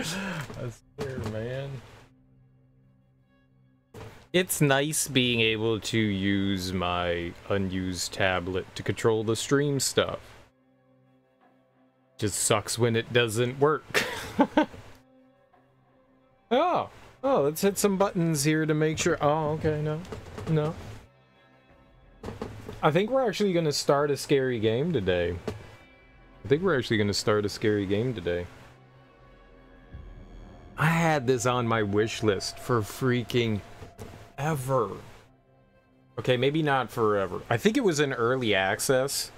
I swear, man. It's nice being able to use my unused tablet to control the stream stuff. Just sucks when it doesn't work. Oh, let's hit some buttons here to make sure. Oh, okay, no. I think we're actually going to start a scary game today. I had this on my wish list for freaking ever. Okay, maybe not forever. I think it was in early access.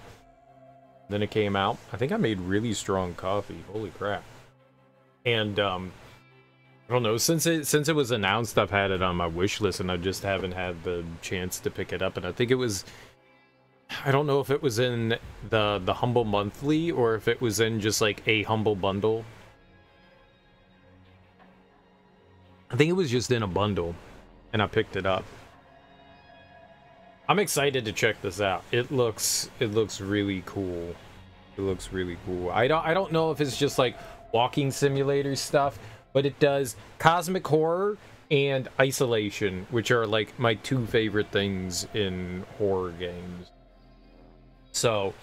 Then it came out. I think I made really strong coffee. Holy crap. And, I don't know, since it was announced, I've had it on my wish list, and I just haven't had the chance to pick it up. And I think it was, I don't know if it was in the Humble Monthly, or if it was in just, like, a Humble Bundle. I think it was just in a bundle, and I picked it up. I'm excited to check this out. It looks really cool. It looks really cool. I don't know if it's just like walking simulator stuff, but it does cosmic horror and isolation, which are like my two favorite things in horror games. So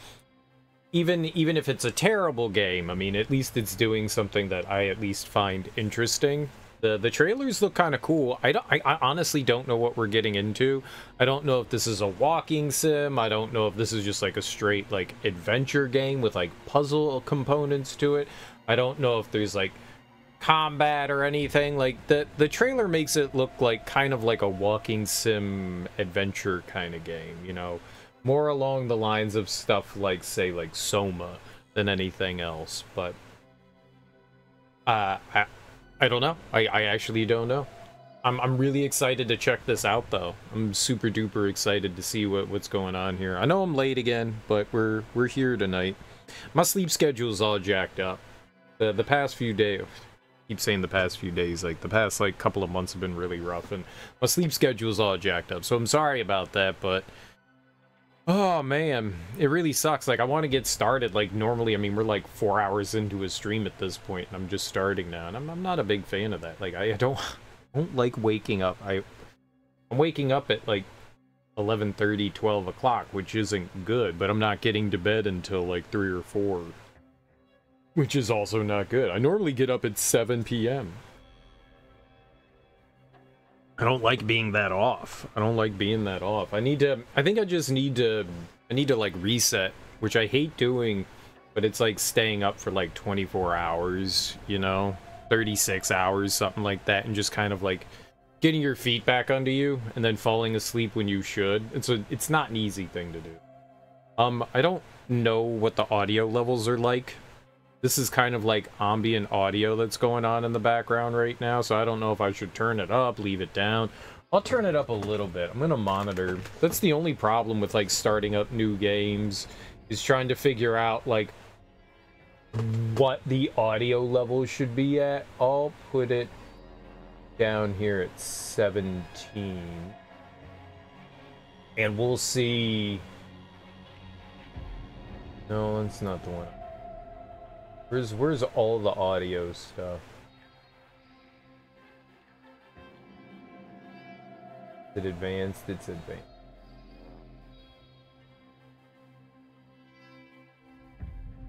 even if it's a terrible game, I mean, at least it's doing something that I at least find interesting. The trailers look kind of cool. I honestly don't know what we're getting into. I don't know if this is a walking sim. I don't know if this is just like a straight like adventure game with like puzzle components to it. I don't know if there's like combat or anything. Like the trailer makes it look like kind of like a walking sim adventure kind of game, you know, more along the lines of stuff like, say, like Soma than anything else. But I don't know. I actually don't know. I'm really excited to check this out, though. I'm super duper excited to see what's going on here. I know I'm late again, but we're here tonight. My sleep schedule's all jacked up. The past few days, I keep saying the past few days, like the past like couple of months have been really rough, and my sleep schedule's all jacked up. So I'm sorry about that, but oh man, it really sucks. Like, I want to get started. Like, normally, I mean, we're like 4 hours into a stream at this point, and I'm just starting now, and I'm not a big fan of that. Like, I don't like waking up. I'm waking up at like 11:30, 12 o'clock, which isn't good, but I'm not getting to bed until like 3 or 4, which is also not good. I normally get up at 7 p.m. I don't like being that off. I think I just need to like reset, which I hate doing, but it's like staying up for like 24 hours, you know, 36 hours, something like that, and just kind of like getting your feet back under you and then falling asleep when you should. And so it's not an easy thing to do. I don't know what the audio levels are like. This is kind of like ambient audio that's going on in the background right now, so I don't know if I should turn it up, leave it down. I'll turn it up a little bit. I'm gonna monitor. That's the only problem with like starting up new games, is trying to figure out like what the audio level should be at. I'll put it down here at 17, and we'll see. No, that's not the one. Where's all the audio stuff? Is it advanced? It's advanced.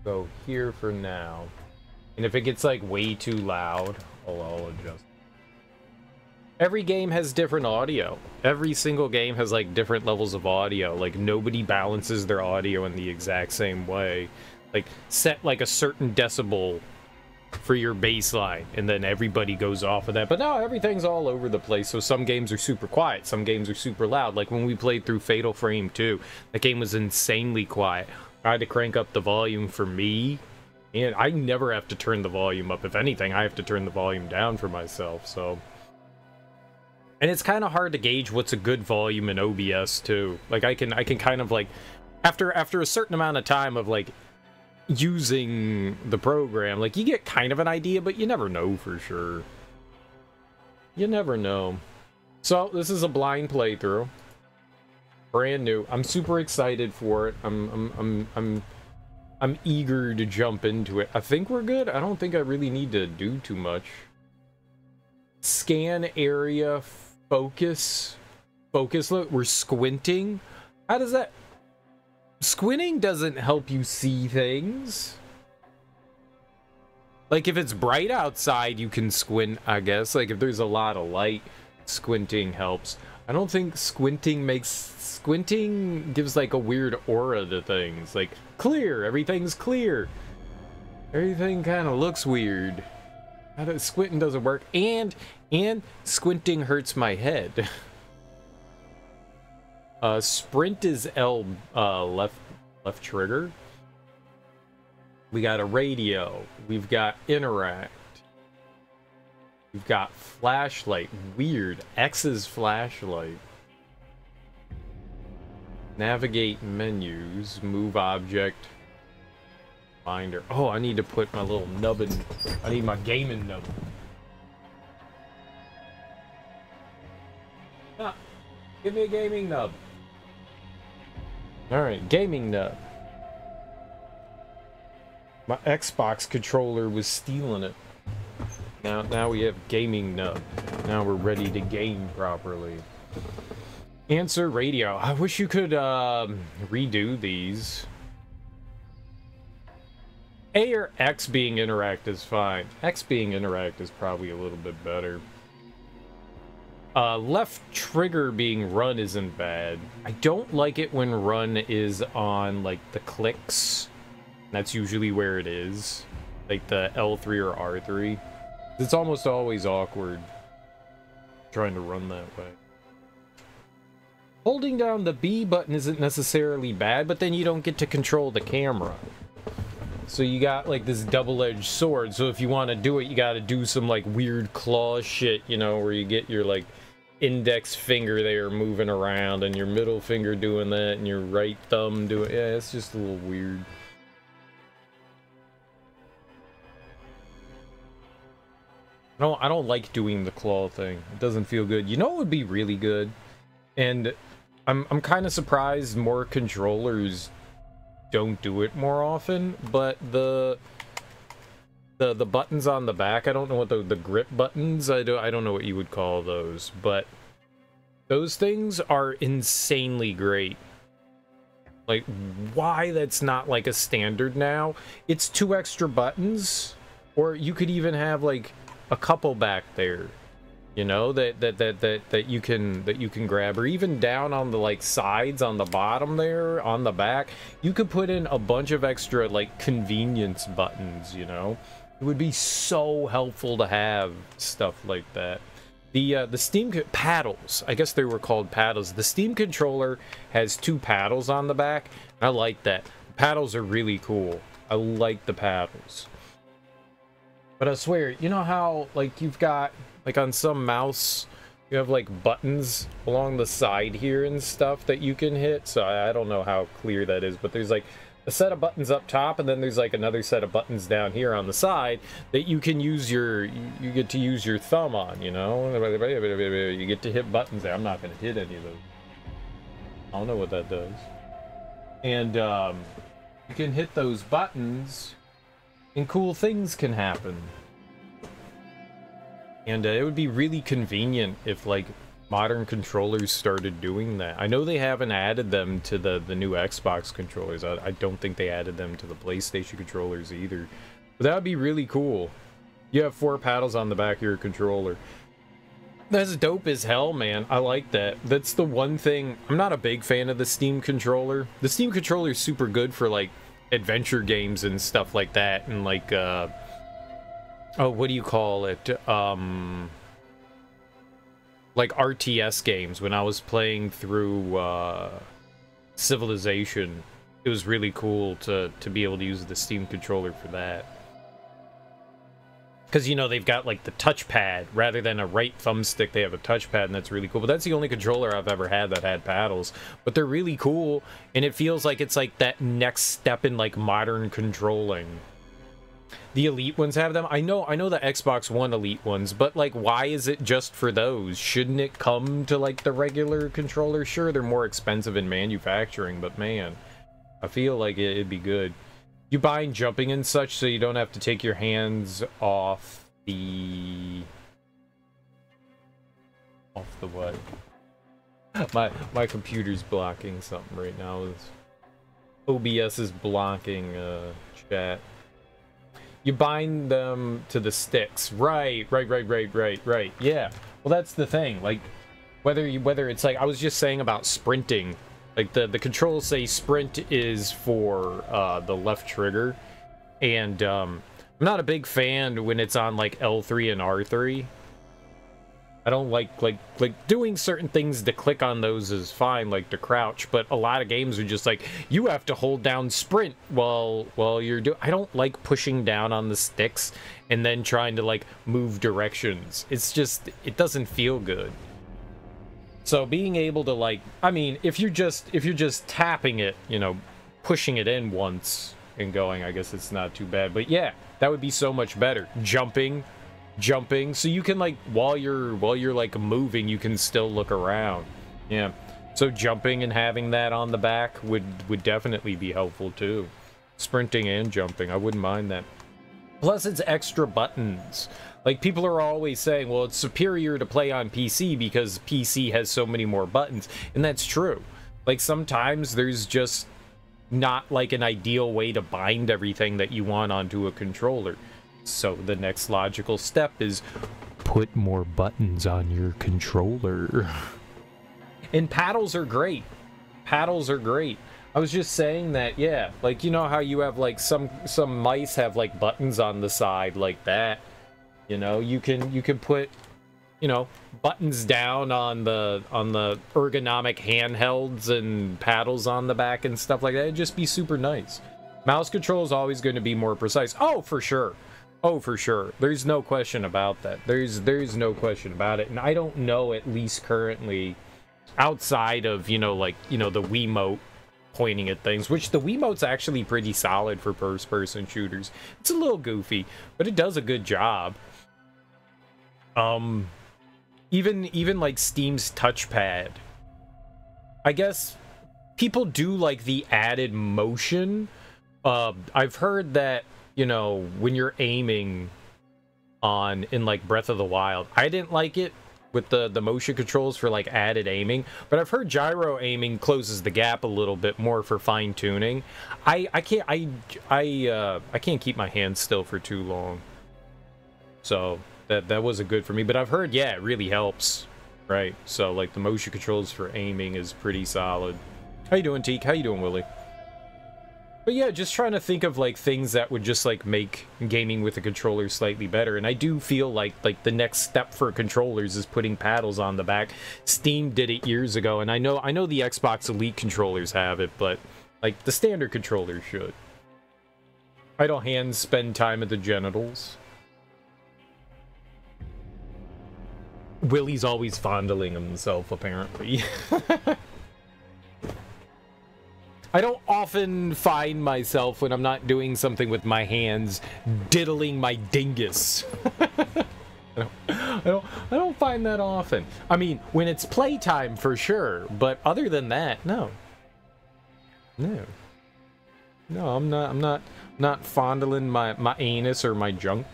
Go here for now. And if it gets like way too loud, I'll adjust. Every game has different audio. Every single game has like different levels of audio. Like, nobody balances their audio in the exact same way. Like, set like a certain decibel for your baseline, and then everybody goes off of that. But no, everything's all over the place. So some games are super quiet, some games are super loud. Like when we played through Fatal Frame 2, that game was insanely quiet. I had to crank up the volume for me, and I never have to turn the volume up. If anything, I have to turn the volume down for myself. So, and it's kind of hard to gauge what's a good volume in OBS too. Like I can kind of like, after a certain amount of time of like using the program, like, you get kind of an idea, but you never know for sure. You never know. So this is a blind playthrough, brand new. I'm super excited for it. I'm I'm eager to jump into it. I think we're good. I don't think I really need to do too much. Scan area, focus. Focus, look, we're squinting. How does that... Squinting doesn't help you see things. Like, if it's bright outside, you can squint, I guess. Like, if there's a lot of light, squinting helps. I don't think squinting makes... Squinting gives, like, a weird aura to things. Like, clear, everything's clear. Everything kind of looks weird. Squinting doesn't work. And squinting hurts my head. Sprint is L, left trigger. We got a radio. We've got interact. We've got flashlight. Weird. X's flashlight. Navigate menus. Move object. Finder. Oh, I need to put my little nubbin. I need my gaming nub. Ah, give me a gaming nub. Alright, gaming nub. My Xbox controller was stealing it. Now we have gaming nub. Now we're ready to game properly. Answer radio. I wish you could redo these. A or X being interact is fine. X being interact is probably a little bit better. Left trigger being run isn't bad. I don't like it when run is on like the clicks. That's usually where it is. Like the L3 or R3. It's almost always awkward trying to run that way. Holding down the B button isn't necessarily bad, but then you don't get to control the camera. So you got like this double-edged sword, so if you want to do it, you got to do some like weird claw shit, you know, where you get your like index finger there moving around and your middle finger doing that and your right thumb doing... Yeah, it's just a little weird. I don't like doing the claw thing. It doesn't feel good. You know what would be really good? And I'm kind of surprised more controllers don't do it more often, but the buttons on the back, I don't know what the grip buttons, I don't know what you would call those, but those things are insanely great. Like, why that's not like a standard now? It's 2 extra buttons, or you could even have like a couple back there, you know, that you can grab, or even down on the like sides on the bottom there on the back, you could put in a bunch of extra like convenience buttons, you know. It would be so helpful to have stuff like that. The Steam paddles, I guess they were called paddles. The Steam controller has 2 paddles on the back. I like that. The paddles are really cool. I like the paddles. But I swear, you know how, like, you've got, like, on some mouse, you have, like, buttons along the side here and stuff that you can hit? So I don't know how clear that is, but there's, like, a set of buttons up top, and then there's, like, another set of buttons down here on the side that you can use you get to use your thumb on, you know? You get to hit buttons there. I'm not going to hit any of those. I don't know what that does. And, you can hit those buttons... and cool things can happen. And it would be really convenient if, like, modern controllers started doing that. I know they haven't added them to the new Xbox controllers. I don't think they added them to the PlayStation controllers either. But that would be really cool. You have 4 paddles on the back of your controller. That's dope as hell, man. I like that. That's the one thing... I'm not a big fan of the Steam controller. The Steam controller is super good for, like, adventure games and stuff like that, and like oh, what do you call it, like RTS games. When I was playing through Civilization, it was really cool to be able to use the Steam controller for that, because, you know, they've got like the touchpad rather than a right thumbstick. They have a touchpad, and that's really cool. But that's the only controller I've ever had that had paddles. But they're really cool, and it feels like it's like that next step in like modern controlling. The Elite ones have them. I know the Xbox One Elite ones, but like, why is it just for those? Shouldn't it come to like the regular controller? Sure, they're more expensive in manufacturing, but man, I feel like it'd be good. You bind jumping and such so you don't have to take your hands off the... Off the what? My computer's blocking something right now. OBS is blocking chat. You bind them to the sticks. Right. Yeah. Well, that's the thing. Like, whether it's like I was just saying about sprinting. Like the controls say sprint is for the left trigger, and I'm not a big fan when it's on like L3 and R3. I don't like doing certain things to click on those is fine, like to crouch, but a lot of games are just like you have to hold down sprint while you're doing. I don't like pushing down on the sticks and then trying to like move directions. It's just, it doesn't feel good. So being able to like, I mean, if you're just tapping it, you know, pushing it in once and going, I guess it's not too bad. But yeah, that would be so much better. Jumping, so you can like while you're like moving, you can still look around. Yeah. So jumping and having that on the back would definitely be helpful too. Sprinting and jumping, I wouldn't mind that. Plus it's extra buttons. Like, people are always saying, well, it's superior to play on PC because PC has so many more buttons. And that's true. Like, sometimes there's just not, like, an ideal way to bind everything that you want onto a controller. So the next logical step is put more buttons on your controller. And paddles are great. Paddles are great. I was just saying that, yeah. Like, you know how you have, like, some mice have, like, buttons on the side like that. You know, you can put, you know, buttons down on the ergonomic handhelds and paddles on the back and stuff like that. It'd just be super nice. Mouse control is always going to be more precise. Oh, for sure. Oh, for sure. There's no question about that. There's no question about it. And I don't know, at least currently, outside of, you know, like, you know, the Wiimote pointing at things, which the Wiimote's actually pretty solid for first-person shooters. It's a little goofy, but it does a good job. Even like Steam's touchpad, I guess people do like the added motion. I've heard that, you know, when you're aiming in like Breath of the Wild, I didn't like it with the motion controls for like added aiming, but I've heard gyro aiming closes the gap a little bit more for fine tuning. I can't keep my hands still for too long, so that wasn't good for me. But I've heard, yeah, it really helps, right? So like the motion controls for aiming is pretty solid. How you doing, Teak? How you doing, Willie? But yeah, just trying to think of like things that would just like make gaming with a controller slightly better. And I do feel like the next step for controllers is putting paddles on the back. Steam did it years ago, and I know the Xbox Elite controllers have it, but like the standard controllers should. Idle hands spend time at the genitals. Willie's always fondling himself, apparently. I don't often find myself, when I'm not doing something with my hands, diddling my dingus. I don't find that often. I mean, when it's playtime, for sure, but other than that, no. No, I'm not fondling my anus or my junk.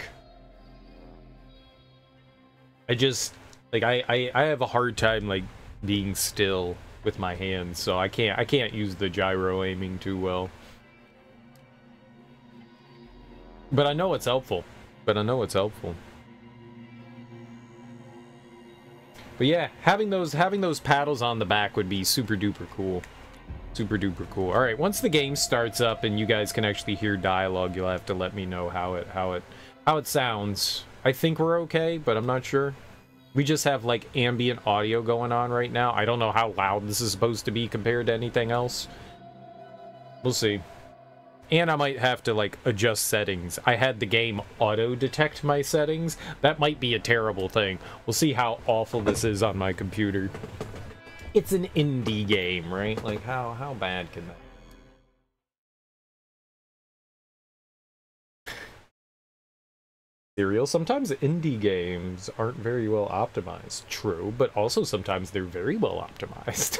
I just, like, I have a hard time, like, being still with my hands, so I can't use the gyro aiming too well. But I know it's helpful. But yeah, having those paddles on the back would be super duper cool. Super duper cool. All right, once the game starts up and you guys can actually hear dialogue, you'll have to let me know how it sounds. I think we're okay, but I'm not sure. We just have like ambient audio going on right now. I don't know how loud this is supposed to be compared to anything else. We'll see. And I might have to like adjust settings. I had the game auto detect my settings. That might be a terrible thing. We'll see how awful this is on my computer. It's an indie game, right? Like how bad can that be? Sometimes indie games aren't very well optimized. True, but also sometimes they're very well optimized.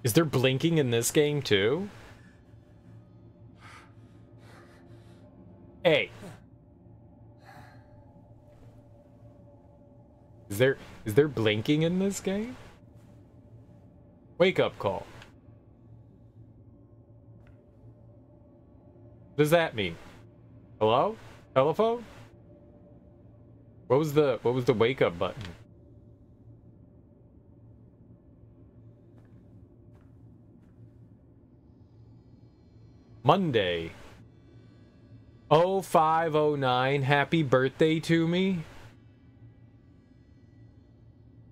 Is there blinking in this game too? Hey. Is there blinking in this game? Wake up call. What does that mean? Hello? Telephone? What was the wake up button? Monday. 0509, happy birthday to me.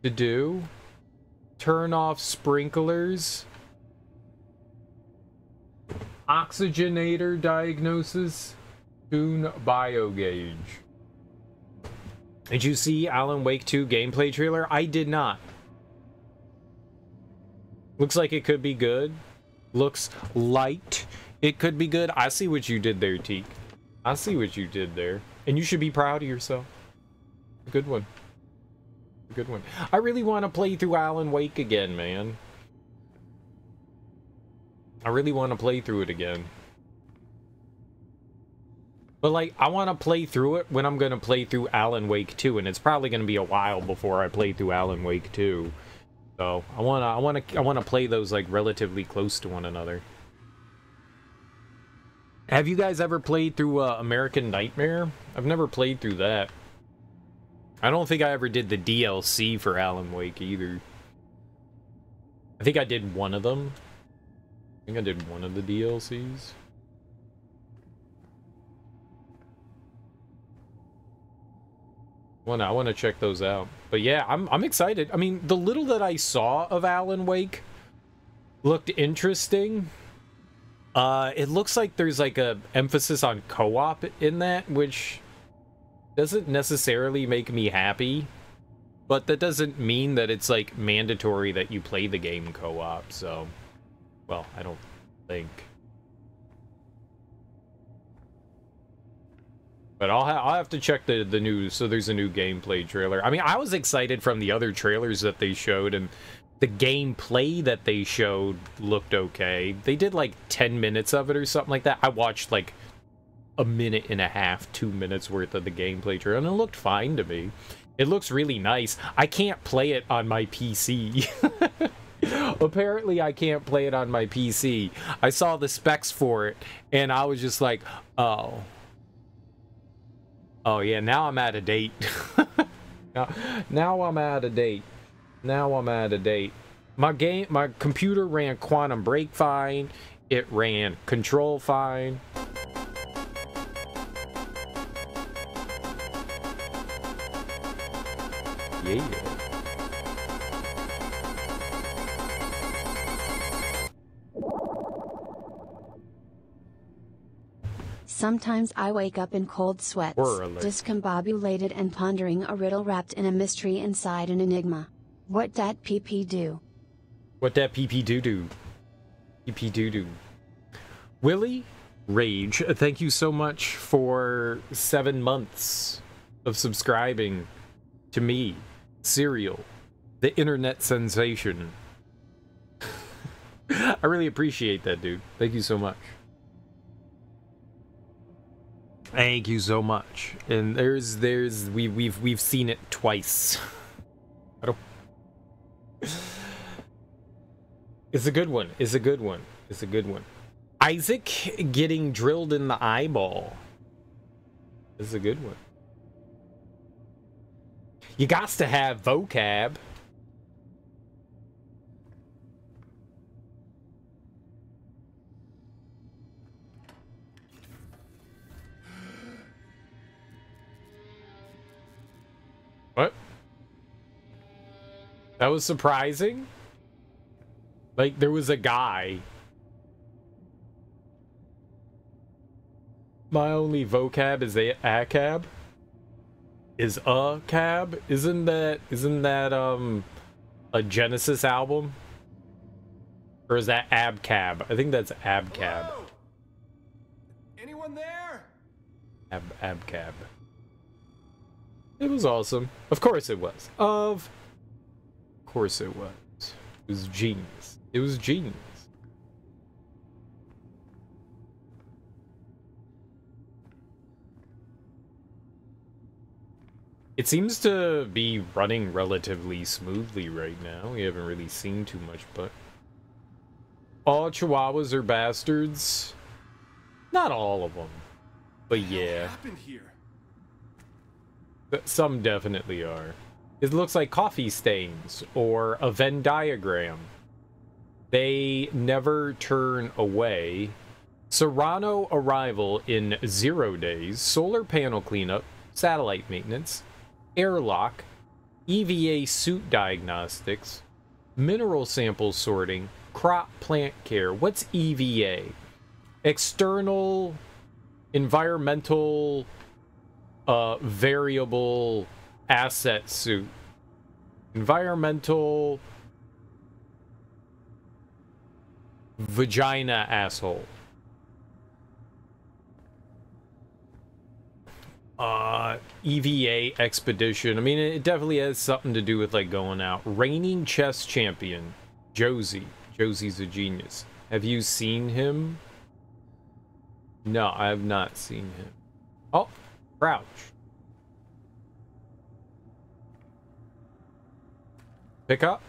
To do. Turn off sprinklers. Oxygenator diagnosis. Tune biogauge. Did you see Alan Wake 2 gameplay trailer? I did not. Looks like it could be good. Looks light. It could be good. I see what you did there, Teak. I see what you did there. And you should be proud of yourself. A good one. A good one. I really want to play through Alan Wake again, man. I really want to play through it again. But, like, I want to play through it when I'm going to play through Alan Wake 2. And it's probably going to be a while before I play through Alan Wake 2. So, I want to play those, like, relatively close to one another. Have you guys ever played through American Nightmare? I've never played through that. I don't think I ever did the DLC for Alan Wake either. I think I did one of them. I think I did one of the DLCs. I want to check those out. But yeah, I'm excited. I mean, the little that I saw of Alan Wake looked interesting. It looks like there's like a emphasis on co-op in that, which doesn't necessarily make me happy, but that doesn't mean that it's like mandatory that you play the game co-op. So, well, I don't think. But I'll have to check the news. So there's a new gameplay trailer. I mean, I was excited from the other trailers that they showed, and the gameplay that they showed looked okay. They did like 10 minutes of it or something like that. I watched like a minute and a half, 2 minutes worth of the gameplay trailer, and it looked fine to me. It looks really nice. I can't play it on my PC. Apparently, I can't play it on my PC. I saw the specs for it, and I was just like, oh. Oh, yeah, now I'm out of date. now I'm out of date. Now I'm out of date. My computer ran Quantum Break fine. It ran Control fine. Yeah. Sometimes I wake up in cold sweats, discombobulated and pondering a riddle wrapped in a mystery inside an enigma. What dat PP do? What dat PP do? PP do. Willie Rage, thank you so much for 7 months of subscribing to me, Serial, the internet sensation. I really appreciate that, dude. Thank you so much. Thank you so much. And we've seen it twice. I don't. It's a good one. It's a good one. It's a good one. Isaac getting drilled in the eyeball. This is a good one. You gots to have vocab. What? That was surprising. Like, there was a guy. My only vocab is a cab. Is a cab? Isn't that a Genesis album? Or is that Abcab? I think that's Abcab. Hello? Anyone there? Abcab. It was awesome. Of course it was. Of course it was. It was genius. It was genius. It seems to be running relatively smoothly right now. We haven't really seen too much, but... all Chihuahuas are bastards. Not all of them. But yeah. What happened here? Some definitely are. It looks like coffee stains or a Venn diagram. They never turn away. Serrano arrival in 0 days. Solar panel cleanup. Satellite maintenance. Airlock. EVA suit diagnostics. Mineral sample sorting. Crop plant care. What's EVA? External environmental variable asset suit. Environmental vagina asshole. EVA expedition. I mean, it definitely has something to do with like going out. Reigning chess champion Josie. Josie's a genius. Have you seen him? No, I have not seen him. Oh, crouch. Pick up.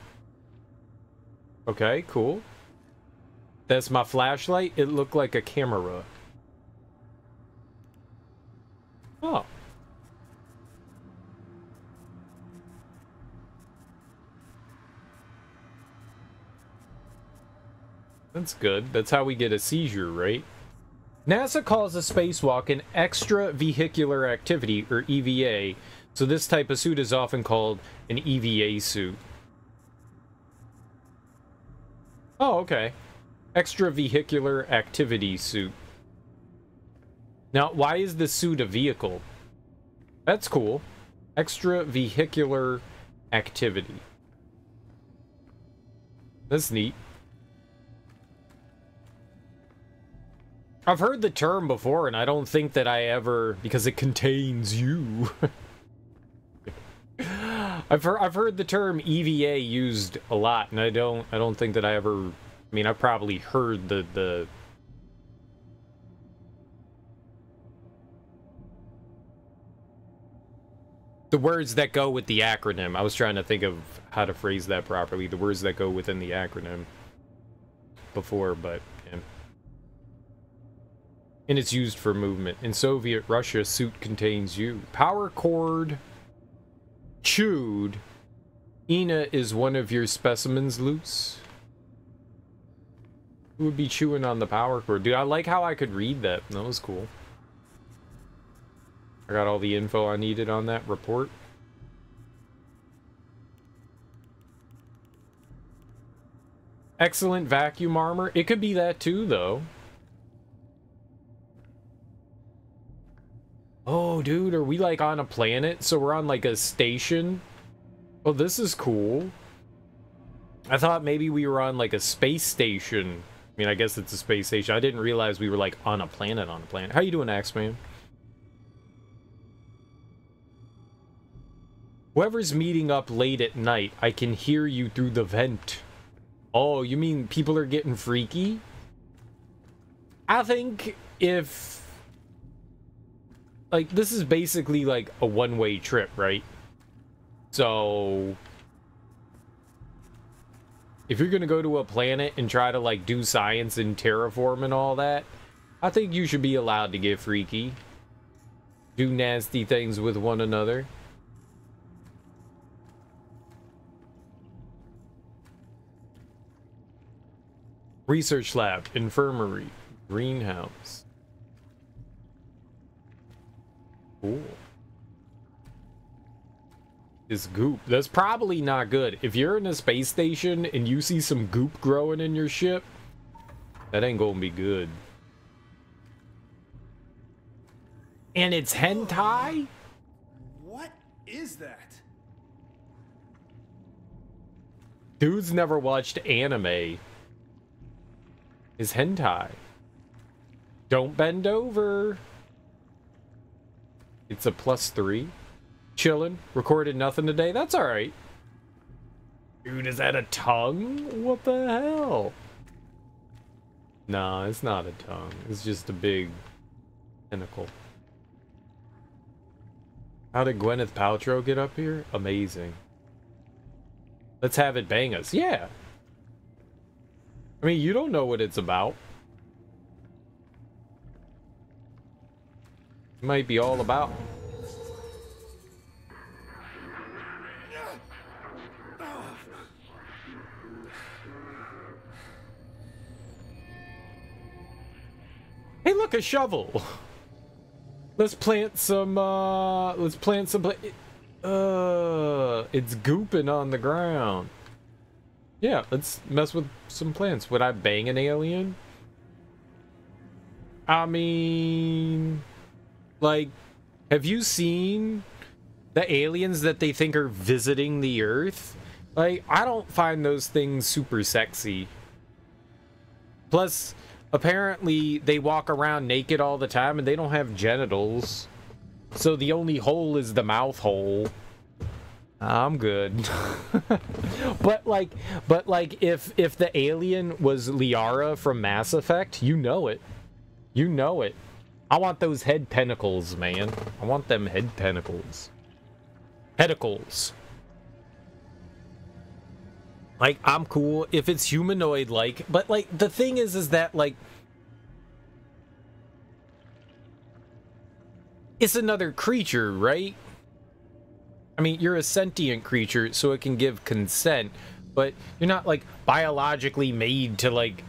Okay, cool. That's my flashlight. It looked like a camera. Oh. That's good. That's how we get a seizure, right? NASA calls a spacewalk an extravehicular activity, or EVA, so this type of suit is often called an EVA suit. Oh, okay. Extravehicular activity suit. Now, why is the suit a vehicle? That's cool. Extravehicular activity. That's neat. I've heard the term before, and I don't think that I ever, because it contains you. I've heard the term EVA used a lot, and I don't think that I ever. I mean, I probably heard the words that go with the acronym. I was trying to think of how to phrase that properly. The words that go within the acronym before, but yeah. And it's used for movement. In Soviet Russia, suit contains you. Power cord chewed. Ina is one of your specimens loose. Who would be chewing on the power cord? Dude, I like how I could read that. That was cool. I got all the info I needed on that report. Excellent vacuum armor. It could be that too, though. Oh, dude, are we like on a planet? So we're on like a station? Oh, this is cool. I thought maybe we were on like a space station. I mean, I guess it's a space station. I didn't realize we were like on a planet. How you doing, Axeman? Whoever's meeting up late at night, I can hear you through the vent. Oh, you mean people are getting freaky? I think if... like, this is basically like a one-way trip, right? So... if you're gonna go to a planet and try to, like, do science and terraform and all that, I think you should be allowed to get freaky. Do nasty things with one another. Research lab, infirmary, greenhouse. Cool. Is goop. That's probably not good. If you're in a space station and you see some goop growing in your ship, that ain't gonna be good. And it's hentai? What is that? Dude's never watched anime. Is hentai. Don't bend over. It's a +3. Chilling. Recorded nothing today. That's alright. Dude, is that a tongue? What the hell? Nah, it's not a tongue. It's just a big tentacle. How did Gwyneth Paltrow get up here? Amazing. Let's have it bang us. Yeah. I mean, you don't know what it's about. It might be all about. Hey, look, a shovel. Let's plant some, it's gooping on the ground. Yeah, let's mess with some plants. Would I bang an alien? I mean, like, have you seen the aliens that they think are visiting the Earth? Like, I don't find those things super sexy. Plus, apparently, they walk around naked all the time and they don't have genitals. So the only hole is the mouth hole. I'm good. but like if the alien was Liara from Mass Effect, you know it. You know it. I want those head tentacles, man. I want them head tentacles. Tentacles. Like, I'm cool if it's humanoid-like, but, like, the thing is that, like, it's another creature, right? I mean, you're a sentient creature, so it can give consent, but you're not, like, biologically made to, like,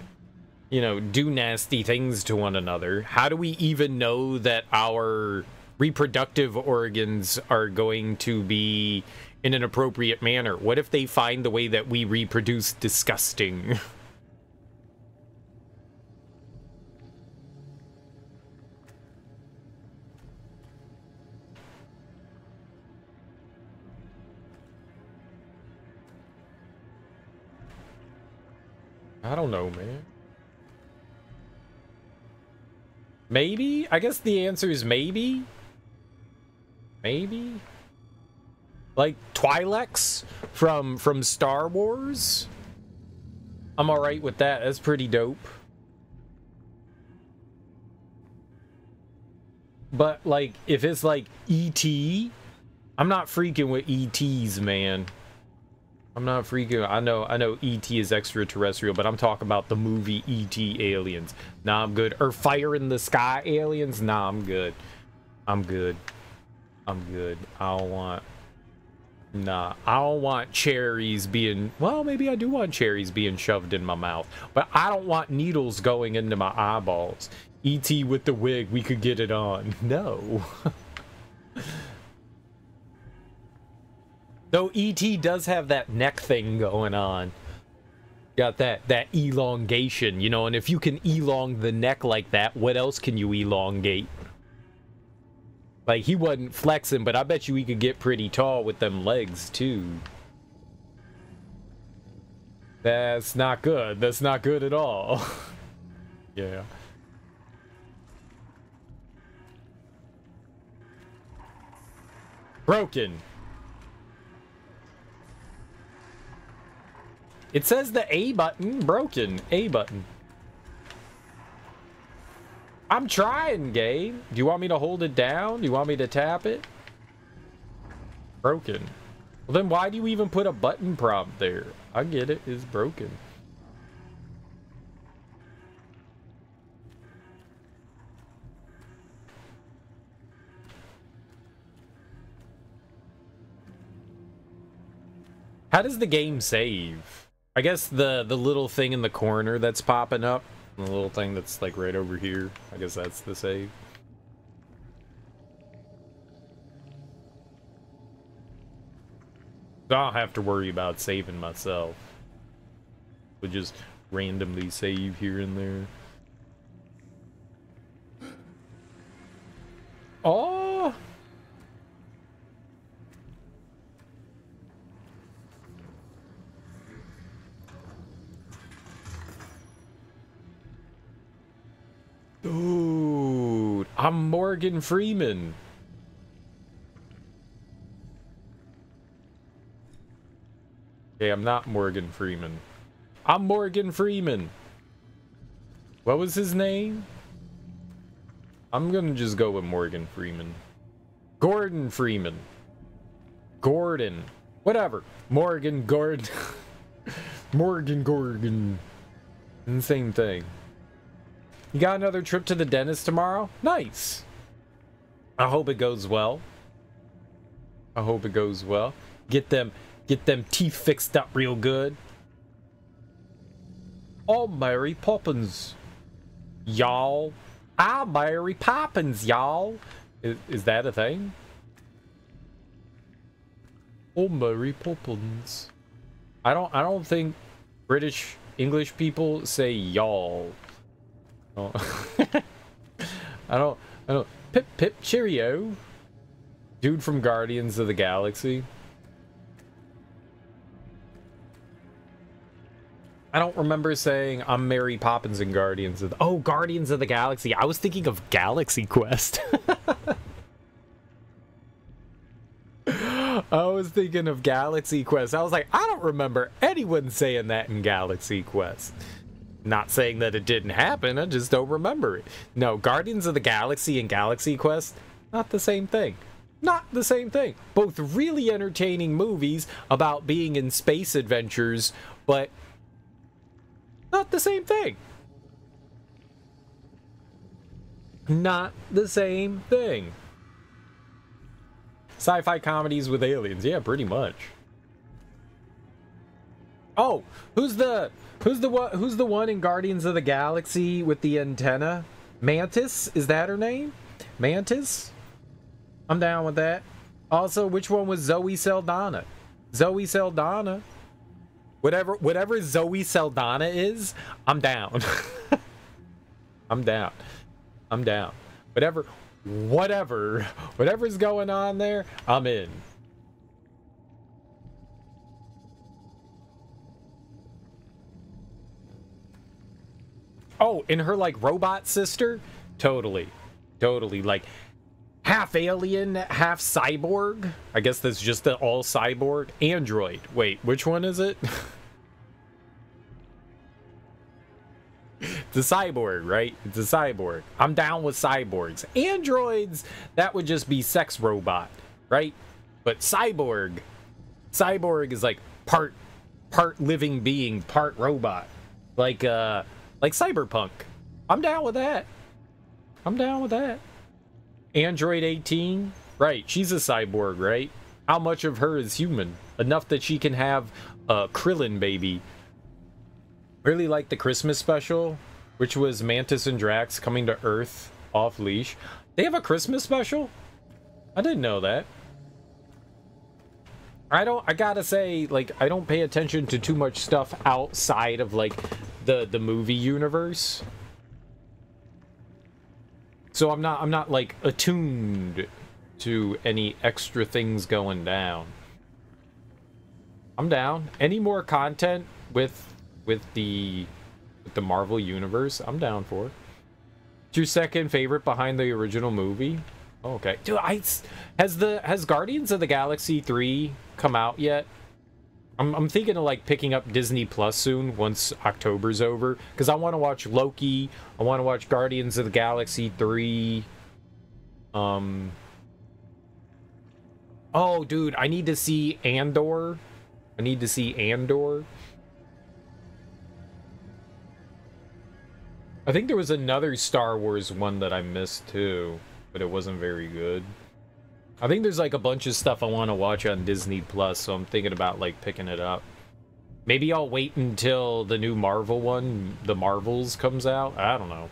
you know, do nasty things to one another. How do we even know that our reproductive organs are going to be in an appropriate manner? What if they find the way that we reproduce disgusting? I don't know, man. Maybe? I guess the answer is maybe? Maybe? Like Twi'leks from Star Wars? I'm alright with that. That's pretty dope. But, like, if it's like E.T., I'm not freaking with E.T.'s, man. I'm not freaking. I know E.T. is extraterrestrial, but I'm talking about the movie E.T. aliens. Nah, I'm good. Or Fire in the Sky aliens? Nah, I'm good. I'm good. I'm good. I don't want... Nah, I don't want cherries being... Well, maybe I do want cherries being shoved in my mouth. But I don't want needles going into my eyeballs. E.T. with the wig, we could get it on. No. Though E.T. does have that neck thing going on. Got that elongation, you know, and if you can elong the neck like that, what else can you elongate? Like, he wasn't flexing, but I bet you he could get pretty tall with them legs, too. That's not good. That's not good at all. Yeah. Broken. It says the A button. Broken. A button. I'm trying, game. Do you want me to hold it down? Do you want me to tap it? Broken. Well, then why do you even put a button prompt there? I get it. It's broken. How does the game save? I guess the little thing in the corner that's popping up. The little thing that's like right over here. I guess that's the save. I don't have to worry about saving myself. We'll just randomly save here and there. Oh! Dude, I'm Morgan Freeman. Okay, I'm not Morgan Freeman. I'm Morgan Freeman. What was his name? I'm gonna just go with Morgan Freeman. Gordon Freeman. Gordon. Whatever. Morgan Gordon. Morgan Gordon. Same thing. You got another trip to the dentist tomorrow? Nice. I hope it goes well. I hope it goes well. Get them teeth fixed up real good. Oh, Mary Poppins. Y'all. Ah, Mary Poppins, y'all. Is that a thing? Oh, Mary Poppins. I don't think British English people say y'all. Oh. I don't pip pip cheerio. Dude from Guardians of the Galaxy. I don't remember saying I'm Mary Poppins in Guardians of the... Oh, Guardians of the Galaxy. I was thinking of Galaxy Quest. I was thinking of Galaxy Quest. I was like, I don't remember anyone saying that in Galaxy Quest. Not saying that it didn't happen, I just don't remember it. No, Guardians of the Galaxy and Galaxy Quest, not the same thing. Not the same thing. Both really entertaining movies about being in space adventures, but not the same thing. Not the same thing. Sci-fi comedies with aliens, yeah, pretty much. Oh, who's the one in Guardians of the Galaxy with the antenna? Mantis? Is that her name? Mantis? I'm down with that. Also, which one was Zoe Saldana? Zoe Saldana. Whatever Zoe Saldana is, I'm down. I'm down. I'm down. Whatever's going on there, I'm in. Oh, and her like robot sister? Totally. Like half alien, half cyborg. I guess that's just the all cyborg. Android. Wait, which one is it? It's a cyborg, right? It's a cyborg. I'm down with cyborgs. Androids, that would just be sex robot, right? But cyborg is like part living being, part robot. Like Cyberpunk. I'm down with that. Android 18, right? She's a cyborg, right? How much of her is human? Enough that she can have a Krillin baby. Really like the Christmas special, which was Mantis and Drax coming to Earth off leash. They have a Christmas special? I didn't know that. I gotta say, like, I don't pay attention to too much stuff outside of like the movie universe. So I'm not like attuned to any extra things going down. I'm down. Any more content with the Marvel universe, I'm down for. It's your second favorite behind the original movie? Oh, okay. Dude, has Guardians of the Galaxy 3 come out yet? I'm thinking of like picking up Disney Plus soon once October's over, because I want to watch Loki. I want to watch Guardians of the Galaxy 3. Oh, dude, I need to see Andor. I think there was another Star Wars one that I missed too, but it wasn't very good. I think there's like a bunch of stuff I want to watch on Disney Plus, so I'm thinking about like picking it up. Maybe I'll wait until the new Marvel one, The Marvels, comes out. I don't know.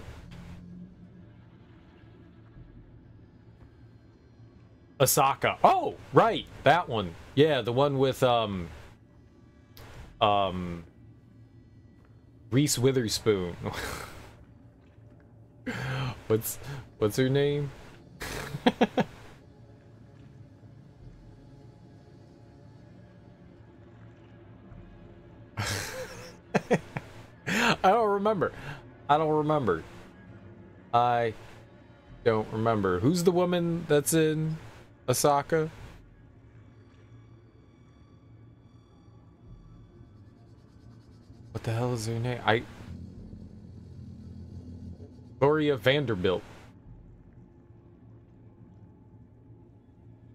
Ahsoka. Oh, right, that one. Yeah, the one with Reese Witherspoon. What's her name? I don't remember. Who's the woman that's in Ahsoka? What the hell is her name? Gloria Vanderbilt.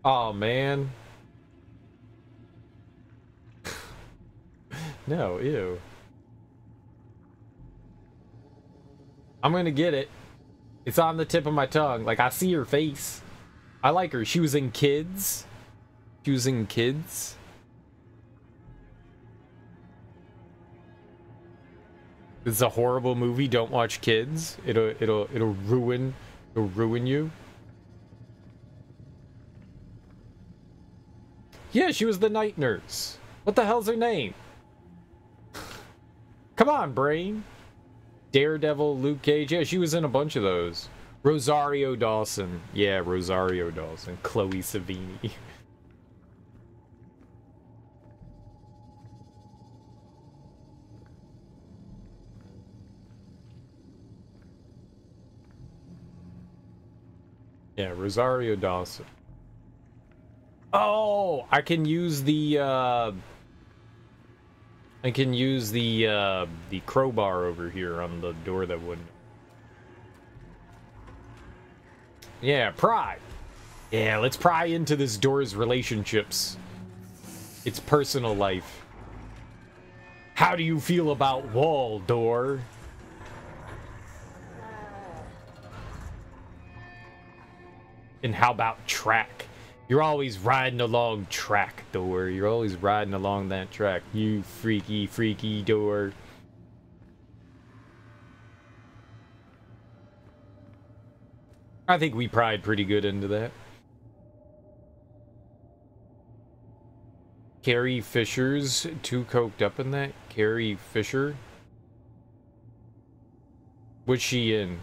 Oh man. No, ew. I'm gonna get it. It's on the tip of my tongue. Like, I see her face. I like her. She was in Kids. She was in Kids. This is a horrible movie. Don't watch Kids. It'll ruin you. Yeah, she was the night nurse. What the hell's her name? Come on, brain. Daredevil, Luke Cage. Yeah, she was in a bunch of those. Rosario Dawson. Yeah, Rosario Dawson. Chloe Sevigny. Yeah, Rosario Dawson. Oh, I can use the crowbar over here on the door that wouldn't. Yeah, pry. Yeah, let's pry into this door's relationships. Its personal life. How do you feel about wall, door? And how about track? You're always riding along track, door. You're always riding along that track. You freaky, freaky door. I think we pried pretty good into that. Carrie Fisher's too coked up in that? Carrie Fisher? What's she in?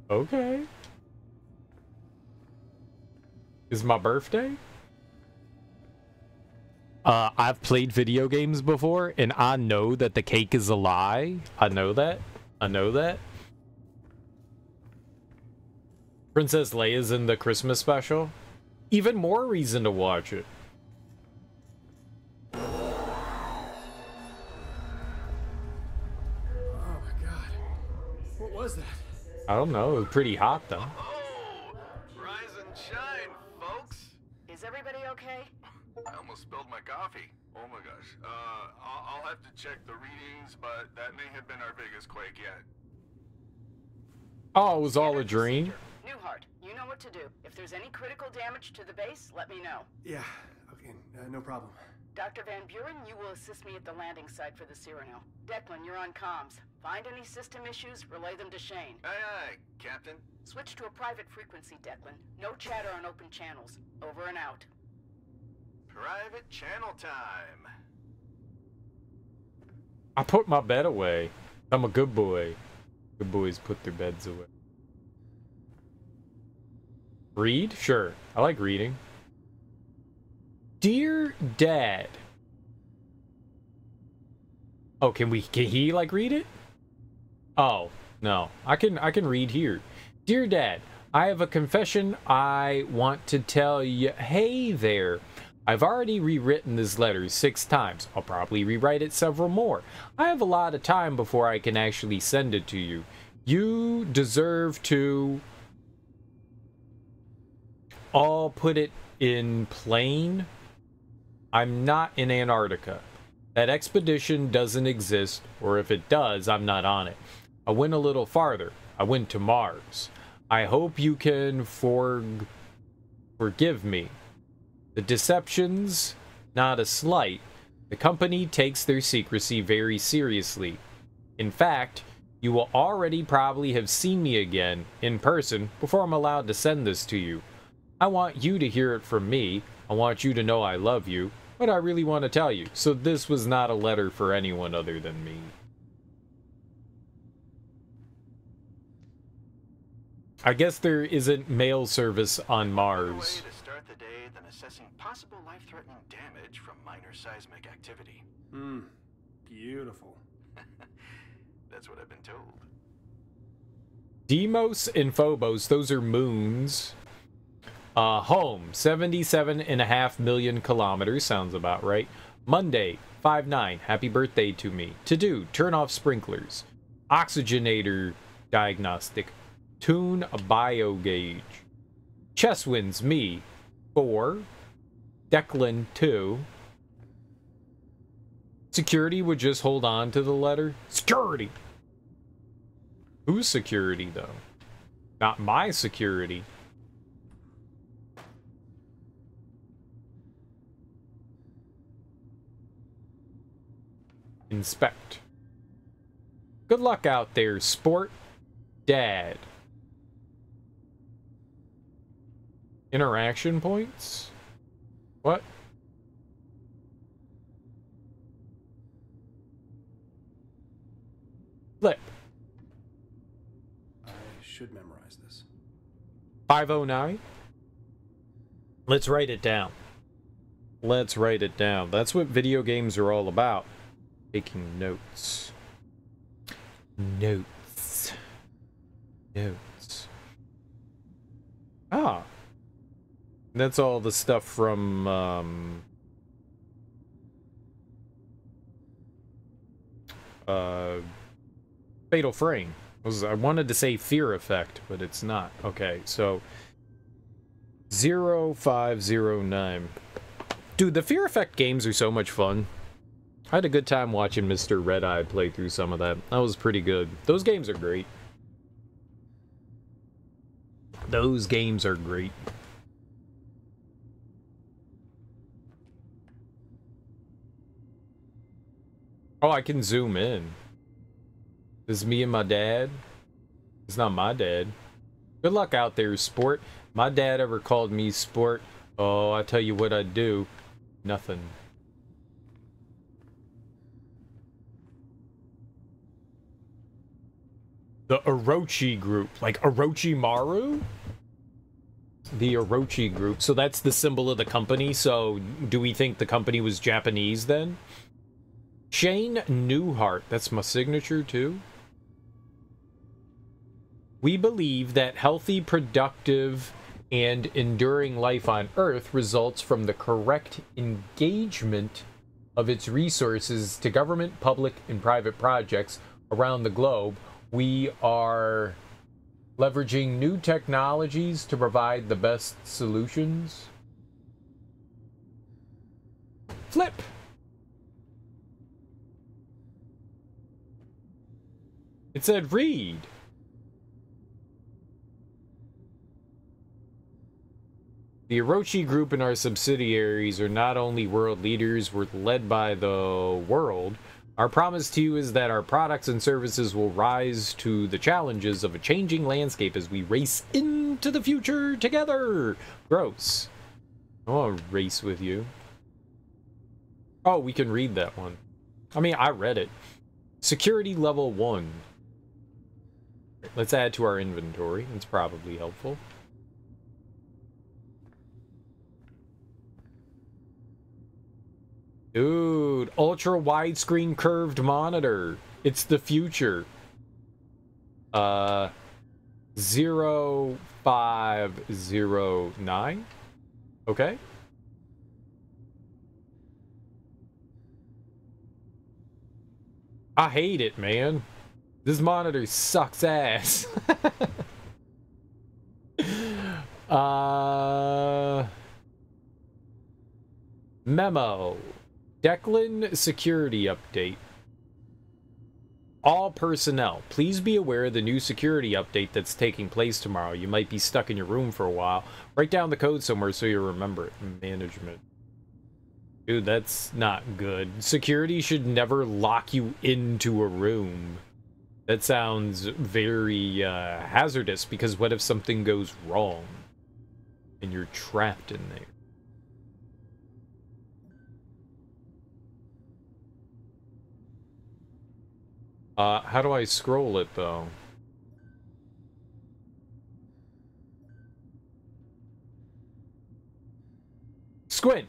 Okay. Is my birthday? I've played video games before, and I know that the cake is a lie. I know that. I know that. Princess Leia's in the Christmas special. Even more reason to watch it. Was that? I don't know. It was pretty hot, though. Oh, rise and shine, folks. Is everybody okay? I almost spilled my coffee. Oh my gosh. I'll have to check the readings, but that may have been our biggest quake yet. Oh, it was all a dream? Newhart, you know what to do. If there's any critical damage to the base, let me know. Yeah, okay, no problem. Dr. Van Buren, you will assist me at the landing site for the Cyrano. Declan, you're on comms. Find any system issues, relay them to Shane. Aye, aye, Captain. Switch to a private frequency, Declan. No chatter on open channels. Over and out. Private channel time. I put my bed away. I'm a good boy. Good boys put their beds away. Read? Sure. I like reading. Dear Dad. Oh, can he like read it? Oh, no. I can read here. Dear Dad, I have a confession I want to tell you. Hey there. I've already rewritten this letter 6 times. I'll probably rewrite it several more. I have a lot of time before I can actually send it to you. You deserve to... I'll put it in plain. I'm not in Antarctica. That expedition doesn't exist, or if it does, I'm not on it. I went a little farther. I went to Mars. I hope you can forgive me. The deception's not a slight. The company takes their secrecy very seriously. In fact, you will already probably have seen me again, in person, before I'm allowed to send this to you. I want you to hear it from me. I want you to know I love you. But I really want to tell you. So this was not a letter for anyone other than me. I guess there isn't mail service on Mars. Way to start the day than assessing possible life-threatening damage from minor seismic activity. Beautiful. That's what I've been told. Deimos and Phobos, those are moons. Home, 77.5 million kilometers, sounds about right. Monday, 5/9, happy birthday to me. To do, turn off sprinklers. Oxygenator diagnostic. Tune a bio gauge. Chess wins, me, 4. Declan, 2. Security would just hold on to the letter. Security! Whose security, though? Not my security. Inspect. Good luck out there, sport. Dad. Interaction points? What? Flip. I should memorize this. 509. Let's write it down. Let's write it down. That's what video games are all about. Taking notes. Notes. Notes. Ah. That's all the stuff from, Fatal Frame. I wanted to say Fear Effect, but it's not. Okay, so 0509. Dude, the Fear Effect games are so much fun. I had a good time watching Mr. Red Eye play through some of that. That was pretty good. Those games are great. Those games are great. Oh, I can zoom in. This is me and my dad. It's not my dad. Good luck out there, sport. My dad ever called me sport. Oh, I tell you what I'd do. Nothing. The Orochi group. Like Orochimaru? The Orochi group. So that's the symbol of the company. So do we think the company was Japanese then? Shane Newhart. That's my signature too. We believe that healthy, productive, and enduring life on Earth results from the correct engagement of its resources to government, public, and private projects around the globe. We are leveraging new technologies to provide the best solutions. Flip! It said read. The Orochi Group and our subsidiaries are not only world leaders, we're led by the world. Our promise to you is that our products and services will rise to the challenges of a changing landscape as we race into the future together. Gross. I want to race with you. Oh, we can read that one. I mean, I read it. Security level 1. Let's add to our inventory. It's probably helpful. Dude, ultra widescreen curved monitor. It's the future. 0509. Okay. I hate it, man. This monitor sucks ass. Memo. Declan security update. All personnel, please be aware of the new security update that's taking place tomorrow. You might be stuck in your room for a while. Write down the code somewhere so you remember it. Management. Dude, that's not good. Security should never lock you into a room. That sounds very hazardous, because what if something goes wrong and you're trapped in there? How do I scroll it, though? Squint!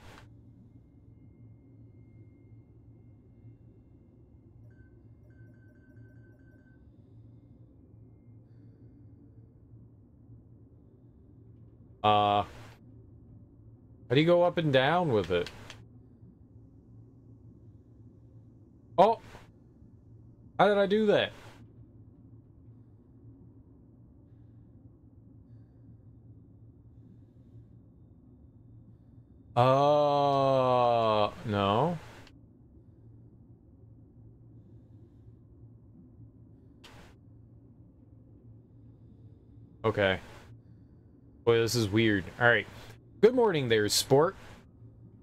How do you go up and down with it? Oh! How did I do that? No. Okay. Boy, this is weird. Alright. Good morning there, sport.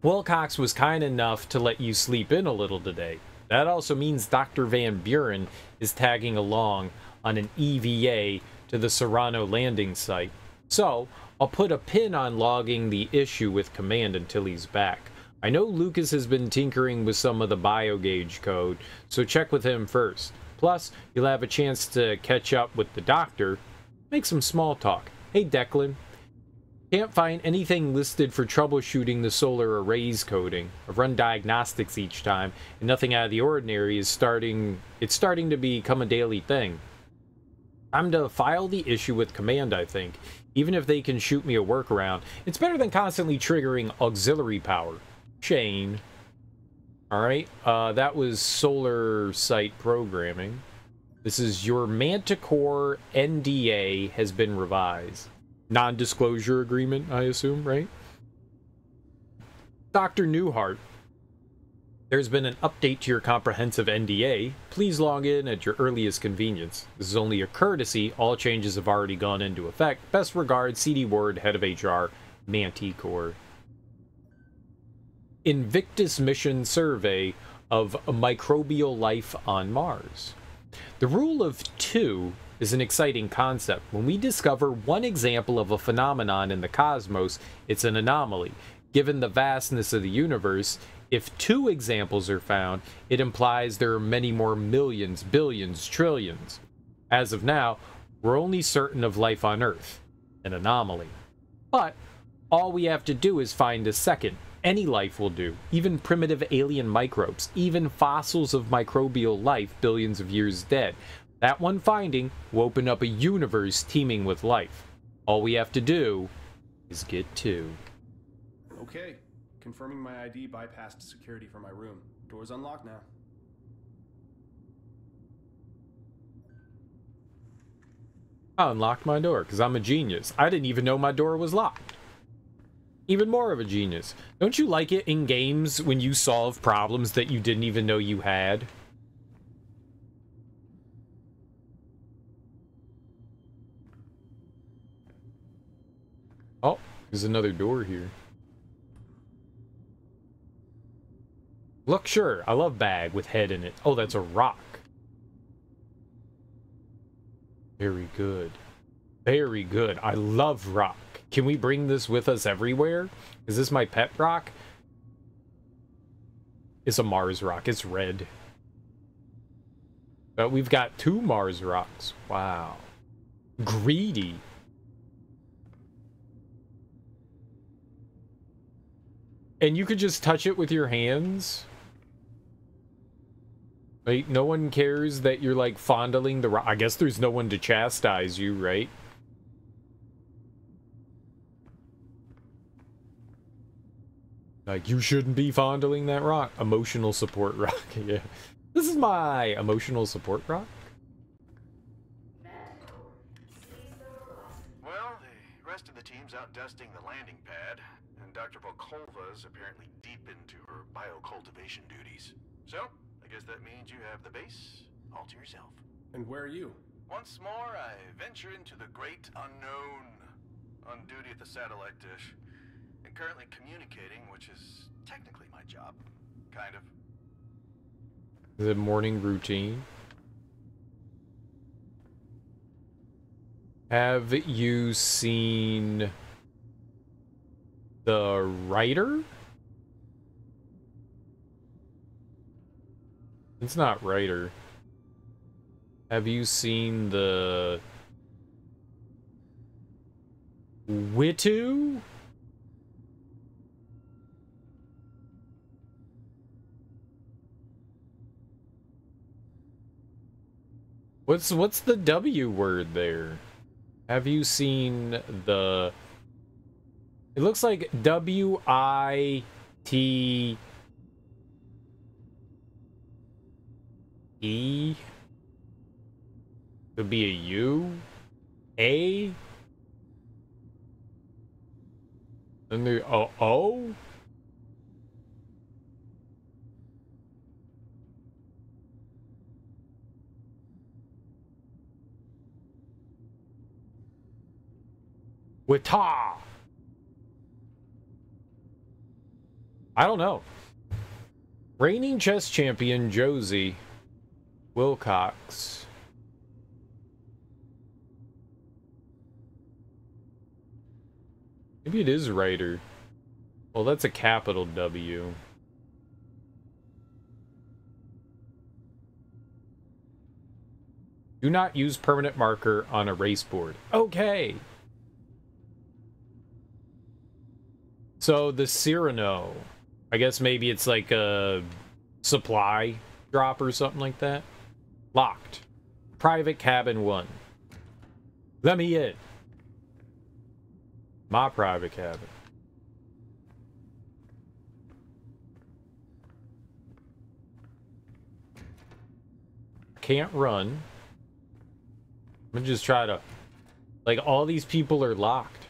Wilcox was kind enough to let you sleep in a little today. That also means Dr. Van Buren is tagging along on an EVA to the Serrano landing site. So, I'll put a pin on logging the issue with Command until he's back. I know Lucas has been tinkering with some of the biogauge code, so check with him first. Plus, you'll have a chance to catch up with the doctor. Make some small talk. Hey, Declan. Can't find anything listed for troubleshooting the solar arrays coding. I've run diagnostics each time, and nothing out of the ordinary is starting to become a daily thing. Time to file the issue with Command, I think. Even if they can shoot me a workaround, it's better than constantly triggering auxiliary power. Shane. Alright, that was solar site programming. This is your Manticore NDA has been revised. Non-disclosure agreement, I assume, right? Dr. Newhart, there's been an update to your comprehensive NDA. Please log in at your earliest convenience. This is only a courtesy. All changes have already gone into effect. Best regards, CD Ward, Head of HR, Manticore. Invictus mission survey of microbial life on Mars. The rule of two is an exciting concept. When we discover one example of a phenomenon in the cosmos, it's an anomaly. Given the vastness of the universe, if two examples are found, it implies there are many more millions, billions, trillions. As of now, we're only certain of life on Earth, an anomaly. But all we have to do is find a second. Any life will do, even primitive alien microbes, even fossils of microbial life billions of years dead. That one finding will open up a universe teeming with life. All we have to do is get two. Okay. Confirming my ID bypassed security for my room. Door's unlocked now. I unlocked my door because I'm a genius. I didn't even know my door was locked. Even more of a genius. Don't you like it in games when you solve problems that you didn't even know you had? Oh, there's another door here. Look, sure, I love bag with head in it. Oh, that's a rock. Very good. Very good. I love rock. Can we bring this with us everywhere? Is this my pet rock? It's a Mars rock. It's red. But we've got two Mars rocks. Wow. Greedy. And you could just touch it with your hands? Like, no one cares that you're, like, fondling the rock. I guess there's no one to chastise you, right? Like, you shouldn't be fondling that rock. Emotional support rock, yeah. This is my emotional support rock. Well, the rest of the team's out dusting the landing pad, and Dr. Volkova is apparently deep into her biocultivation duties. So, I guess that means you have the base all to yourself. And where are you? Once more, I venture into the great unknown, on duty at the satellite dish, and currently communicating, which is technically my job. Kind of. The morning routine. Have you seen the writer? It's not writer. Have you seen the Witu? What's the W word there? Have you seen the It looks like W-I-T-E. Could be a U. A. And the O. Wita. I don't know. Reigning chess champion Josie Wilcox. Maybe it is writer. Well, that's a capital W. Do not use permanent marker on erase board. Okay. So the Cyrano, I guess maybe it's like a supply drop or something like that. Locked. Private cabin 1. Let me in. My private cabin. Can't run. I'm gonna just try to... Like, all these people are locked.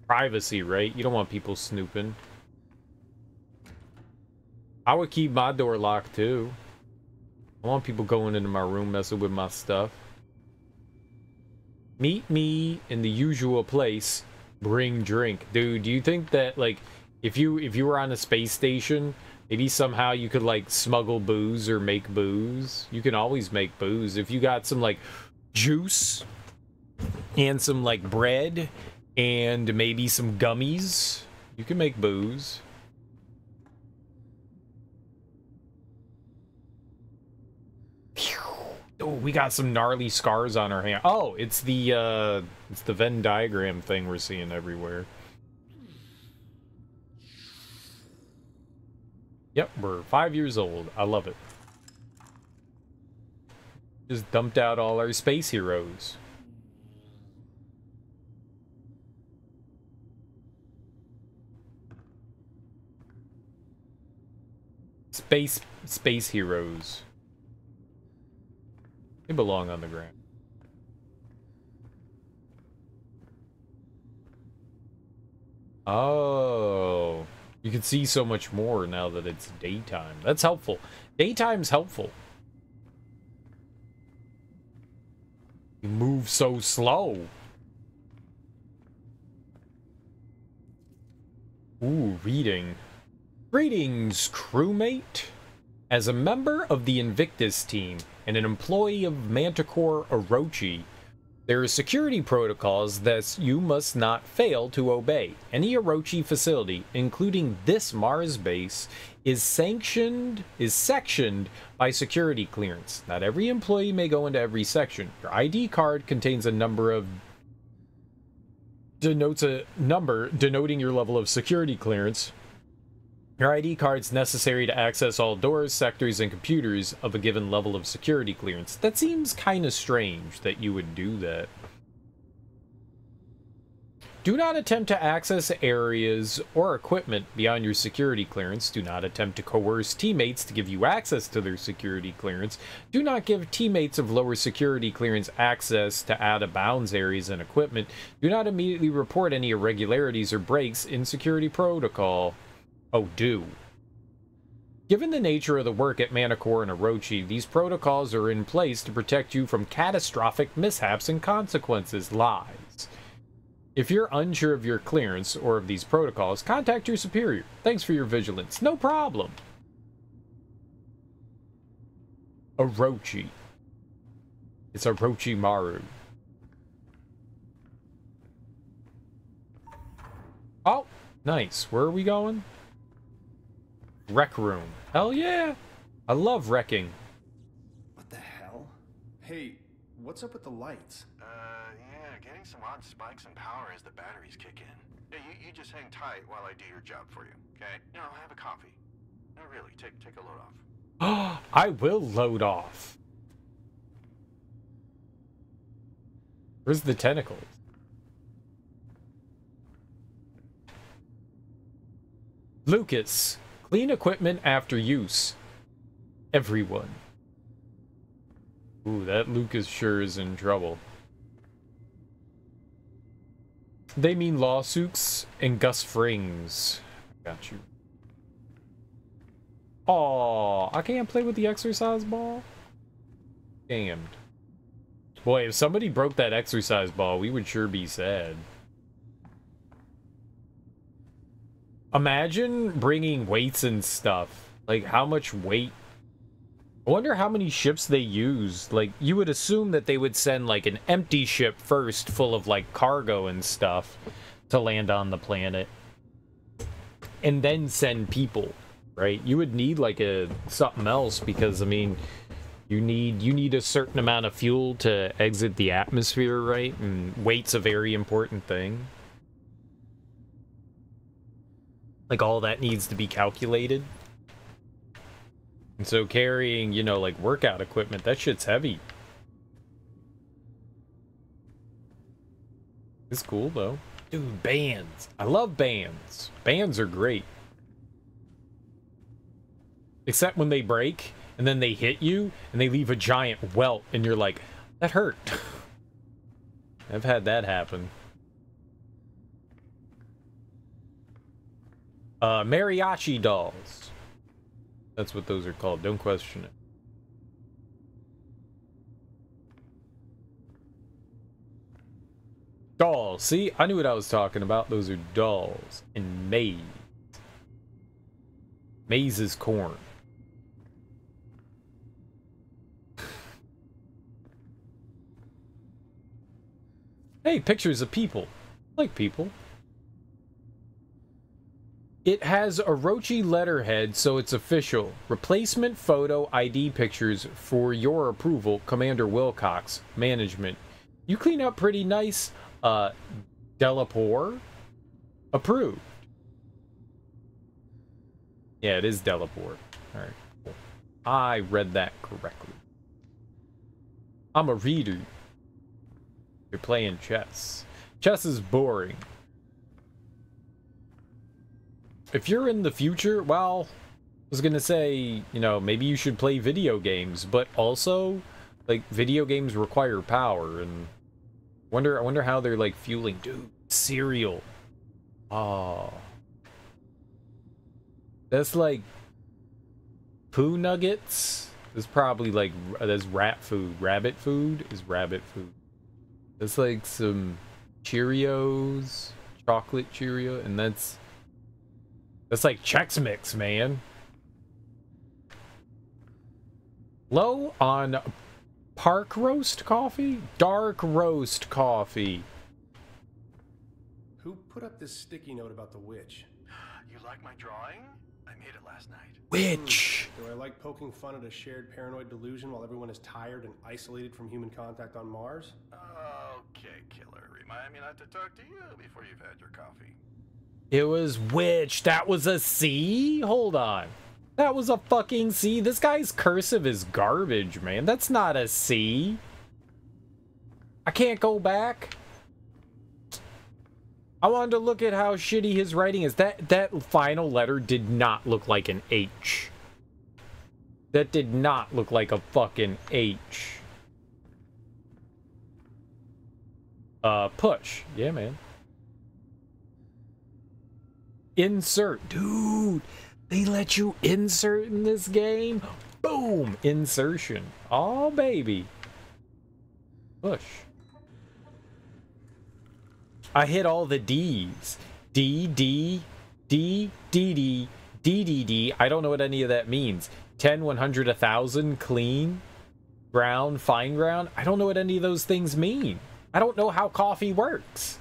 Privacy, right? You don't want people snooping. I would keep my door locked too. I want people going into my room messing with my stuff. Meet me in the usual place. Bring drink. Dude, do you think that, like, if you were on a space station, maybe somehow you could, like, smuggle booze or make booze? You can always make booze. If you got some, like, juice and some, like, bread and maybe some gummies, you can make booze. Oh, we got some gnarly scars on our hand. Oh, it's the Venn diagram thing we're seeing everywhere. Yep, we're 5 years old. I love it. Just dumped out all our space heroes. Space heroes. They belong on the ground. Oh, you can see so much more now that it's daytime. That's helpful. Daytime's helpful. You move so slow. Ooh, reading. Greetings, crewmate. As a member of the Invictus team and an employee of Manticore Orochi, there are security protocols that you must not fail to obey. Any Orochi facility, including this Mars base, is sectioned by security clearance. Not every employee may go into every section. Your ID card contains a number denotes a number denoting your level of security clearance. Your ID card's necessary to access all doors, sectors, and computers of a given level of security clearance. That seems kind of strange that you would do that. Do not attempt to access areas or equipment beyond your security clearance. Do not attempt to coerce teammates to give you access to their security clearance. Do not give teammates of lower security clearance access to out-of-bounds areas and equipment. Do not immediately report any irregularities or breaks in security protocol. Oh, do. Given the nature of the work at Manticore and Orochi, these protocols are in place to protect you from catastrophic mishaps and consequences. Lies. If you're unsure of your clearance or of these protocols, contact your superior. Thanks for your vigilance. No problem. Orochi. It's Orochimaru. Oh, nice. Where are we going? Rec room. Hell yeah! I love wrecking. What the hell? Hey, what's up with the lights? Yeah, getting some odd spikes in power as the batteries kick in. Yeah, you just hang tight while I do your job for you, okay? No, have a coffee. No, really, take a load off. I will load off. Where's the tentacles? Lucas, clean equipment after use. Everyone. Ooh, that Lucas sure is in trouble. They mean lawsuits and Gus Frings. Got you. Aw, I can't play with the exercise ball? Damned. Boy, if somebody broke that exercise ball, we would sure be sad. Imagine bringing weights and stuff. Like, how much weight? I wonder how many ships they use. Like, you would assume that they would send, like, an empty ship first, full of, like, cargo and stuff, to land on the planet. And then send people, right? You would need, like, something else, because, I mean, you need a certain amount of fuel to exit the atmosphere, right? And weight's a very important thing. Like, all that needs to be calculated. And so carrying, you know, like, workout equipment, that shit's heavy. It's cool, though. Dude, bands. I love bands. Bands are great. Except when they break, and then they hit you, and they leave a giant welt, and you're like, that hurt. I've had that happen. Mariachi dolls. That's what those are called. Don't question it. Dolls. See, I knew what I was talking about. Those are dolls. And maize. Maize is corn. Hey, pictures of people. I like people. It has Orochi letterhead, so it's official. Replacement photo ID pictures for your approval, Commander Wilcox. Management. You clean up pretty nice, Delapore. Approved. Yeah, it is Delapore. Alright, cool. I read that correctly. I'm a reader. You're playing chess. Chess is boring. If you're in the future, well, I was gonna say, you know, maybe you should play video games, but also, like, video games require power, and I wonder how they're, like, fueling. Dude, cereal. Oh. That's like poo nuggets. That's probably like, that's rat food. Rabbit food is rabbit food. That's like some Cheerios, chocolate Cheerio, and that's like Chex Mix, man. Low on park roast coffee? Dark roast coffee. Who put up this sticky note about the witch? You like my drawing? I made it last night. Witch! Do I like poking fun at a shared paranoid delusion while everyone is tired and isolated from human contact on Mars? Okay, killer. Remind me not to talk to you before you've had your coffee. It was witch. That was a C? Hold on. That was a fucking C? This guy's cursive is garbage, man. That's not a C. I can't go back. I wanted to look at how shitty his writing is. That final letter did not look like an H. That did not look like a fucking H. Push. Yeah, man. Insert. Dude, they let you insert in this game? Boom! Insertion. Oh, baby. Push. I hit all the D's. D, D, D, D, D, D, D, D. I don't know what any of that means. 10, 100, 1,000, clean, ground, fine ground. I don't know what any of those things mean. I don't know how coffee works.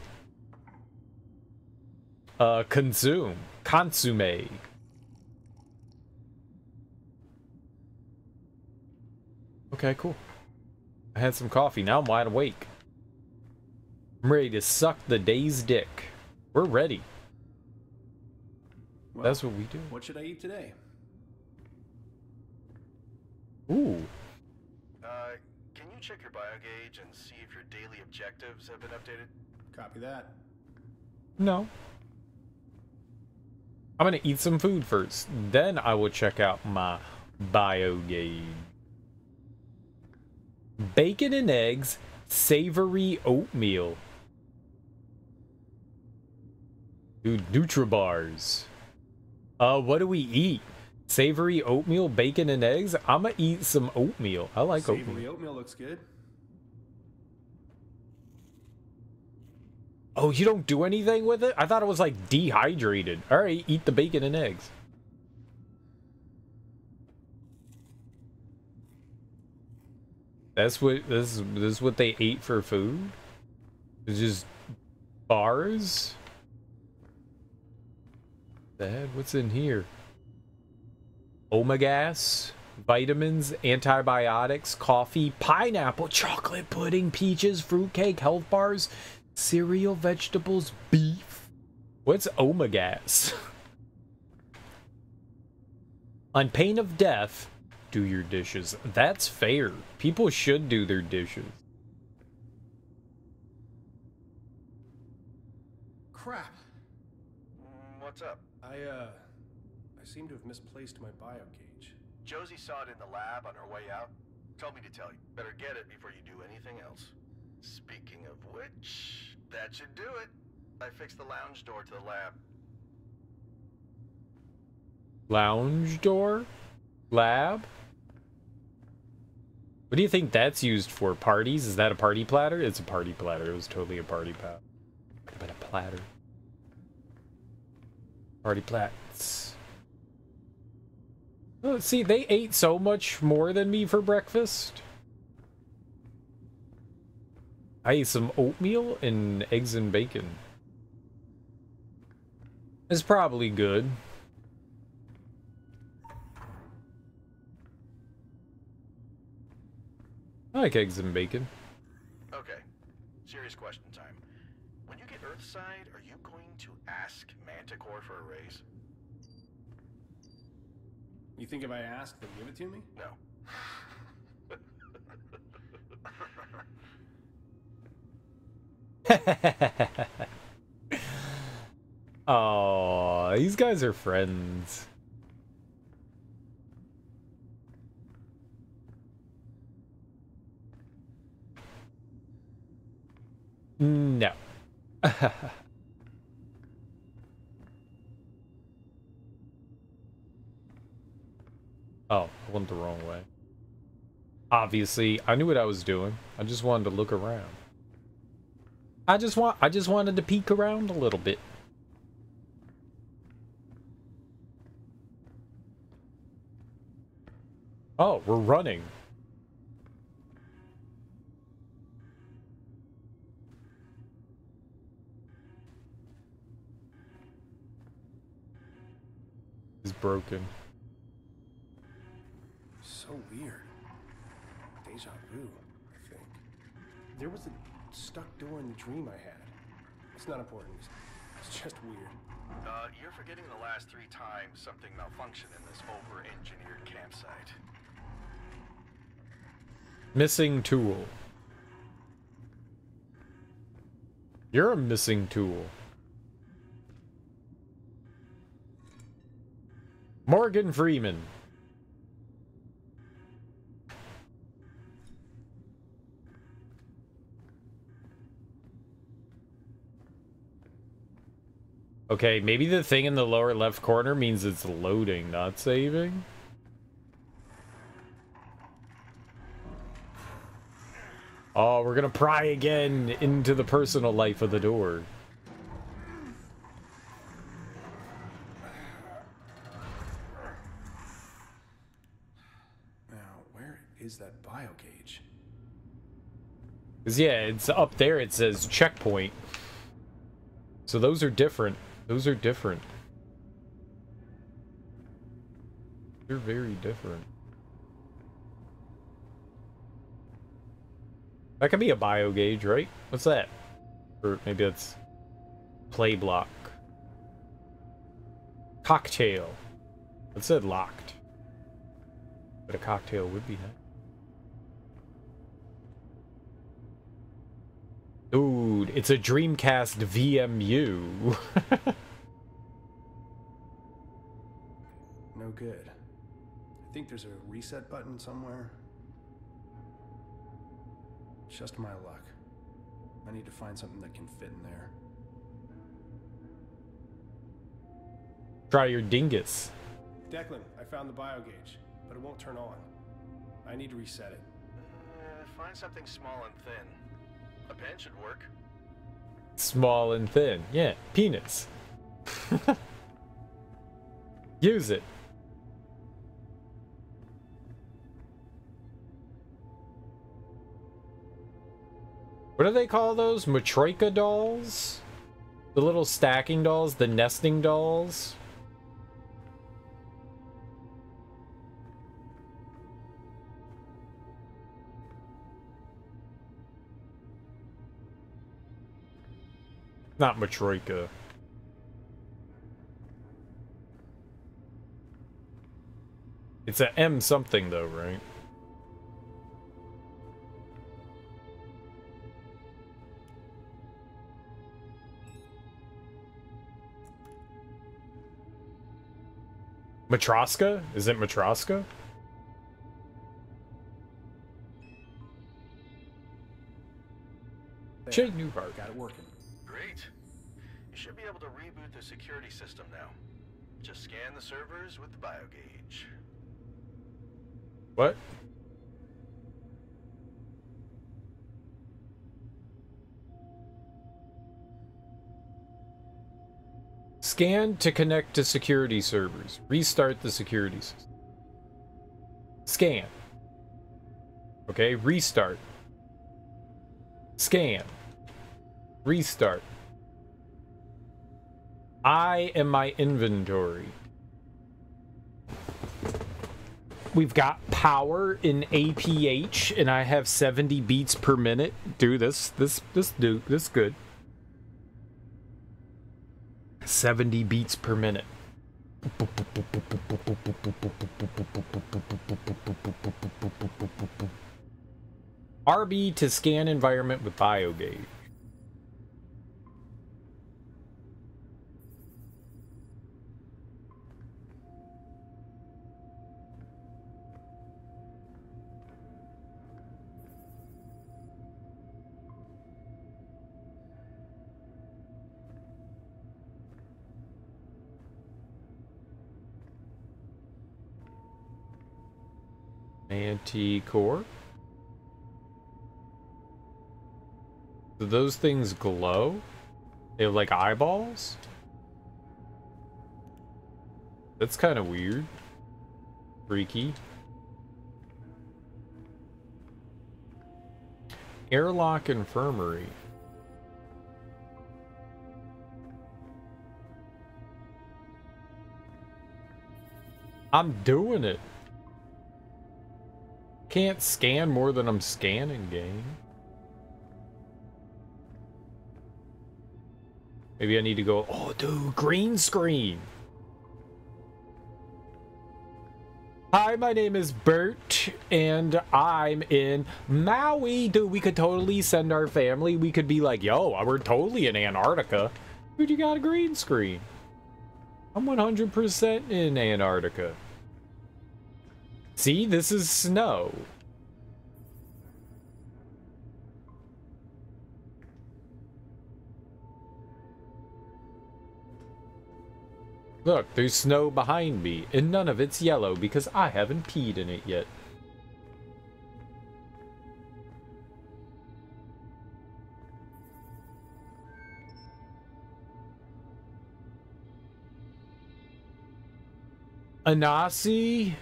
Consume. Consume. Okay, cool. I had some coffee. Now I'm wide awake. I'm ready to suck the day's dick. We're ready. Well, that's what we do. What should I eat today? Ooh. Can you check your biogauge and see if your daily objectives have been updated? Copy that. No. I'm gonna eat some food first. Then I will check out my bio gauge. Bacon and eggs, savory oatmeal. Dude, Nutribars. What do we eat? Savory oatmeal, bacon and eggs? I'ma eat some oatmeal. I like oatmeal. Savory oatmeal looks good. Oh, you don't do anything with it? I thought it was like dehydrated. Alright, eat the bacon and eggs. That's what this is what they ate for food? It's just bars? Dad, what's in here? Omegas, vitamins, antibiotics, coffee, pineapple, chocolate pudding, peaches, fruitcake, health bars, cereal, vegetables, beef. What's Omegas? On pain of death, do your dishes. That's fair. People should do their dishes. Crap. What's up? I seem to have misplaced my bio gauge. Josie saw it in the lab on her way out. Told me to tell you. Better get it before you do anything else. Speaking of which, that should do it. I fixed the lounge door to the lab. Lounge door? Lab? What do you think that's used for? Parties? Is that a party platter? It's a party platter. It was totally a party platter. But a platter. Party plats. Oh, see, they ate so much more than me for breakfast. I ate some oatmeal and eggs and bacon. It's probably good. I like eggs and bacon. Okay, serious question time. When you get Earthside, are you going to ask Manticore for a raise? You think if I ask, they'll give it to me? No. Oh, these guys are friends. No. Oh, I went the wrong way. Obviously, I knew what I was doing. I just wanted to look around. I just wanted to peek around a little bit. Oh, we're running. It's broken. So weird. Deja vu, I think. There was a stuck door in the dream I had. It's not important. It's just weird. You're forgetting the last 3 times something malfunctioned in this over-engineered campsite. Missing tool. You're a missing tool. Morgan Freeman. Okay, maybe the thing in the lower left corner means it's loading, not saving. Oh, we're gonna pry again into the personal life of the door. Now, where is that bio gauge? 'Cause yeah, it's up there, it says checkpoint. So those are different. Those are different. They're very different. That could be a bio gauge, right? What's that? Or maybe it's play block. Cocktail. It said locked. But a cocktail would be nice. Dude, it's a Dreamcast VMU. good. I think there's a reset button somewhere. Just my luck. I need to find something that can fit in there. Try your dingus. Declan, I found the biogauge, but it won't turn on. I need to reset it. Find something small and thin. A pen should work. Small and thin. Yeah, penis. Use it. What do they call those? Matroika dolls? The little stacking dolls? The nesting dolls? Not Matroika. It's a M something though, right? Matroska? Is it Matroska? Shay Newhart got it working. Great. You should be able to reboot the security system now. Just scan the servers with the biogauge. What? Scan to connect to security servers. Restart the security system. Scan. Okay, restart. Scan. Restart. I am my inventory. We've got power in APH, and I have 70 beats per minute. Do this good. 70 beats per minute. RB to scan environment with biogauge. Anti-core. Do those things glow? They have like eyeballs? That's kind of weird. Freaky. Airlock infirmary. I'm doing it. Can't scan more than I'm scanning, game. Maybe I need to go, oh dude, green screen. Hi, my name is Bert, and I'm in Maui. Dude, we could totally send our family. We could be like, yo, we're totally in Antarctica. Dude, you got a green screen. I'm 100% in Antarctica. See, this is snow. Look, there's snow behind me, and none of it's yellow because I haven't peed in it yet. Anasi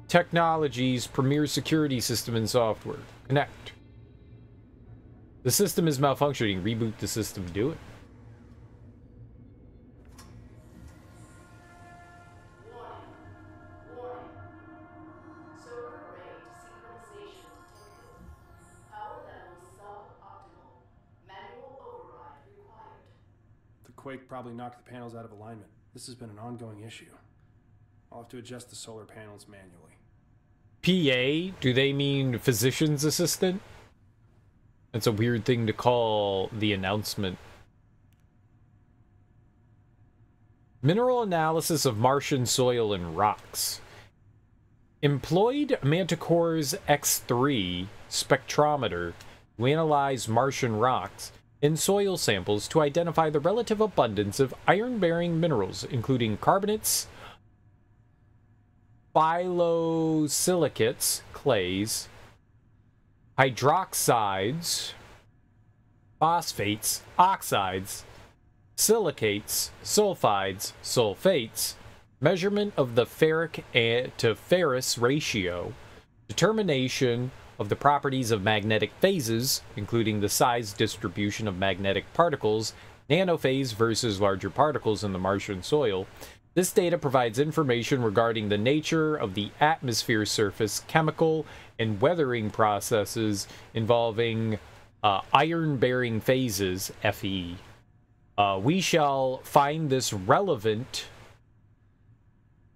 Technologies premier security system and software. Connect. The system is malfunctioning. Reboot the system. Do it. The quake probably knocked the panels out of alignment. This has been an ongoing issue. I'll have to adjust the solar panels manually. PA? Do they mean physician's assistant? That's a weird thing to call the announcement. Mineral analysis of Martian soil and rocks. employed Manticore's X3 spectrometer to analyze Martian rocks and soil samples to identify the relative abundance of iron-bearing minerals, including carbonates, phyllosilicates, clays, hydroxides, phosphates, oxides, silicates, sulfides, sulfates, measurement of the ferric to ferrous ratio, determination of the properties of magnetic phases, including the size distribution of magnetic particles, nanophase versus larger particles in the Martian soil. This data provides information regarding the nature of the atmosphere surface, chemical and weathering processes involving iron-bearing phases, Fe. We shall find this relevant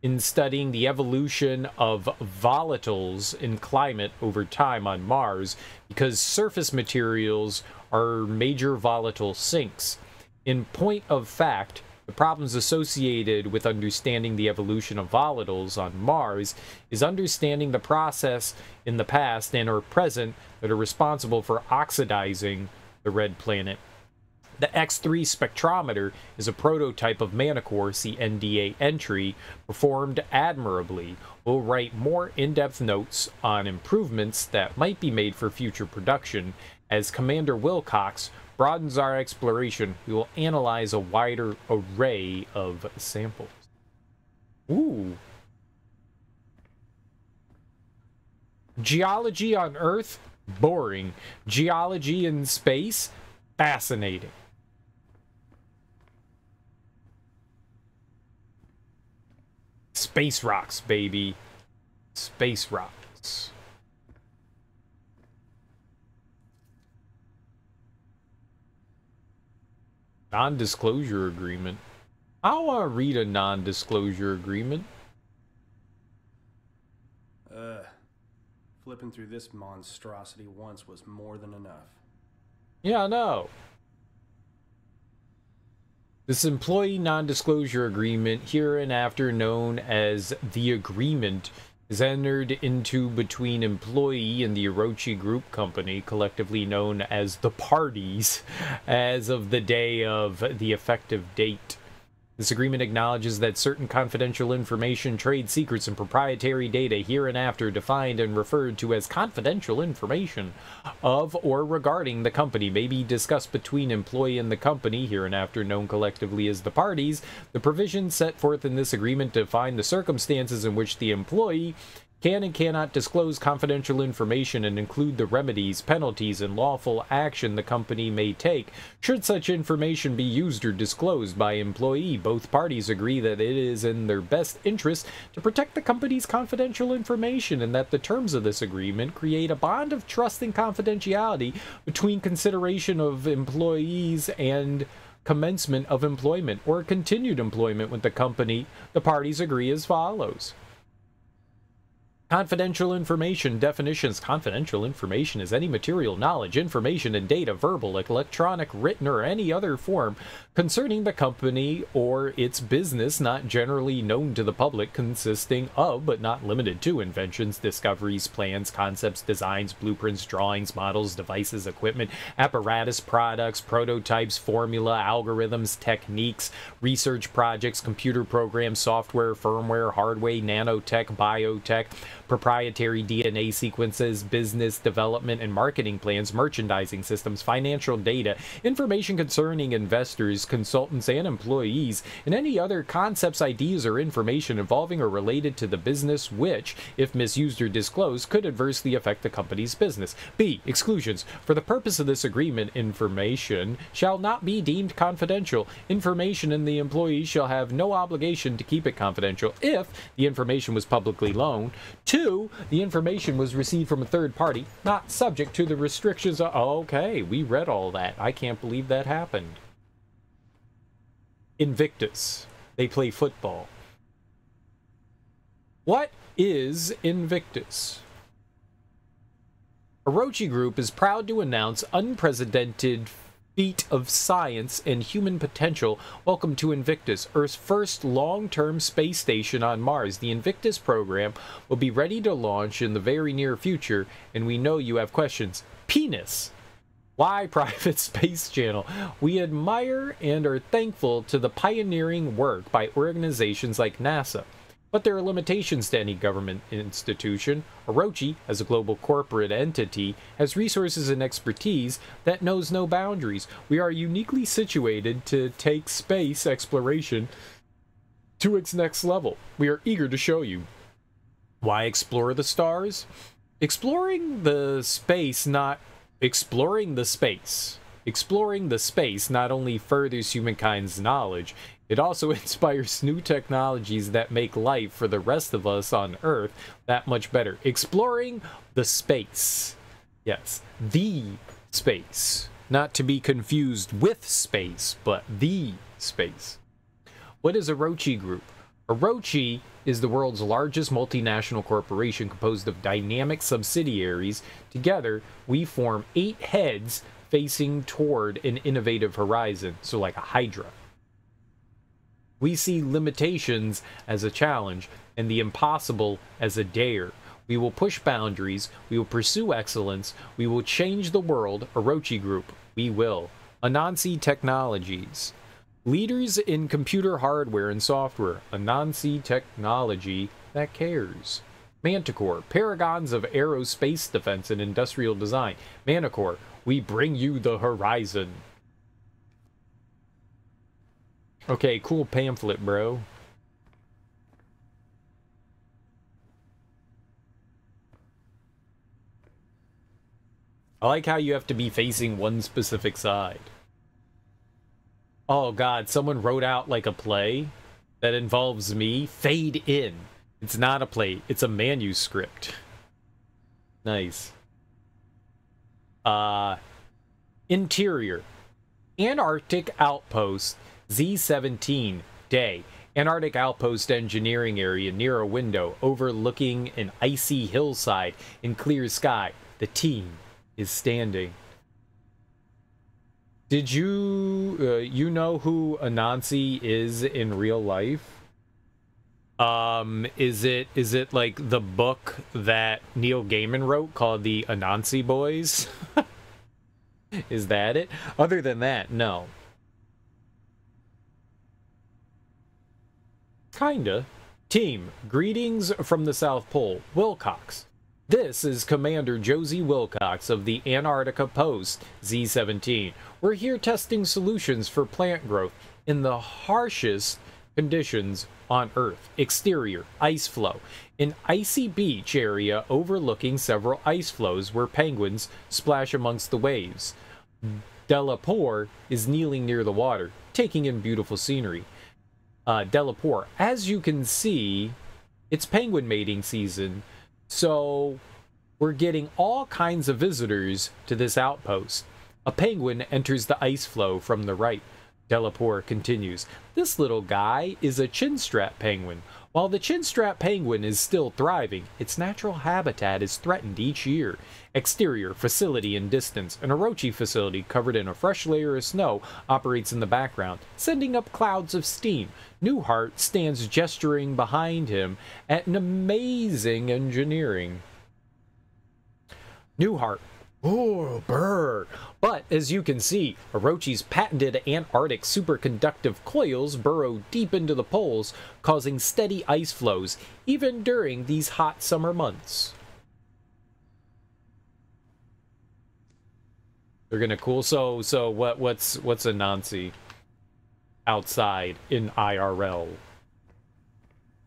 in studying the evolution of volatiles in climate over time on Mars, because surface materials are major volatile sinks. In point of fact, the problems associated with understanding the evolution of volatiles on Mars is understanding the process in the past and or present that are responsible for oxidizing the red planet. The X3 spectrometer is a prototype of Manticore, see NDA entry, performed admirably. We'll write more in-depth notes on improvements that might be made for future production. As Commander Wilcox broadens our exploration, we will analyze a wider array of samples. Ooh. Geology on Earth? Boring. Geology in space? Fascinating. Space rocks, baby. Space rocks. Non-disclosure agreement. I want to read a non-disclosure agreement. Flipping through this monstrosity once was more than enough. Yeah, I know. This employee non-disclosure agreement, hereinafter known as the agreement, is entered into between employee and the Orochi Group Company, collectively known as the parties, as of the day of the effective date. This agreement acknowledges that certain confidential information, trade secrets, and proprietary data hereinafter defined and referred to as confidential information of or regarding the company may be discussed between employee and the company, hereinafter known collectively as the parties. The provisions set forth in this agreement define the circumstances in which the employee can and cannot disclose confidential information and include the remedies, penalties, and lawful action the company may take should such information be used or disclosed by employee. Both parties agree that it is in their best interest to protect the company's confidential information and that the terms of this agreement create a bond of trust and confidentiality between consideration of employees and commencement of employment or continued employment with the company. The parties agree as follows. Confidential information definitions. Confidential information is any material, knowledge, information, and data, verbal, electronic, written, or any other form concerning the company or its business not generally known to the public, consisting of, but not limited to, inventions, discoveries, plans, concepts, designs, blueprints, drawings, models, devices, equipment, apparatus, products, prototypes, formula, algorithms, techniques, research projects, computer programs, software, firmware, hardware, nanotech, biotech, proprietary DNA sequences, business development and marketing plans, merchandising systems, financial data, information concerning investors, consultants, and employees, and any other concepts, ideas, or information involving or related to the business which, if misused or disclosed, could adversely affect the company's business. B. Exclusions. For the purpose of this agreement, information shall not be deemed confidential. Information in the employee shall have no obligation to keep it confidential if the information was publicly known. 2. The information was received from a third party, not subject to the restrictions of... Okay, we read all that. I can't believe that happened. Invictus. They play football. What is Invictus? Orochi Group is proud to announce unprecedented feat of science and human potential, welcome to Invictus, Earth's first long-term space station on Mars. The Invictus program will be ready to launch in the very near future, and we know you have questions. Penis! Why private space channel? We admire and are thankful to the pioneering work by organizations like NASA. But there are limitations to any government institution. Orochi, as a global corporate entity, has resources and expertise that knows no boundaries. We are uniquely situated to take space exploration to its next level. We are eager to show you. Why explore the stars? Exploring the space not only furthers humankind's knowledge, it also inspires new technologies that make life for the rest of us on Earth that much better. Exploring the space. Yes, the space. Not to be confused with space, but the space. What is Orochi Group? Orochi is the world's largest multinational corporation composed of dynamic subsidiaries. Together, we form 8 heads facing toward an innovative horizon, so like a Hydra. We see limitations as a challenge and the impossible as a dare. We will push boundaries, we will pursue excellence, we will change the world. Orochi Group, we will. Anansi Technologies. Leaders in computer hardware and software. Anansi Technology that cares. Manticore, paragons of aerospace defense and industrial design. Manticore, we bring you the horizon. Okay, cool pamphlet, bro. I like how you have to be facing one specific side. Oh god, someone wrote out like a play that involves me. Fade in. It's not a play, it's a manuscript. Nice. Interior. Antarctic Outpost Z-17 Day. Antarctic Outpost engineering area near a window overlooking an icy hillside in clear sky. The team is standing. Did you you know who Anansi is in real life? Is it like the book that Neil Gaiman wrote called The Anansi Boys? Is that it? Other than that, no. Kinda. Team, greetings from the South Pole. Wilcox. This is Commander Josie Wilcox of the Antarctica Post, Z-17. We're here testing solutions for plant growth in the harshest conditions on Earth. Exterior, ice flow. An icy beach area overlooking several ice flows where penguins splash amongst the waves. Delapore is kneeling near the water, taking in beautiful scenery. Delapore, as you can see, it's penguin mating season, so we're getting all kinds of visitors to this outpost. A penguin enters the ice flow from the right. Delapore continues, this little guy is a chinstrap penguin. While the chinstrap penguin is still thriving, its natural habitat is threatened each year. Exterior, facility in distance. An Orochi facility covered in a fresh layer of snow operates in the background, sending up clouds of steam. Newhart stands gesturing behind him at an amazing engineering. Newhart. Oh, brr. But, as you can see, Orochi's patented Antarctic superconductive coils burrow deep into the poles, causing steady ice flows, even during these hot summer months. They're gonna cool. So what's Anansi outside in IRL?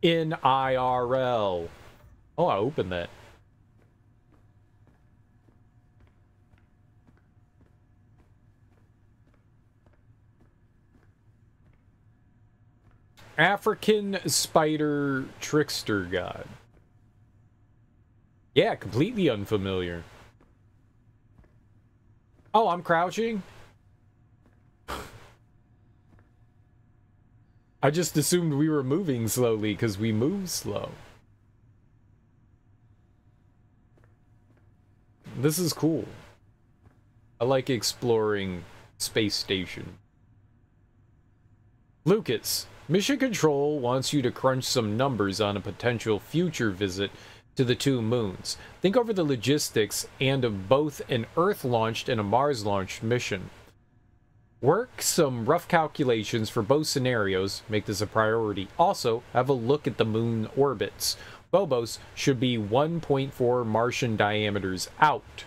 In IRL. Oh, I opened that. African spider trickster god. Yeah, completely unfamiliar. Oh, I'm crouching? I just assumed we were moving slowly because we move slow. This is cool. I like exploring space station. Lucas, Mission Control wants you to crunch some numbers on a potential future visit to the 2 moons. Think over the logistics and of both an Earth-launched and a Mars-launched mission. Work some rough calculations for both scenarios, make this a priority. Also, have a look at the moon orbits. Phobos should be 1.4 Martian diameters out.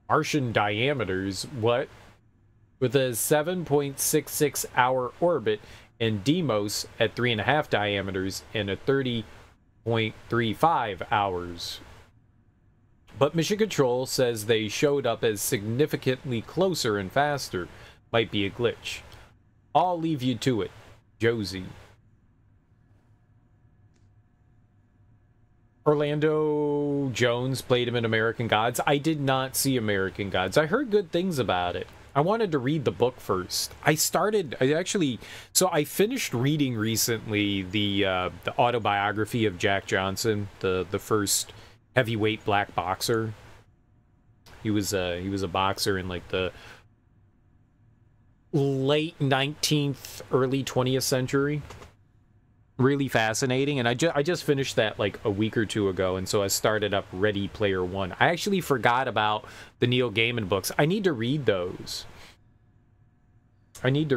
Martian diameters? What? With a 7.66 hour orbit, and Deimos at 3.5 diameters and a 30.35 hours. But Mission Control says they showed up as significantly closer and faster. Might be a glitch. I'll leave you to it, Josie. Orlando Jones played him in American Gods. I did not see American Gods. I heard good things about it. I wanted to read the book first. I finished reading recently the autobiography of Jack Johnson, the first heavyweight black boxer. He was a boxer in like the late 19th, early 20th century. Really fascinating, and I just finished that like a week or two ago, and so I started up Ready Player One. I actually forgot about the Neil Gaiman books. I need to read those. The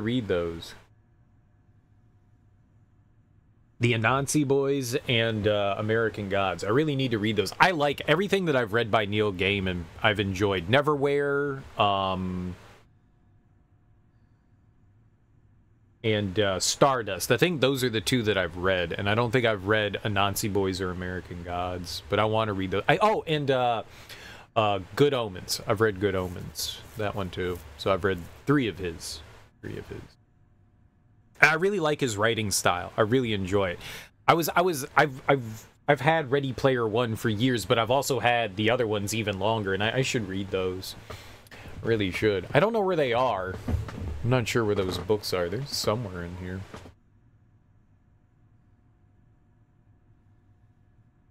Anansi Boys and American Gods. I really need to read those. I like everything that I've read by Neil Gaiman. I've enjoyed Neverwhere, and Stardust. I think those are the 2 that I've read, and I don't think I've read Anansi Boys or American Gods, but I want to read those. Good Omens. I've read Good Omens, that one too. So I've read 3 of his. I really like his writing style. I really enjoy it. I've had Ready Player One for years, but I've also had the other ones even longer, and I should read those. Really should. I don't know where they are. I'm not sure where those books are. They're somewhere in here.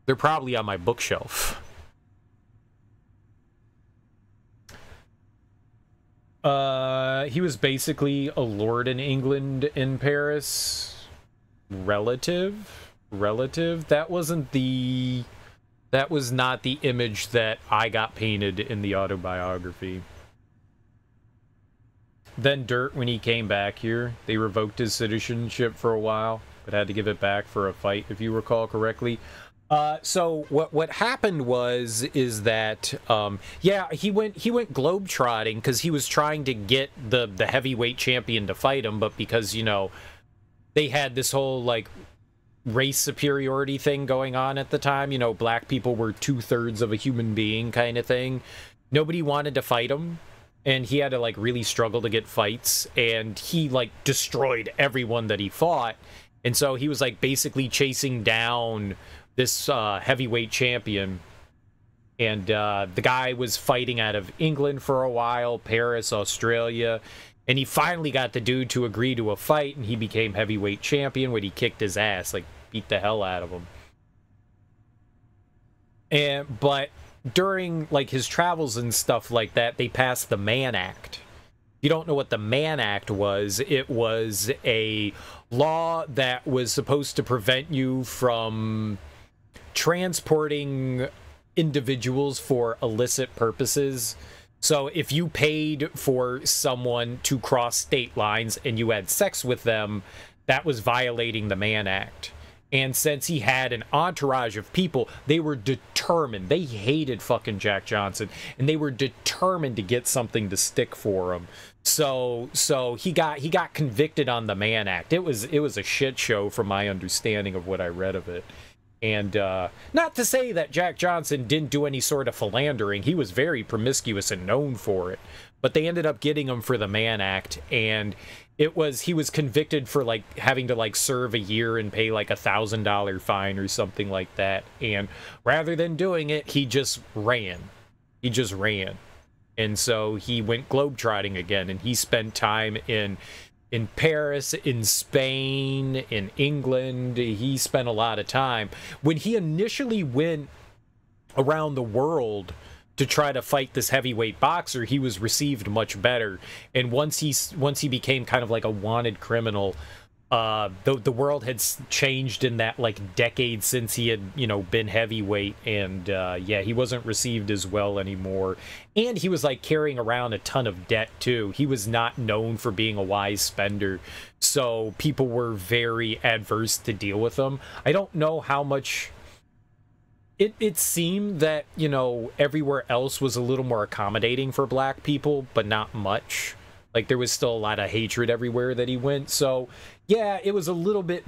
They're probably on my bookshelf. He was basically a lord in England in Paris. Relative. That was not the image that I got painted in the autobiography. Then Dirt, when he came back here, they revoked his citizenship for a while, but had to give it back for a fight, if you recall correctly. So what happened is that he went globetrotting because he was trying to get the heavyweight champion to fight him, but because they had this whole like race superiority thing going on at the time, black people were 2/3 of a human being kind of thing. Nobody wanted to fight him, and he had to like really struggle to get fights, and he like destroyed everyone that he fought, and so he was like basically chasing down this heavyweight champion, and the guy was fighting out of England for a while, Paris, Australia, and he finally got the dude to agree to a fight, and he became heavyweight champion when he kicked his ass, like beat the hell out of him. But during like his travels and stuff like that, they passed the Mann Act. If you don't know what the Mann Act was, it was a law that was supposed to prevent you from transporting individuals for illicit purposes. So if you paid for someone to cross state lines and you had sex with them, that was violating the Mann Act. And since he had an entourage of people, they were determined. They hated fucking Jack Johnson, and they were determined to get something to stick for him. So he got convicted on the Mann Act. It was a shit show from my understanding of what I read of it. And not to say that Jack Johnson didn't do any sort of philandering. He was very promiscuous and known for it. But they ended up getting him for the Mann Act, and he was convicted for like having to like serve a year and pay like $1,000 fine or something like that. And rather than doing it, he just ran. And so he went globetrotting again, and he spent time in Paris, in Spain, in England. He spent a lot of time. When he initially went around the world to try to fight this heavyweight boxer, he was received much better. And once he became kind of like a wanted criminal, the world had changed in that like decade since he had, you know, been heavyweight, and yeah, he wasn't received as well anymore. And he was like carrying around a ton of debt too. He was not known for being a wise spender, so people were very adverse to deal with him. I don't know how much. It seemed that, you know, everywhere else was a little more accommodating for black people, but not much. Like, there was still a lot of hatred everywhere that he went. So, yeah, it was a little bit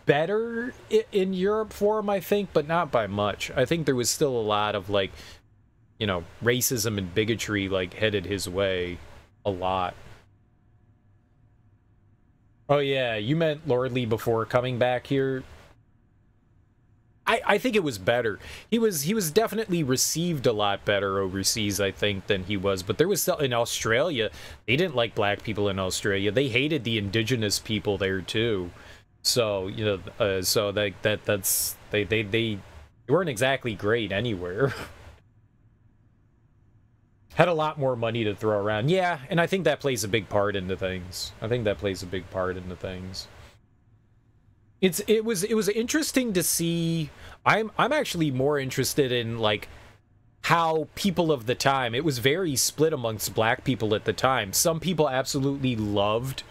better in Europe for him, I think, but not by much. I think there was still a lot of, like, you know, racism and bigotry, like, headed his way a lot. Oh, yeah, you meant Lordly before coming back here? I think it was better. He was definitely received a lot better overseas, I think, than he was. But there was still, in Australia, they didn't like black people in Australia. They hated the indigenous people there too. So, you know, so they weren't exactly great anywhere. Had a lot more money to throw around. Yeah, and I think that plays a big part into things. It was interesting to see. I'm actually more interested in like how people of the time, it was very split amongst black people at the time. Some people absolutely loved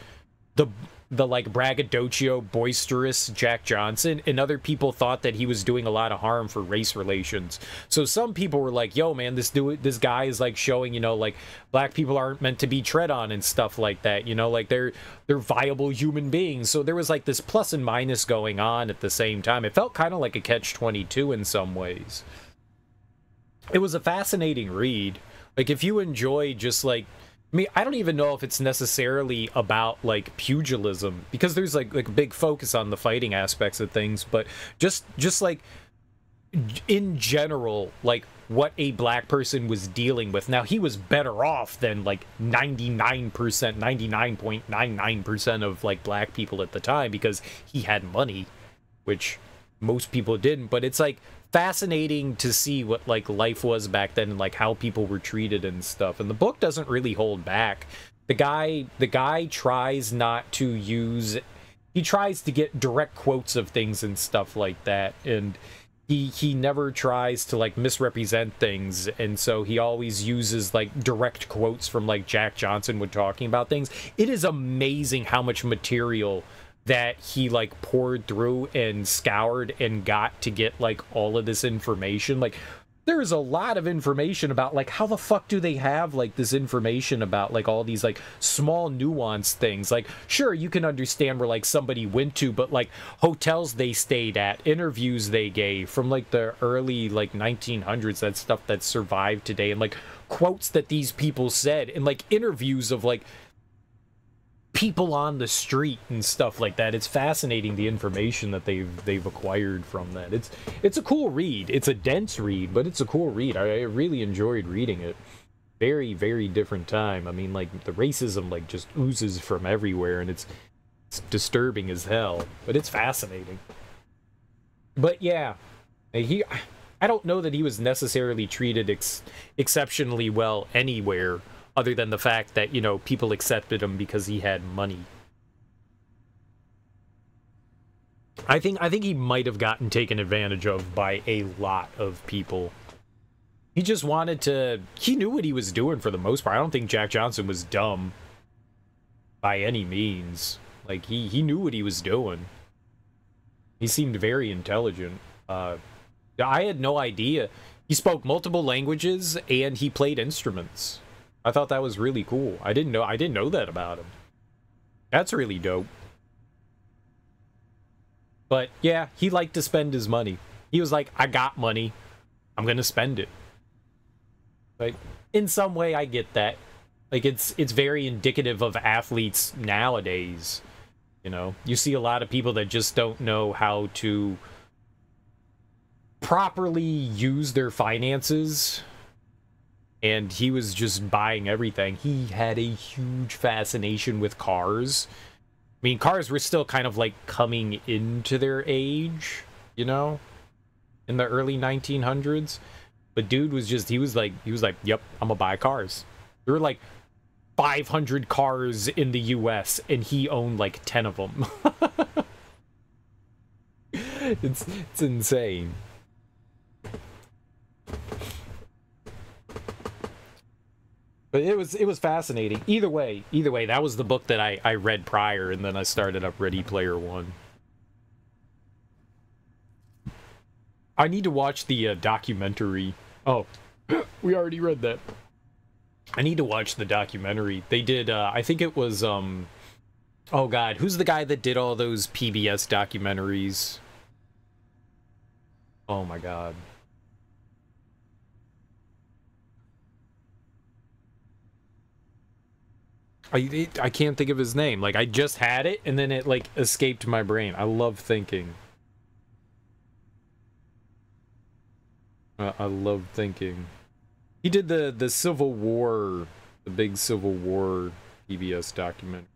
the like braggadocio, boisterous Jack Johnson, and other people thought that he was doing a lot of harm for race relations. So some people were like, yo man, this guy is like showing, you know, like black people aren't meant to be tread on and stuff like that, you know, like they're viable human beings. So there was like this plus and minus going on at the same time. It felt kind of like a catch-22 in some ways. It was a fascinating read. Like, if you enjoy just like, I mean, I don't even know if it's necessarily about like pugilism, because there's like a big focus on the fighting aspects of things, but just like in general, like what a black person was dealing with. Now, he was better off than like 99.99% of like black people at the time, because he had money, which most people didn't. But it's like fascinating to see what like life was back then and like how people were treated and stuff. And the book doesn't really hold back. The guy tries not to use, he tries to get direct quotes of things and stuff like that, and he never tries to like misrepresent things, and so he always uses like direct quotes from like Jack Johnson when talking about things. It is amazing how much material that he like poured through and scoured and got to get like all of this information. Like, there is a lot of information about like how the fuck do they have like this information about like all these like small nuanced things. Like, sure, you can understand where like somebody went to, but like hotels they stayed at, interviews they gave from like the early like 1900s, that stuff that survived today, and like quotes that these people said, and like interviews of like people on the street and stuff like that. It's fascinating, the information that they've acquired from that. It's a cool read. It's a dense read, but it's a cool read. I really enjoyed reading it. Very, very different time. I mean, like, the racism like just oozes from everywhere, and it's disturbing as hell, but it's fascinating. But yeah, I don't know that he was necessarily treated exceptionally well anywhere, other than the fact that, you know, people accepted him because he had money. I think he might have gotten taken advantage of by a lot of people. He just wanted to, he knew what he was doing for the most part. I don't think Jack Johnson was dumb by any means. Like, he knew what he was doing. He seemed very intelligent. I had no idea. He spoke multiple languages and he played instruments. I thought that was really cool. I didn't know that about him. That's really dope. But yeah, he liked to spend his money. He was like, I got money, I'm gonna spend it. Like, in some way I get that. Like, it's very indicative of athletes nowadays. You know, you see a lot of people that just don't know how to properly use their finances. And he was just buying everything. He had a huge fascination with cars. I mean, cars were still kind of like coming into their age, you know, in the early 1900s. But dude was just, he was like, yep, I'm gonna buy cars. There were like 500 cars in the US and he owned like 10 of them. It's insane. But it was fascinating. Either way, that was the book that I read prior, and then I started up Ready Player One. I need to watch the documentary. Oh, we already read that. I need to watch the documentary. They did, I think it was, oh god, who's the guy that did all those PBS documentaries? Oh my god. I can't think of his name. Like, I just had it, and then it, like, escaped my brain. I love thinking. I love thinking. He did the Civil War, the big Civil War PBS documentary.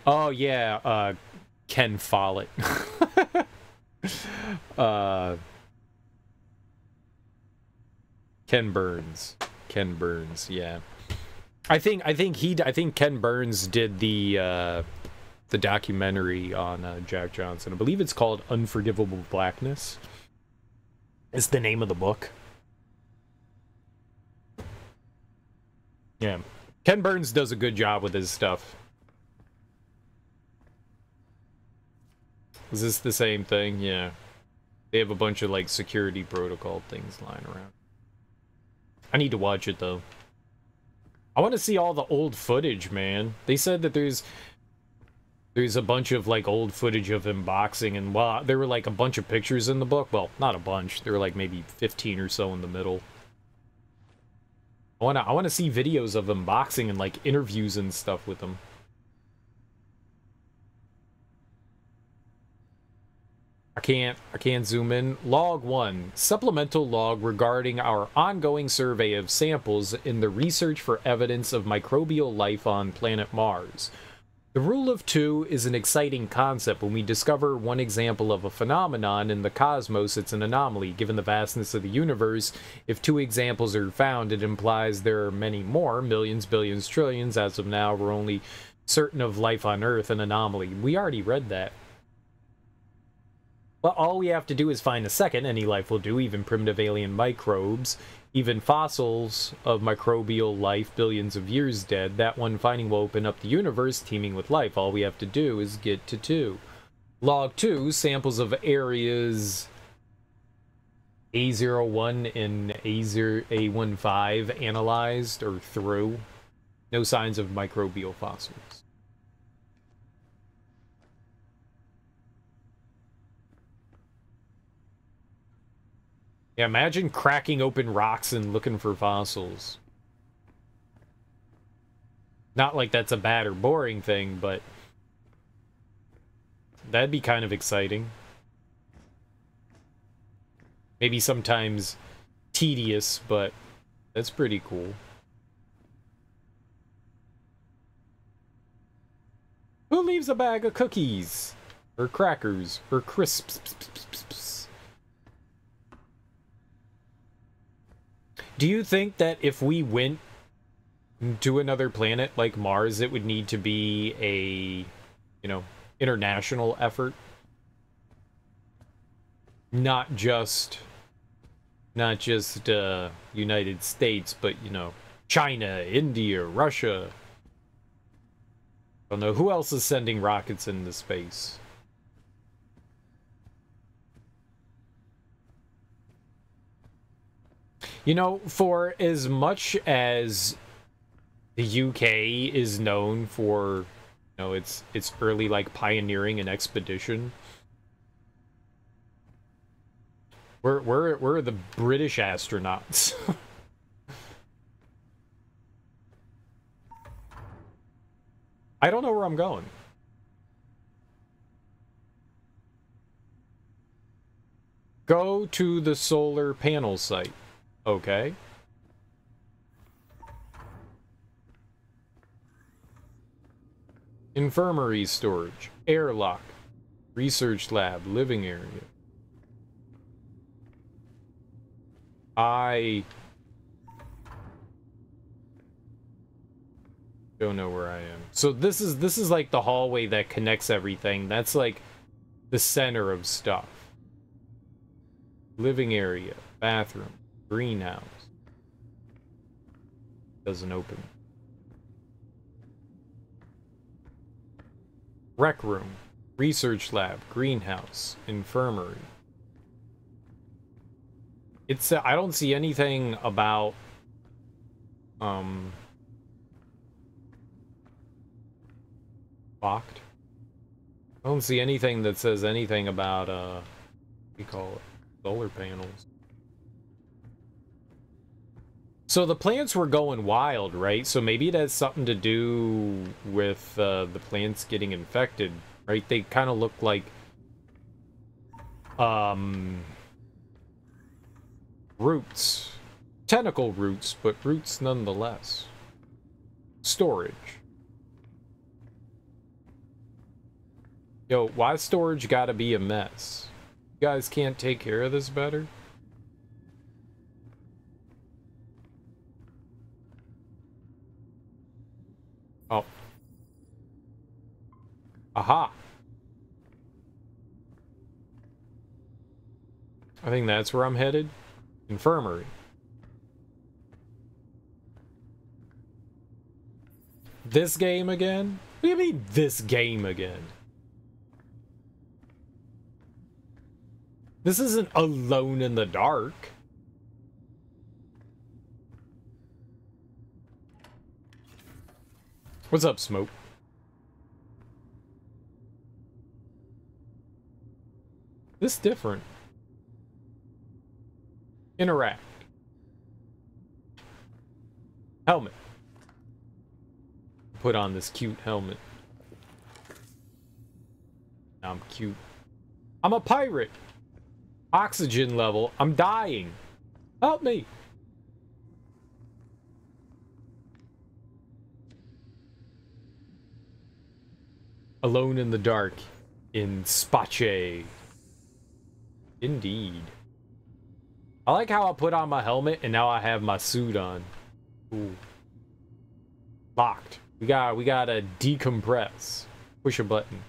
Oh, yeah, Ken Follett. Ken Burns. Ken Burns, yeah. I think Ken Burns did the documentary on Jack Johnson. I believe it's called Unforgivable Blackness. It's the name of the book. Yeah. Ken Burns does a good job with his stuff. Is this the same thing? Yeah. They have a bunch of, like, security protocol things lying around. I need to watch it, though. I want to see all the old footage, man. They said that there's a bunch of, like, old footage of him boxing, and, well, there were, like, a bunch of pictures in the book. Well, not a bunch. There were, like, maybe 15 or so in the middle. I want to see videos of him boxing and, like, interviews and stuff with him. I can't zoom in. Log 1. Supplemental log regarding our ongoing survey of samples in the research for evidence of microbial life on planet Mars. The rule of two is an exciting concept. When we discover one example of a phenomenon in the cosmos, it's an anomaly. Given the vastness of the universe, if two examples are found, it implies there are many more, millions, billions, trillions. As of now, we're only certain of life on Earth, an anomaly. We already read that. Well, all we have to do is find a second. Any life will do, even primitive alien microbes, even fossils of microbial life billions of years dead. That one finding will open up the universe teeming with life. All we have to do is get to 2. Log 2, samples of areas A01 and A15 analyzed or through. No signs of microbial fossils. Yeah, imagine cracking open rocks and looking for fossils. Not like that's a bad or boring thing, but that'd be kind of exciting. Maybe sometimes tedious, but that's pretty cool. Who leaves a bag of cookies? Or crackers? Or crisps? Do you think that if we went to another planet like Mars, it would need to be a, you know, international effort? Not just United States, but, you know, China, India, Russia. I don't know, who else is sending rockets into space? You know, for as much as the UK is known for, you know, its early, like, pioneering and expedition, we're the British astronauts. I don't know where I'm going. Go to the solar panel site. Okay. Infirmary storage, airlock, research lab, living area. I don't know where I am. So this is like the hallway that connects everything. That's like the center of stuff. Living area, bathroom, greenhouse. Doesn't open. Rec room, research lab, greenhouse, infirmary. It's I don't see anything about locked. I don't see anything that says anything about what do you call it? Solar panels. So the plants were going wild, right? So maybe it has something to do with the plants getting infected, right? They kind of look like roots. Tentacle roots, but roots nonetheless. Storage. Yo, why storage gotta be a mess? You guys can't take care of this better? Oh. Aha. I think that's where I'm headed. Infirmary. This game again? What do you mean, this game again? This isn't Alone in the Dark. What's up, Smoke? This different. Interact. Helmet. Put on this cute helmet. I'm cute. I'm a pirate. Oxygen level. I'm dying. Help me. Alone in the Dark in Space. Indeed. I like how I put on my helmet and now I have my suit on. Ooh. Locked. We gotta decompress. Push a button.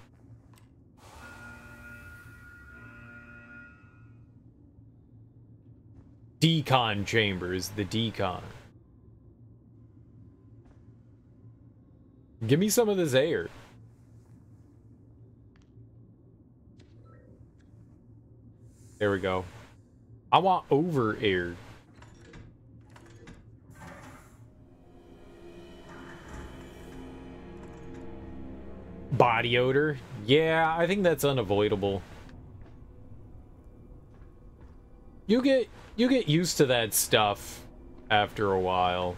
Decon chambers, the decon. Give me some of this air. There we go. I want over air. Body odor? Yeah, I think that's unavoidable. You get used to that stuff after a while.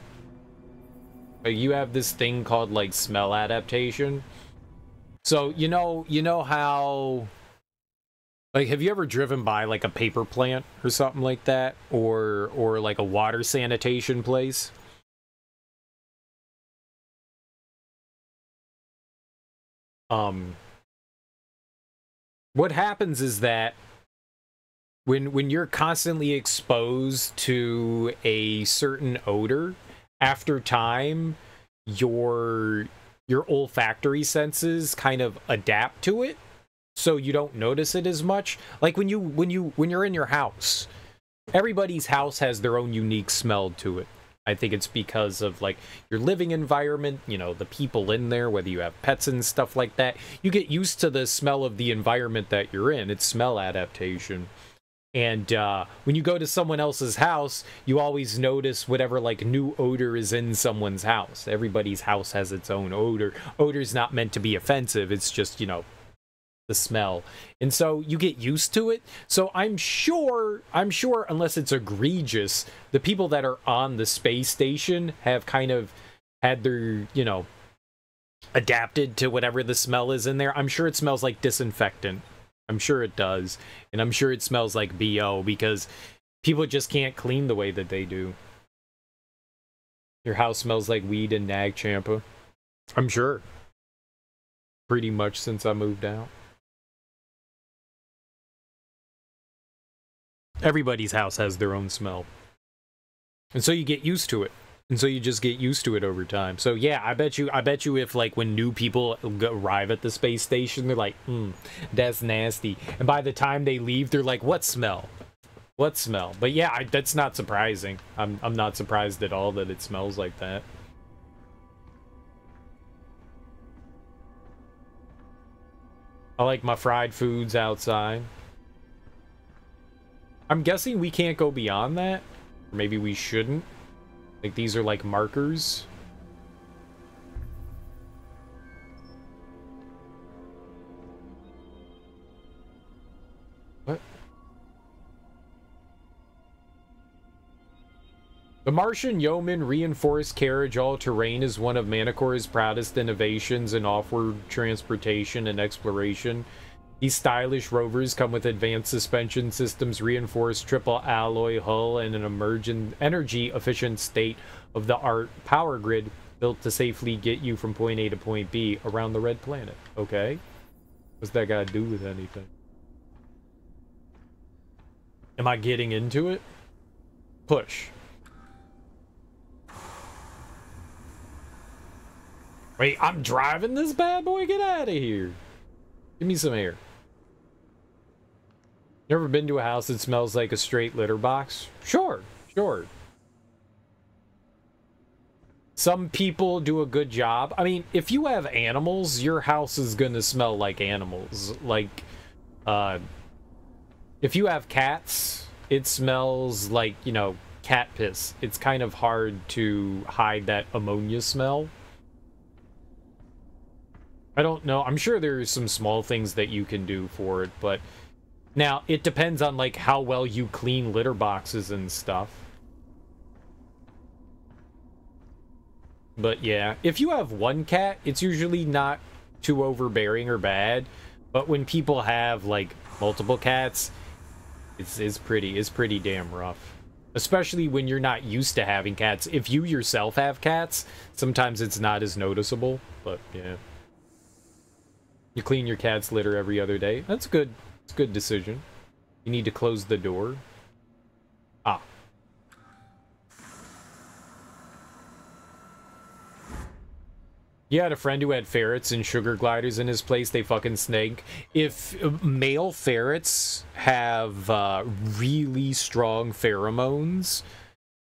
Like, you have this thing called like smell adaptation. So you know how, like, have you ever driven by like a paper plant or something like that, or like a water sanitation place? What happens is that when you're constantly exposed to a certain odor, after time, your olfactory senses kind of adapt to it, so you don't notice it as much. Like when you're in your house, everybody's house has their own unique smell to it. I think it's because of like your living environment, you know, the people in there, whether you have pets and stuff like that. You get used to the smell of the environment that you're in. It's smell adaptation. And when you go to someone else's house, you always notice whatever like new odor is in someone's house. Everybody's house has its own odor. Odor's not meant to be offensive. It's just, you know, the smell. And so you get used to it. So I'm sure unless it's egregious, the people that are on the space station have kind of had their, you know, adapted to whatever the smell is in there. I'm sure it smells like disinfectant. I'm sure it does. And I'm sure it smells like BO because people just can't clean the way that they do. Your house smells like weed and Nag Champa. I'm sure. pretty much since I moved out. Everybody's house has their own smell. And so you get used to it. And so you just get used to it over time. So yeah, I bet you if like when new people arrive at the space station, they're like, that's nasty. And by the time they leave, they're like, what smell? What smell? But yeah, that's not surprising. I'm not surprised at all that it smells like that. I like my fried foods outside. I'm guessing we can't go beyond that. Or maybe we shouldn't. Like, these are like markers. What? The Martian Yeoman reinforced carriage all-terrain is one of Manicore's proudest innovations in off-world transportation and exploration. These stylish rovers come with advanced suspension systems, reinforced triple alloy hull, and an energy-efficient state-of-the-art power grid built to safely get you from point A to point B around the Red Planet. Okay. What's that got to do with anything? Am I getting into it? Push. Wait, I'm driving this bad boy? Get out of here. Give me some air. You ever been to a house that smells like a straight litter box? Sure, sure. Some people do a good job. I mean, if you have animals, your house is gonna smell like animals. Like, if you have cats, it smells like, you know, cat piss. It's kind of hard to hide that ammonia smell. I don't know. I'm sure there's some small things that you can do for it, but now it depends on like how well you clean litter boxes and stuff. But yeah, if you have one cat, it's usually not too overbearing or bad. But when people have like multiple cats, it's pretty damn rough. Especially when you're not used to having cats. If you yourself have cats, sometimes it's not as noticeable, but yeah. You clean your cat's litter every other day. That's good. It's a good decision. You need to close the door. Ah. You had a friend who had ferrets and sugar gliders in his place. They fucking snake. If male ferrets have really strong pheromones,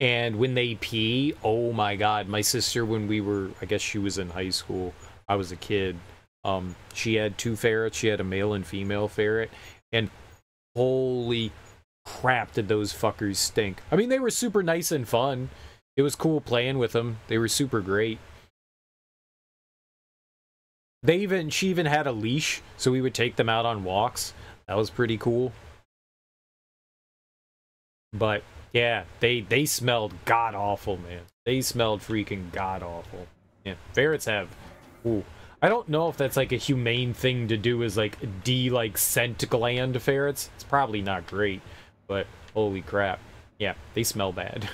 and when they pee, oh my god. My sister, when we were, I guess she was in high school. I was a kid. She had two ferrets. She had a male and female ferret, and holy crap did those fuckers stink. I mean, they were super nice and fun. It was cool playing with them. They were super great. She even had a leash, so we would take them out on walks. That was pretty cool. But yeah, they smelled god awful, man. They smelled freaking god awful. Yeah, ferrets have, ooh. I don't know if that's like a humane thing to do, is like scent gland ferrets. It's probably not great, but holy crap. Yeah, they smell bad.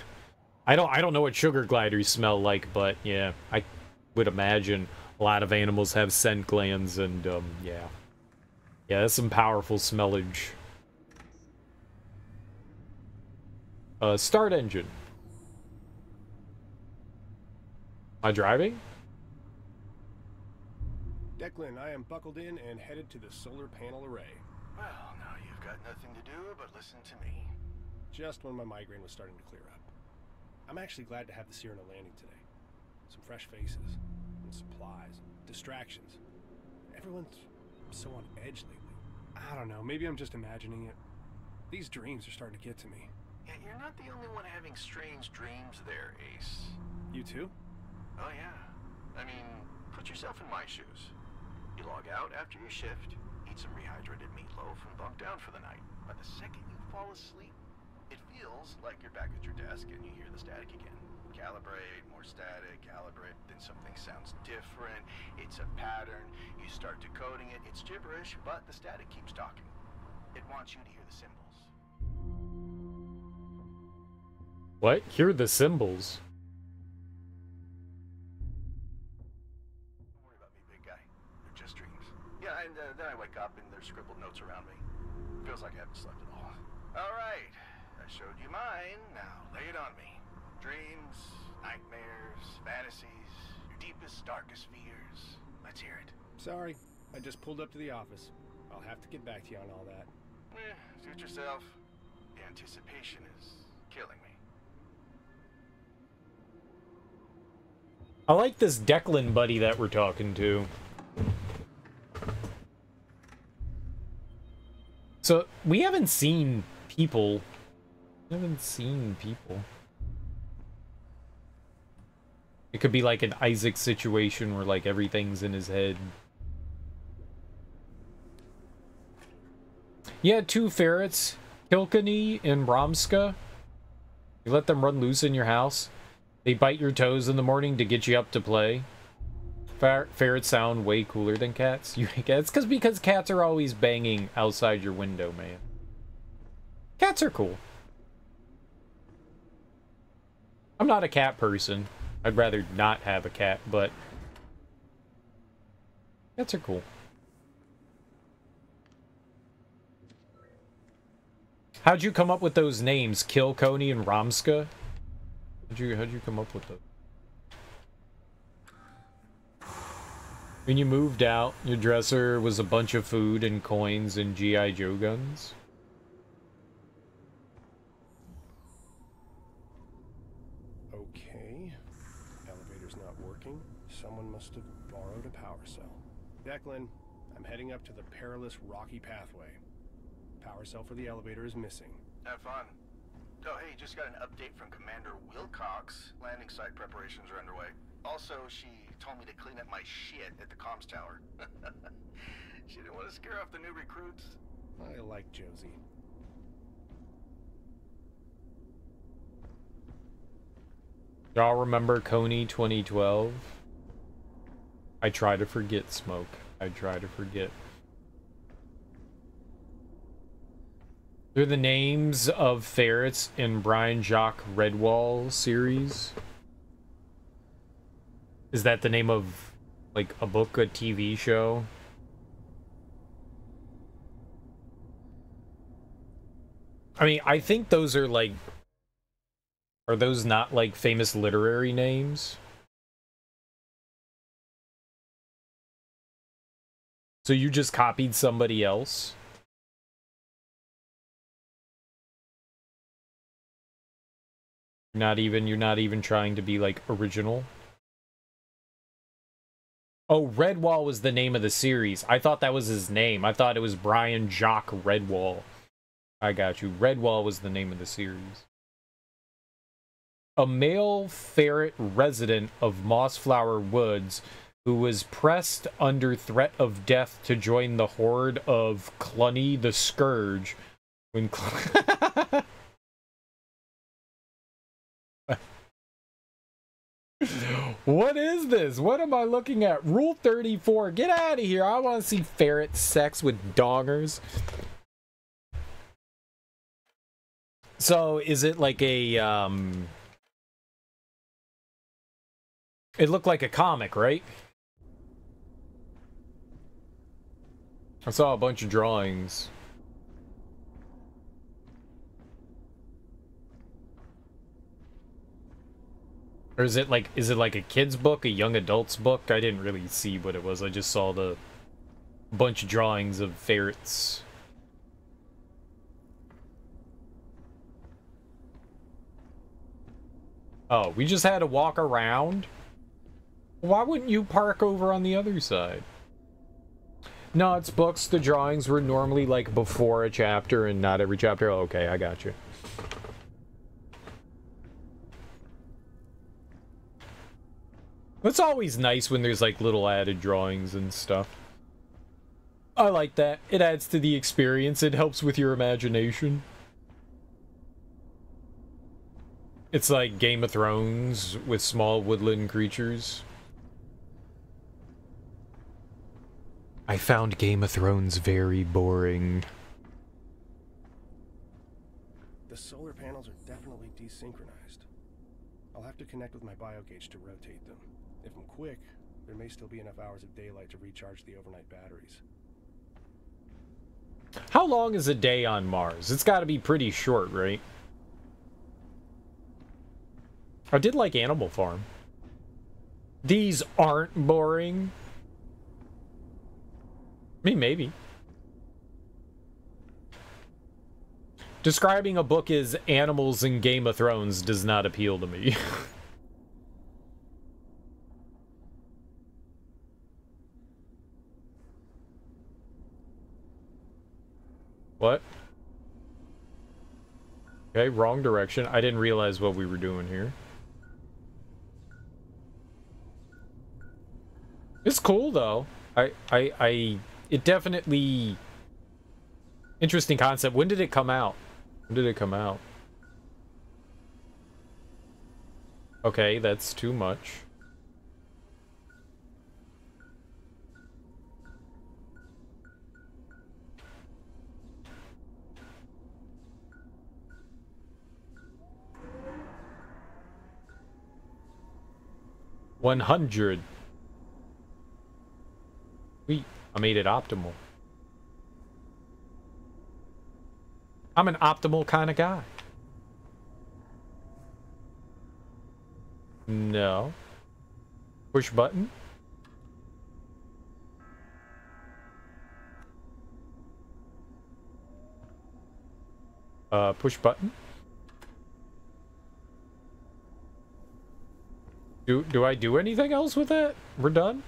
I don't know what sugar gliders smell like, but yeah, I would imagine a lot of animals have scent glands, and yeah. Yeah, that's some powerful smellage. Start engine. Am I driving? Declan, I am buckled in and headed to the solar panel array. Well, now you've got nothing to do but listen to me. Just when my migraine was starting to clear up. I'm actually glad to have the Cyrano landing today. Some fresh faces, and supplies, and distractions. Everyone's so on edge lately. I don't know, maybe I'm just imagining it. These dreams are starting to get to me. Yeah, you're not the only one having strange dreams there, Ace. You too? Oh yeah. I mean, put yourself in my shoes. You log out after your shift, eat some rehydrated meatloaf, and bunk down for the night. By the second you fall asleep, it feels like you're back at your desk and you hear the static again. Calibrate, more static, calibrate, then something sounds different. It's a pattern. You start decoding it. It's gibberish, but the static keeps talking. It wants you to hear the symbols. What? Hear the symbols? Don't worry about me, big guy. They're just dreams. Feels like I haven't slept at all. All right. I showed you mine. Now lay it on me. Dreams, nightmares, fantasies, your deepest, darkest fears. Let's hear it. Sorry, I just pulled up to the office. I'll have to get back to you on all that. Suit yourself. The anticipation is killing me. I like this Declan buddy that we're talking to. So, we haven't seen people. We haven't seen people. It could be like an Isaac situation where like everything's in his head. Yeah, 2 ferrets, Kilkenny and Bromska. You let them run loose in your house. They bite your toes in the morning to get you up to play. Ferrets sound way cooler than cats. You hate cats? Because cats are always banging outside your window, man. Cats are cool. I'm not a cat person. I'd rather not have a cat, but cats are cool. How'd you come up with those names, Kilkenny and Romska? How'd you come up with those? When you moved out, your dresser was a bunch of food and coins and G.I. Joe guns? Okay. Elevator's not working. Someone must have borrowed a power cell. Declan, I'm heading up to the perilous rocky pathway. Power cell for the elevator is missing. Have fun. Oh, hey, just got an update from Commander Wilcox. Landing site preparations are underway. Also, she told me to clean up my shit at the comms tower. She didn't want to scare off the new recruits. I like Josie. Y'all remember Coney 2012? I try to forget, Smoke. I try to forget. They're the names of ferrets in Brian Jacques Redwall series. Is that the name of, like, a book, a TV show? I mean, I think those are, like... Are those not, like, famous literary names? So you just copied somebody else? You're not even trying to be, like, original? Oh, Redwall was the name of the series. I thought that was his name. I thought it was Brian Jacques Redwall. I got you. Redwall was the name of the series. A male ferret resident of Mossflower Woods who was pressed under threat of death to join the horde of Clunny the Scourge when What is this? What am I looking at? Rule 34. Get out of here. I want to see ferret sex with dongers. So, is it like a, It looked like a comic, right? I saw a bunch of drawings. Or is it like a kid's book, a young adult's book? I didn't really see what it was. I just saw the bunch of drawings of ferrets. Oh, we just had to walk around? Why wouldn't you park over on the other side? No, it's books. The drawings were normally like before a chapter and not every chapter. Oh, okay, I got you. It's always nice when there's like little added drawings and stuff. I like that. It adds to the experience. It helps with your imagination. It's like Game of Thrones with small woodland creatures. I found Game of Thrones very boring. The solar panels are definitely desynchronized. I'll have to connect with my biogauge to rotate them. If I'm quick, there may still be enough hours of daylight to recharge the overnight batteries. How long is a day on Mars? It's got to be pretty short, right? I did like Animal Farm. These aren't boring. I mean, maybe. Describing a book as animals in Game of Thrones does not appeal to me. What? Okay, wrong direction. I didn't realize what we were doing here. It's cool though. It definitely interesting concept. When did it come out? When did it come out? Okay, that's too much. $100. Sweet. I made it optimal. I'm an optimal kind of guy. No. Push button. Push button. Do I do anything else with that? We're done?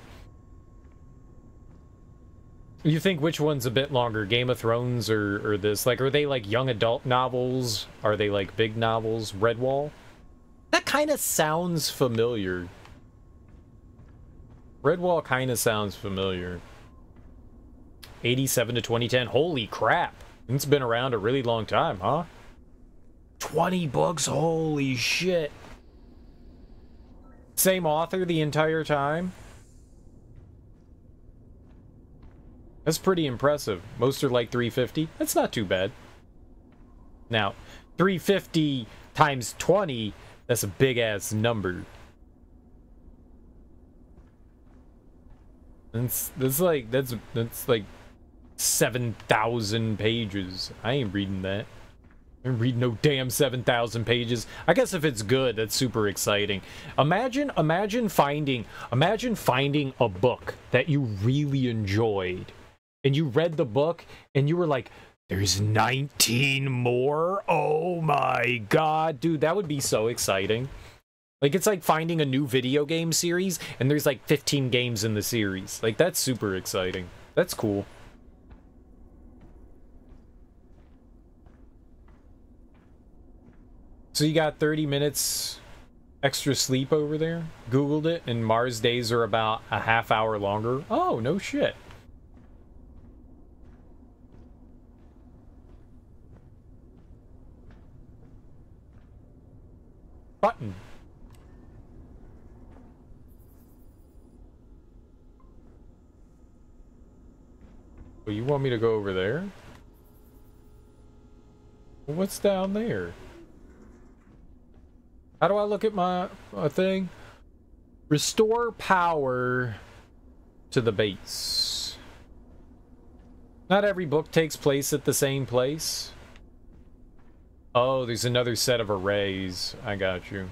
You think which one's a bit longer, Game of Thrones or this? Like, are they like young adult novels? Are they like big novels? Redwall? That kind of sounds familiar. Redwall kind of sounds familiar. 87 to 2010. Holy crap. It's been around a really long time, huh? 20 books? Holy shit. Same author the entire time? That's pretty impressive. Most are like 350. That's not too bad. Now, 350 times 20, that's a big-ass number. That's like 7,000 pages. I ain't reading that. I ain't reading no damn 7,000 pages. I guess if it's good, that's super exciting. Imagine finding a book that you really enjoyed. And you read the book, and you were like, there's 19 more? Oh my god, dude, that would be so exciting. Like, it's like finding a new video game series, and there's like 15 games in the series. Like, that's super exciting. That's cool. So you got 30 minutes extra sleep over there? Googled it, and Mars days are about a half hour longer. Oh, no shit. Button. Oh, you want me to go over there? What's down there? How do I look at my thing? Restore power to the base. Not every book takes place at the same place. Oh, there's another set of arrays. I got you.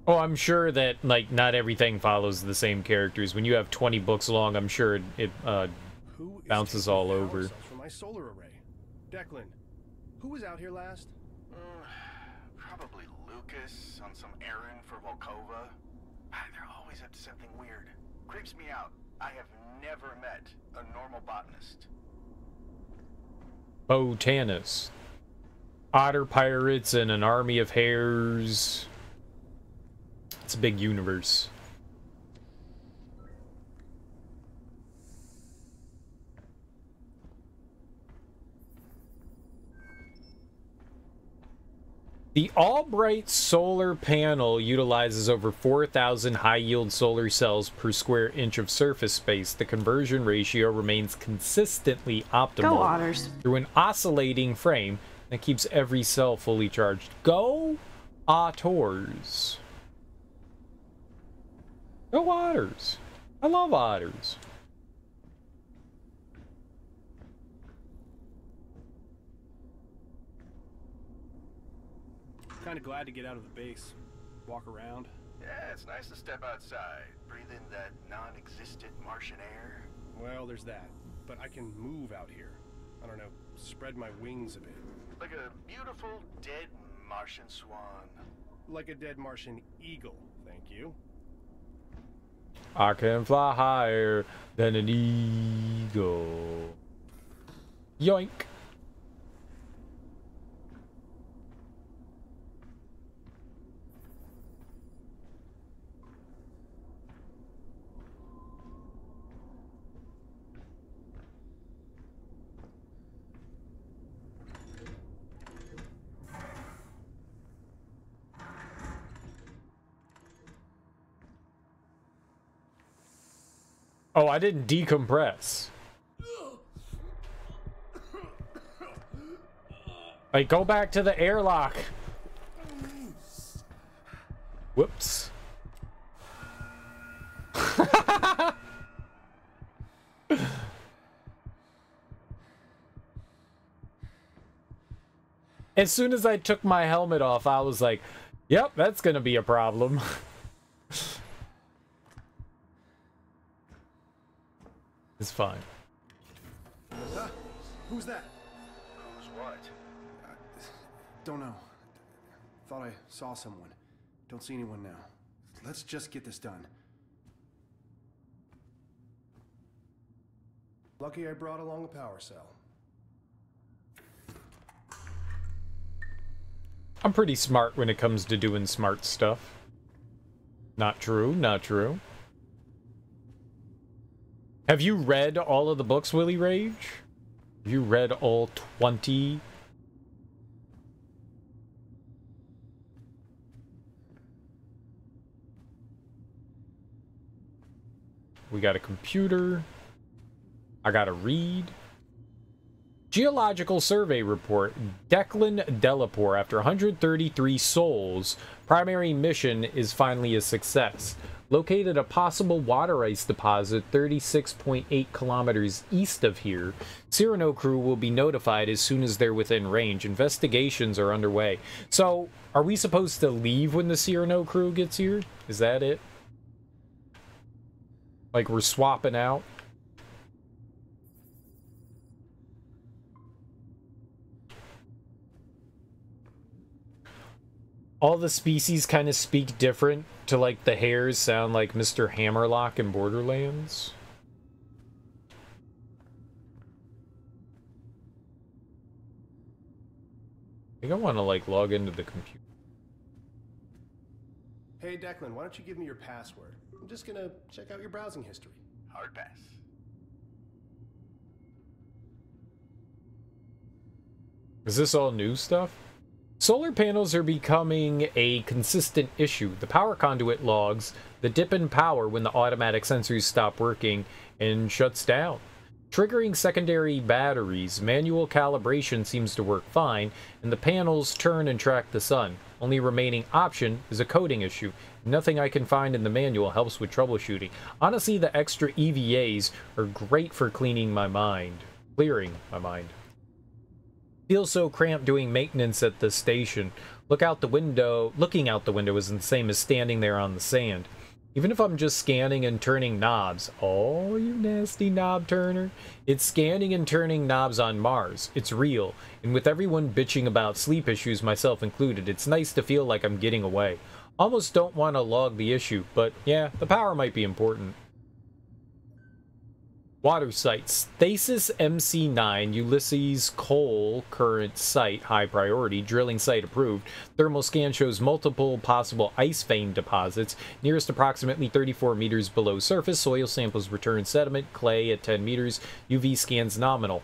Oh, I'm sure that, like, not everything follows the same characters. When you have 20 books long, I'm sure it bounces all over. From my solar array. Declan, who was out here last? Probably Lucas on some errand for Volkova. They're always up to something weird. Creeps me out. I have never met a normal botanist. Botanist. Otter pirates and an army of hares. It's a big universe. The Albright solar panel utilizes over 4,000 high-yield solar cells per square inch of surface space. The conversion ratio remains consistently optimal. Go Otters. Through an oscillating frame that keeps every cell fully charged. Go Otters. Go Otters. I love otters. Kind of glad to get out of the base, walk around. Yeah, it's nice to step outside, breathe in that non-existent Martian air. Well, there's that. But I can move out here. I don't know, spread my wings a bit. Like a beautiful, dead Martian swan. Like a dead Martian eagle, thank you. I can fly higher than an eagle. Yoink. Oh, I didn't decompress. Like, go back to the airlock. Whoops. As soon as I took my helmet off, I was like, yep, that's gonna be a problem. It's fine. Who's that? Who's what? Don't know. Thought I saw someone. Don't see anyone now. Let's just get this done. Lucky I brought along a power cell. I'm pretty smart when it comes to doing smart stuff. Not true, not true. Have you read all of the books, Willy Rage? Have you read all 20? We got a computer. I gotta read. Geological Survey Report. Declan Delapore, after 133 souls, primary mission is finally a success. Located a possible water ice deposit 36.8 kilometers east of here. Cyrano crew will be notified as soon as they're within range. Investigations are underway. So, are we supposed to leave when the Cyrano crew gets here? Is that it? Like we're swapping out? All the species kind of speak different to, like, the hares sound like Mr. Hammerlock in Borderlands. I think I want to, like, log into the computer. Hey, Declan, why don't you give me your password? I'm just gonna check out your browsing history. Hard pass. Is this all new stuff? Solar panels are becoming a consistent issue. The power conduit logs the dip in power when the automatic sensors stop working and shuts down, triggering secondary batteries. Manual calibration seems to work fine, and the panels turn and track the sun. Only remaining option is a coding issue. Nothing I can find in the manual helps with troubleshooting. Honestly, the extra EVAs are great for clearing my mind. Feels so cramped doing maintenance at the station. Looking out the window is the same as standing there on the sand. Even if I'm just scanning and turning knobs. Oh, you nasty knob turner. It's scanning and turning knobs on Mars. It's real. And with everyone bitching about sleep issues, myself included, it's nice to feel like I'm getting away. Almost don't want to log the issue, but yeah, the power might be important. Water sites. Thesis MC9, Ulysses Cole, current site, high priority, drilling site approved. Thermal scan shows multiple possible ice vein deposits, nearest approximately 34 meters below surface. Soil samples return sediment, clay at 10 meters. UV scans nominal.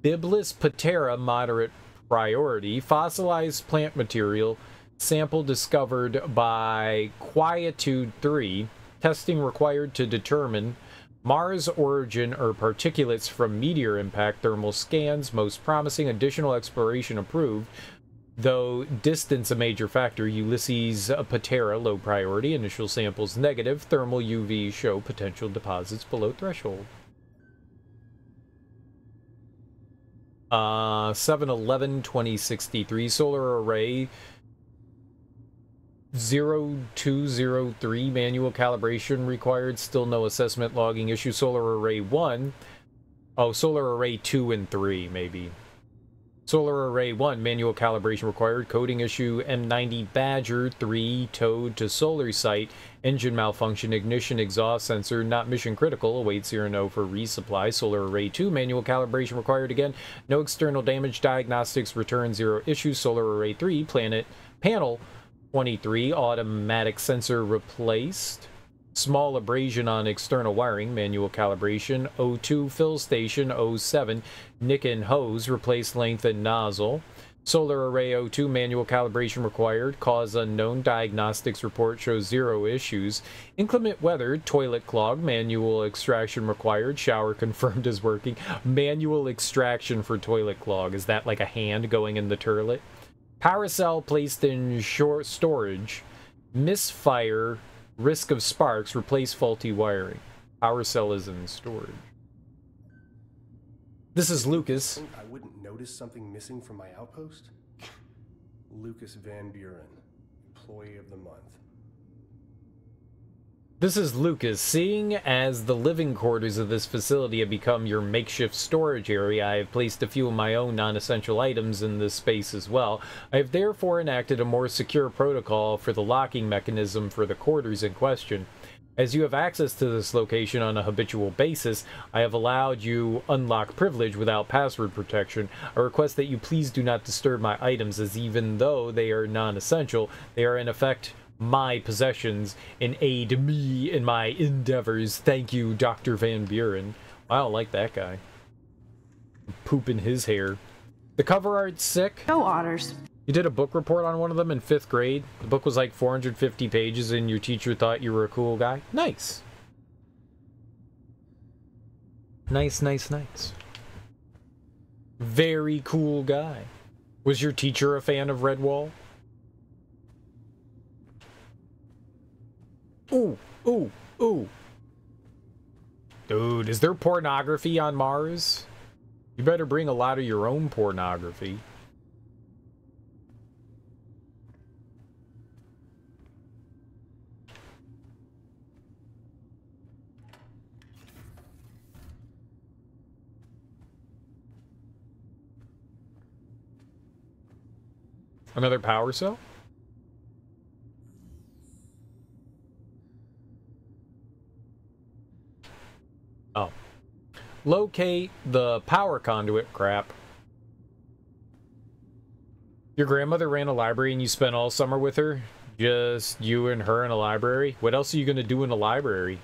Biblis patera, moderate priority, fossilized plant material, sample discovered by Quietude 3, testing required to determine Mars origin or particulates from meteor impact. Thermal scans most promising. Additional exploration approved. Though distance a major factor, Ulysses Patera, low priority, initial samples negative, thermal UV show potential deposits below threshold. 7/11/2063, solar array 0203, manual calibration required, still no assessment logging issue. Solar array 1, oh, solar array 2 and 3, maybe. Solar array 1, manual calibration required, coding issue, M90 Badger 3, towed to solar site, engine malfunction, ignition exhaust sensor, not mission critical, await Cyrano for resupply. Solar array 2, manual calibration required again, no external damage, diagnostics, return 0 issues. Solar array 3, panel 23, automatic sensor replaced. Small abrasion on external wiring, manual calibration. O2 fill station, O7 nick and hose, replace length and nozzle. Solar array O2, manual calibration required, cause unknown, diagnostics report shows 0 issues. Inclement weather, toilet clog, manual extraction required, shower confirmed as working. Manual extraction for toilet clog, is that like a hand going in the toilet? Power cell placed in short storage, misfire, risk of sparks, replace faulty wiring. Power cell is in storage. This is Lucas. I wouldn't notice something missing from my outpost? Lucas Van Buren, Employee of the Month. This is Lucas. Seeing as the living quarters of this facility have become your makeshift storage area, I have placed a few of my own non-essential items in this space as well. I have therefore enacted a more secure protocol for the locking mechanism for the quarters in question. As you have access to this location on a habitual basis, I have allowed you unlock privilege without password protection. I request that you please do not disturb my items, as even though they are non-essential, they are in effect my possessions and aid me in my endeavors. Thank you, Dr. Van Buren. I don't like that guy. Poop in his hair. The cover art's sick. No otters. You did a book report on one of them in 5th grade. The book was like 450 pages and your teacher thought you were a cool guy. Nice. Nice, nice, nice. Very cool guy. Was your teacher a fan of Redwall? Ooh, ooh, ooh. Dude, is there pornography on Mars? You better bring a lot of your own pornography. Another power cell? Oh. Locate the power conduit crap. Your grandmother ran a library and you spent all summer with her? Just you and her in a library? What else are you gonna do in a library?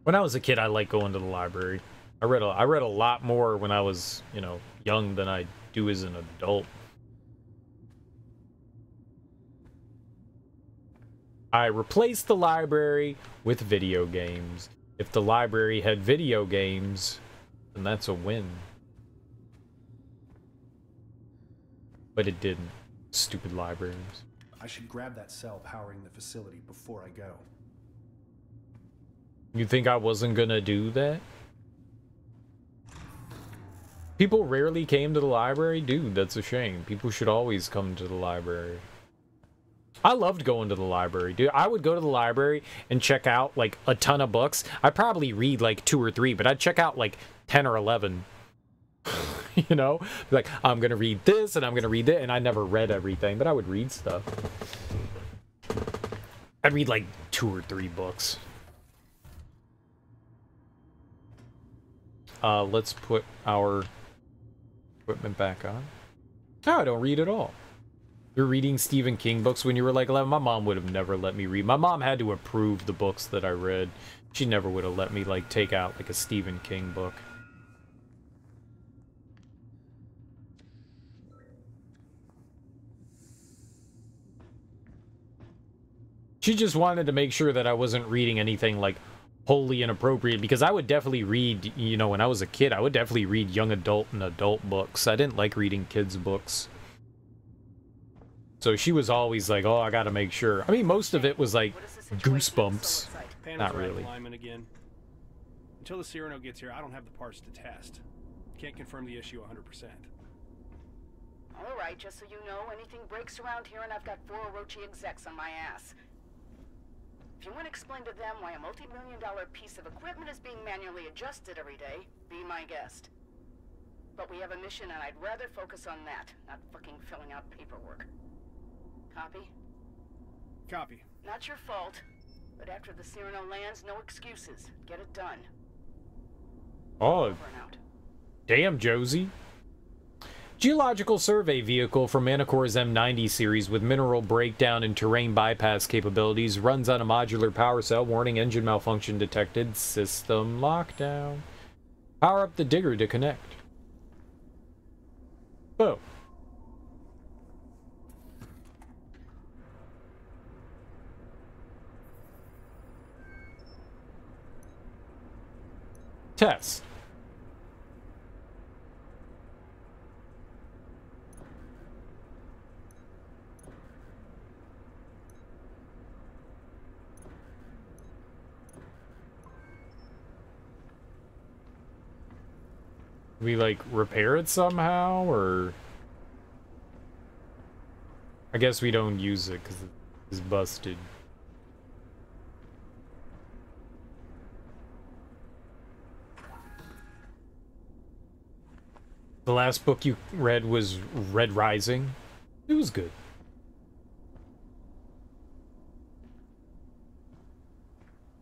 When I was a kid, I liked going to the library. I read a lot more when I was, you know, young than I do as an adult. I replaced the library with video games. If the library had video games, then that's a win. But it didn't. Stupid libraries. I should grab that cell powering the facility before I go. You think I wasn't gonna do that? People rarely came to the library? Dude, that's a shame. People should always come to the library. I loved going to the library, dude. I would go to the library and check out, like, a ton of books. I'd probably read, like, 2 or 3, but I'd check out, like, 10 or 11. You know? Like, I'm gonna read this, and I'm gonna read that, and I never read everything, but I would read stuff. I'd read, like, 2 or 3 books. Let's put our equipment back on. Oh, I don't read at all. You're reading Stephen King books when you were like 11? My mom would have never let me read. My mom had to approve the books that I read. She never would have let me, like, take out, like, a Stephen King book. She just wanted to make sure that I wasn't reading anything, like, wholly inappropriate, because I would definitely read, you know, when I was a kid, I would definitely read young adult and adult books. I didn't like reading kids' books. So she was always like, oh, I gotta make sure. I mean, most of it was like Goosebumps. Not really. Again. Until the Cyrano gets here, I don't have the parts to test. Can't confirm the issue 100%. All right, just so you know, anything breaks around here and I've got 4 Orochi execs on my ass. If you want to explain to them why a multi-million-dollar piece of equipment is being manually adjusted every day, be my guest. But we have a mission and I'd rather focus on that, not fucking filling out paperwork. Copy? Copy. Not your fault, but after the Cyrano lands, no excuses. Get it done. Oh, damn, Josie. Geological survey vehicle from Manicore's M90 series with mineral breakdown and terrain bypass capabilities runs on a modular power cell. Warning, engine malfunction detected. System lockdown. Power up the digger to connect. Oh. Test. We like repair it somehow, or I guess we don't use it because it's busted. The last book you read was Red Rising. It was good.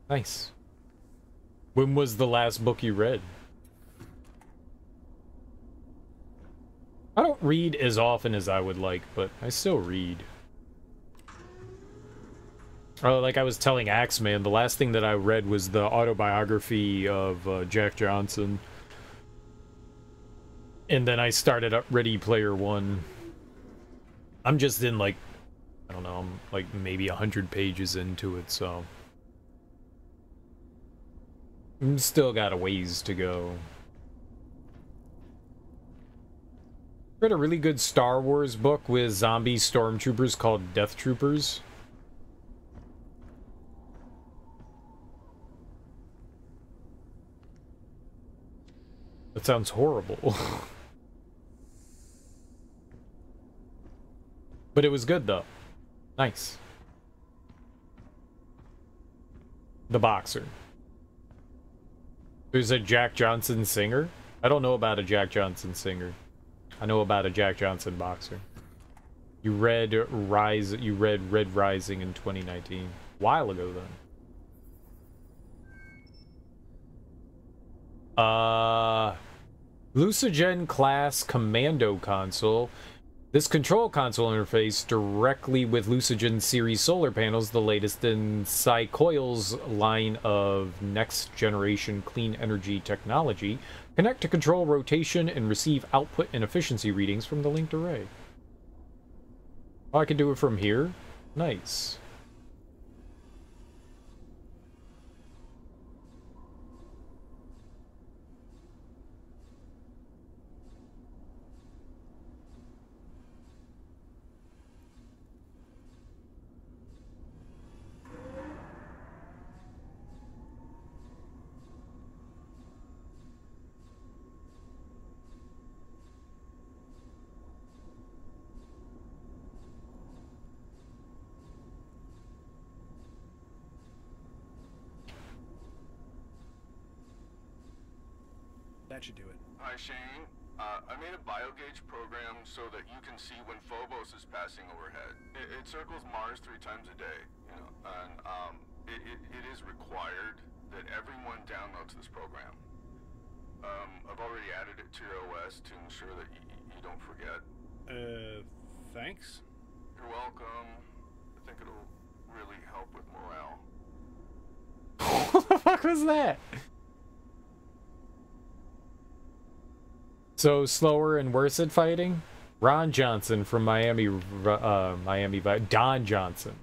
Nice. When was the last book you read? I don't read as often as I would like, but I still read. Oh, like I was telling Axeman, the last thing that I read was the autobiography of Jack Johnson. And then I started up Ready Player One. I'm just in like, I don't know, I'm like maybe 100 pages into it, so I'm still got a ways to go. Read a really good Star Wars book with zombie stormtroopers called Death Troopers. That sounds horrible. But it was good though. Nice. The Boxer. There's a Jack Johnson singer? I don't know about a Jack Johnson singer. I know about a Jack Johnson boxer. You read Red Rising in 2019. A while ago then. Lucigen class commando console. This control console interface directly with Lucigen series solar panels, the latest in Psycoil's line of next generation clean energy technology. Connect to control rotation and receive output and efficiency readings from the linked array. Oh, I can do it from here? Nice. That should do it. Hi, Shane. I made a biogauge program so that you can see when Phobos is passing overhead. It circles Mars 3 times a day, you know, and it is required that everyone downloads this program. I've already added it to your OS to ensure that you don't forget. Thanks? You're welcome. I think it'll really help with morale. What the fuck was that? So slower and worse at fighting? Ron Johnson from Miami Don Johnson.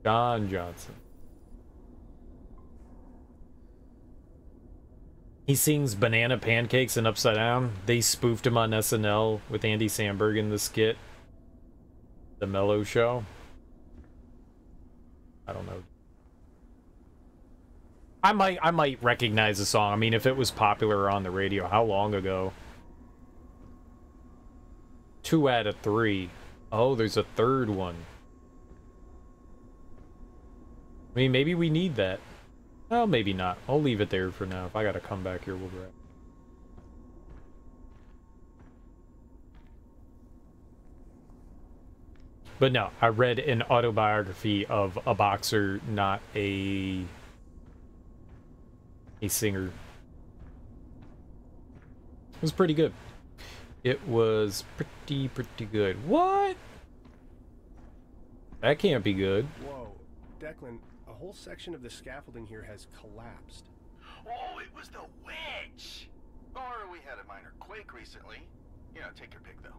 John Johnson. He sings Banana Pancakes and Upside Down. They spoofed him on SNL with Andy Samberg in the skit. The Mellow Show. I don't know. I might recognize the song. I mean, if it was popular on the radio, how long ago? 2 out of 3. Oh, there's a third one. I mean, maybe we need that. Well, maybe not. I'll leave it there for now. If I gotta come back here, we'll be right. But no, I read an autobiography of a boxer, not a singer. It was pretty good. It was pretty good. What? That can't be good. Whoa, Declan, a whole section of the scaffolding here has collapsed. Oh, it was the witch! Or we had a minor quake recently. You know, take your pick, though.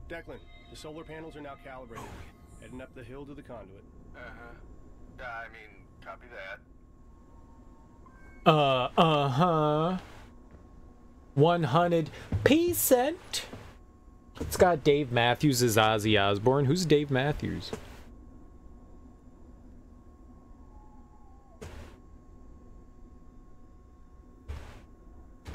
Declan, the solar panels are now calibrated. Heading up the hill to the conduit. Uh-huh. I mean, copy that. 100%. It's got Dave Matthews as Ozzy Osbourne. Who's Dave Matthews?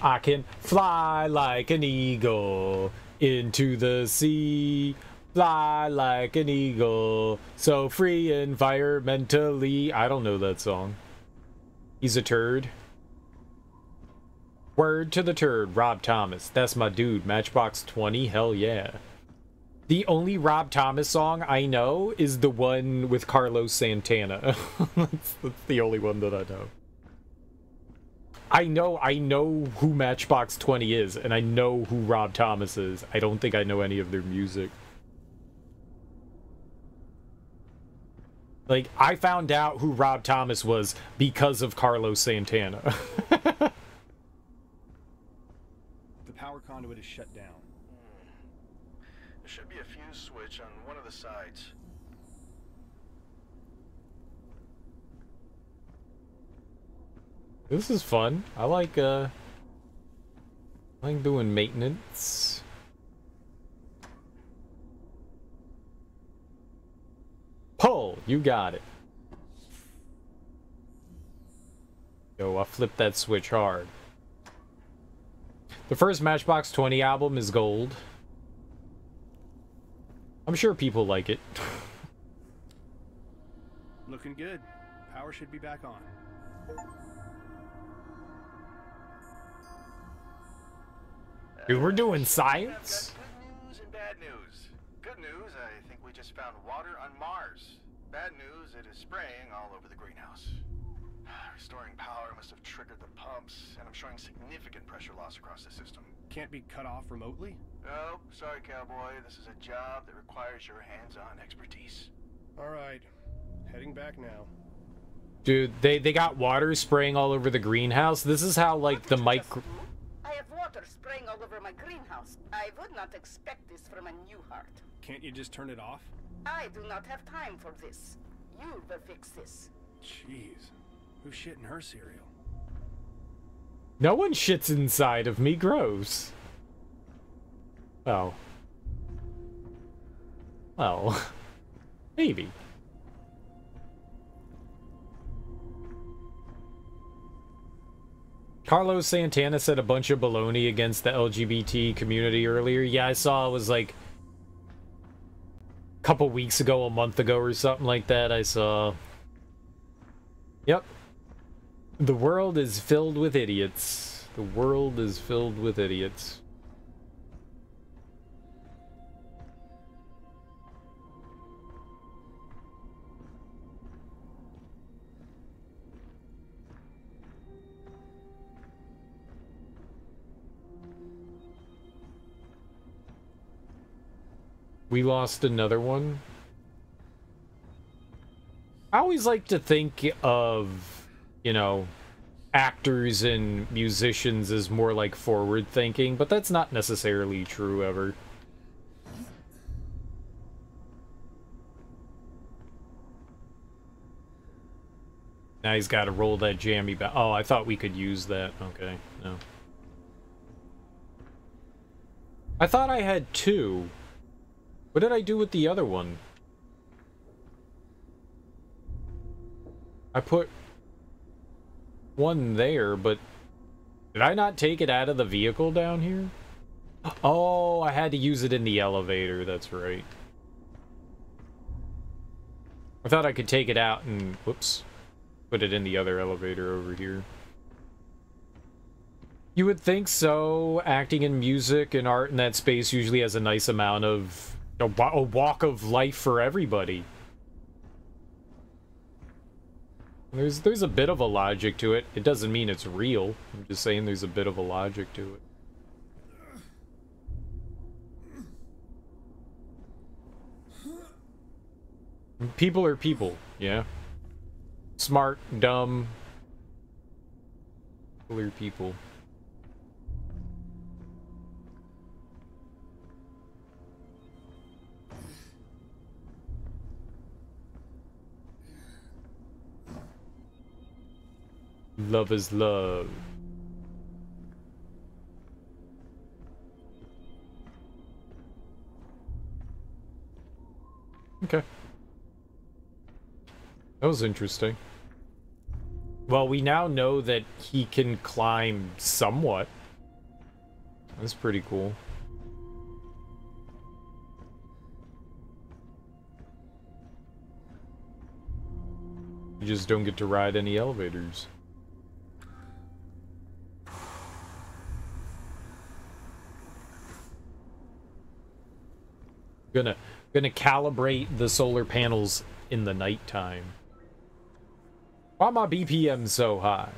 I can fly like an eagle into the sea. Fly like an eagle, so free environmentally. I don't know that song. He's a turd. Word to the turd, Rob Thomas. That's my dude. Matchbox 20, hell yeah. The only Rob Thomas song I know is the one with Carlos Santana. that's the only one that I know. I know who Matchbox 20 is, and I know who Rob Thomas is. I don't think I know any of their music. Like, I found out who Rob Thomas was because of Carlos Santana. The power conduit is shut down. There should be a fuse switch on one of the sides. This is fun. I like doing maintenance. Pull! You got it. Yo, I flipped that switch hard. The first Matchbox 20 album is gold. I'm sure people like it. Looking good. Power should be back on. Dude, we're doing science? I've got good news and bad news. Good news, I think we just found water on Mars. Bad news, it is spraying all over the greenhouse. Restoring power must have triggered the pumps, and I'm showing significant pressure loss across the system. Can't be cut off remotely? Oh, sorry, cowboy. This is a job that requires your hands-on expertise. Alright. Heading back now. Dude, they got water spraying all over the greenhouse. This is how, like, the micro... I have water spraying all over my greenhouse. I would not expect this from a new heart. Can't you just turn it off? I do not have time for this. You will fix this. Jeez. Who's shitting her cereal? No one shits inside of me. Gross. Oh. Well. Maybe. Carlos Santana said a bunch of baloney against the LGBT community earlier. Yeah, I saw it was like... couple weeks ago, a month ago or something like that, I saw. Yep. The world is filled with idiots. The world is filled with idiots. We lost another one. I always like to think of, you know, actors and musicians as more like forward thinking, but that's not necessarily true ever. Now he's got to roll that jammy back. Oh, I thought we could use that. Okay, no. I thought I had two. What did I do with the other one? I put one there, but did I not take it out of the vehicle down here? Oh, I had to use it in the elevator. That's right. I thought I could take it out and, whoops, put it in the other elevator over here. You would think so. Acting and music and art in that space usually has a nice amount of a walk of life for everybody. There's a bit of a logic to it. It doesn't mean it's real. I'm just saying there's a bit of a logic to it. People are people, yeah. Smart, dumb. People are people. Love is love. Okay. That was interesting. Well, we now know that he can climb somewhat. That's pretty cool. You just don't get to ride any elevators. Gonna calibrate the solar panels in the nighttime. Why my BPM so high?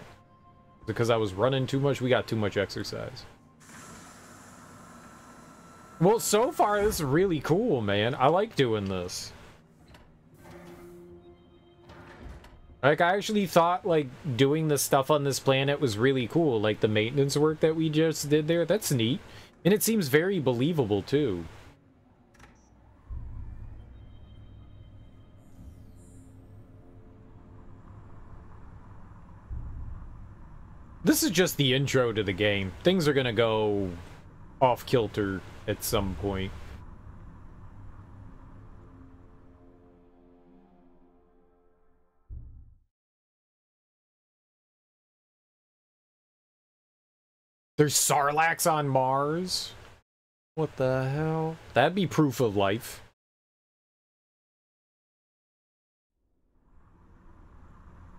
Because I was running too much? We got too much exercise. Well, so far this is really cool, man. I like doing this. Like, I actually thought, like, doing the stuff on this planet was really cool. Like, the maintenance work that we just did there, that's neat. And it seems very believable, too. This is just the intro to the game. Things are gonna go off kilter at some point. There's Sarlacc on Mars? What the hell? That'd be proof of life.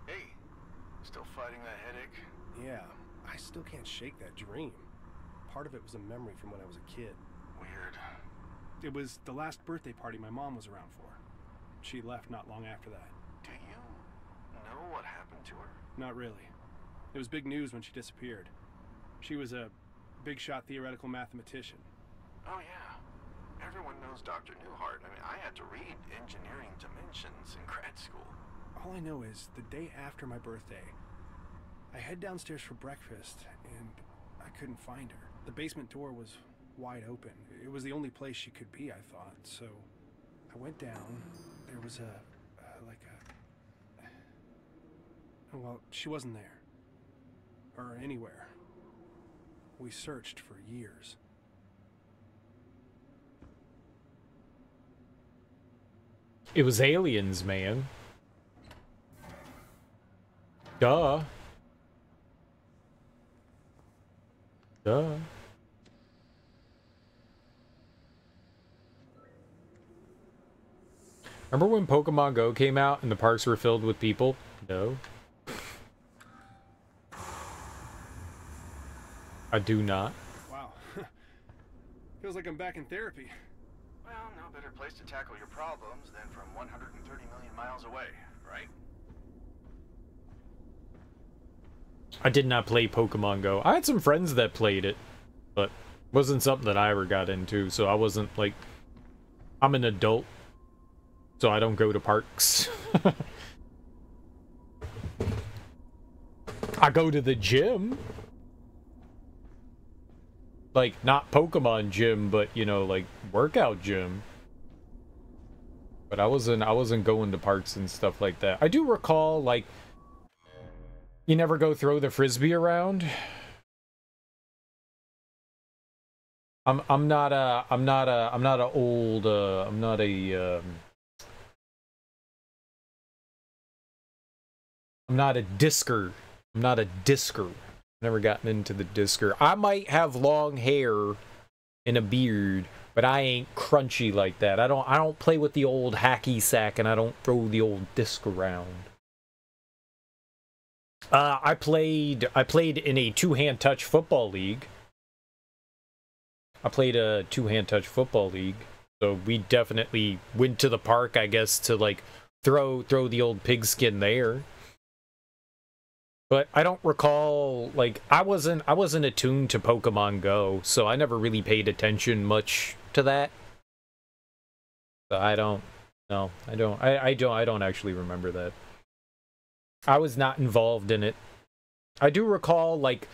Hey, still fighting that headache? Yeah, I still can't shake that dream. Part of it was a memory from when I was a kid. Weird. It was the last birthday party my mom was around for. She left not long after that. Do you know what happened to her? Not really. It was big news when she disappeared. She was a big-shot theoretical mathematician. Oh, yeah. Everyone knows Dr. Newhart. I mean, I had to read Engineering Dimensions in grad school. All I know is the day after my birthday, I head downstairs for breakfast, and I couldn't find her. The basement door was wide open. It was the only place she could be, I thought. So I went down. There was well, she wasn't there. Or anywhere. We searched for years. It was aliens, man. Duh. Duh. Remember when Pokemon Go came out and the parks were filled with people? No. I do not. Wow. Feels like I'm back in therapy. Well, no better place to tackle your problems than from 130 million miles away, right? I did not play Pokemon Go. I had some friends that played it, but it wasn't something that I ever got into, so I wasn't like... I'm an adult, so I don't go to parks. I go to the gym. Like, not Pokemon gym, but, you know, like, workout gym. But I wasn't going to parks and stuff like that. I do recall, like, you never go throw the frisbee around. I'm not a discer. I'm not a discer. Never gotten into the discer. I might have long hair and a beard, but I ain't crunchy like that. I don't play with the old hacky sack, and I don't throw the old disc around. I played in a two-hand touch football league. I played a two-hand touch football league, so we definitely went to the park, I guess, to like throw the old pigskin there. But I don't recall, like, I wasn't attuned to Pokemon Go, so I never really paid attention much to that. So I don't actually remember that. I was not involved in it. I do recall, like,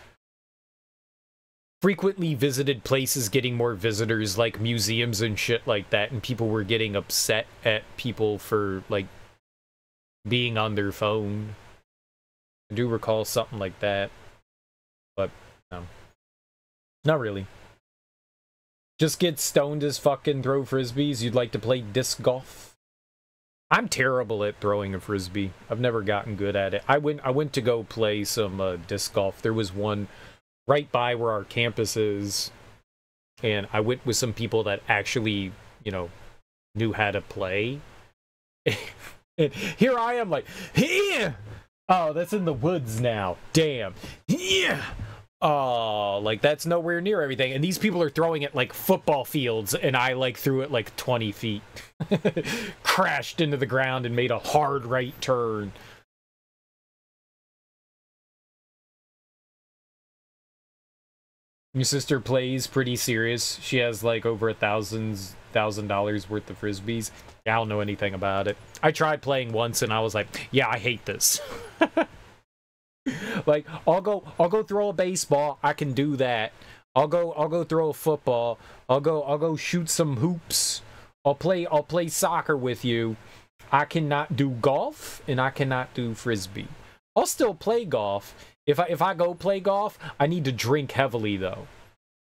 frequently visited places getting more visitors, like museums and shit like that, and people were getting upset at people for, like, being on their phone. I do recall something like that, but no, not really. Just get stoned as fucking throw frisbees. You'd like to play disc golf? I'm terrible at throwing a frisbee. I've never gotten good at it. I went to go play some disc golf. There was one right by where our campus is, and I went with some people that actually, you know, knew how to play. And here I am, like, yeah. Oh, that's in the woods now. Damn. Yeah. Oh, like, that's nowhere near everything. And these people are throwing it like football fields, and I, like, threw it like 20 feet. Crashed into the ground and made a hard right turn. Your sister plays pretty serious. She has, like, over $1,000 worth of frisbees. Yeah, I don't know anything about it. I tried playing once and I was like, yeah, I hate this. Like, I'll go throw a baseball. I can do that. I'll go throw a football. I'll go shoot some hoops. I'll play soccer with you. I cannot do golf and I cannot do frisbee. I'll still play golf. If I go play golf, I need to drink heavily though.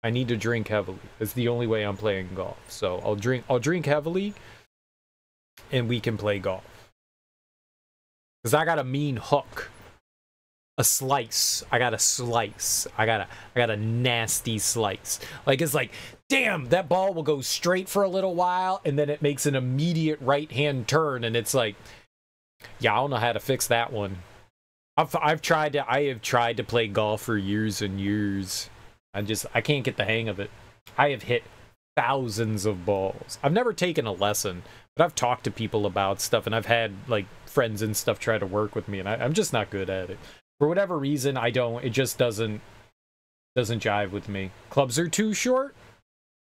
I need to drink heavily. It's the only way I'm playing golf. So I'll drink heavily, and we can play golf. Cause I got a mean hook. A slice. I got a slice. I got a nasty slice. Like, it's like, damn, that ball will go straight for a little while, and then it makes an immediate right-hand turn, and it's like, yeah, I don't know how to fix that one. I have tried to play golf for years and years. I can't get the hang of it. I have hit thousands of balls. I've never taken a lesson, but I've talked to people about stuff, and I've had, like, friends and stuff try to work with me, and I'm just not good at it. For whatever reason, it just doesn't jive with me. Clubs are too short.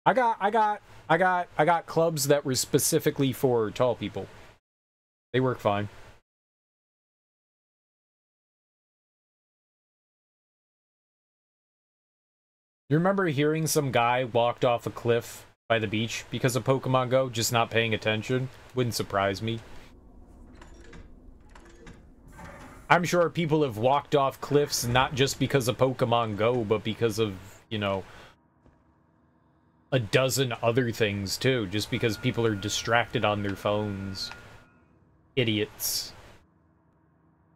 I got clubs that were specifically for tall people. They work fine. You remember hearing some guy walked off a cliff by the beach because of Pokemon Go, just not paying attention? Wouldn't surprise me. I'm sure people have walked off cliffs not just because of Pokemon Go, but because of, you know, a dozen other things too, just because people are distracted on their phones. Idiots.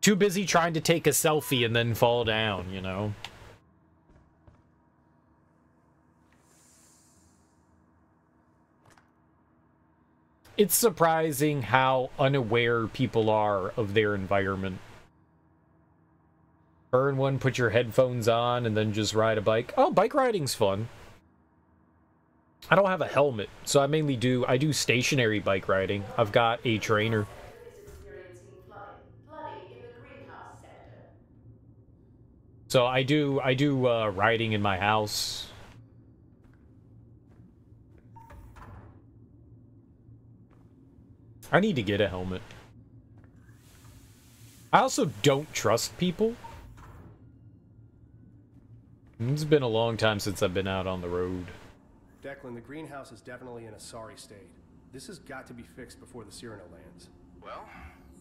Too busy trying to take a selfie and then fall down, you know? it's surprising how unaware people are of their environment. Burn one, put your headphones on, and then just ride a bike. Oh, bike riding's fun. I don't have a helmet, so I do stationary bike riding. I've got a trainer. So I do riding in my house. I need to get a helmet. I also don't trust people. It's been a long time since I've been out on the road. Declan, the greenhouse is definitely in a sorry state. This has got to be fixed before the Cyrano lands. Well,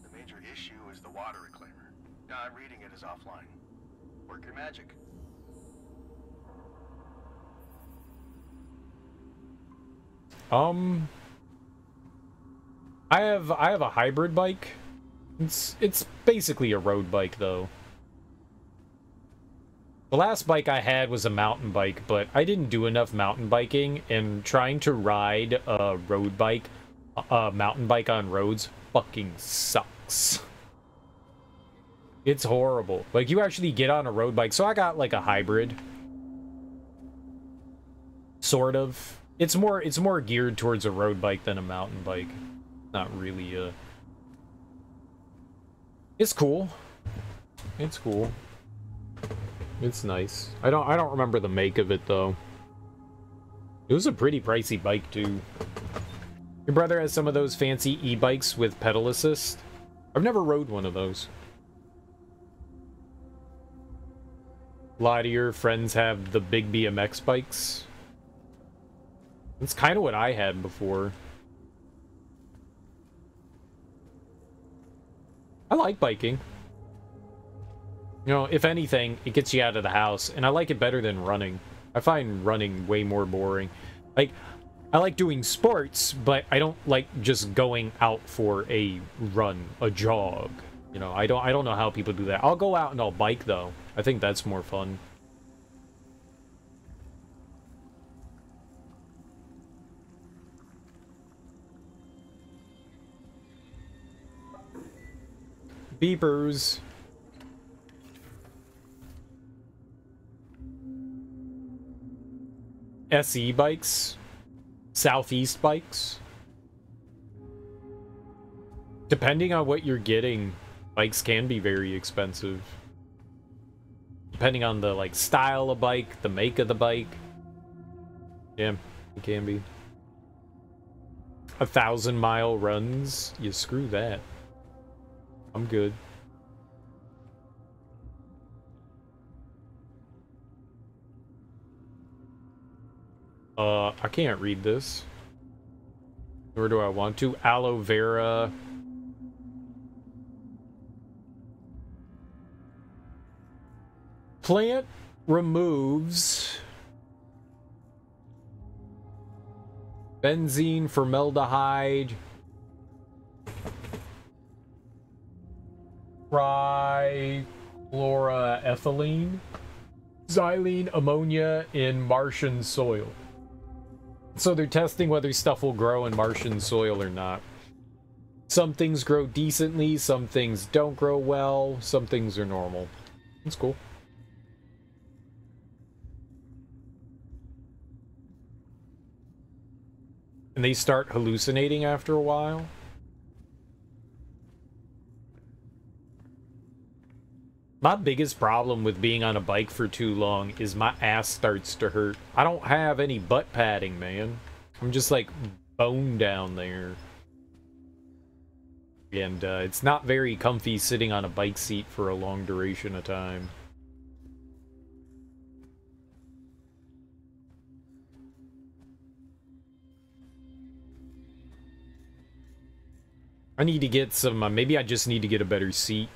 the major issue is the water reclaimer. Now I'm reading it as offline. Work your magic. I have a hybrid bike. It's basically a road bike though. The last bike I had was a mountain bike, but I didn't do enough mountain biking, and trying to ride a road bike, a mountain bike on roads fucking sucks. It's horrible. Like, you actually get on a road bike. So I got like a hybrid. Sort of. It's more geared towards a road bike than a mountain bike. Not really It's cool. It's cool. It's nice. I don't remember the make of it though. It was a pretty pricey bike too. Your brother has some of those fancy e-bikes with pedal assist. I've never rode one of those. A lot of your friends have the big BMX bikes. That's kind of what I had before. I like biking. You know, if anything, it gets you out of the house, and I like it better than running. I find running way more boring. Like, I like doing sports, but I don't like just going out for a run, a jog. You know, I don't know how people do that. I'll go out and I'll bike though. I think that's more fun. Beepers. SE bikes. Southeast bikes. Depending on what you're getting, bikes can be very expensive. Depending on the, like, style of bike, the make of the bike. Yeah, it can be. 1,000-mile runs? You screw that. I'm good. I can't read this. Nor do I want to. Aloe vera. Plant removes benzene, formaldehyde, trichloroethylene, xylene, ammonia in Martian soil. So they're testing whether stuff will grow in Martian soil or not. Some things grow decently, some things don't grow well, some things are normal. It's cool. And they start hallucinating after a while. My biggest problem with being on a bike for too long is my ass starts to hurt. I don't have any butt padding, man. I'm just like bone down there. And it's not very comfy sitting on a bike seat for a long duration of time. I need to get some, maybe I just need to get a better seat.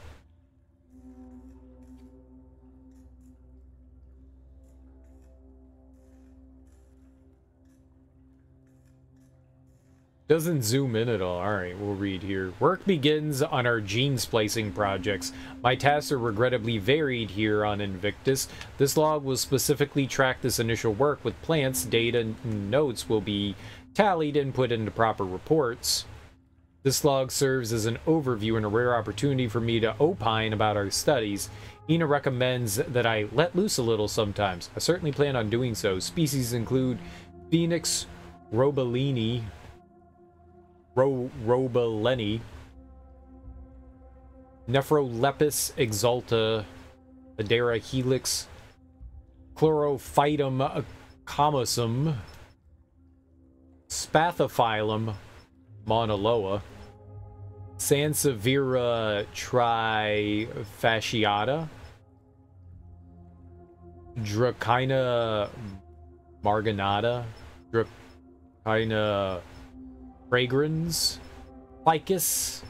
Doesn't zoom in at all. Alright, we'll read here. Work begins on our gene splicing projects. My tasks are regrettably varied here on Invictus. This log will specifically track this initial work with plants. Data and notes will be tallied and put into proper reports. This log serves as an overview and a rare opportunity for me to opine about our studies. Ina recommends that I let loose a little sometimes. I certainly plan on doing so. Species include Phoenix robelini, Robeleni, Nephrolepis exalta, Adera helix, Chlorophytum comosum, Spathophyllum monoloa, Sansevieria trifasciata, Dracaena marginata, Dracaena fragrans, Ficus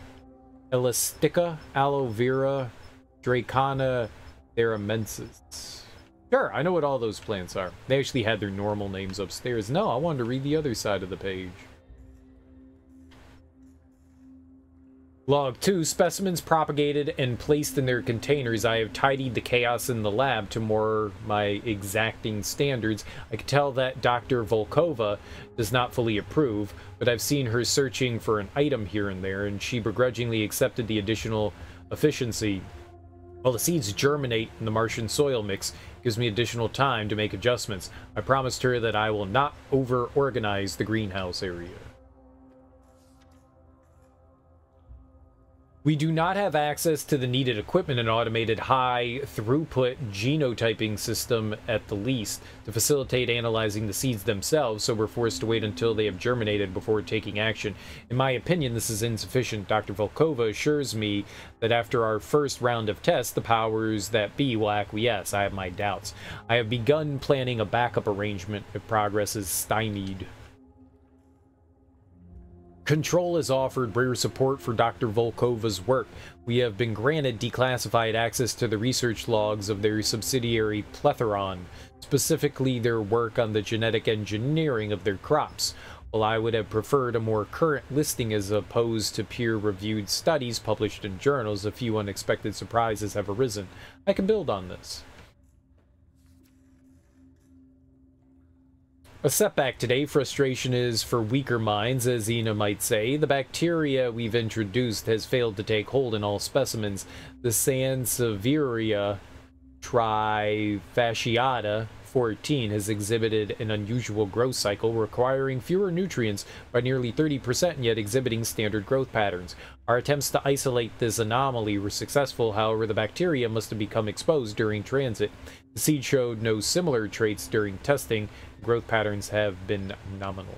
elastica, aloe vera, Dracaena theramensis. Sure, I know what all those plants are. They actually had their normal names upstairs. No, I wanted to read the other side of the page. Log 2, specimens propagated and placed in their containers. I have tidied the chaos in the lab to more my exacting standards. I can tell that Dr. Volkova does not fully approve, but I've seen her searching for an item here and there, and she begrudgingly accepted the additional efficiency. While the seeds germinate in the Martian soil mix, it gives me additional time to make adjustments. I promised her that I will not over-organize the greenhouse area. We do not have access to the needed equipment and automated high-throughput genotyping system at the least to facilitate analyzing the seeds themselves, so we're forced to wait until they have germinated before taking action. In my opinion, this is insufficient. Dr. Volkova assures me that after our first round of tests, the powers that be will acquiesce. I have my doubts. I have begun planning a backup arrangement if progress is stymied. Control has offered rare support for Dr. Volkova's work. We have been granted declassified access to the research logs of their subsidiary Plethron, specifically their work on the genetic engineering of their crops. While I would have preferred a more current listing as opposed to peer-reviewed studies published in journals, a few unexpected surprises have arisen. I can build on this. A setback today. Frustration is for weaker minds, as Ina might say. The bacteria we've introduced has failed to take hold in all specimens. The Sansevieria trifasciata 14 has exhibited an unusual growth cycle, requiring fewer nutrients by nearly 30% and yet exhibiting standard growth patterns. Our attempts to isolate this anomaly were successful, however the bacteria must have become exposed during transit. The seed showed no similar traits during testing. Growth patterns have been nominal.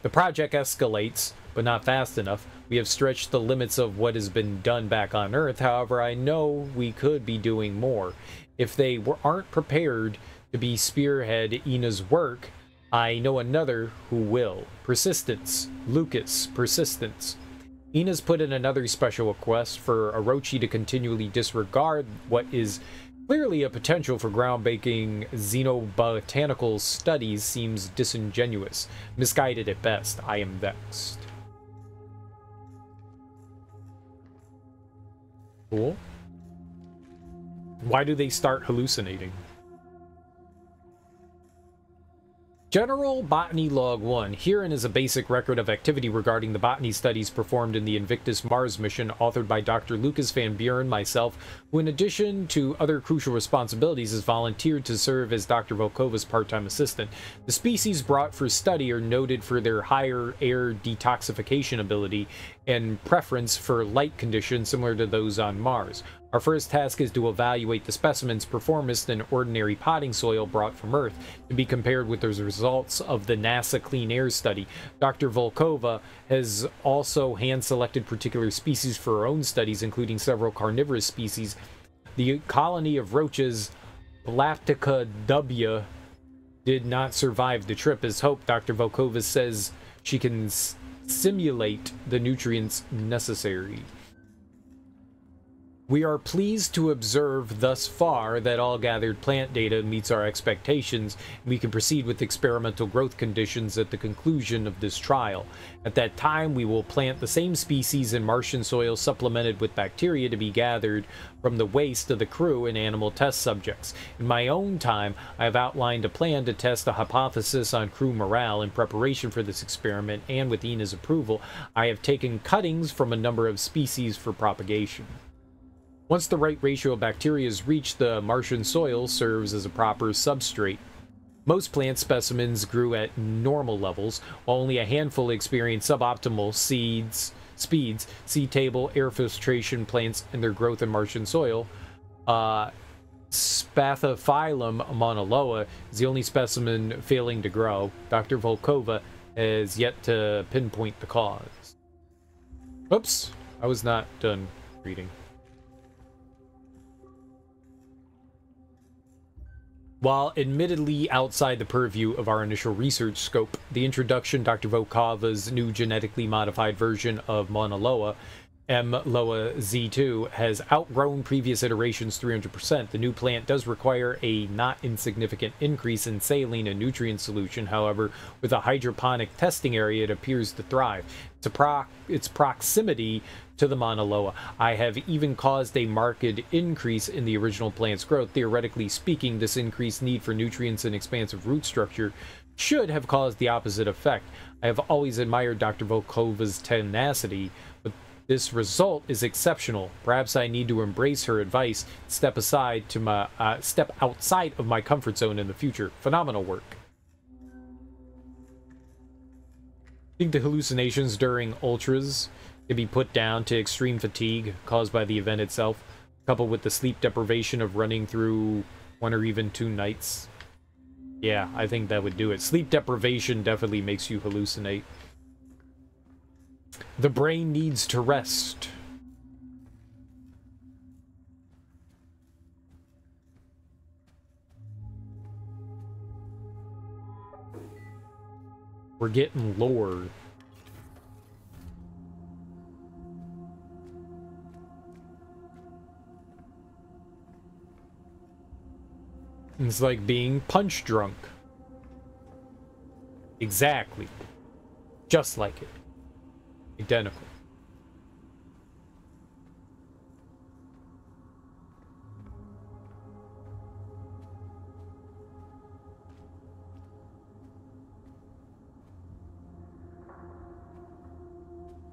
The project escalates, but not fast enough. We have stretched the limits of what has been done back on Earth. However, I know we could be doing more. If they aren't prepared to be spearhead Ina's work, I know another who will. Persistence. Lucas. Persistence. Ina's put in another special request for Orochi to continually disregard what is clearly a potential for groundbreaking xenobotanical studies. Seems disingenuous, misguided at best. I am vexed. Cool. Why do they start hallucinating? General Botany Log 1. Herein is a basic record of activity regarding the botany studies performed in the Invictus Mars mission, authored by Dr. Lucas Van Buren, myself, who in addition to other crucial responsibilities has volunteered to serve as Dr. Volkova's part-time assistant. The species brought for study are noted for their higher air detoxification ability and preference for light conditions similar to those on Mars. Our first task is to evaluate the specimen's performance in ordinary potting soil brought from Earth to be compared with the results of the NASA Clean Air study. Dr. Volkova has also hand-selected particular species for her own studies, including several carnivorous species. The colony of roaches, Blaptica W, did not survive the trip. As hoped, Dr. Volkova says she can simulate the nutrients necessary. We are pleased to observe thus far that all gathered plant data meets our expectations, and we can proceed with experimental growth conditions at the conclusion of this trial. At that time, we will plant the same species in Martian soil supplemented with bacteria to be gathered from the waste of the crew and animal test subjects. In my own time, I have outlined a plan to test a hypothesis on crew morale. In preparation for this experiment, and with Ina's approval, I have taken cuttings from a number of species for propagation. Once the right ratio of bacteria is reached, the Martian soil serves as a proper substrate. Most plant specimens grew at normal levels, while only a handful experienced suboptimal speeds. See table, air filtration plants and their growth in Martian soil. Spathiphyllum monoloa is the only specimen failing to grow. Dr. Volkova has yet to pinpoint the cause. Oops, I was not done reading. While admittedly outside the purview of our initial research scope, the introduction Dr. Volkova's new genetically modified version of Mauna Loa, M. Loa Z2, has outgrown previous iterations 300%. The new plant does require a not insignificant increase in saline and nutrient solution. However, with a hydroponic testing area, it appears to thrive. Its proximity to the Mauna Loa, I have even caused a marked increase in the original plant's growth. Theoretically speaking, this increased need for nutrients and expansive root structure should have caused the opposite effect. I have always admired Dr. Volkova's tenacity, but this result is exceptional. Perhaps I need to embrace her advice, step outside of my comfort zone in the future. Phenomenal work. I think the hallucinations during ultras can be put down to extreme fatigue caused by the event itself, coupled with the sleep deprivation of running through 1 or even 2 nights. Yeah, I think that would do it. Sleep deprivation definitely makes you hallucinate. The brain needs to rest. We're getting lore. It's like being punch drunk. Exactly. Just like it. Identical.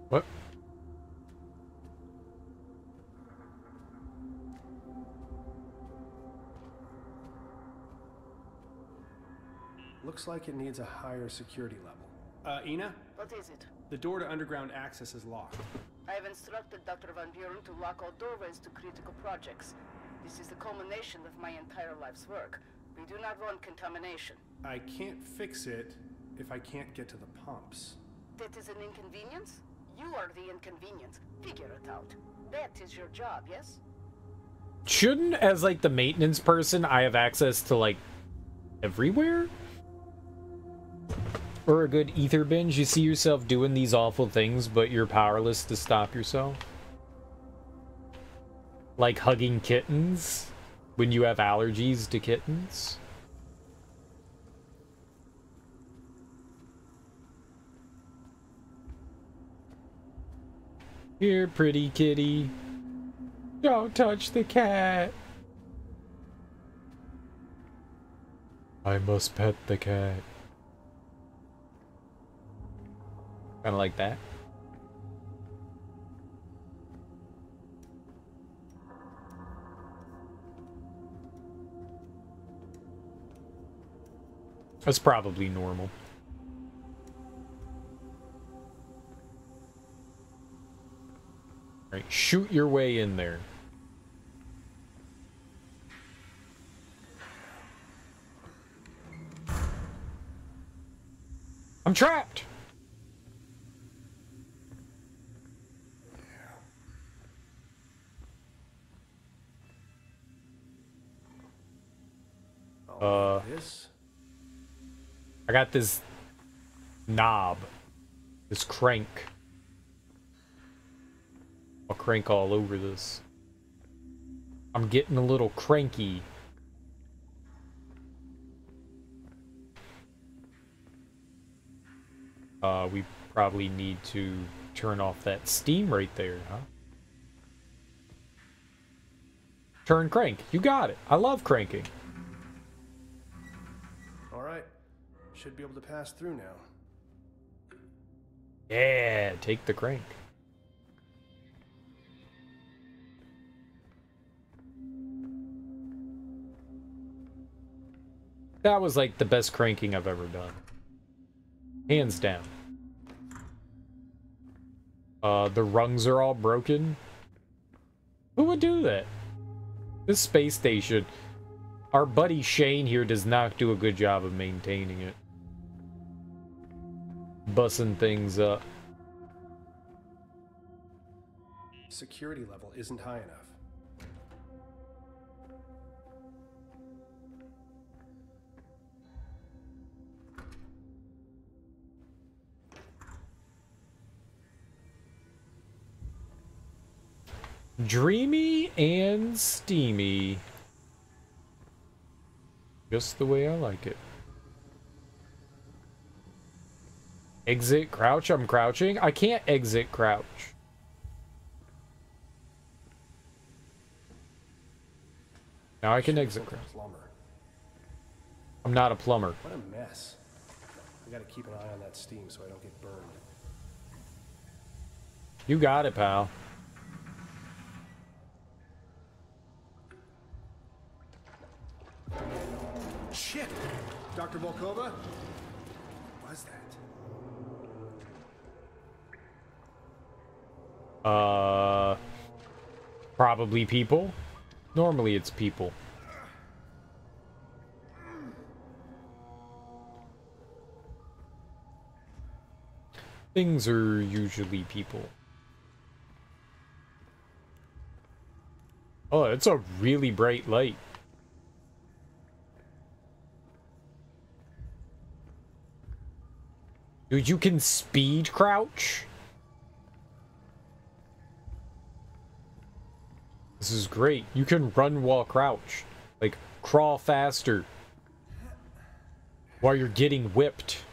What? Looks like it needs a higher security level. Ina? What is it? The door to underground access is locked. I have instructed Dr. Van Buren to lock all doorways to critical projects. This is the culmination of my entire life's work. We do not want contamination. I can't fix it if I can't get to the pumps. That is an inconvenience? You are the inconvenience. Figure it out. That is your job, yes? Shouldn't, as like the maintenance person, I have access to like everywhere? Or a good ether binge? You see yourself doing these awful things, but you're powerless to stop yourself? Like hugging kittens when you have allergies to kittens? Here, pretty kitty. Don't touch the cat. I must pet the cat. Kind of like that. That's probably normal. Right, shoot your way in there. I'm trapped! I got this knob. This crank. I'll crank all over this. I'm getting a little cranky. We probably need to turn off that steam right there, huh? Turn crank. You got it. I love cranking. All right. Should be able to pass through now. Yeah, take the crank. That was like the best cranking I've ever done. Hands down. The rungs are all broken. Who would do that? This space station, our buddy Shane here does not do a good job of maintaining it. Bussing things up. Security level isn't high enough. Dreamy and steamy. Just the way I like it. Exit crouch. I'm crouching. I can't exit crouch. Now I can exit crouch. I'm not a plumber. What a mess. I gotta keep an eye on that steam so I don't get burned. You got it, pal. Shit! Dr. Volkova? What was that? Probably people. Normally it's people. Things are usually people. Oh, it's a really bright light. Dude, you can speed crouch? This is great. You can run while crouch. Like, crawl faster. While you're getting whipped.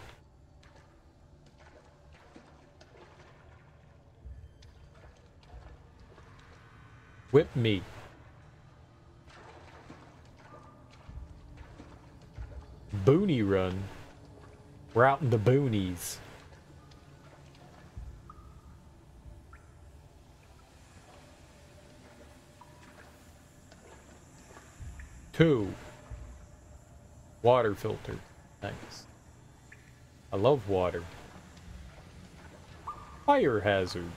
Whip me. Boony run. We're out in the boonies. Two. Water filter. Nice. I love water. Fire hazard.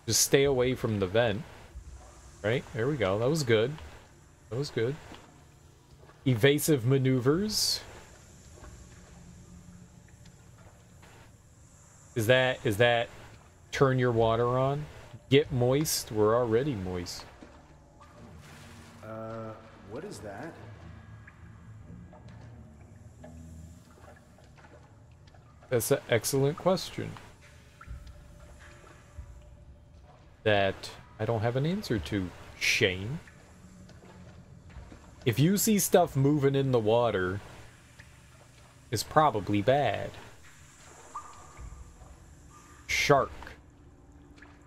Just stay away from the vent. Right? There we go. That was good. That was good. Evasive maneuvers. Is that turn your water on? Get moist? We're already moist. What is that? That's an excellent question. That I don't have an answer to, Shane. If you see stuff moving in the water, it's probably bad. Shark.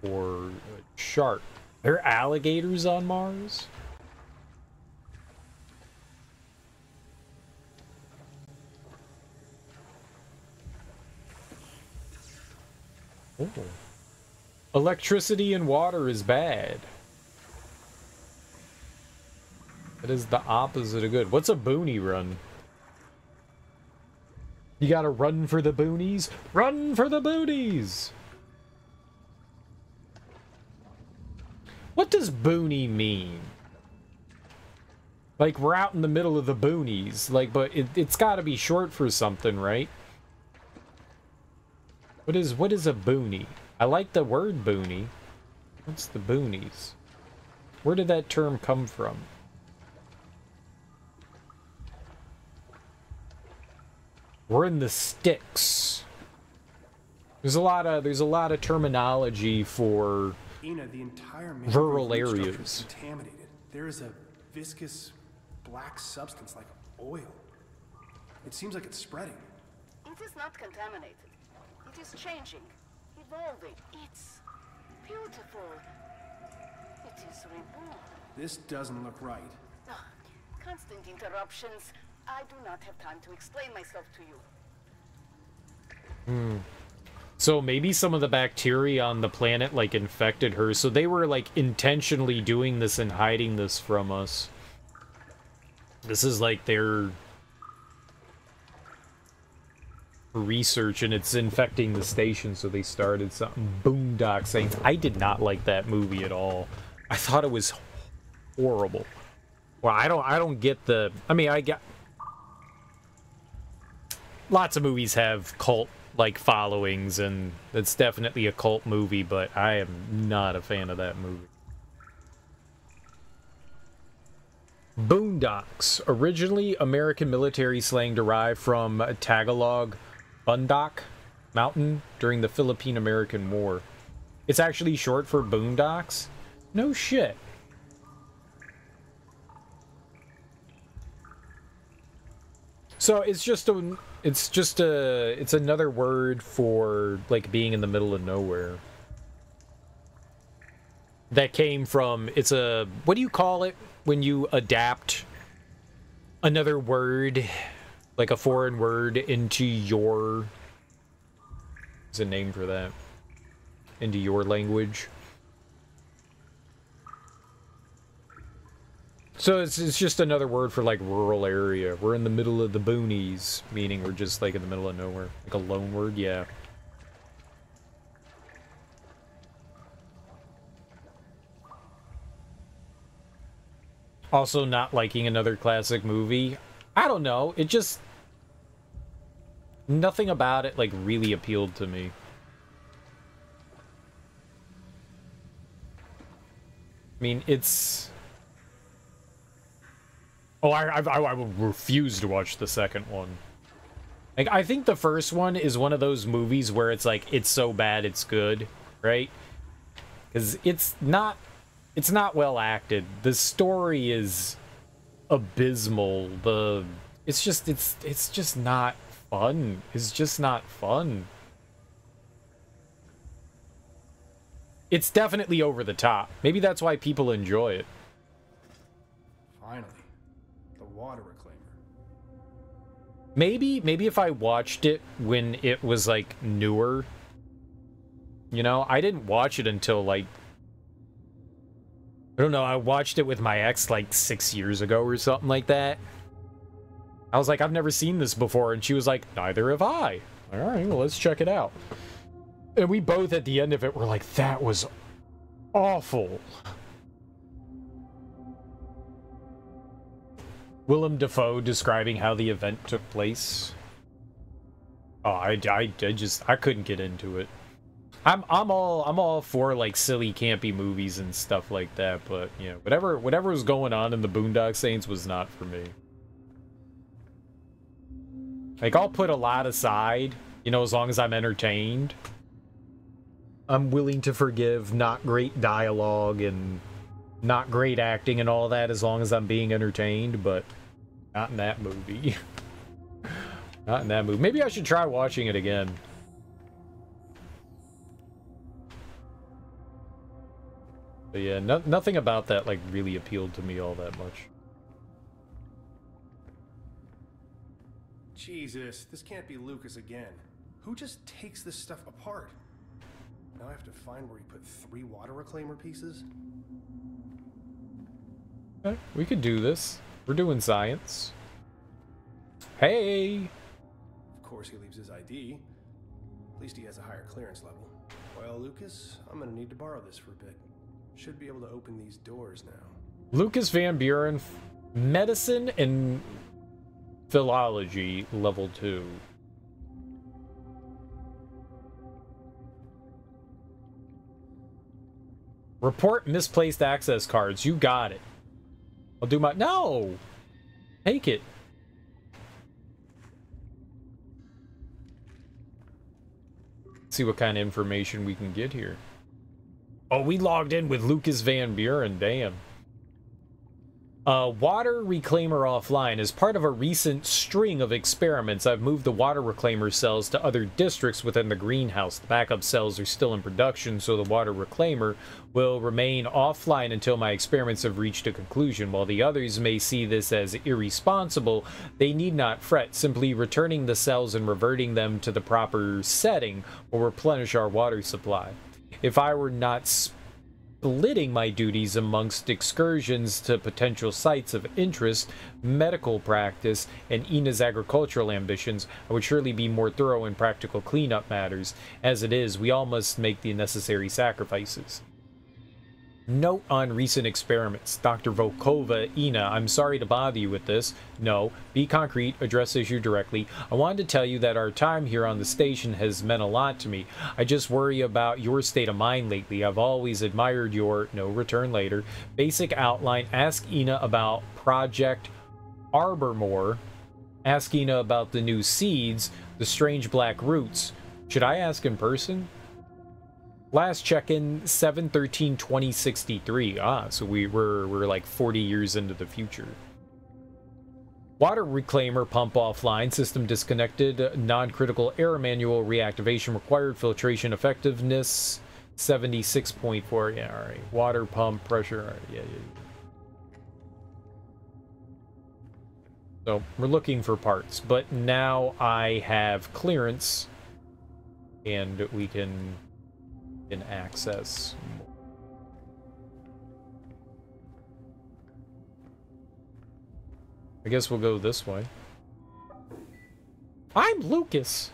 Or shark. There are alligators on Mars? Oh. Electricity and water is bad. That is the opposite of good. What's a boonie run? You gotta run for the boonies? Run for the boonies! What does boonie mean? Like, we're out in the middle of the boonies. Like, but it's gotta be short for something, right? What is a boonie? I like the word boonie. What's the boonies? Where did that term come from? We're in the sticks. There's a lot of terminology for Ina, the entire rural root structure areas is contaminated. There is a viscous black substance like oil. It seems like it's spreading. It is not contaminated. It is changing, evolving. It's beautiful. It is reborn. This doesn't look right. Ah, constant interruptions. I do not have time to explain myself to you. So maybe some of the bacteria on the planet, like, infected her, so they were, like, intentionally doing this and hiding this from us. This is, like, their research, and it's infecting the station, so they started something. Boondock Saints. I did not like that movie at all. I thought it was horrible. Well, I don't get the... I mean, I get... Lots of movies have cult like followings, and it's definitely a cult movie, but I am not a fan of that movie. Boondocks, originally American military slang derived from Tagalog Bundok Mountain during the Philippine-American War. It's actually short for boondocks? No shit. So it's another word for, like, being in the middle of nowhere. That came from, what do you call it when you adapt another word, like a foreign word, into your, there's a name for that, into your language? So it's just another word for, like, rural area. We're in the middle of the boonies, meaning we're just, like, in the middle of nowhere. Like a loan word, yeah. Also not liking another classic movie. I don't know, it just... Nothing about it, like, really appealed to me. I mean, it's... Oh, I will refuse to watch the second one. Like, I think the first one is one of those movies where it's like, it's so bad it's good, right? Because it's not well acted. The story is abysmal. It's just not fun. It's just not fun. It's definitely over the top. Maybe that's why people enjoy it. Finally. Water reclaimer. Maybe if I watched it when it was, like, newer. You know, I didn't watch it until, like, I don't know, I watched it with my ex, like, 6 years ago or something like that. I was like, I've never seen this before, and she was like, neither have I. Alright, well, let's check it out. And we both, at the end of it, were like, that was awful. Willem Dafoe describing how the event took place. Oh, I couldn't get into it. I'm all for, like, silly campy movies and stuff like that, but you know, whatever was going on in the Boondock Saints was not for me. Like, I'll put a lot aside, you know, as long as I'm entertained. I'm willing to forgive not great dialogue and not great acting and all that as long as I'm being entertained, but not in that movie. Not in that movie. Maybe I should try watching it again. But yeah, nothing about that, like, really appealed to me all that much. Jesus, this can't be Lucas again. Who just takes this stuff apart? Now I have to find where he put 3 water reclaimer pieces. Okay, we could do this. We're doing science. Hey! Of course he leaves his ID. At least he has a higher clearance level. Well, Lucas, I'm gonna need to borrow this for a bit. Should be able to open these doors now. Lucas Van Buren, Medicine and Philology, Level 2. Report misplaced access cards. You got it. I'll do my... No! Take it. Let's see what kind of information we can get here. Oh, we logged in with Lucas Van Buren, damn. Water reclaimer offline. As part of a recent string of experiments, I've moved the water reclaimer cells to other districts within the greenhouse. The backup cells are still in production, so the water reclaimer will remain offline until my experiments have reached a conclusion. While the others may see this as irresponsible, they need not fret. Simply returning the cells and reverting them to the proper setting will replenish our water supply. If I were not splitting my duties amongst excursions to potential sites of interest, medical practice, and Ina's agricultural ambitions, I would surely be more thorough in practical cleanup matters. As it is, we all must make the necessary sacrifices. Note on recent experiments. Dr. Volkova, Ina, I'm sorry to bother you with this. No, be concrete, address issue directly. I wanted to tell you that our time here on the station has meant a lot to me. I just worry about your state of mind lately. I've always admired your, no return later, basic outline. Ask Ina about Project Arbormore. Ask Ina about the new seeds, the strange black roots. Should I ask in person? Last check-in 7/13/2063. Ah, so we're like 40 years into the future. Water reclaimer pump offline. System disconnected. Non-critical error manual reactivation required. Filtration effectiveness 76.4. Yeah, all right. Water pump pressure. All right, yeah. So we're looking for parts, but now I have clearance, and we can access. I guess we'll go this way. I'm Lucas.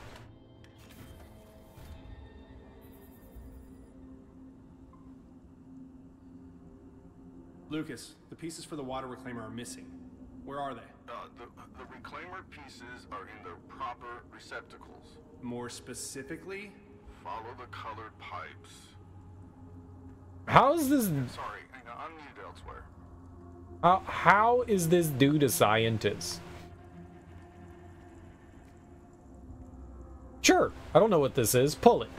Lucas, the pieces for the water reclaimer are missing. Where are they? The reclaimer pieces are in their proper receptacles. More specifically? Follow the colored pipes. How is this? Sorry, I'm needed elsewhere. How is this dude a scientist? Sure, I don't know what this is. Pull it.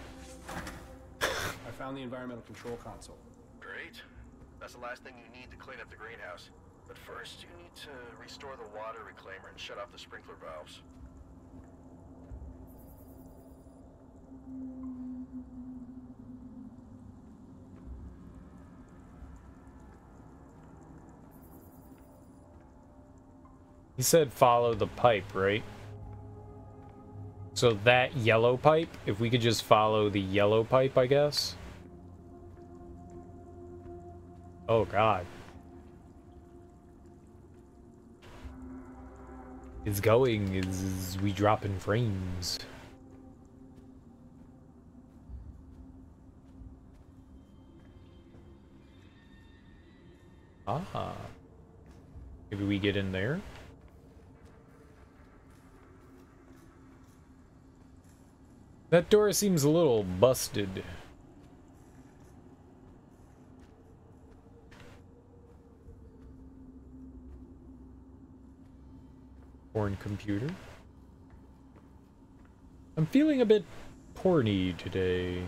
I found the environmental control console. Great. That's the last thing you need to clean up the greenhouse. But first, you need to restore the water reclaimer and shut off the sprinkler valves. He said follow the pipe, right? So that yellow pipe, if we could just follow the yellow pipe, I guess. Oh god. It's going, is we dropping frames. Ah. Maybe we get in there? That door seems a little busted. Porn computer. I'm feeling a bit porny today.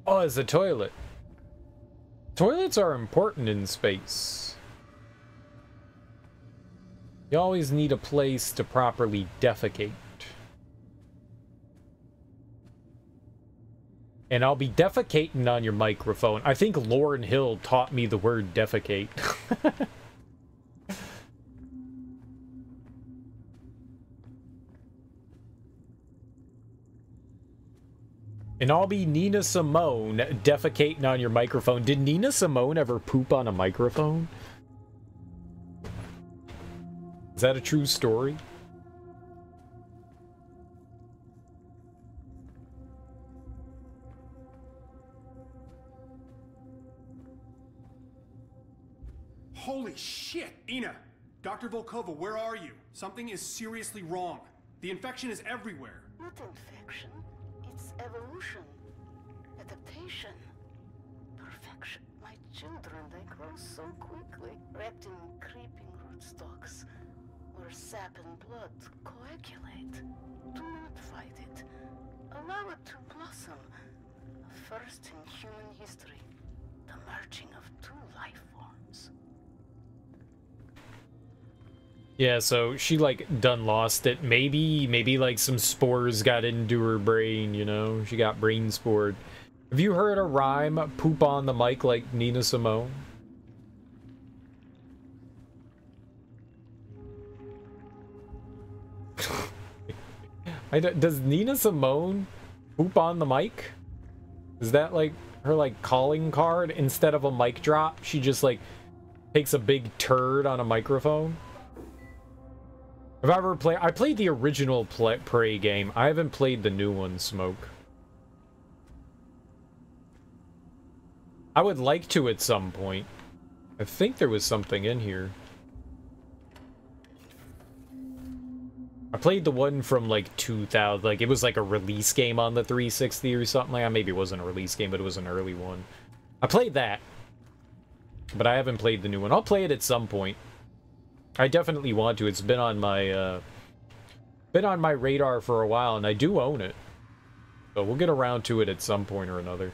Oh, it's a toilet. Toilets are important in space. You always need a place to properly defecate. And I'll be defecating on your microphone. I think Lauryn Hill taught me the word defecate. And I'll be Nina Simone defecating on your microphone. Did Nina Simone ever poop on a microphone? Is that a true story? Holy shit, Ina! Dr. Volkova, where are you? Something is seriously wrong. The infection is everywhere. Not infection. It's evolution. Adaptation. children, they grow so quickly, wrapped in creeping rootstocks, where sap and blood coagulate. Do not fight it. Allow it to blossom. First in human history, the merging of two life forms. Yeah, so she like done lost it. Maybe like some spores got into her brain, you know? She got brain spored. Have you heard a rhyme, poop on the mic like Nina Simone? Does Nina Simone poop on the mic? Is that like her like calling card? Instead of a mic drop, she just like takes a big turd on a microphone? Have I ever played? I played the original Prey game. I haven't played the new one, Smoke. I would like to at some point. I think there was something in here. I played the one from like 2000, like it was like a release game on the 360 or something like that. Maybe it wasn't a release game, but it was an early one. I played that, but I haven't played the new one. I'll play it at some point. I definitely want to. It's been on my radar for a while, and I do own it. So we'll get around to it at some point or another.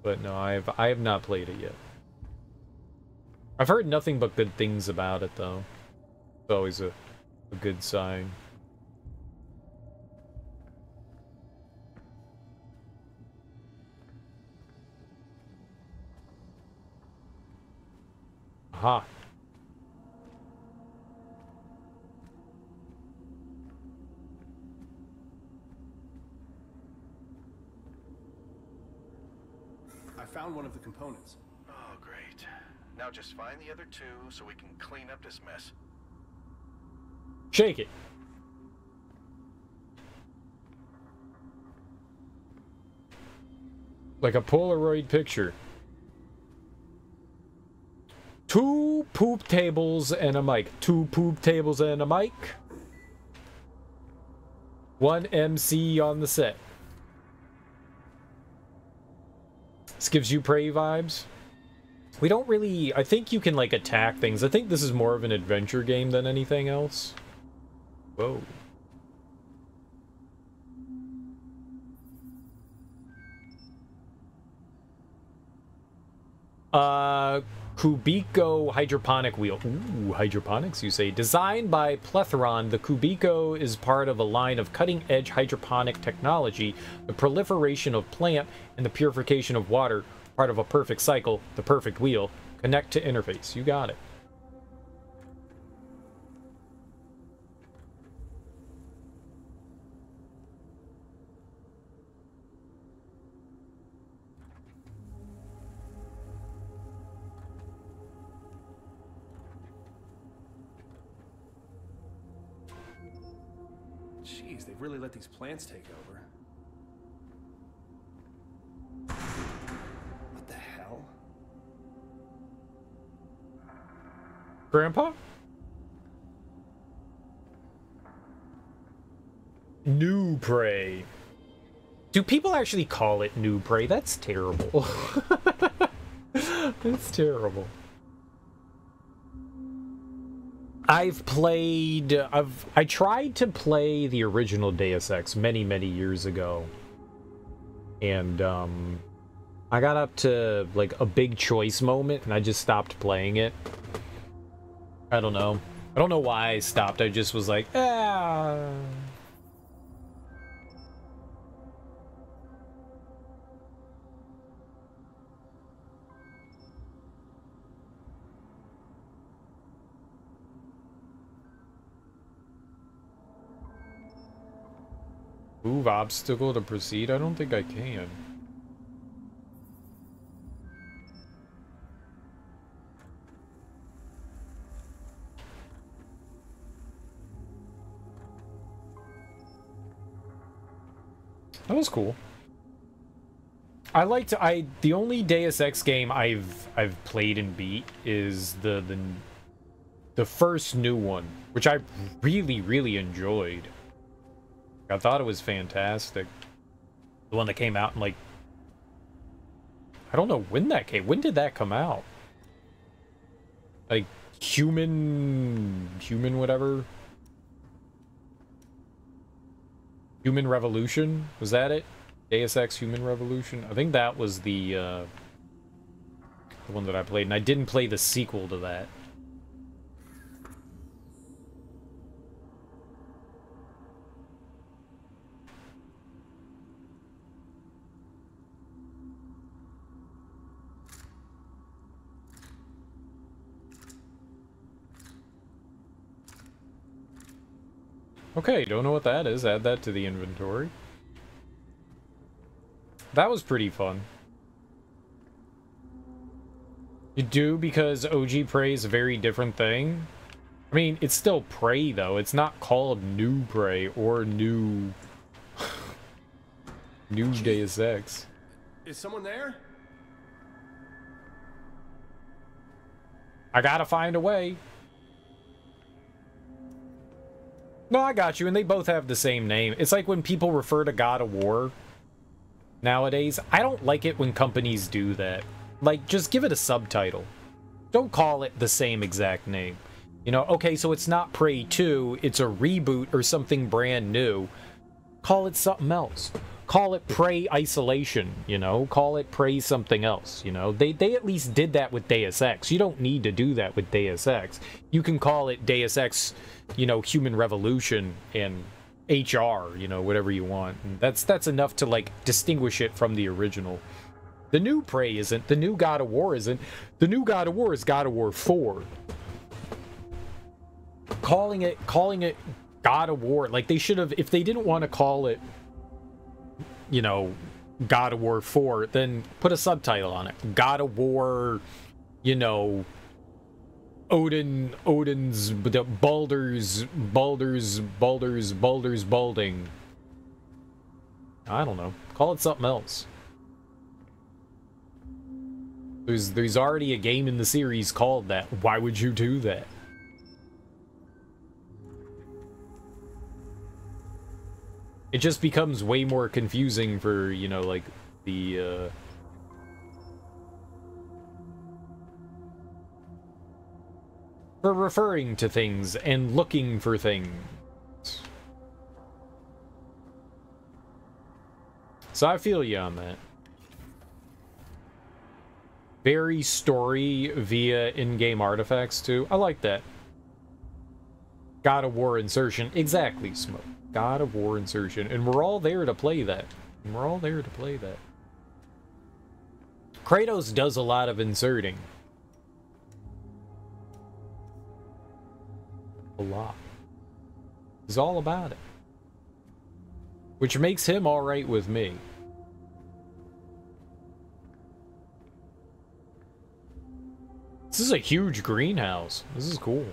But no, I have not played it yet. I've heard nothing but good things about it, though. It's always a good sign. Aha. I found one of the components. Oh, great. Now just find the other two so we can clean up this mess. Shake it. Like a Polaroid picture. 2 poop tables and a mic. 2 poop tables and a mic. 1 MC on the set. This gives you Prey vibes. We don't really... I think you can, like, attack things. I think this is more of an adventure game than anything else. Whoa. Kubico hydroponic wheel. Ooh, hydroponics, you say. Designed by Plethron, the Kubico is part of a line of cutting-edge hydroponic technology, the proliferation of plant, and the purification of water, part of a perfect cycle, the perfect wheel. Connect to interface. You got it. Jeez, they've really let these plants take over. What the hell? Grandpa? New Prey. Do people actually call it New Prey? That's terrible. That's terrible. I tried to play the original Deus Ex many years ago. And I got up to like a big choice moment and I just stopped playing it. I don't know. I don't know why I stopped. I just was like, ah. Move obstacle to proceed? I don't think I can. That was cool. The only Deus Ex game I've played and beat is the first new one, which I really enjoyed. I thought it was fantastic. The one that came out in, like, I don't know when that came. When did that come out? Like, human whatever? Human Revolution? Was that it? Deus Ex Human Revolution? I think that was the one that I played, and I didn't play the sequel to that. Okay, don't know what that is. Add that to the inventory. That was pretty fun. You do, because OG Prey is a very different thing. I mean, it's still Prey, though. It's not called New Prey or New... New Deus Ex. Is someone there? I gotta find a way. No, I got you, and they both have the same name. It's like when people refer to God of War nowadays. I don't like it when companies do that. Like, just give it a subtitle. Don't call it the same exact name. You know, okay, so it's not Prey 2, it's a reboot or something brand new. Call it something else. Call it Prey Isolation, you know? Call it Prey something else, you know? They at least did that with Deus Ex. You don't need to do that with Deus Ex. You can call it Deus Ex, you know, Human Revolution and HR, you know, whatever you want. And that's enough to, like, distinguish it from the original. The new Prey isn't. The new God of War isn't. The new God of War is God of War 4. Calling it God of War, like, they should have, if they didn't want to call it, you know, God of War 4, then put a subtitle on it. God of War, you know, Odin's Baldur's Balding. I don't know. Call it something else. There's already a game in the series called that. Why would you do that? It just becomes way more confusing for, you know, like, the, for referring to things and looking for things. So I feel you on that. Very story via in-game artifacts, too. I like that. God of War insertion. Exactly, Smoke. God of War insertion. And we're all there to play that. Kratos does a lot of inserting. A lot. He's all about it. Which makes him alright with me. This is a huge greenhouse. This is cool.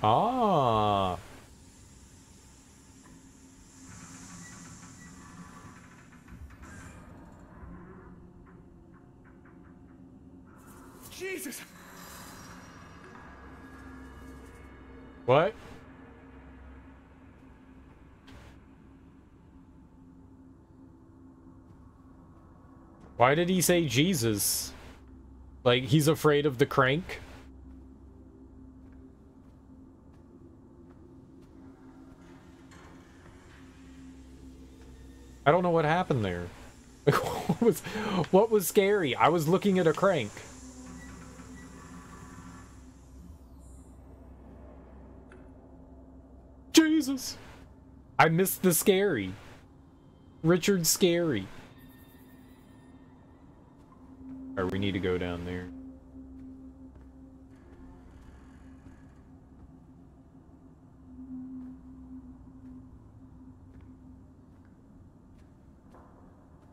Ah. Jesus. What? Why did he say Jesus? Like, he's afraid of the crank? I don't know what happened there. What was scary? I was looking at a crank. Jesus! I missed the scary. Richard Scary. Alright, we need to go down there.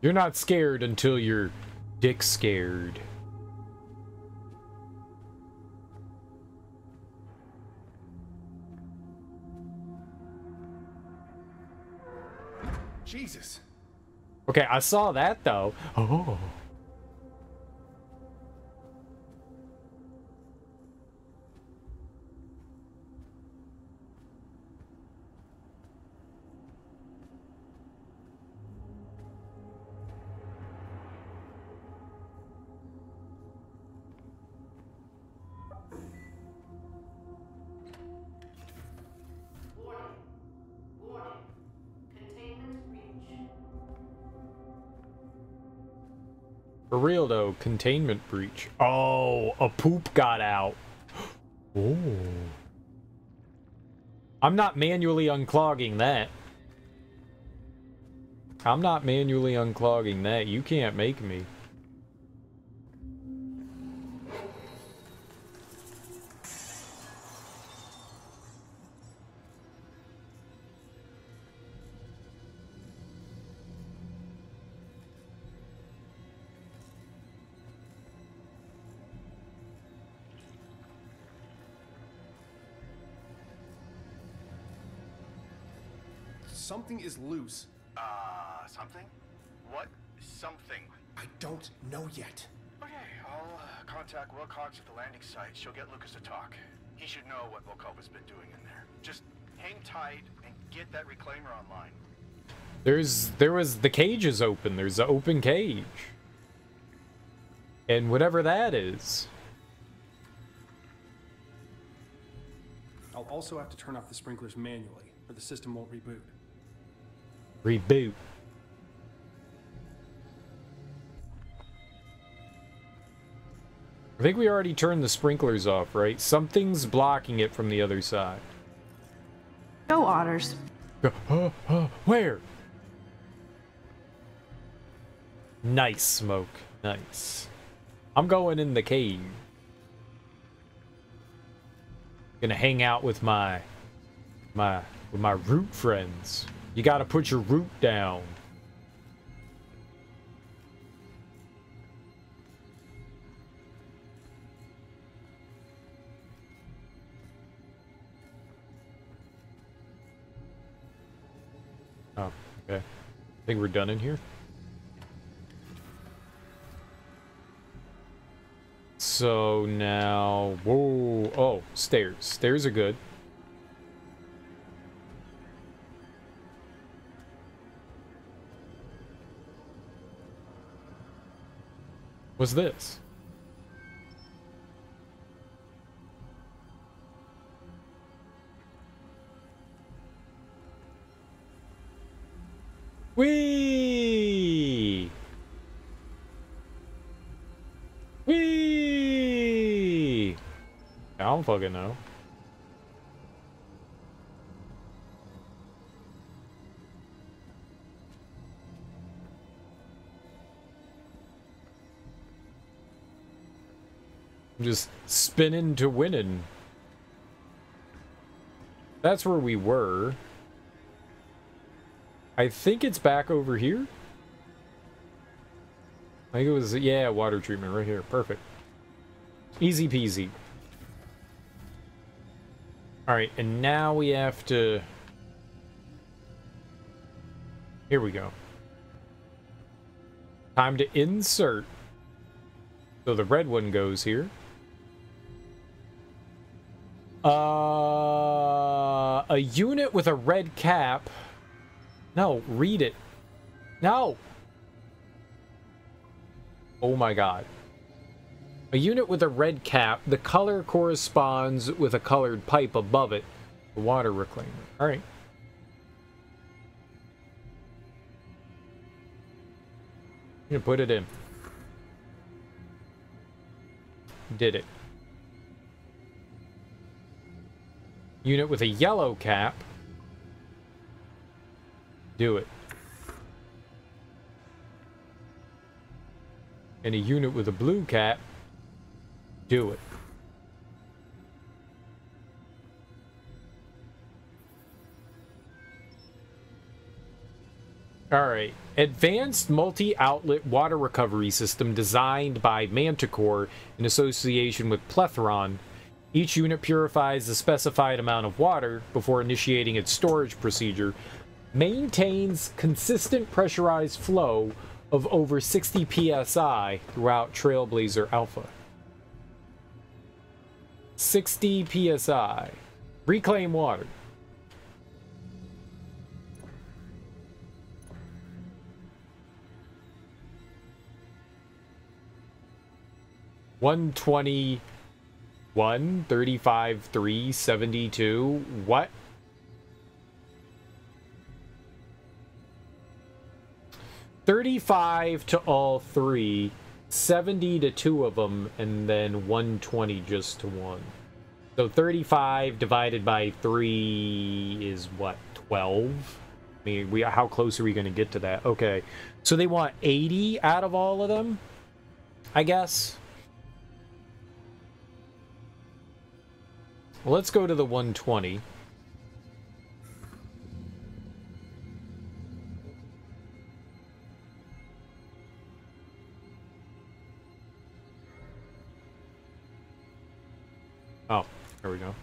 You're not scared until you're dick scared. Jesus. Okay, I saw that though. Oh. For real though, containment breach. Oh, a poop got out. Oh. I'm not manually unclogging that. I'm not manually unclogging that. You can't make me. Something is loose. Something? What something? I don't know yet. Okay, I'll contact Wilcox at the landing site. She'll get Lucas to talk. He should know what Volkova's been doing in there. Just hang tight and get that reclaimer online. The cage is open. There's an open cage. And whatever that is. I'll also have to turn off the sprinklers manually, or the system won't reboot. Reboot. I think we already turned the sprinklers off, right? Something's blocking it from the other side. Go, Otters. Where? Nice, Smoke. Nice. I'm going in the cave. Gonna hang out with my root friends. You gotta put your root down. Oh, okay. I think we're done in here. So now, whoa, oh, stairs. Stairs are good. What's this? Whee! Whee! I don't fucking know. I'm just spinning to winning. That's where we were. I think it's back over here. I think it was, yeah, water treatment right here. Perfect. Easy peasy. Alright, and now we have to... Here we go. Time to insert. So the red one goes here. A unit with a red cap. No, read it. No. Oh my god. A unit with a red cap. The color corresponds with a colored pipe above it. The water reclaimer. Alright. I'm gonna put it in. Did it. Unit with a yellow cap. Do it. And a unit with a blue cap. Do it. Alright. Advanced multi-outlet water recovery system designed by Manticore in association with Plethron. Each unit purifies the specified amount of water before initiating its storage procedure. Maintains consistent pressurized flow of over 60 psi throughout Trailblazer Alpha. 60 psi. Reclaim water. $120. 135,372. What? $35 to all three. 70 to 2 of them, and then 120 just to 1. So 35 divided by 3 is what, 12? I mean, how close are we going to get to that? Okay, so they want 80 out of all of them, I guess. Well, let's go to the 120. Oh, there we go.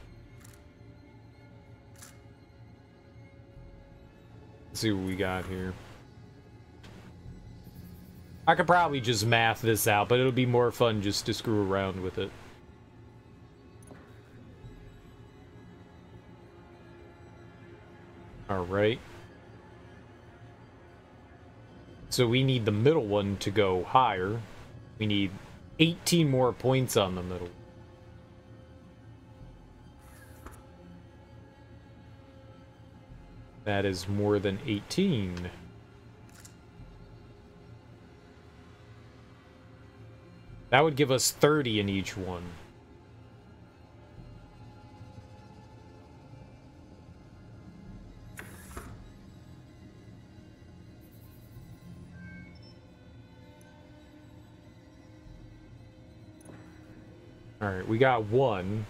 Let's see what we got here. I could probably just math this out, but it'll be more fun just to screw around with it. Alright. So we need the middle one to go higher. We need 18 more points on the middle. That is more than 18. That would give us 30 in each one. Alright, we got 1.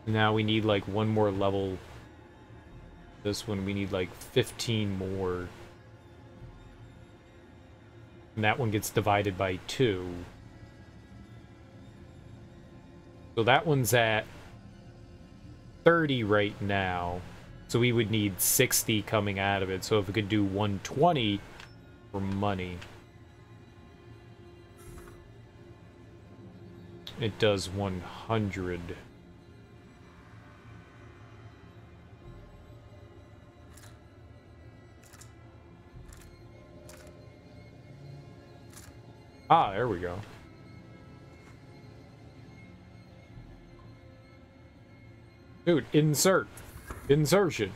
Now we need like 1 more level. This one we need like 15 more. And that one gets divided by 2. So that one's at 30 right now. So we would need 60 coming out of it. So if we could do 120 for money. It does 100. Ah, there we go. Dude, insert. Insertion.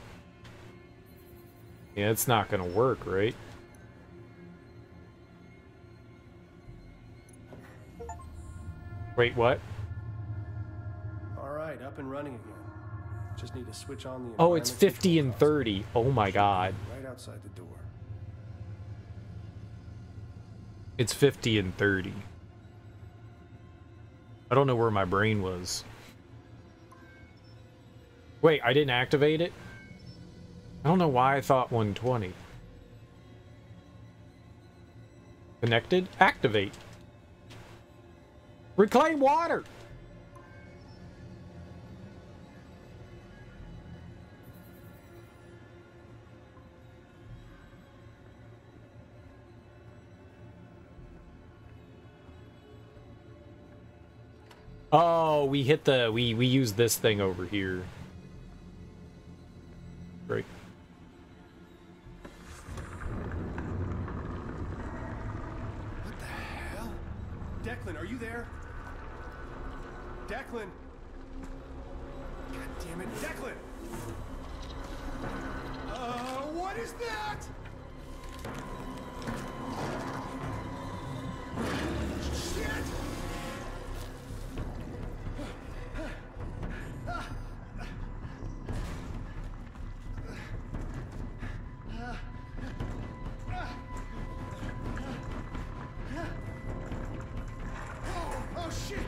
Yeah, it's not gonna work, right? Wait, what? Alright, up and running again. Just need to switch on the... Oh, it's 50 and 30. Oh my god. Right outside the door. It's 50 and 30. I don't know where my brain was. Wait, I didn't activate it? I don't know why I thought 120. Connected? Activate. Reclaim water! Oh, we hit the... We used this thing over here. Great. What the hell? Declan, are you there? Declan! God damn it, Declan! What is that? Shit! Oh shit!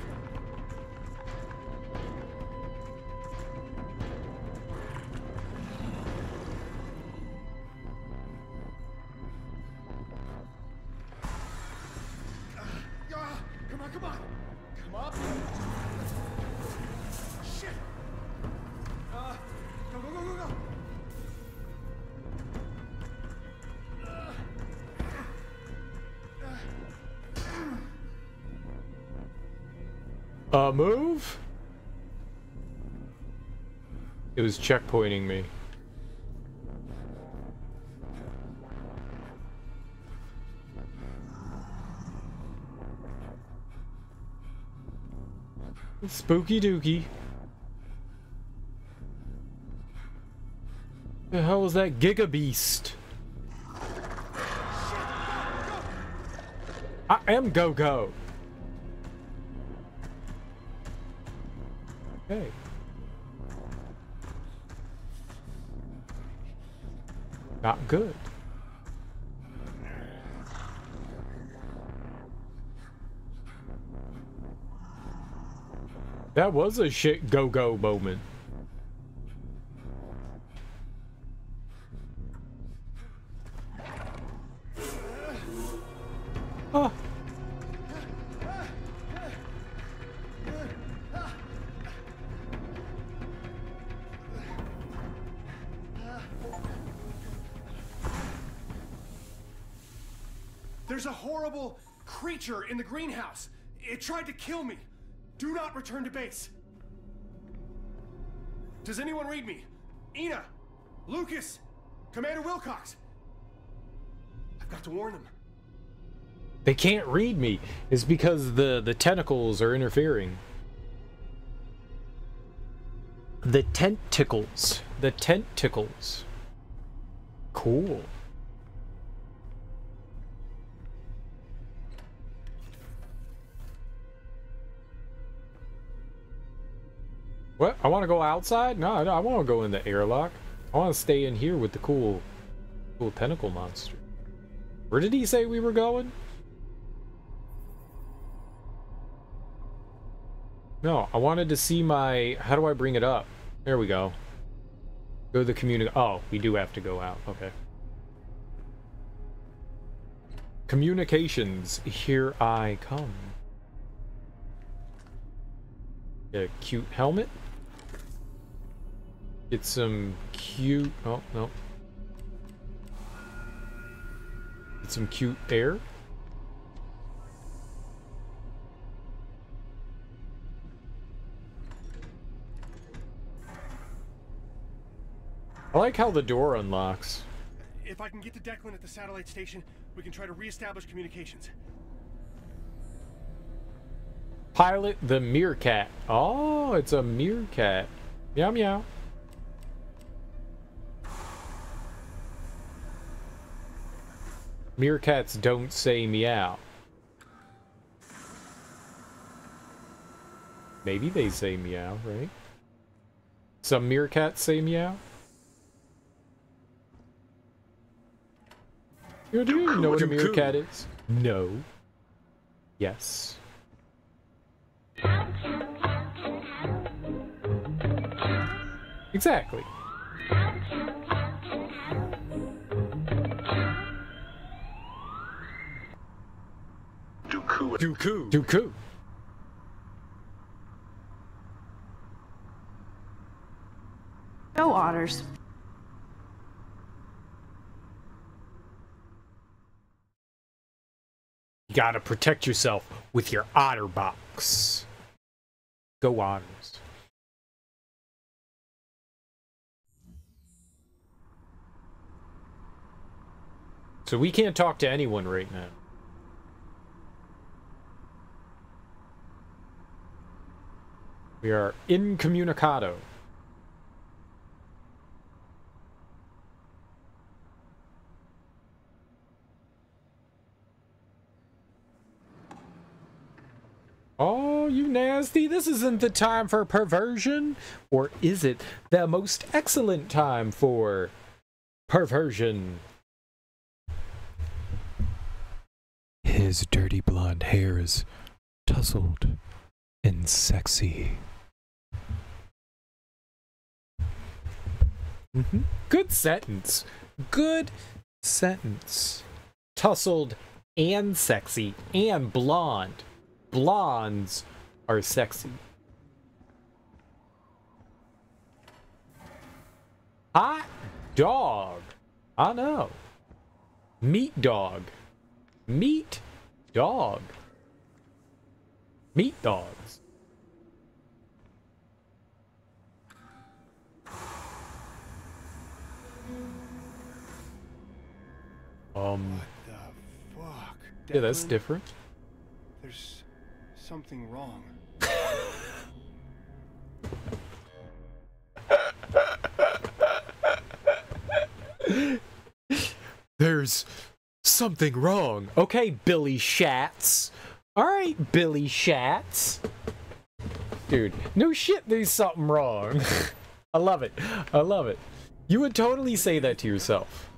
Come on, come on! Come up! Shit! Go, go, go, go, go! Move? It was checkpointing me. Spooky dookie. The hell was that Giga Beast? am Go-Go. Okay. Not good. That was a shit Go-Go moment. Oh. There's a horrible creature in the greenhouse. It tried to kill me. Do not return to base. Does anyone read me? Ina, Lucas, Commander Wilcox. I've got to warn them. They can't read me. It's because the tentacles are interfering. The tentacles. The tentacles. Cool. What? I want to go outside? No, I want to go in the airlock. I want to stay in here with the cool tentacle monster. Where did he say we were going? No, I wanted to see my... How do I bring it up? There we go. Go to the Oh, we do have to go out. Okay. Communications. Here I come. Get a cute helmet. Get some cute... Oh, no. Get some cute air. I like how the door unlocks. If I can get to Declan at the satellite station, we can try to re-establish communications. Pilot the meerkat. Oh, it's a meerkat. Meow meow. Meerkats don't say meow. Maybe they say meow, right? Some meerkats say meow. Do you know what a meerkat is? No. Yes. Exactly. Dooku. Dooku. Go Otters. You gotta protect yourself with your otter box. Go Otters. So we can't talk to anyone right now. We are incommunicado. Oh, you nasty. This isn't the time for perversion. Or is it the most excellent time for perversion? His dirty blonde hair is tousled and sexy. Good sentence. Good sentence. Tousled and sexy and blonde. Blondes are sexy. Hot dog. I know. Meat dog. Meat dog. Meat dogs. What the fuck? Yeah, that's Declan? different. There's something wrong. There's something wrong. Okay, Billy Schatz. Alright, Billy Schatz. Dude, no shit, there's something wrong. I love it. I love it. You would totally say that to yourself.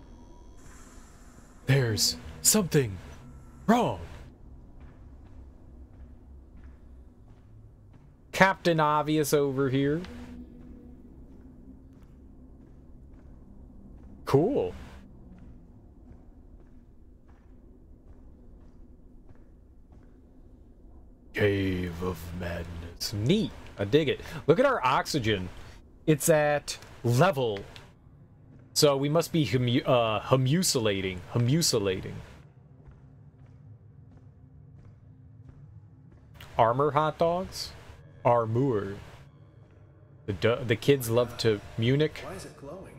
There's something wrong. Captain Obvious over here. Cool. Cave of Madness. Neat. I dig it. Look at our oxygen. It's at level. So we must be humusulating. Armor hot dogs? Armour. The kids love to Munich. Why is it glowing?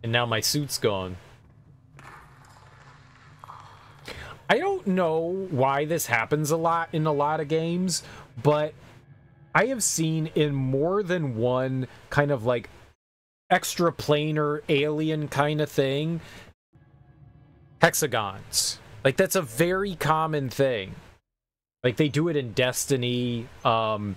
And now my suit's gone. I don't know why this happens a lot in a lot of games, but I have seen in more than one kind of like extraplanar alien kind of thing, hexagons. Like that's a very common thing. Like they do it in Destiny, what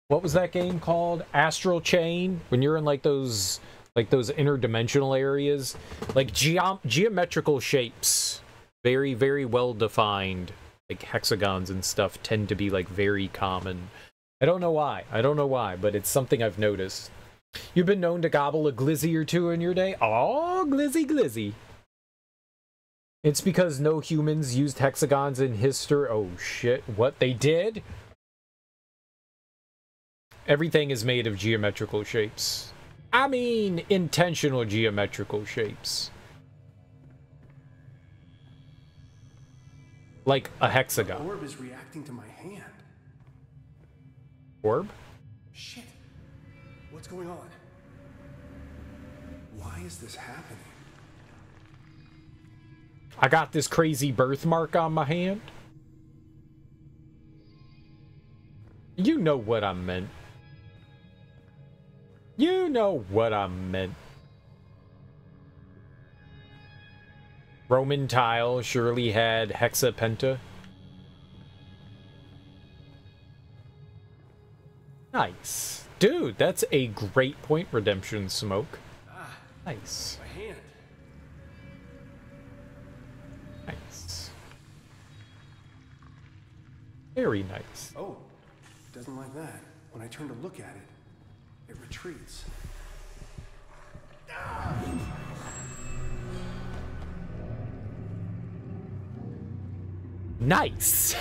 was that game called? Astral Chain? When you're in like those interdimensional areas, like geometrical shapes, very, very well defined, like hexagons and stuff tend to be like very common. I don't know why, but it's something I've noticed. You've been known to gobble a glizzy or two in your day? Oh, glizzy. It's because no humans used hexagons in history. Oh shit, what they did? Everything is made of geometrical shapes. I mean, intentional geometrical shapes. Like a hexagon. The orb is reacting to my hand. Orb? Shit. What's going on? Why is this happening? I got this crazy birthmark on my hand. You know what I meant. You know what I meant. Roman tile surely had hexapenta. Nice. Dude, that's a great point redemption, Smoke. Nice. My hand. Nice. Very nice. Oh, doesn't like that. When I turn to look at it, it retreats. Nice.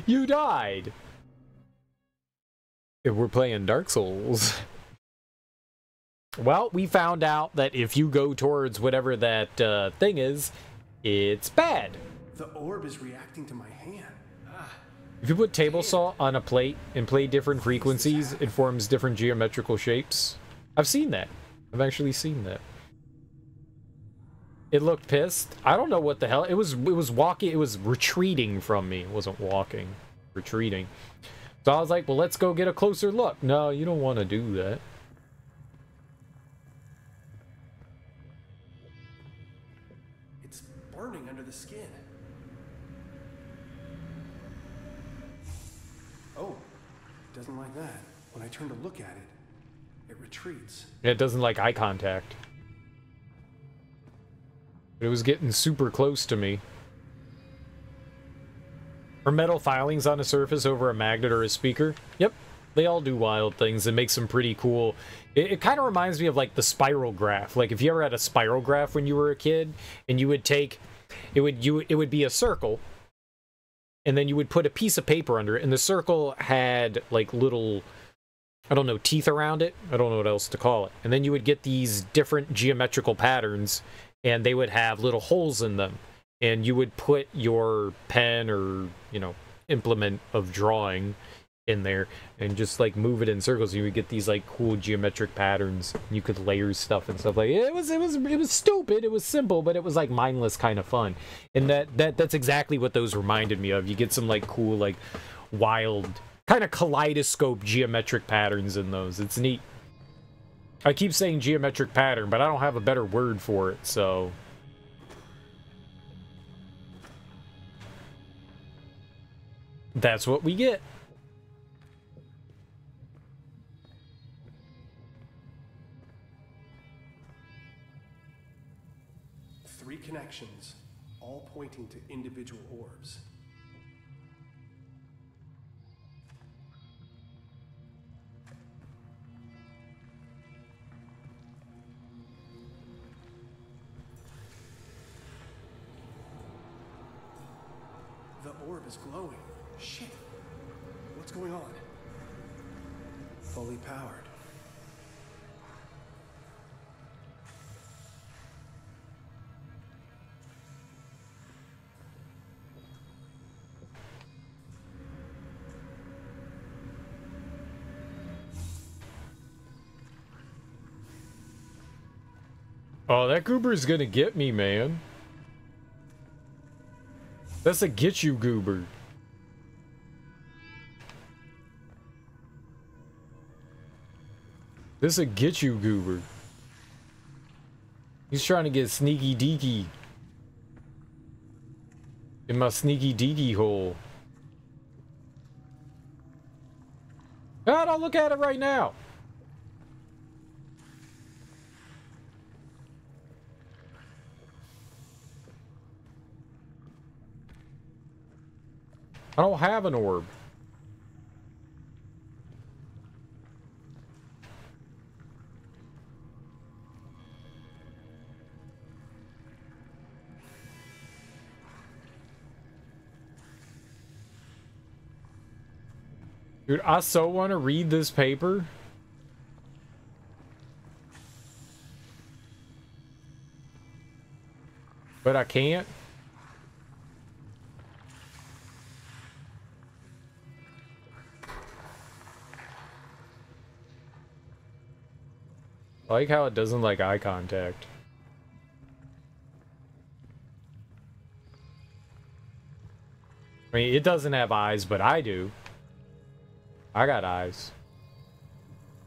You died. If we're playing Dark Souls. Well, we found out that if you go towards whatever that thing is, it's bad. The orb is reacting to my hand. If you put table saw on a plate and play different frequencies, it forms different geometrical shapes. I've seen that. I've actually seen that. It looked pissed. I don't know what the hell. It was walking. It was retreating from me. It wasn't walking. Retreating. So I was like, well, let's go get a closer look. No, you don't want to do that. It's burning under the skin. Oh, doesn't like that. When I turn to look at it, it retreats. It doesn't like eye contact. It was getting super close to me. Are metal filings on a surface over a magnet or a speaker? Yep. They all do wild things. It makes them pretty cool. It kind of reminds me of like the spiral graph. Like if you ever had a spiral graph when you were a kid and you would take, it would be a circle and then you would put a piece of paper under it and the circle had like little, I don't know, teeth around it. I don't know what else to call it. And then you would get these different geometrical patterns and they would have little holes in them. And you would put your pen or, you know, implement of drawing in there and just like move it in circles. You would get these like cool geometric patterns. You could layer stuff and stuff like it. It was stupid. It was simple, but it was like mindless kind of fun. And that's exactly what those reminded me of. You get some like cool like wild, kind of kaleidoscope geometric patterns in those. It's neat. I keep saying geometric pattern, but I don't have a better word for it, so... that's what we get. Three connections, all pointing to individual orbs. The orb is glowing. Shit. What's going on? Fully powered. Oh, that goober's gonna get me, man. That's a get you goober. This a get you goober. He's trying to get sneaky deaky in my sneaky deaky hole. God, I'll look at it right now. I don't have an orb. Dude, I so want to read this paper. But I can't. I like how it doesn't like eye contact. I mean, it doesn't have eyes, but I do. I got eyes.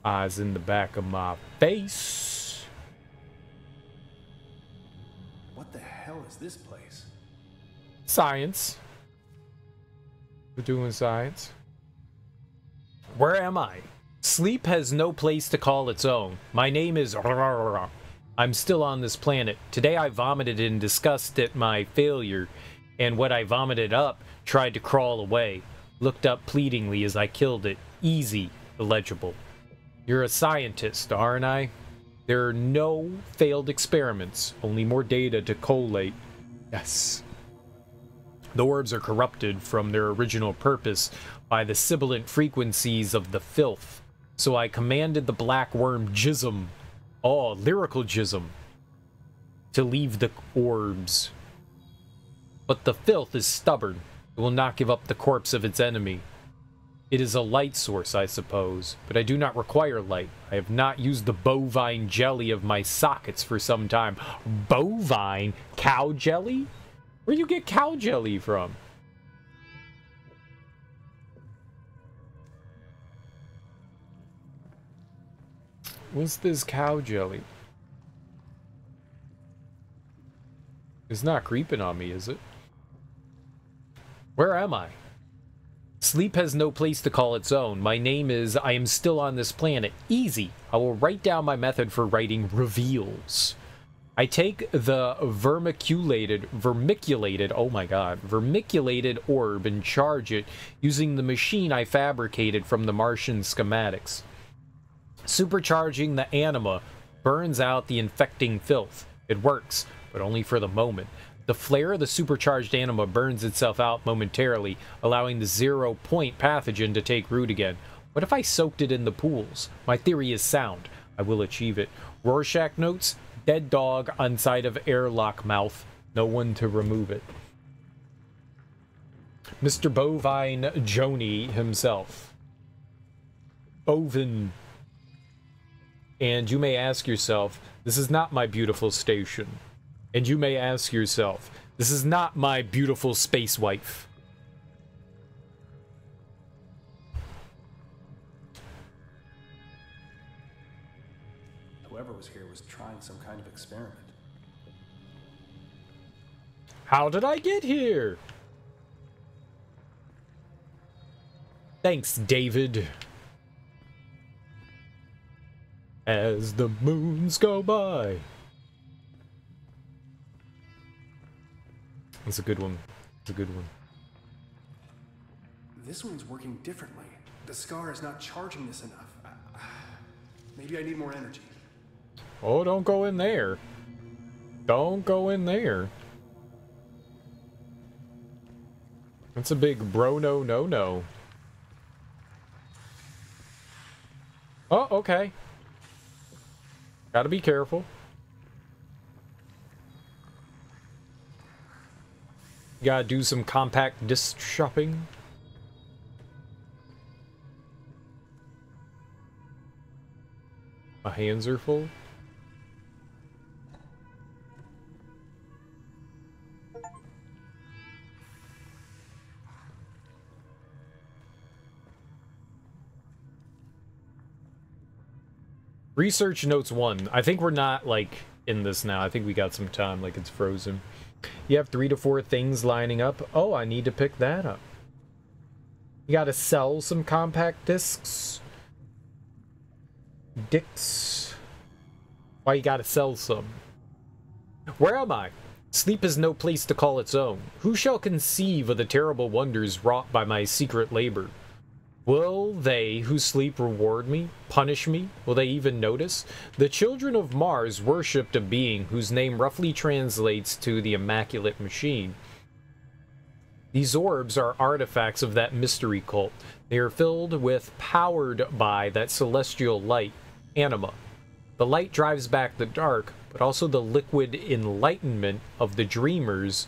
Eyes in the back of my face. What the hell is this place? Science. We're doing science. Where am I? Sleep has no place to call its own. My name is... I'm still on this planet. Today I vomited in disgust at my failure, and what I vomited up tried to crawl away. Looked up pleadingly as I killed it. Easy, illegible. You're a scientist, aren't I? There are no failed experiments, only more data to collate. Yes. The orbs are corrupted from their original purpose by the sibilant frequencies of the filth. So I commanded the black worm Jism, lyrical Jism, to leave the orbs. But the filth is stubborn. It will not give up the corpse of its enemy. It is a light source, I suppose, but I do not require light. I have not used the bovine jelly of my sockets for some time. Bovine? Cow jelly? Where do you get cow jelly from? What's this cow jelly? It's not creeping on me, is it? Where am I? Sleep has no place to call its own. My name is... I am still on this planet. Easy. I will write down my method for writing reveals. I take the vermiculated, oh my god, vermiculated orb and charge it using the machine I fabricated from the Martian schematics. Supercharging the anima burns out the infecting filth. It works, but only for the moment. The flare of the supercharged anima burns itself out momentarily, allowing the 0-point pathogen to take root again. What if I soaked it in the pools? My theory is sound. I will achieve it. Rorschach notes, dead dog on side of airlock mouth. No one to remove it. Mr. Bovine Joni himself. Bovin. And you may ask yourself, this is not my beautiful station. And you may ask yourself, this is not my beautiful space wife. was trying some kind of experiment. How did I get here? Thanks, David. As the moons go by. That's a good one. It's a good one. This one's working differently. The scar is not charging this enough. Maybe I need more energy. Oh, don't go in there. Don't go in there. That's a big bro no no no. Oh, okay. Gotta be careful. You gotta do some compact disc shopping. My hands are full. Research notes 1. I think we're not, like, in this now. I think we got some time, like it's frozen. You have 3 to 4 things lining up. Oh, I need to pick that up. You gotta sell some compact discs. Dicks. Why you gotta sell some? Where am I? Sleep is no place to call its own. Who shall conceive of the terrible wonders wrought by my secret labor? Will they who sleep reward me? Punish me? Will they even notice? The children of Mars worshipped a being whose name roughly translates to the Immaculate Machine. These orbs are artifacts of that mystery cult. They are filled with, powered by that celestial light, anima. The light drives back the dark, but also the liquid enlightenment of the dreamers,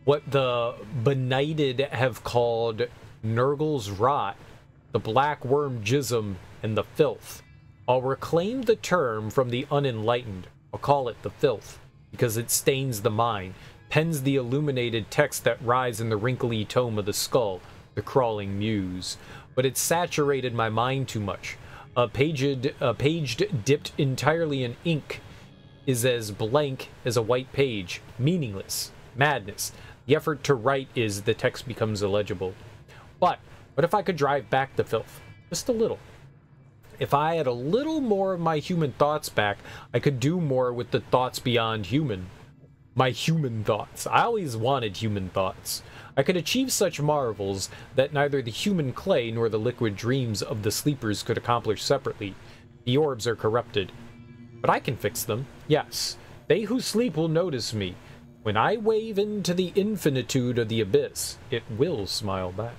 what the benighted have called Nurgle's rot, the black worm jism, and the filth. I'll reclaim the term from the unenlightened. I'll call it the filth, because it stains the mind, pens the illuminated texts that rise in the wrinkly tome of the skull, the crawling muse. But it saturated my mind too much. A page dipped entirely in ink is as blank as a white page, meaningless, madness. The effort to write is the text becomes illegible. But what if I could drive back the filth? Just a little. If I had a little more of my human thoughts back, I could do more with the thoughts beyond human. My human thoughts. I always wanted human thoughts. I could achieve such marvels that neither the human clay nor the liquid dreams of the sleepers could accomplish separately. The orbs are corrupted. But I can fix them. Yes. They who sleep will notice me. When I wave into the infinitude of the abyss, it will smile back.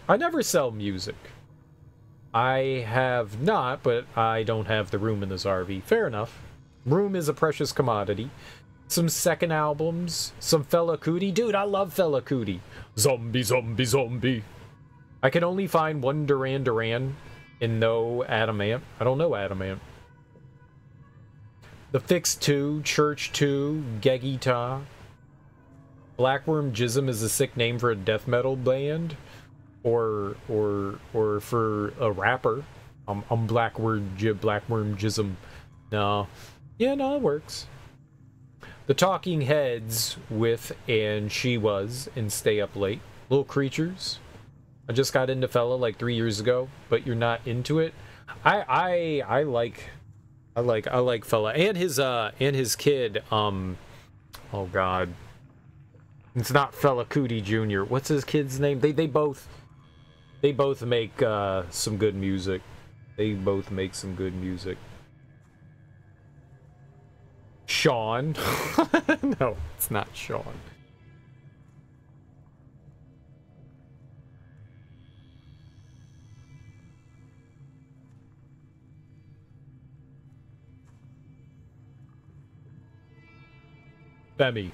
I never sell music. I have not, but I don't have the room in this RV. Fair enough. Room is a precious commodity. Some second albums, some Fela Kuti. Dude, I love Fela Kuti. Zombie, zombie, zombie. I can only find one Duran Duran and no Adamant. I don't know Adamant. The Fix 2, Church 2, Gegita. Blackworm Jism is a sick name for a death metal band. Or for a rapper. I'm Blackworm Jism. No. Yeah, no, it works. The Talking Heads with And She Was and Stay Up Late. Little Creatures. I just got into Fela like 3 years ago, but you're not into it. I like Fela and his kid. Oh God, it's not Fela Kuti Jr. What's his kid's name? They both make some good music. They both make some good music. Sean. No, it's not Sean. Femi.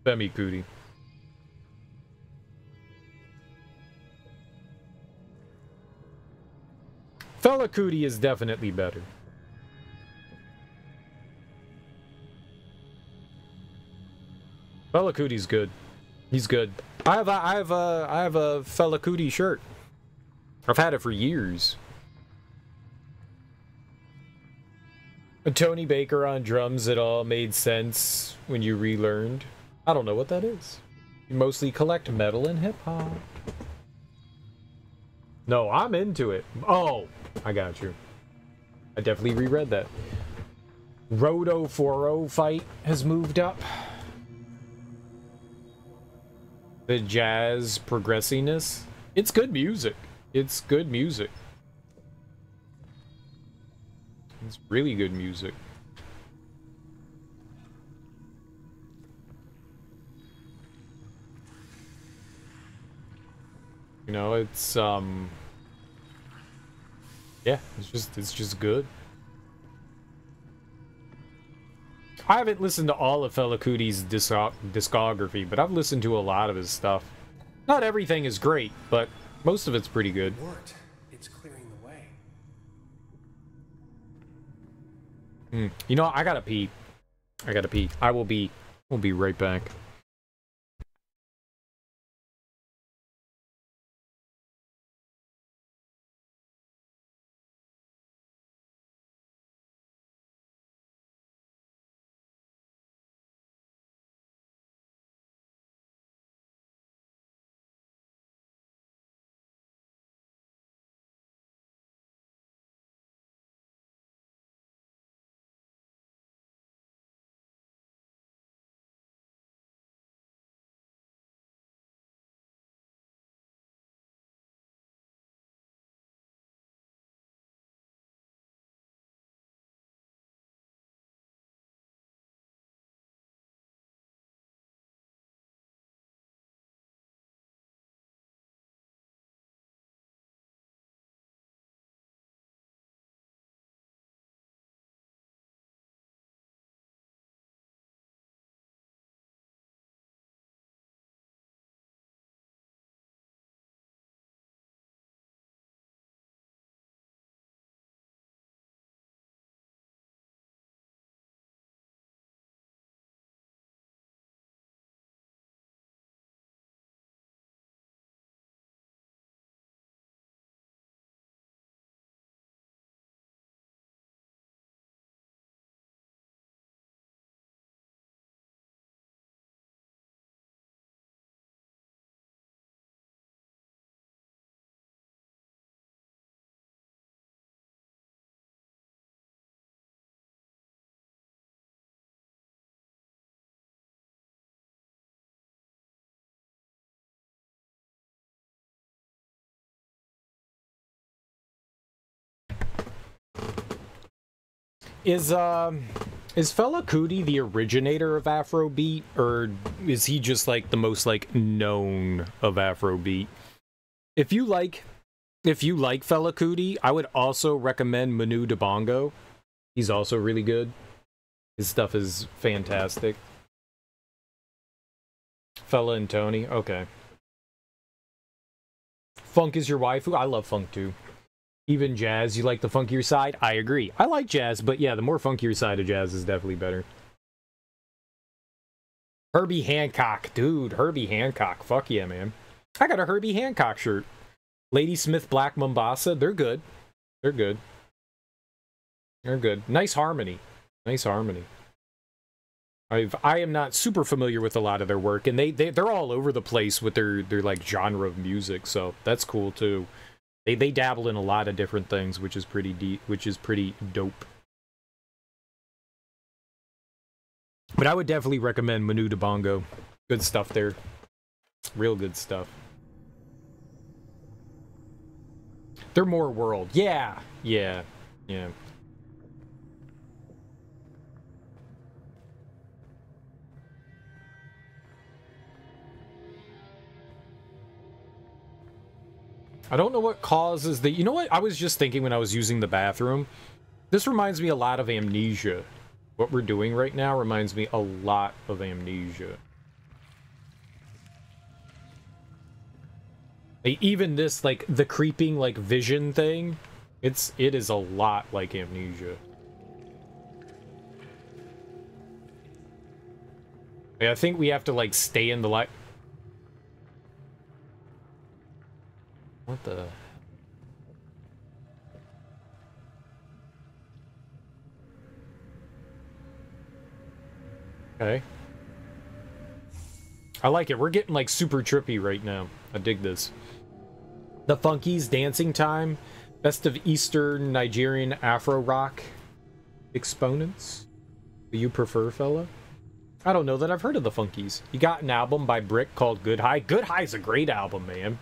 Femi Kuti. Fela Kuti is definitely better. Fela Kuti's good. He's good. I have a Fela Kuti shirt. I've had it for years. Tony Baker on drums, it all made sense when you relearned. I don't know what that is. You mostly collect metal and hip-hop. No, I'm into it. Oh, I got you. I definitely reread that. Roto 4-0 fight has moved up. The jazz progressiness. It's good music. It's good music. It's really good music. You know, it's yeah, it's just good. I haven't listened to all of Fela Kuti's discography, but I've listened to a lot of his stuff. Not everything is great, but most of it's pretty good. It worked. It's clearing the way. You know, I gotta pee. I gotta pee. We'll be right back. Is Fela Kuti the originator of Afrobeat, or is he just like the most like known of Afrobeat? If you like Fela Kuti, I would also recommend Manu Dibango. He's also really good. His stuff is fantastic. Fela and Tony, okay. Funk is your waifu? I love funk too. Even jazz, you like the funkier side? I agree. I like jazz, but yeah, the more funkier side of jazz is definitely better. Herbie Hancock. Dude, Herbie Hancock. Fuck yeah, man. I got a Herbie Hancock shirt. Ladysmith Black Mombasa. They're good. They're good. They're good. Nice harmony. Nice harmony. I am not super familiar with a lot of their work, and they're all over the place with their like genre of music, so that's cool too. They dabble in a lot of different things, which is pretty deep, which is pretty dope. But I would definitely recommend Manu Dibango. Good stuff there. Real good stuff. They're more world. Yeah. Yeah. Yeah. I don't know what causes the... You know what? I was just thinking when I was using the bathroom. This reminds me a lot of Amnesia. What we're doing right now reminds me a lot of Amnesia. Even this, like, the creeping, like, vision thing, it is a lot like Amnesia. I think we have to, like, stay in the light. What the? Okay. I like it. We're getting like super trippy right now. I dig this. The Funkies, Dancing Time, Best of Eastern Nigerian Afro Rock exponents. Do you prefer, fella? I don't know that I've heard of the Funkies. You got an album by Brick called Good High. Good High's a great album, man.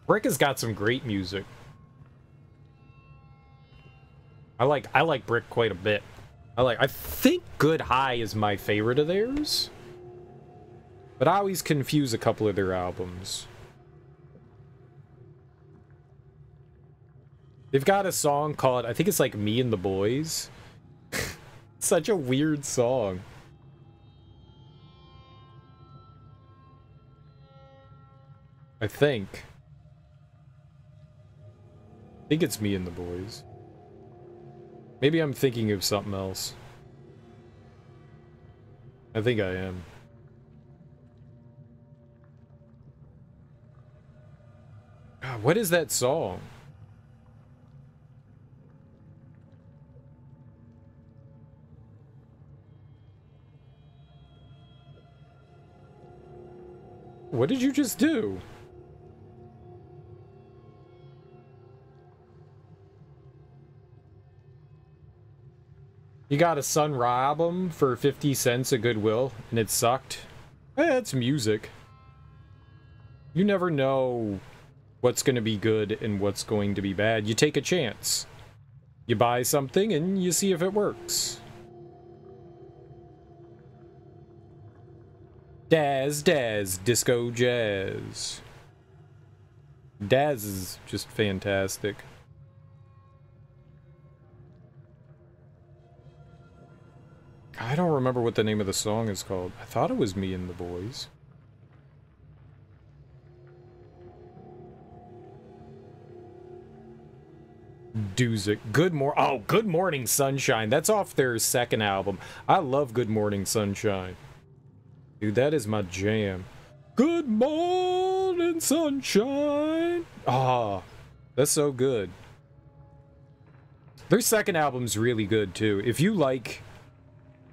Brick has got some great music. I like Brick quite a bit. I think Good High is my favorite of theirs. But I always confuse a couple of their albums. They've got a song called, I think it's like Me and the Boys. Such a weird song. I think it's Me and the Boys. Maybe I'm thinking of something else. I think I am. God, what is that song? What did you just do? You got a Sun Ra album for 50 cents at Goodwill, and it sucked? Eh, it's music. You never know what's going to be good and what's going to be bad. You take a chance. You buy something, and you see if it works. Daz, Disco Jazz. Daz is just fantastic. I don't remember what the name of the song is called. I thought it was Me and the Boys. Doozic. Good Morning Sunshine. That's off their second album. I love Good Morning Sunshine. Dude, that is my jam. Good Morning Sunshine. Ah, that's so good. Their second album's really good too. If you like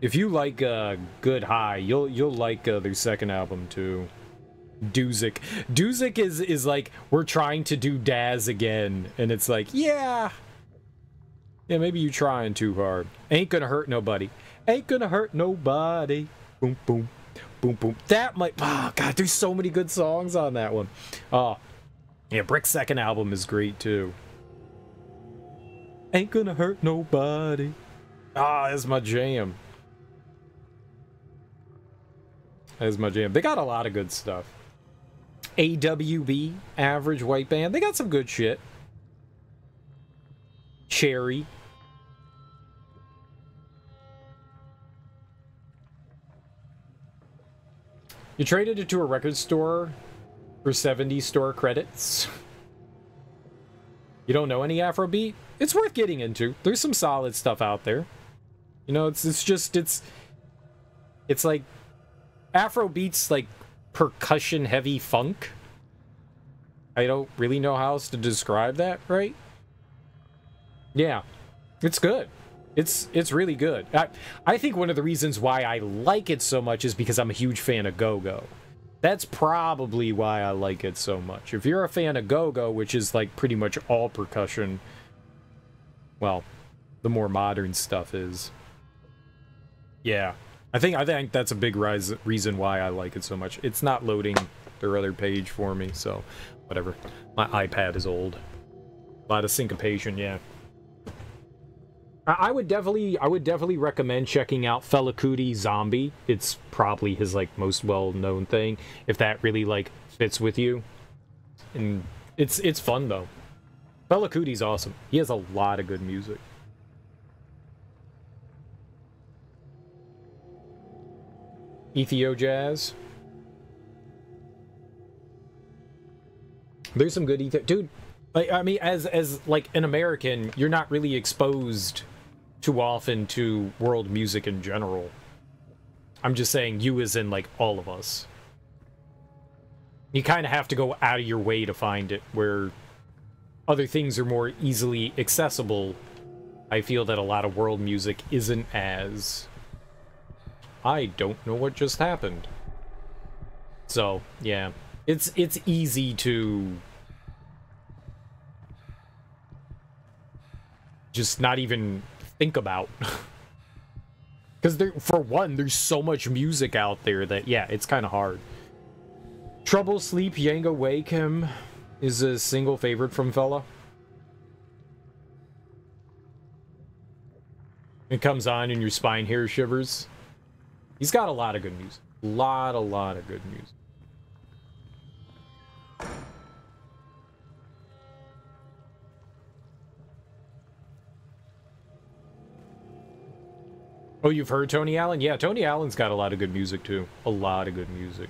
Good High, you'll like their second album too. Doozic. Doozic is like, we're trying to do Daz again, and it's like, yeah, maybe you trying too hard. Ain't gonna hurt nobody. Ain't gonna hurt nobody. Boom, boom, boom, boom. That might. Oh God, there's so many good songs on that one. Oh, yeah, Brick's second album is great too. Ain't gonna hurt nobody. Ah, that's my jam. That's my jam. They got a lot of good stuff. AWB, Average White Band. They got some good shit. Cherry. You traded it to a record store for 70 store credits. You don't know any Afrobeat? It's worth getting into. There's some solid stuff out there. You know, it's like Afrobeat's like percussion heavy funk. I don't really know how else to describe that, right? Yeah, it's good. It's really good. I think one of the reasons why I like it so much is because I'm a huge fan of go-go. That's probably why I like it so much. If you're a fan of go-go, which is like pretty much all percussion, well, the more modern stuff is. Yeah. I think that's a big reason why I like it so much. It's not loading their other page for me, so whatever. My iPad is old. A lot of syncopation, yeah. I would definitely recommend checking out Fela Kuti Zombie. It's probably his like most well-known thing, if that really like fits with you. And it's fun though. Fela Kuti's awesome. He has a lot of good music. Ethio Jazz. There's some good Ethio, dude. Like, I mean, as like an American, you're not really exposed too often to world music in general. I'm just saying, you as in like all of us. You kind of have to go out of your way to find it, where other things are more easily accessible. I feel that a lot of world music isn't as... I don't know what just happened. So, yeah. It's easy to... just not even think about. Because for one, there's so much music out there that, yeah, it's kind of hard. Trouble Sleep, Yango Wake Him is a single favorite from Fella. It comes on and your spine hair shivers. He's got a lot of good music. A lot of good music. Oh, you've heard Tony Allen? Yeah, Tony Allen's got a lot of good music, too. A lot of good music.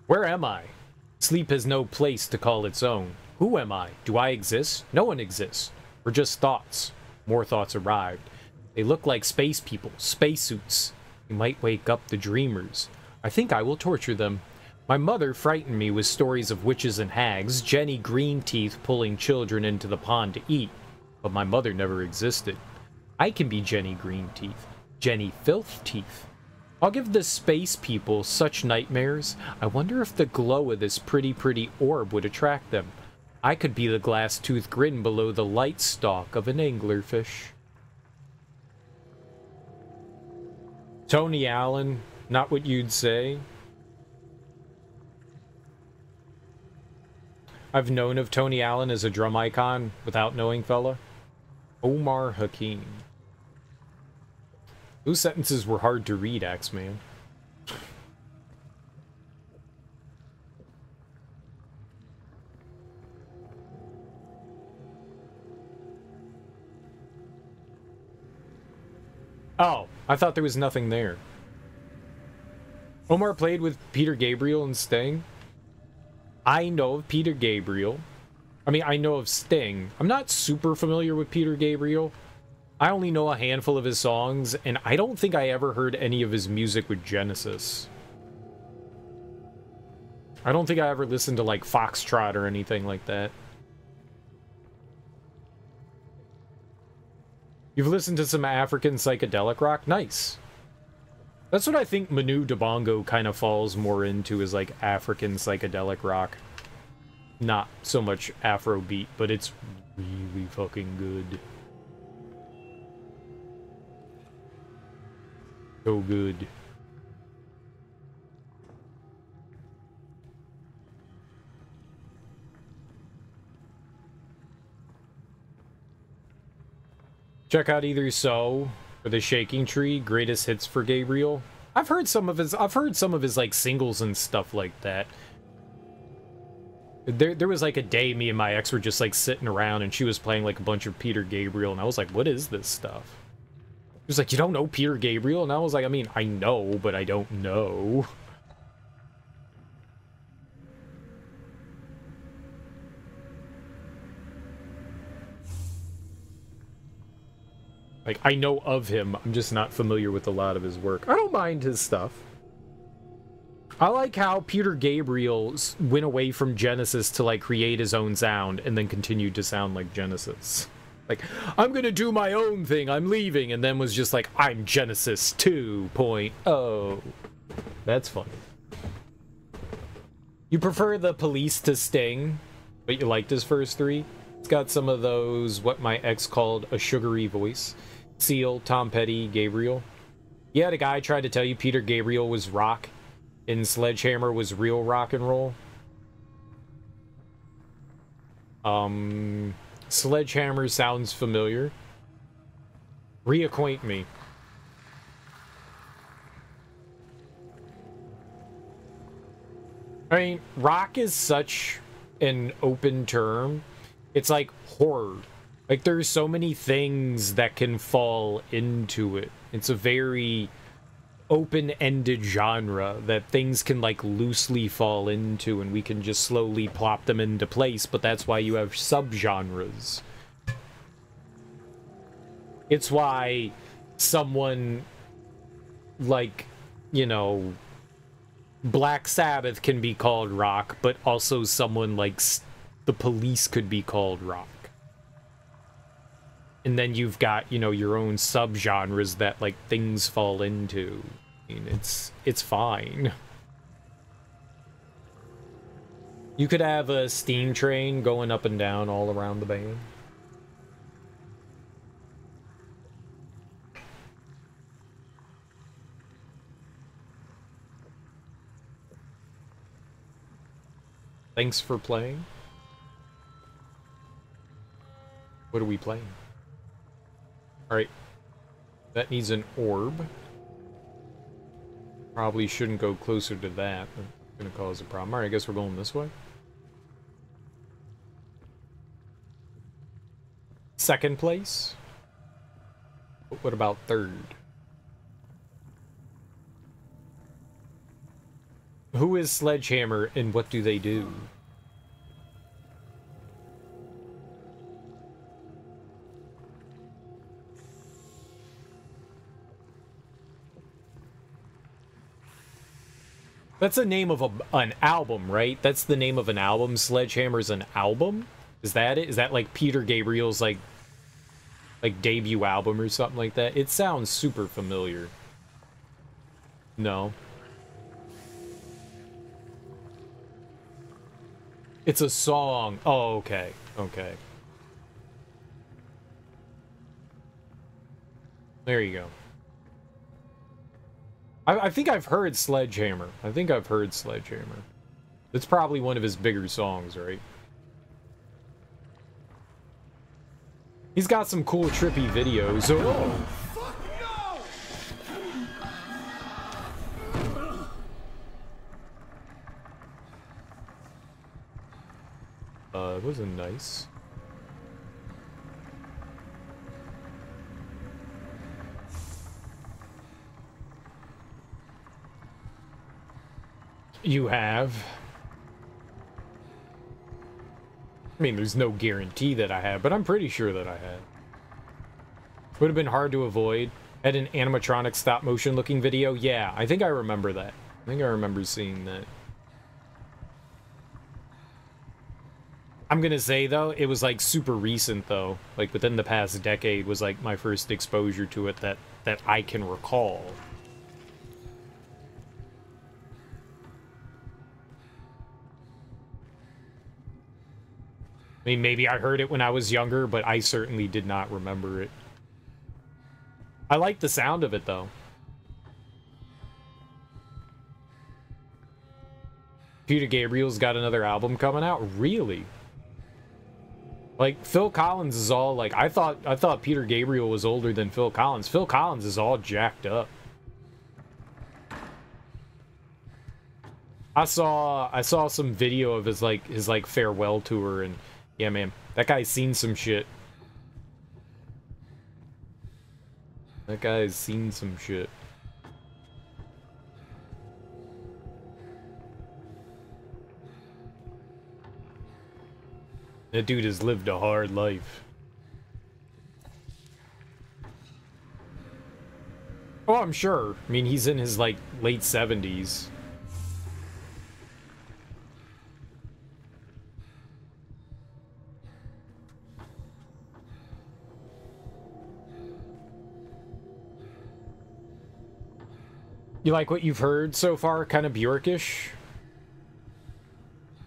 Where am I? Sleep has no place to call its own. Who am I? Do I exist? No one exists. We're just thoughts. More thoughts arrived. They look like space people, spacesuits. You might wake up the dreamers. I think I will torture them. My mother frightened me with stories of witches and hags, Jenny Greenteeth pulling children into the pond to eat. But my mother never existed. I can be Jenny Greenteeth. Jenny Filth-Teeth. I'll give the space people such nightmares. I wonder if the glow of this pretty orb would attract them. I could be the glass-toothed grin below the light stalk of an anglerfish. Tony Allen, not what you'd say. I've known of Tony Allen as a drum icon without knowing Fella. Omar Hakim. Those sentences were hard to read, Axeman. Oh, I thought there was nothing there. Omar played with Peter Gabriel and Sting. I know of Peter Gabriel. I mean, I know of Sting. I'm not super familiar with Peter Gabriel. I only know a handful of his songs, and I don't think I ever heard any of his music with Genesis. I don't think I ever listened to, like, Foxtrot or anything like that. You've listened to some African psychedelic rock? Nice. That's what I think Manu Dibango kind of falls more into, is, like, African psychedelic rock. Not so much Afrobeat, but it's really fucking good. So good. Check out Either So or The Shaking Tree, greatest hits for Gabriel. I've heard some of his like singles and stuff like that. There was like a day me and my ex were just like sitting around and she was playing like a bunch of Peter Gabriel and I was like, what is this stuff? He was like, you don't know Peter Gabriel? And I was like, I mean, I know, but I don't know. Like, I know of him, I'm just not familiar with a lot of his work. I don't mind his stuff. I like how Peter Gabriel went away from Genesis to, like, create his own sound and then continued to sound like Genesis. Like, I'm gonna do my own thing, I'm leaving, and then was just like, I'm Genesis 2.0. That's funny. You prefer the Police to Sting, but you liked his first three? It's got some of those, what my ex called a sugary voice. Seal, Tom Petty, Gabriel. You had a guy try to tell you Peter Gabriel was rock, and Sledgehammer was real rock and roll. Sledgehammer sounds familiar. Reacquaint me. I mean, rock is such an open term. It's like horror. Like, there's so many things that can fall into it. It's a very open-ended genre that things can, like, loosely fall into, and we can just slowly plop them into place, but that's why you have subgenres. It's why someone, like, you know, Black Sabbath can be called rock, but also someone like the Police could be called rock. And then you've got, you know, your own subgenres that like things fall into. I mean, it's fine. You could have a steam train going up and down all around the band. Thanks for playing. What are we playing? Alright. That needs an orb. Probably shouldn't go closer to that. It's gonna cause a problem. Alright, I guess we're going this way. Second place? But what about third? Who is Sledgehammer and what do they do? That's the name of an album, right? That's the name of an album. Sledgehammer's an album? Is that it? Is that like Peter Gabriel's like debut album or something like that? It sounds super familiar. No. It's a song. Oh, okay. Okay. There you go. I think I've heard Sledgehammer. I think I've heard Sledgehammer. It's probably one of his bigger songs, right? He's got some cool, trippy videos. Oh! It wasn't nice. You have? I mean, there's no guarantee that I have, but I'm pretty sure that I had. Would have been hard to avoid. Had an animatronic stop-motion looking video? Yeah, I think I remember that. I think I remember seeing that. I'm gonna say, though, it was, like, super recent, though. Like, within the past decade was, like, my first exposure to it that I can recall. I mean, maybe I heard it when I was younger, but I certainly did not remember it. I like the sound of it, though. Peter Gabriel's got another album coming out? Really? Like, Phil Collins is all, like, I thought Peter Gabriel was older than Phil Collins. Phil Collins is all jacked up. I saw some video of his farewell tour, and yeah, man, that guy's seen some shit. That guy's seen some shit. That dude has lived a hard life. Oh, I'm sure. I mean, he's in his, like, late 70s. You like what you've heard so far? Kind of Bjorkish?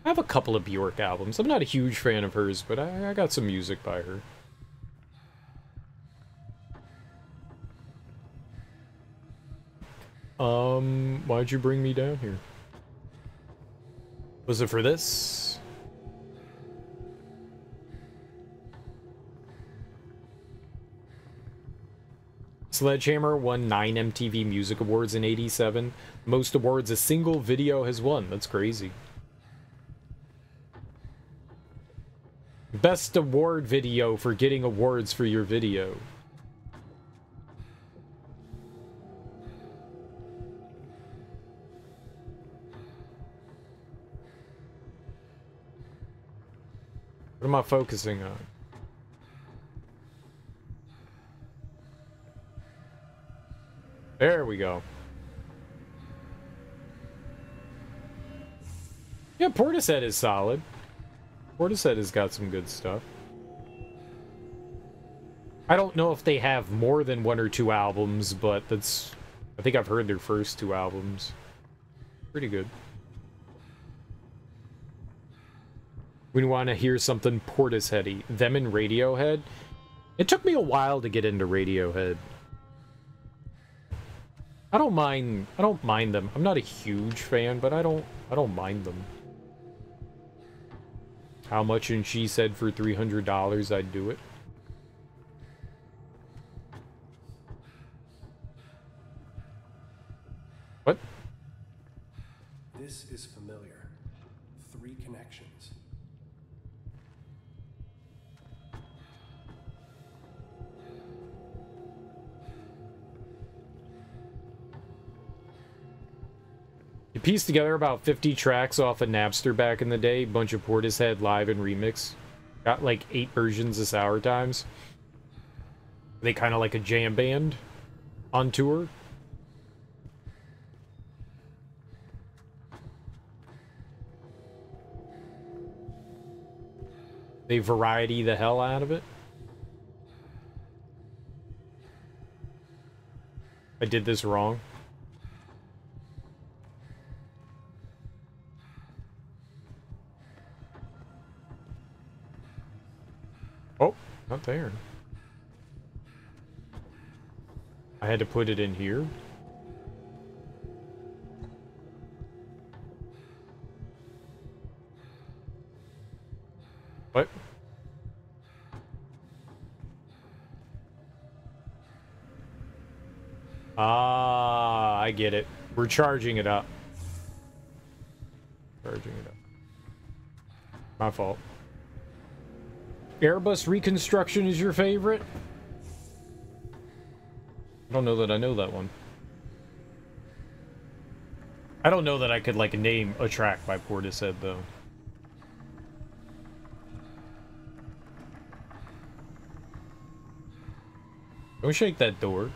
I have a couple of Bjork albums. I'm not a huge fan of hers, but I got some music by her. Why'd you bring me down here? Was it for this? Sledgehammer won 9 MTV Music Awards in '87. Most awards a single video has won. That's crazy. Best award video for getting awards for your video. What am I focusing on? There we go. Yeah, Portishead is solid. Portishead has got some good stuff. I don't know if they have more than 1 or 2 albums, but that's... I think I've heard their first 2 albums. Pretty good. We want to hear something Portisheady. Them and Radiohead. It took me a while to get into Radiohead. I don't mind them. I'm not a huge fan, but I don't mind them. How much? And she said for $300 I'd do it. What? This is familiar. 3 connections. You pieced together about 50 tracks off of Napster back in the day. Bunch of Portishead live and remix. Got like 8 versions of Sour Times. They kind of like a jam band on tour. They variety the hell out of it. I did this wrong. Oh, not there. I had to put it in here. What? Ah, I get it. We're charging it up. Charging it up. My fault. Airbus Reconstruction is your favorite? I don't know that I know that one. I don't know that I could, like, name a track by Portishead, though. Don't shake that door.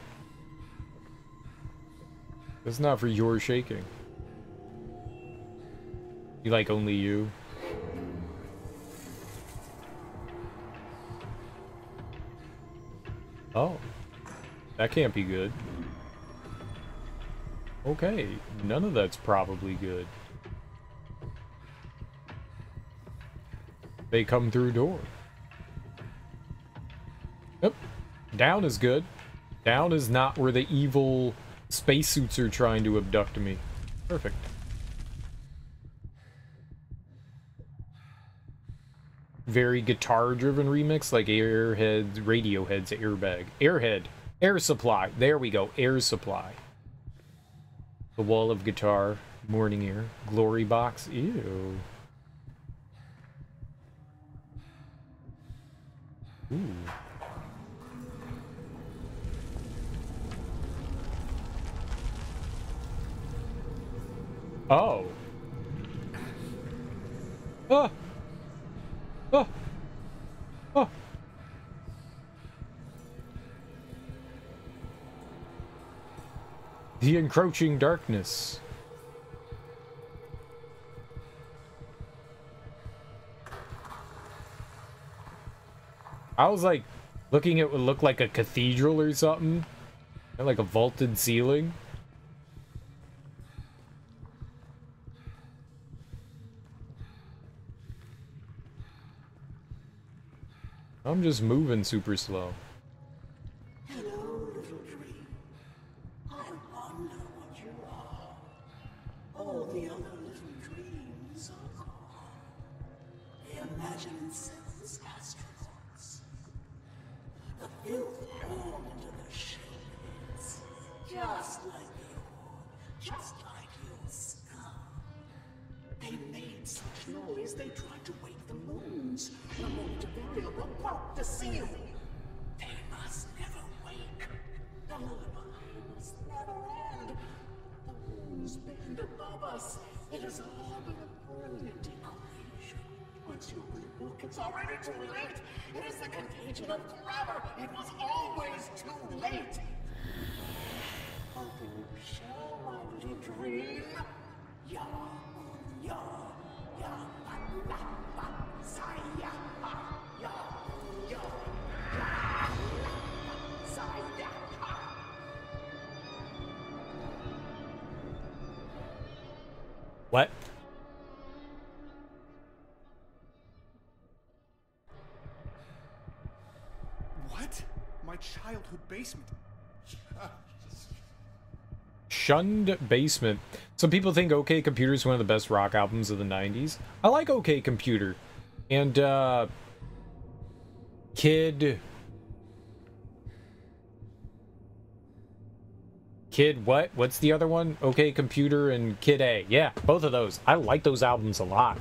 It's not for your shaking. You like only you. Oh. That can't be good. Okay, none of that's probably good. They come through door. Yep. Down is good. Down is not where the evil spacesuits are trying to abduct me. Perfect. Very guitar-driven remix, like Airhead's, Radiohead's Airbag. Airhead. Air Supply. There we go. Air Supply. The Wall of Guitar. Morning Air. Glory Box. Ew. Ooh. Oh. Oh. Oh. Oh. The encroaching darkness. I was like looking at what looked like a cathedral or something. Like a vaulted ceiling. I'm just moving super slow. Hello, little dream. I wonder what you are. All the other little dreams are gone. They imagine themselves astronauts. The filth poured into their shapes, just like the ore, just like your scum. They made such noise they tried to wake the moons. The multivariable broke the seal. They must never wake. The lullaby must never end. The moons bend above us. It has all been a brilliant equation. Once you rebook, it's already too late. It is the contagion of forever. It was always too late. Open your shell, my little dream. Ya, ya, What? What? My childhood basement. Shunned Basement. Some people think OK Computer is one of the best rock albums of the 90s. I like OK Computer. And, Kid what? What's the other one? OK Computer and Kid A. Yeah, both of those. I like those albums a lot.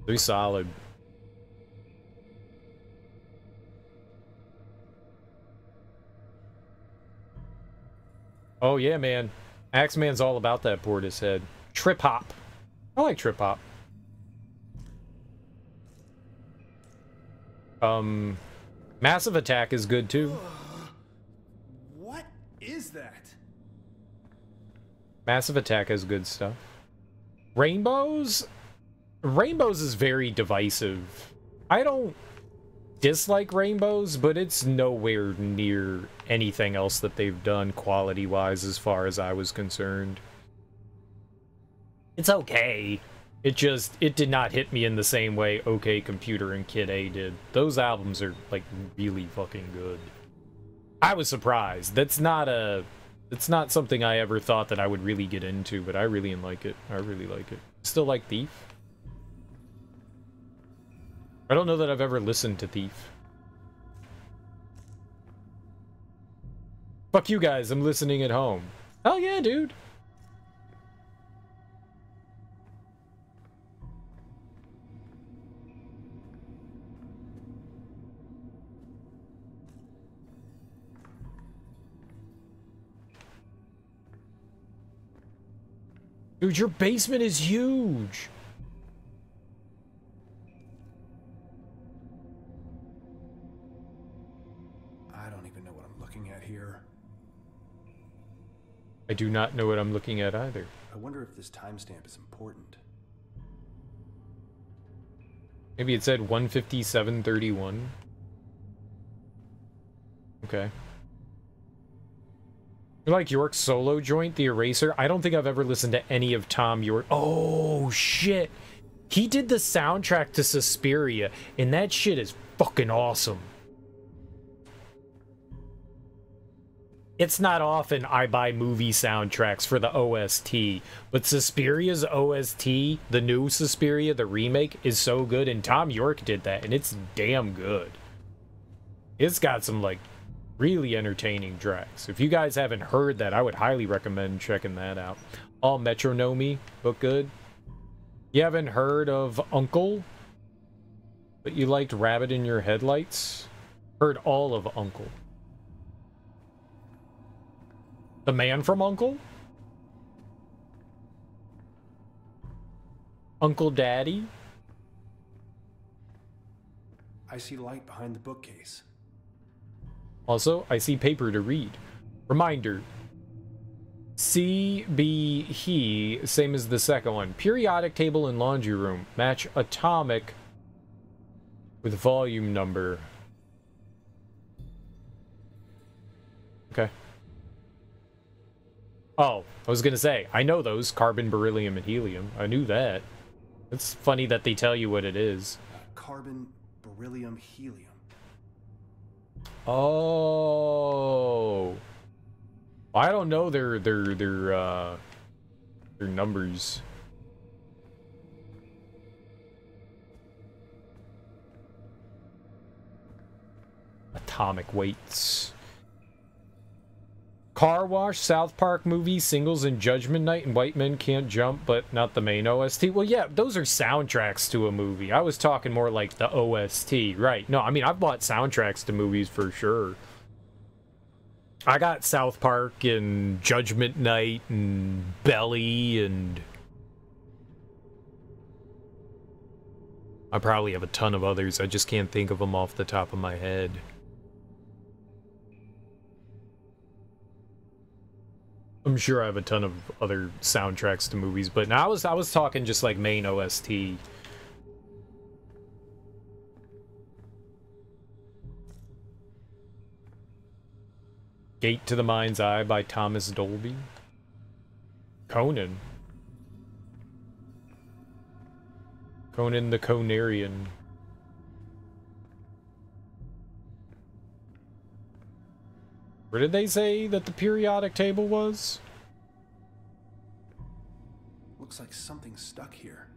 They're solid. Oh yeah, man. Axeman's all about that Portishead. Trip hop. I like trip hop. Massive Attack is good too. What is that? Massive Attack has good stuff. Rainbows is very divisive. I don't dislike Rainbows, but it's nowhere near anything else that they've done quality-wise as far as I was concerned. It's okay. It did not hit me in the same way OK Computer and Kid A did. Those albums are, like, really fucking good. I was surprised. It's not something I ever thought that I would really get into, but I really like it. Still like Thief. I don't know that I've ever listened to Thief. Fuck you guys, I'm listening at home. Hell yeah, dude. Dude, your basement is huge. I don't even know what I'm looking at here. I do not know what I'm looking at either. I wonder if this timestamp is important. Maybe it said 157:31. Okay. You like York's solo joint, The Eraser? I don't think I've ever listened to any of Tom York. Oh, shit. He did the soundtrack to Suspiria, and that shit is fucking awesome. It's not often I buy movie soundtracks for the OST, but Suspiria's OST, the new Suspiria, the remake, is so good, and Tom York did that, and it's damn good. It's got some, like, really entertaining tracks. If you guys haven't heard that, I would highly recommend checking that out. All Metronomy, look good. You haven't heard of Uncle, but you liked Rabbit in Your Headlights? Heard all of Uncle. The Man from Uncle? Uncle Daddy? I see light behind the bookcase. Also, I see paper to read. Reminder. C, B, he, same as the second one. Periodic table in laundry room. Match atomic with volume number. Okay. Oh, I was gonna say, I know those. Carbon, beryllium, and helium. I knew that. It's funny that they tell you what it is. Carbon, beryllium, helium. Oh, I don't know their numbers. Atomic weights. Car Wash, South Park movie, Singles and Judgment Night, and White Men Can't Jump, but not the main OST. Well, yeah, those are soundtracks to a movie. I was talking more like the OST, right? No, I mean, I've bought soundtracks to movies for sure. I got South Park and Judgment Night and Belly, and I probably have a ton of others. I just can't think of them off the top of my head. I'm sure I have a ton of other soundtracks to movies, but now I was talking just like main OST. Gate to the Mind's Eye by Thomas Dolby. Conan. Conan the Conarian. Where did they say that the periodic table was? Looks like something stuck here.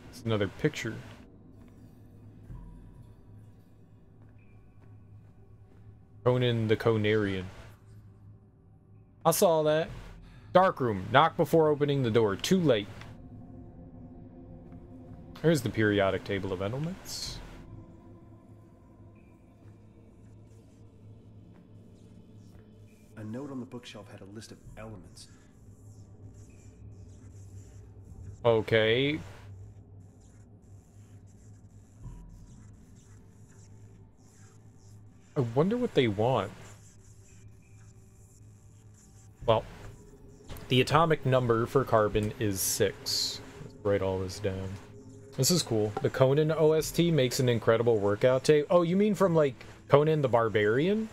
It's another picture. Conan the Conarian. I saw that. Dark room. Knock before opening the door. Too late. There's the periodic table of elements. A note on the bookshelf had a list of elements. Okay. I wonder what they want. Well, the atomic number for carbon is 6. Let's write all this down. This is cool. The Conan OST makes an incredible workout tape. Oh, you mean from like Conan the Barbarian?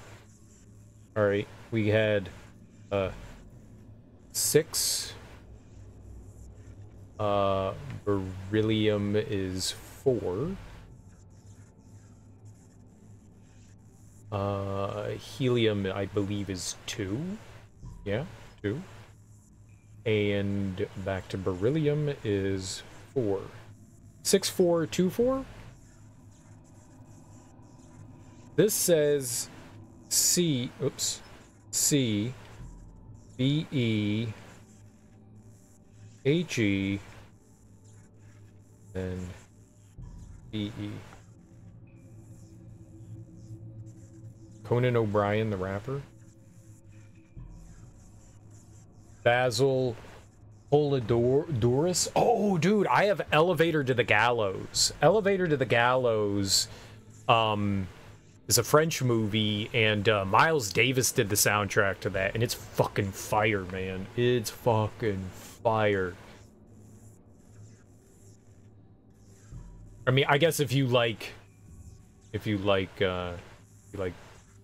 Alright, we had 6. Beryllium is 4. Helium, I believe, is 2. Yeah, 2. And back to beryllium is 4. 6424? This says C, oops, C, B, E, H, E, and B, E. Conan O'Brien, the rapper. Basil Polidorus. Oh, dude, I have Elevator to the Gallows. Elevator to the Gallows is a French movie, and Miles Davis did the soundtrack to that, and it's fucking fire, man. It's fucking fire. I mean, I guess if you like, you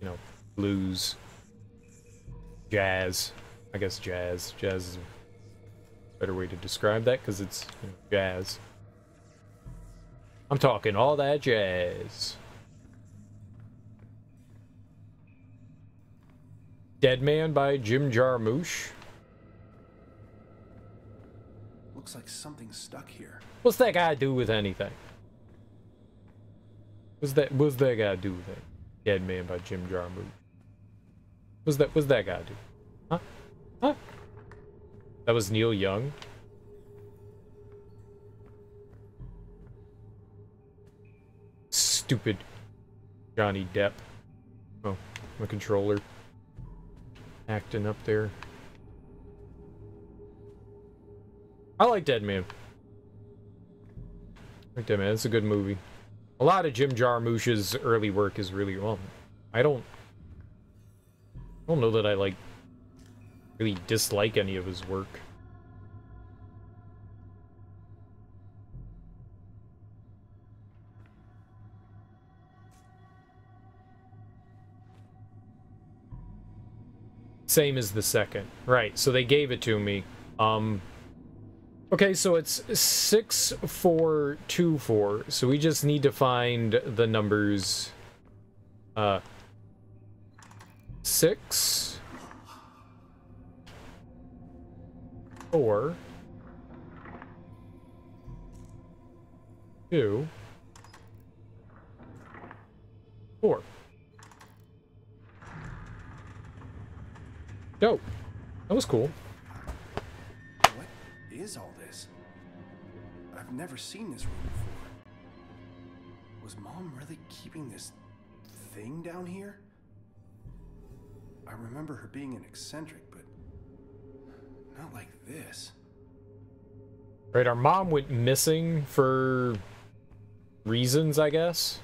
know, blues, jazz. I guess jazz. Jazz is a better way to describe that, because it's, you know, jazz. I'm talking all that jazz. Dead Man by Jim Jarmusch. Looks like something stuck here. What's that guy do with anything? What's that guy do with it? Dead Man by Jim Jarmusch. What's that guy do? Huh? Huh? That was Neil Young. Stupid Johnny Depp. Oh, my controller. Acting up there. I like Dead Man. I like Dead Man. It's a good movie. A lot of Jim Jarmusch's early work is really well. I don't know that I like really dislike any of his work. Same as the second. Right, so they gave it to me. Okay, so it's 6424. So we just need to find the numbers 6 4 2 4. Dope. That was cool. What is all this? I've never seen this room before. Was Mom really keeping this thing down here? I remember her being an eccentric, but not like this. Right, our mom went missing for reasons, I guess.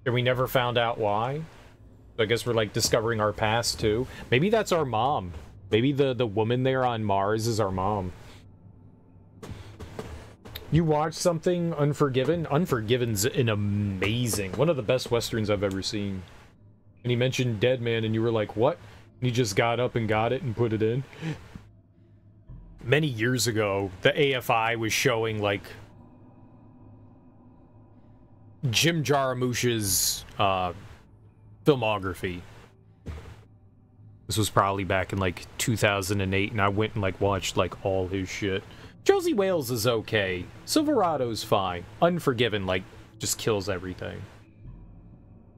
And we never found out why. So I guess we're like discovering our past too. Maybe that's our mom. Maybe the woman there on Mars is our mom. You watched something, Unforgiven? Unforgiven's an amazing, one of the best Westerns I've ever seen. And he mentioned Dead Man and you were like, what? And he just got up and got it and put it in. Many years ago, the AFI was showing like Jim Jarmusch's filmography. This was probably back in like 2008, and I went and like watched like all his shit. Josie Wales is okay. Silverado's fine. Unforgiven like just kills everything.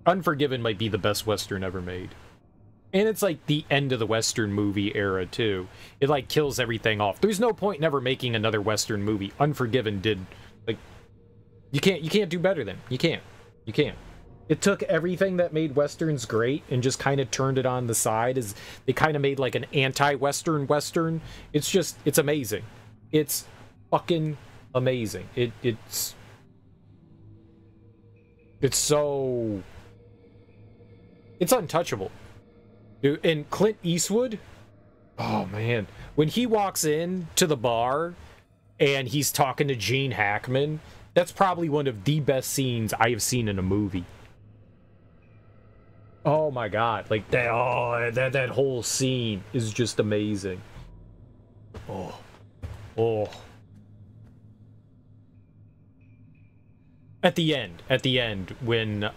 Unforgiven might be the best Western ever made. And it's like the end of the Western movie era too. It like kills everything off. There's no point in ever making another Western movie. Unforgiven did like you can't do better than. You can't. It took everything that made Westerns great and just kind of turned it on the side. As they kind of made like an anti-Western Western. It's amazing. It's fucking amazing. It's untouchable. Dude, and Clint Eastwood, oh man, when he walks in to the bar and he's talking to Gene Hackman, that's probably one of the best scenes I have seen in a movie. Oh my god, like that whole scene is just amazing. Oh. At the end, when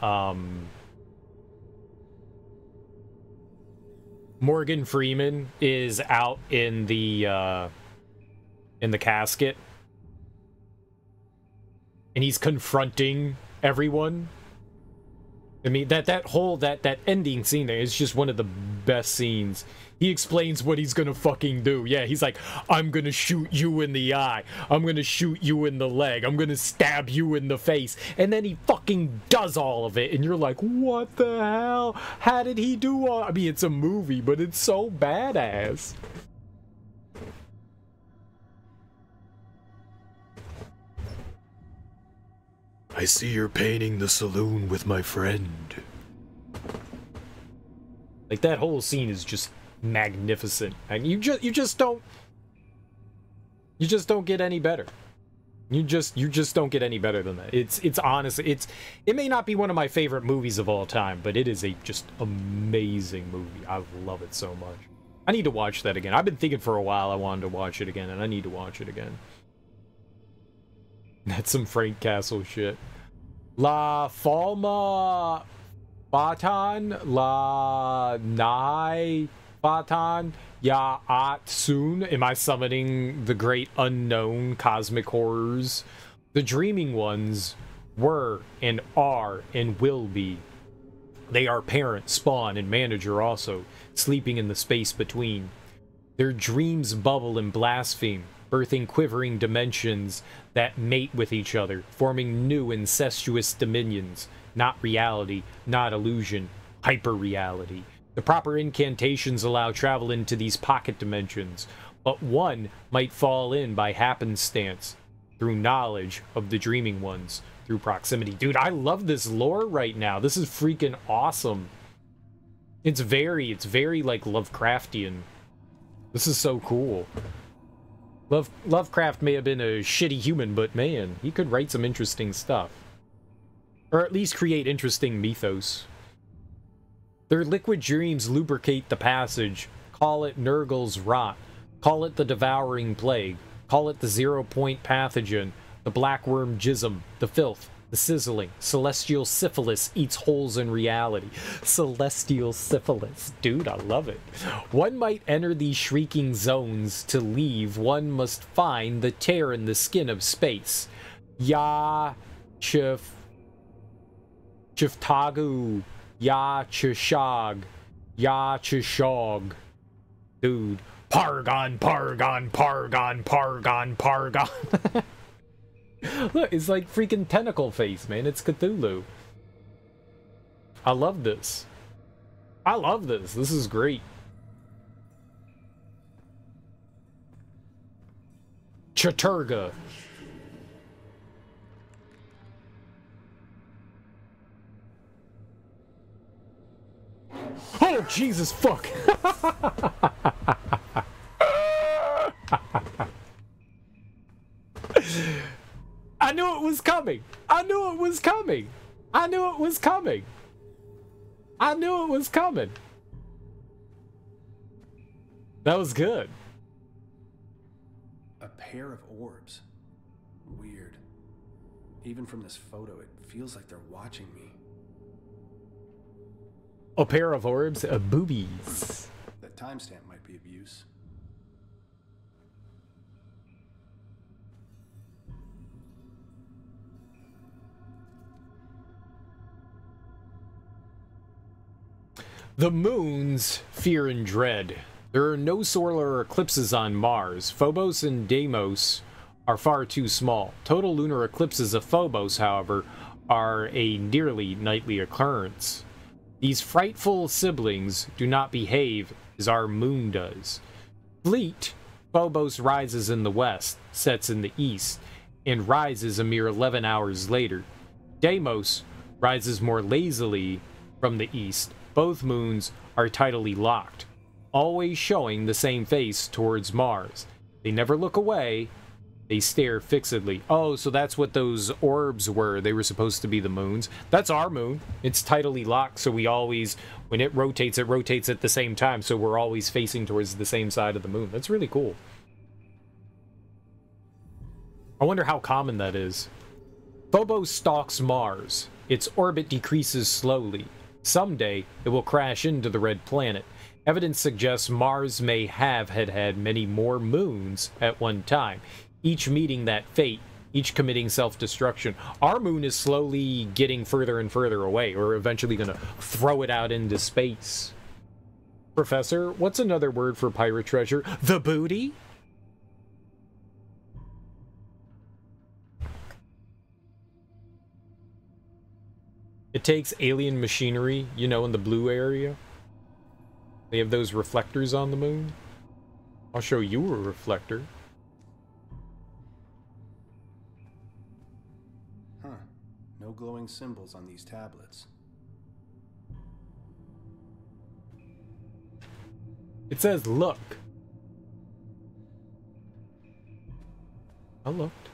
Morgan Freeman is out in the casket, and he's confronting everyone. I mean, that ending scene there is just one of the best scenes. He explains what he's gonna fucking do. Yeah, he's like, I'm gonna shoot you in the eye. I'm gonna shoot you in the leg. I'm gonna stab you in the face. And then he fucking does all of it. And you're like, what the hell? How did he do all... I mean, it's a movie, but it's so badass. I see you're painting the saloon with my friend. Like, that whole scene is just magnificent. And you just don't get any better. You just don't get any better than that. It's honestly, it may not be one of my favorite movies of all time, but it is a just amazing movie. I love it so much. I need to watch that again. I've been thinking for a while I wanted to watch it again, and I need to watch it again. That's some Frank Castle shit. La Falma Batan, La Nai Batan, Ya At Soon. Am I summoning the great unknown cosmic horrors? The dreaming ones were and are and will be. They are parent, spawn, and manager also, sleeping in the space between. Their dreams bubble and blaspheme, birthing quivering dimensions that mate with each other, forming new incestuous dominions. Not reality, not illusion, hyper-reality. The proper incantations allow travel into these pocket dimensions, but one might fall in by happenstance, through knowledge of the dreaming ones, through proximity. Dude, I love this lore right now. This is freaking awesome. It's very like Lovecraftian. This is so cool. Lovecraft may have been a shitty human, but man, he could write some interesting stuff. Or at least create interesting mythos. Their liquid dreams lubricate the passage. Call it Nurgle's rot. Call it the devouring plague. Call it the 0-point pathogen. The blackworm jism. The filth. The sizzling. Celestial syphilis eats holes in reality. Celestial syphilis. Dude, I love it. One might enter these shrieking zones. To leave, one must find the tear in the skin of space. Ya Chiftagu. Ya Chishag. Ya Chishog. Dude. Pargon, Pargon, Pargon, Pargon, Pargon. Look, it's like freaking Tentacle Face, man. It's Cthulhu. I love this. I love this. This is great. Chaturga. Oh, Jesus, fuck! I knew it was coming! I knew it was coming! I knew it was coming! I knew it was coming! That was good. A pair of orbs. Weird. Even from this photo, it feels like they're watching me. A pair of orbs, boobies. That timestamp might be of use. The moons fear and dread. There are no solar eclipses on Mars. Phobos and Deimos are far too small. Total lunar eclipses of Phobos, however, are a nearly nightly occurrence. These frightful siblings do not behave as our moon does. Fleet, Phobos rises in the west, sets in the east, and rises a mere 11 hours later. Deimos rises more lazily from the east. Both moons are tidally locked, always showing the same face towards Mars. They never look away, they stare fixedly. Oh, so that's what those orbs were. They were supposed to be the moons. That's our moon. It's tidally locked, so we always, when it rotates at the same time, so we're always facing towards the same side of the moon. That's really cool. I wonder how common that is. Phobos stalks Mars. Its orbit decreases slowly. Someday, it will crash into the red planet. Evidence suggests Mars may have had many more moons at one time, each meeting that fate, each committing self-destruction. Our moon is slowly getting further and further away. We're eventually going to throw it out into space. Professor, what's another word for pirate treasure? The booty? It takes alien machinery, you know, in the blue area. They have those reflectors on the moon. I'll show you a reflector. Huh. No glowing symbols on these tablets. It says, look. I looked.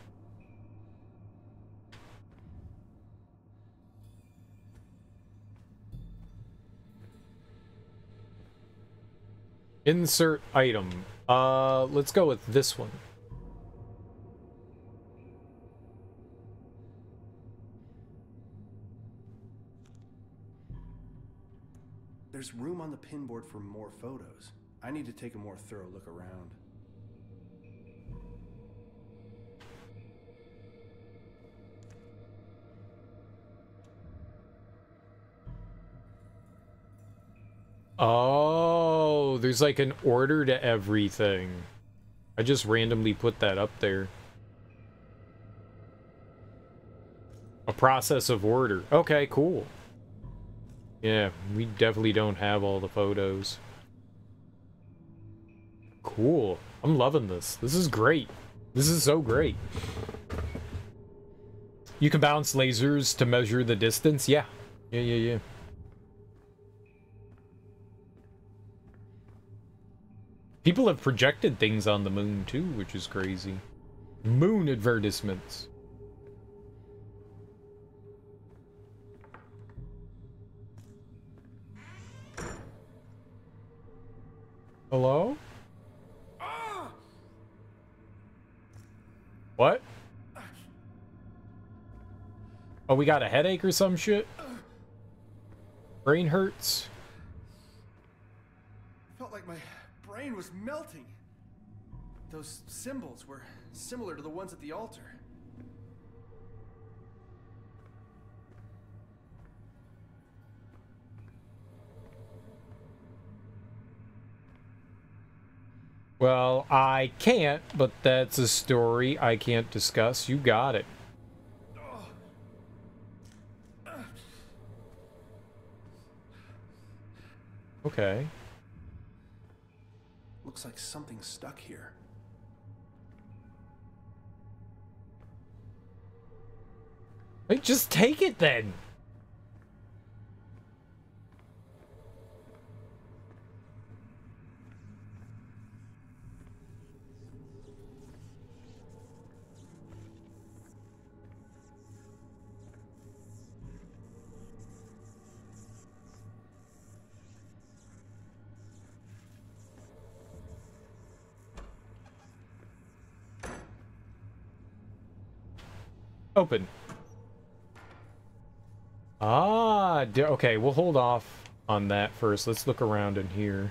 Insert item. Let's go with this one. There's room on the pinboard for more photos. I need to take a more thorough look around. Oh, there's like an order to everything. I just randomly put that up there. A process of order. Okay, cool. Yeah, we definitely don't have all the photos. Cool. I'm loving this. This is great. This is so great. You can bounce lasers to measure the distance? Yeah. Yeah. People have projected things on the moon too, which is crazy. Moon advertisements. Hello? What? Oh, we got a headache or some shit? Brain hurts? Felt like my brain was melting. Those symbols were similar to the ones at the altar. Well, I can't, but that's a story I can't discuss. You got it. Okay. Looks like something's stuck here. Hey, just take it then. Open. Ah, okay, we'll hold off on that first. Let's look around in here.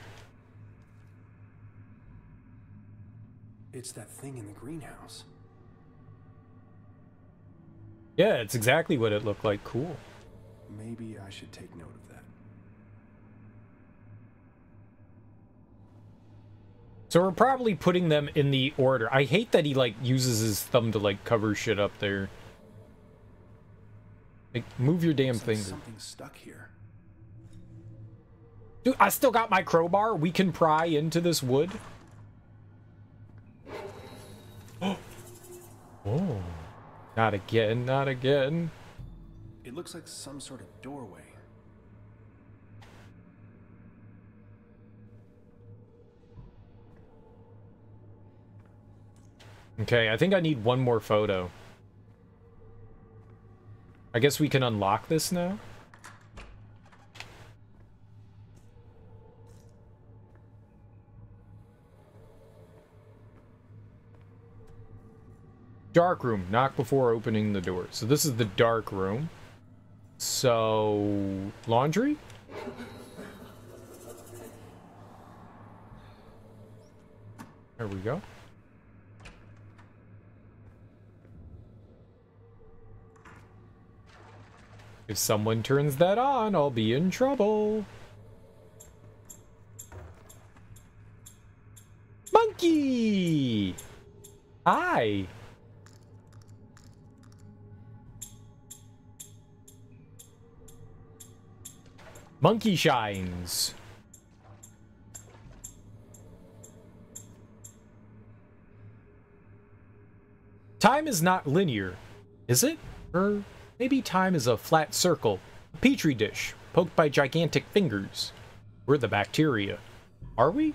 It's that thing in the greenhouse. Yeah, it's exactly what it looked like. Cool. Maybe I should take note of that. So we're probably putting them in the order. I hate that he, like, uses his thumb to, like, cover shit up there. Like, move your damn finger. Something's stuck here. Dude, I still got my crowbar. We can pry into this wood. Oh. Not again, not again. It looks like some sort of doorway. Okay, I think I need one more photo. I guess we can unlock this now? Dark room. Knock before opening the door. So this is the dark room. So... laundry? There we go. If someone turns that on, I'll be in trouble. Monkey! Hi! Monkey shines. Time is not linear, is it? Or maybe time is a flat circle, a petri dish, poked by gigantic fingers. We're the bacteria. Are we?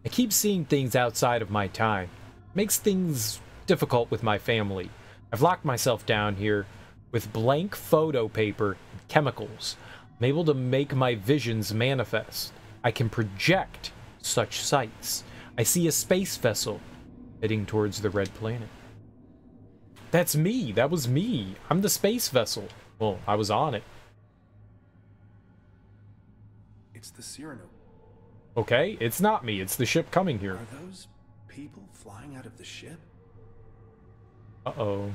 I keep seeing things outside of my time. Makes things difficult with my family. I've locked myself down here with blank photo paper and chemicals. I'm able to make my visions manifest. I can project such sights. I see a space vessel heading towards the red planet. That's me. That was me. I'm the space vessel. Well, I was on it. It's the Cyrano. Okay, it's not me. It's the ship coming here. Are those people flying out of the ship? Uh-oh.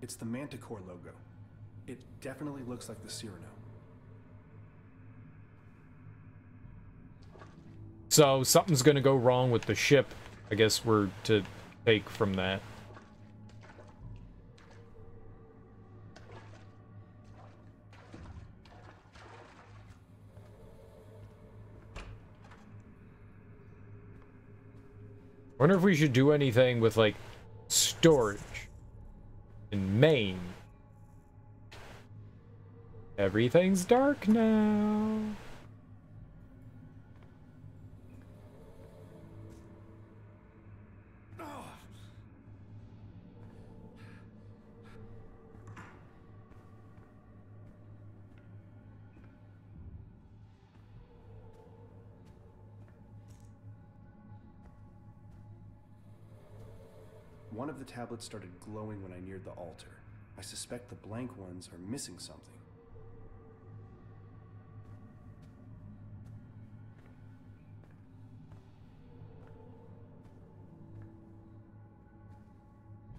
It's the Manticore logo. It definitely looks like the Cyrano. So, something's gonna go wrong with the ship. I guess we're to take from that. Wonder if we should do anything with, like, storage in Maine. Everything's dark now. One of the tablets started glowing when I neared the altar. I suspect the blank ones are missing something.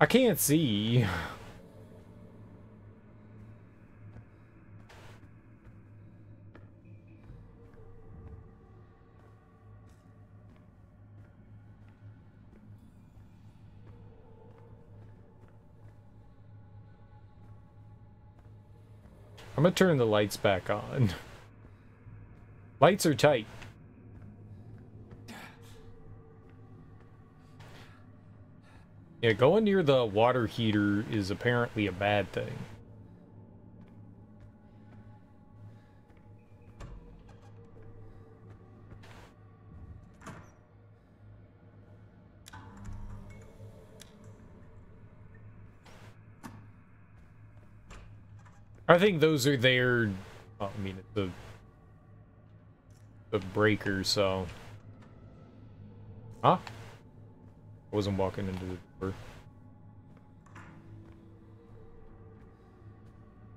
I can't see. I'm gonna turn the lights back on. Lights are tight. Yeah, going near the water heater is apparently a bad thing. I think those are there. Oh, I mean, it's the breaker, so. Huh? I wasn't walking into the door.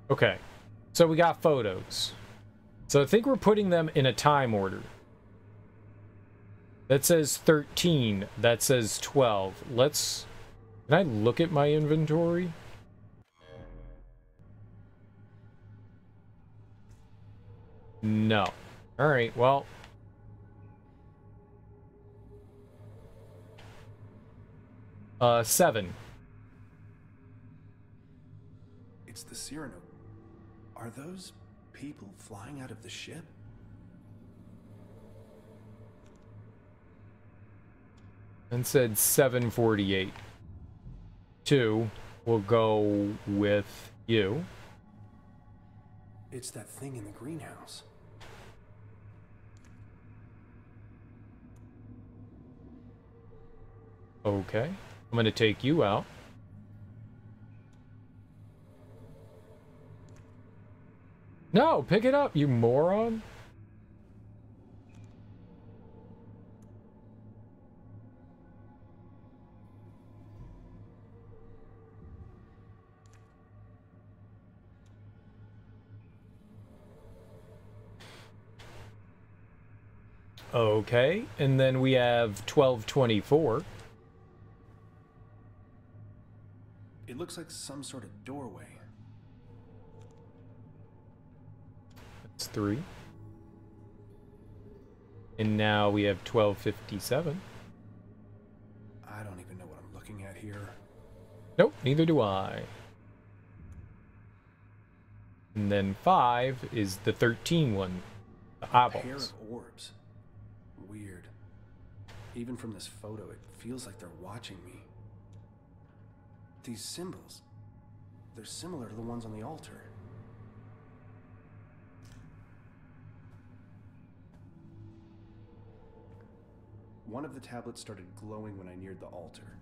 Okay, so we got photos. So I think we're putting them in a time order. That says 13. That says 12. Let's... Can I look at my inventory? No. Alright, well... 7. It's the Cyrano. Are those people flying out of the ship? And said 7:48. 2 will go with you. It's that thing in the greenhouse. Okay. I'm gonna take you out. No, pick it up, you moron. Okay, and then we have 12:24. It looks like some sort of doorway. That's 3. And now we have 12:57. I don't even know what I'm looking at here. Nope, neither do I. And then 5 is the 13 one. The A pair eyeballs. of orbs. Weird. Even from this photo, it feels like they're watching me. These symbols, they're similar to the ones on the altar. One of the tablets started glowing when I neared the altar.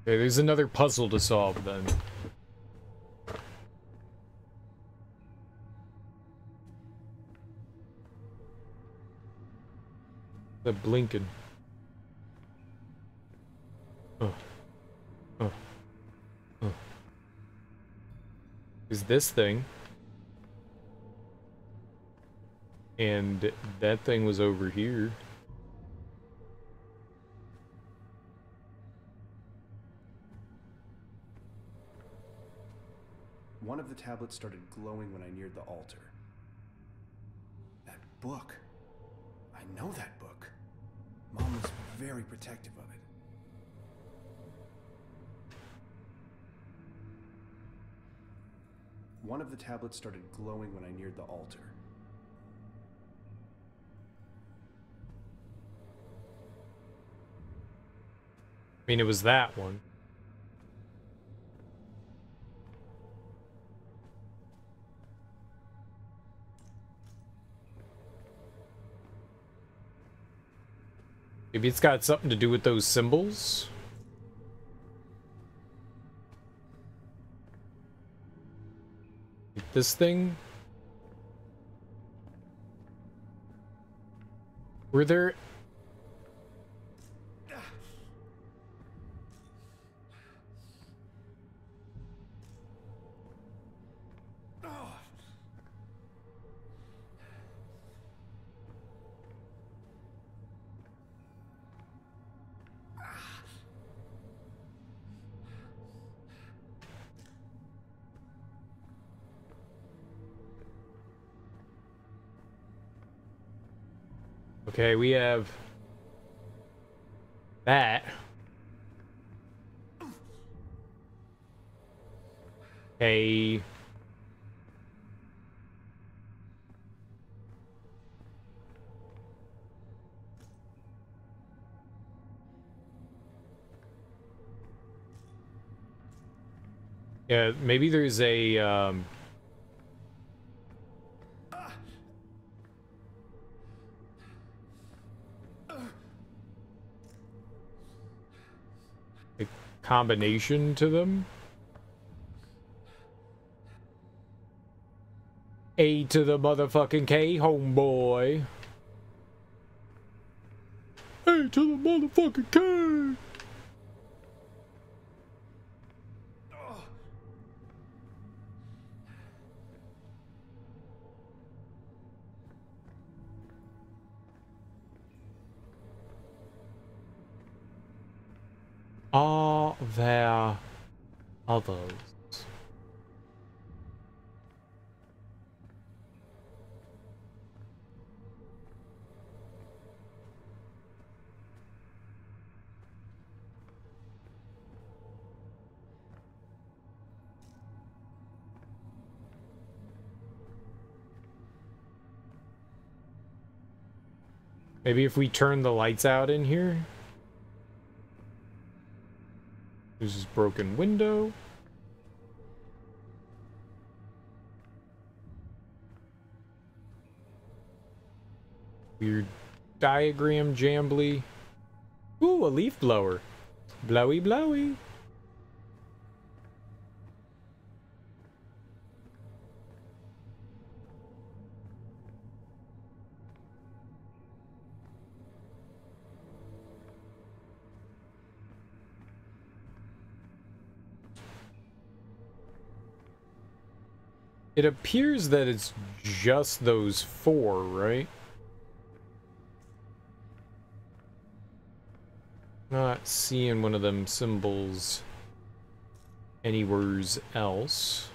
Okay, there's another puzzle to solve then. The blinking. Is this thing. And that thing was over here. One of the tablets started glowing when I neared the altar. That book. I know that book. Mom was very protective of it. One of the tablets started glowing when I neared the altar. I mean, it was that one. Maybe it's got something to do with those symbols? Like this thing? Were there... Okay, we have that. Okay. Yeah, maybe there's a combination to them. A to the motherfucking K, homeboy. to the motherfucking cave! Are there others? Maybe if we turn the lights out in here? There's this broken window. Weird diagram jambly. Ooh, a leaf blower. Blowy, blowy. It appears that it's just those 4, right? Not seeing one of them symbols anywheres else.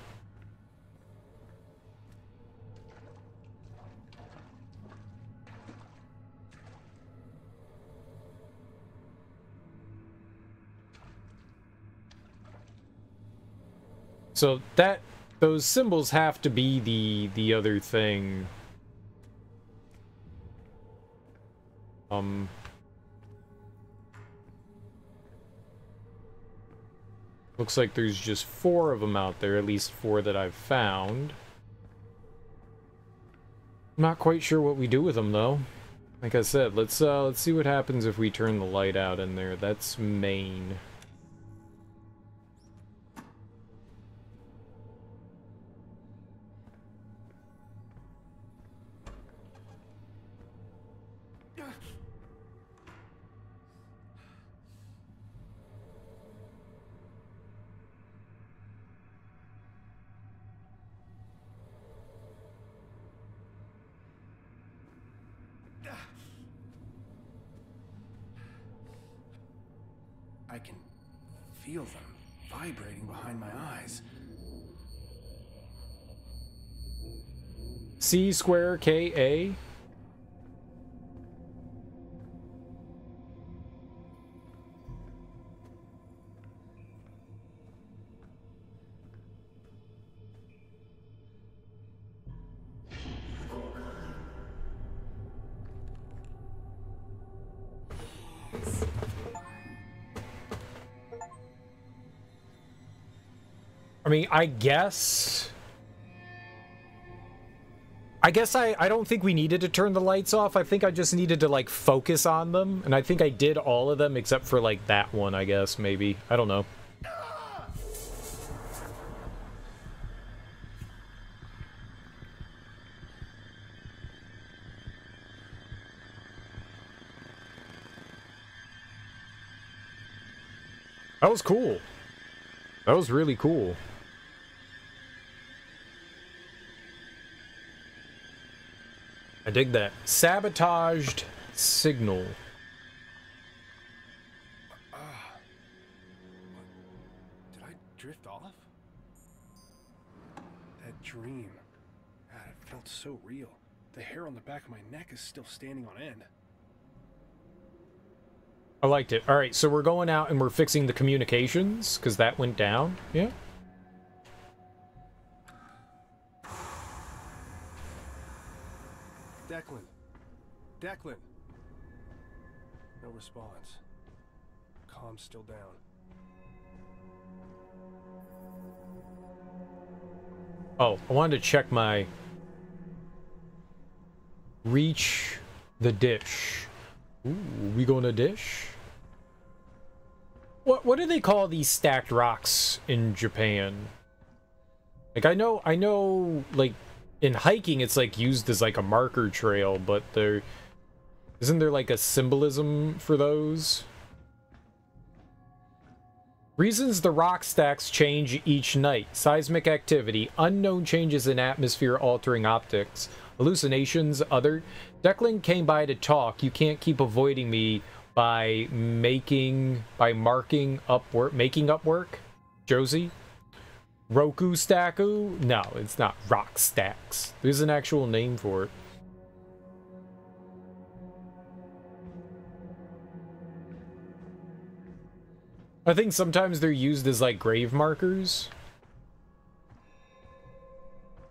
So that those symbols have to be the other thing. Looks like there's just 4 of them out there, at least 4 that I've found. I'm not quite sure what we do with them though. Like I said, let's see what happens if we turn the light out in there. That's main. I can feel them vibrating behind my eyes. C square KA. I mean, I guess I don't think we needed to turn the lights off. I think I just needed to, like, focus on them. And I think I did all of them except for, like, that one, I guess, maybe. I don't know. That was cool. That was really cool. I dig that. Sabotaged signal. Did I drift off? That dream. God, it felt so real. The hair on the back of my neck is still standing on end. I liked it. Alright, so we're going out and we're fixing the communications, because that went down. Yeah. Declan. Declan. No response. Comm's still down. Oh, I wanted to check my... Reach the dish. Ooh, we going to dish? What do they call these stacked rocks in Japan? Like, I know, like, in hiking it's, like, used as, like, a marker trail, but they're... Isn't there like a symbolism for those? Reasons the rock stacks change each night. Seismic activity, unknown changes in atmosphere altering optics, hallucinations, other. Declan came by to talk. You can't keep avoiding me by making up work. Josie? Roku stacku? No, it's not rock stacks. There's an actual name for it. I think sometimes they're used as like grave markers.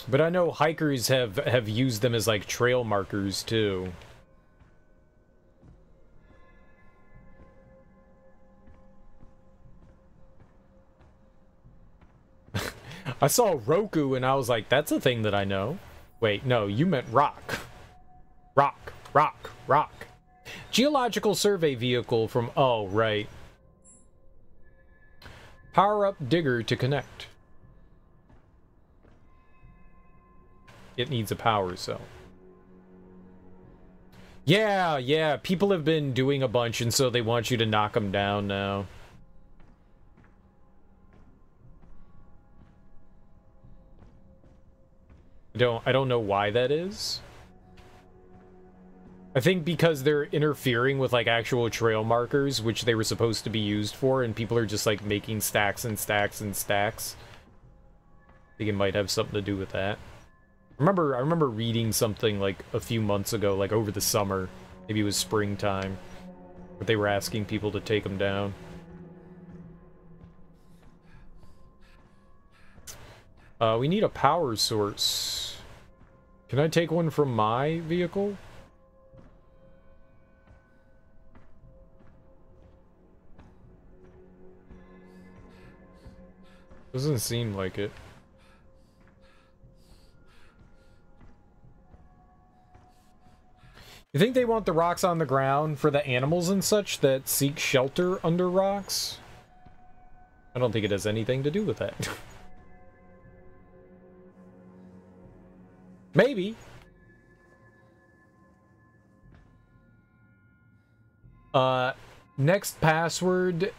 But I know hikers have used them as like trail markers too. I saw Roku and I was like, that's a thing that I know. Wait, no, you meant rock. Rock, rock, rock. Geological survey vehicle from, oh, right. Power up digger to connect. It needs a power cell. Yeah, people have been doing a bunch and so they want you to knock them down now. I don't know why that is. I think because they're interfering with like actual trail markers, which they were supposed to be used for, and people are just like making stacks and stacks and stacks. I think it might have something to do with that. I remember reading something like a few months ago, like over the summer, maybe it was springtime, but they were asking people to take them down. We need a power source. Can I take one from my vehicle? Doesn't seem like it. You think they want the rocks on the ground for the animals and such that seek shelter under rocks? I don't think it has anything to do with that. Maybe. Next password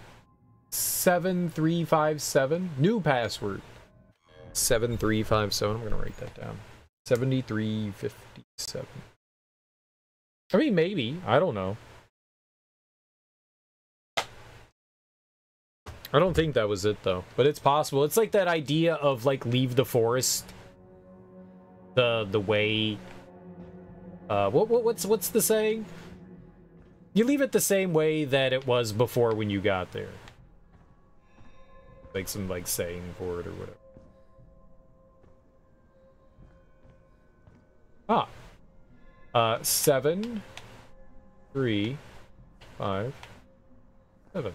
7357. New password 7357. I'm gonna write that down. 7357. I mean, maybe. I don't know. I don't think that was it though, but it's possible. It's like that idea of like leave the forest the way what's the saying? You leave it the same way that it was before when you got there. Like some like saying for it or whatever. Ah. 7 3 5 7.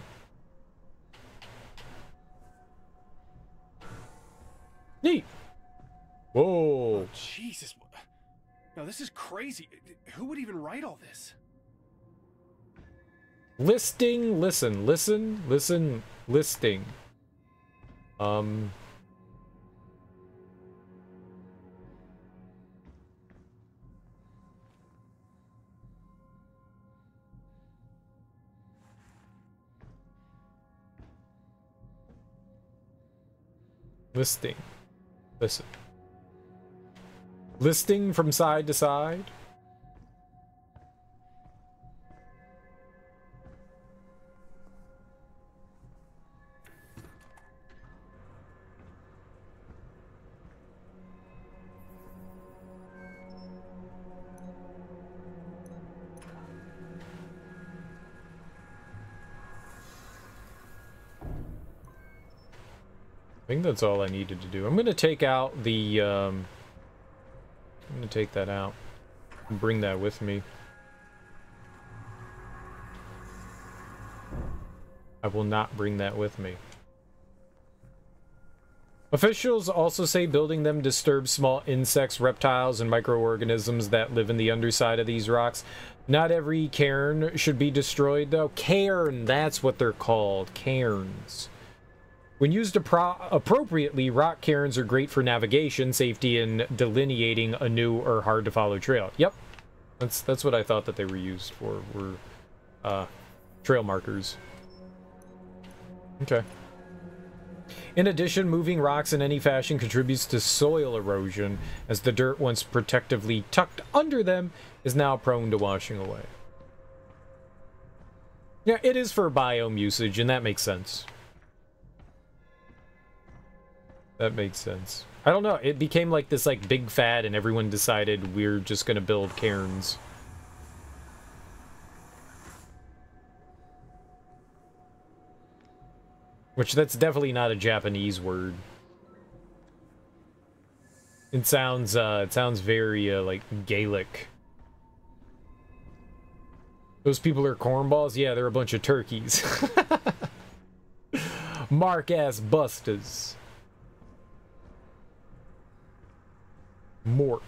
Neat. Whoa. Oh, Jesus. No, this is crazy. Who would even write all this? Listing, listing. Listing. Listen. Listing from side to side. I think that's all I needed to do. I'm gonna take out the, I'm gonna take that out and bring that with me. I will not bring that with me. Officials also say building them disturbs small insects, reptiles, and microorganisms that live in the underside of these rocks. Not every cairn should be destroyed, though. Cairn, that's what they're called. Cairns. When used appropriately, rock cairns are great for navigation, safety, and delineating a new or hard-to-follow trail. Yep. That's what I thought that they were used for, were trail markers. Okay. In addition, moving rocks in any fashion contributes to soil erosion, as the dirt once protectively tucked under them is now prone to washing away. Yeah, it is for biome usage, and that makes sense. That makes sense. I don't know, it became like this like big fad and everyone decided we're just gonna build cairns. Which that's definitely not a Japanese word. It sounds very like Gaelic. Those people are cornballs? Yeah, they're a bunch of turkeys. Mark-ass busters. Mork.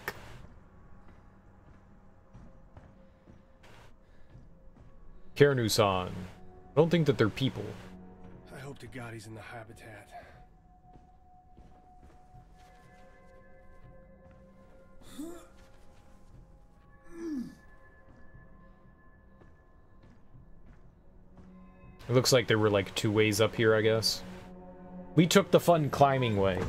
Cairn-san. I don't think that they're people. I hope to God he's in the habitat. It looks like there were like 2 ways up here, I guess. We took the fun climbing way.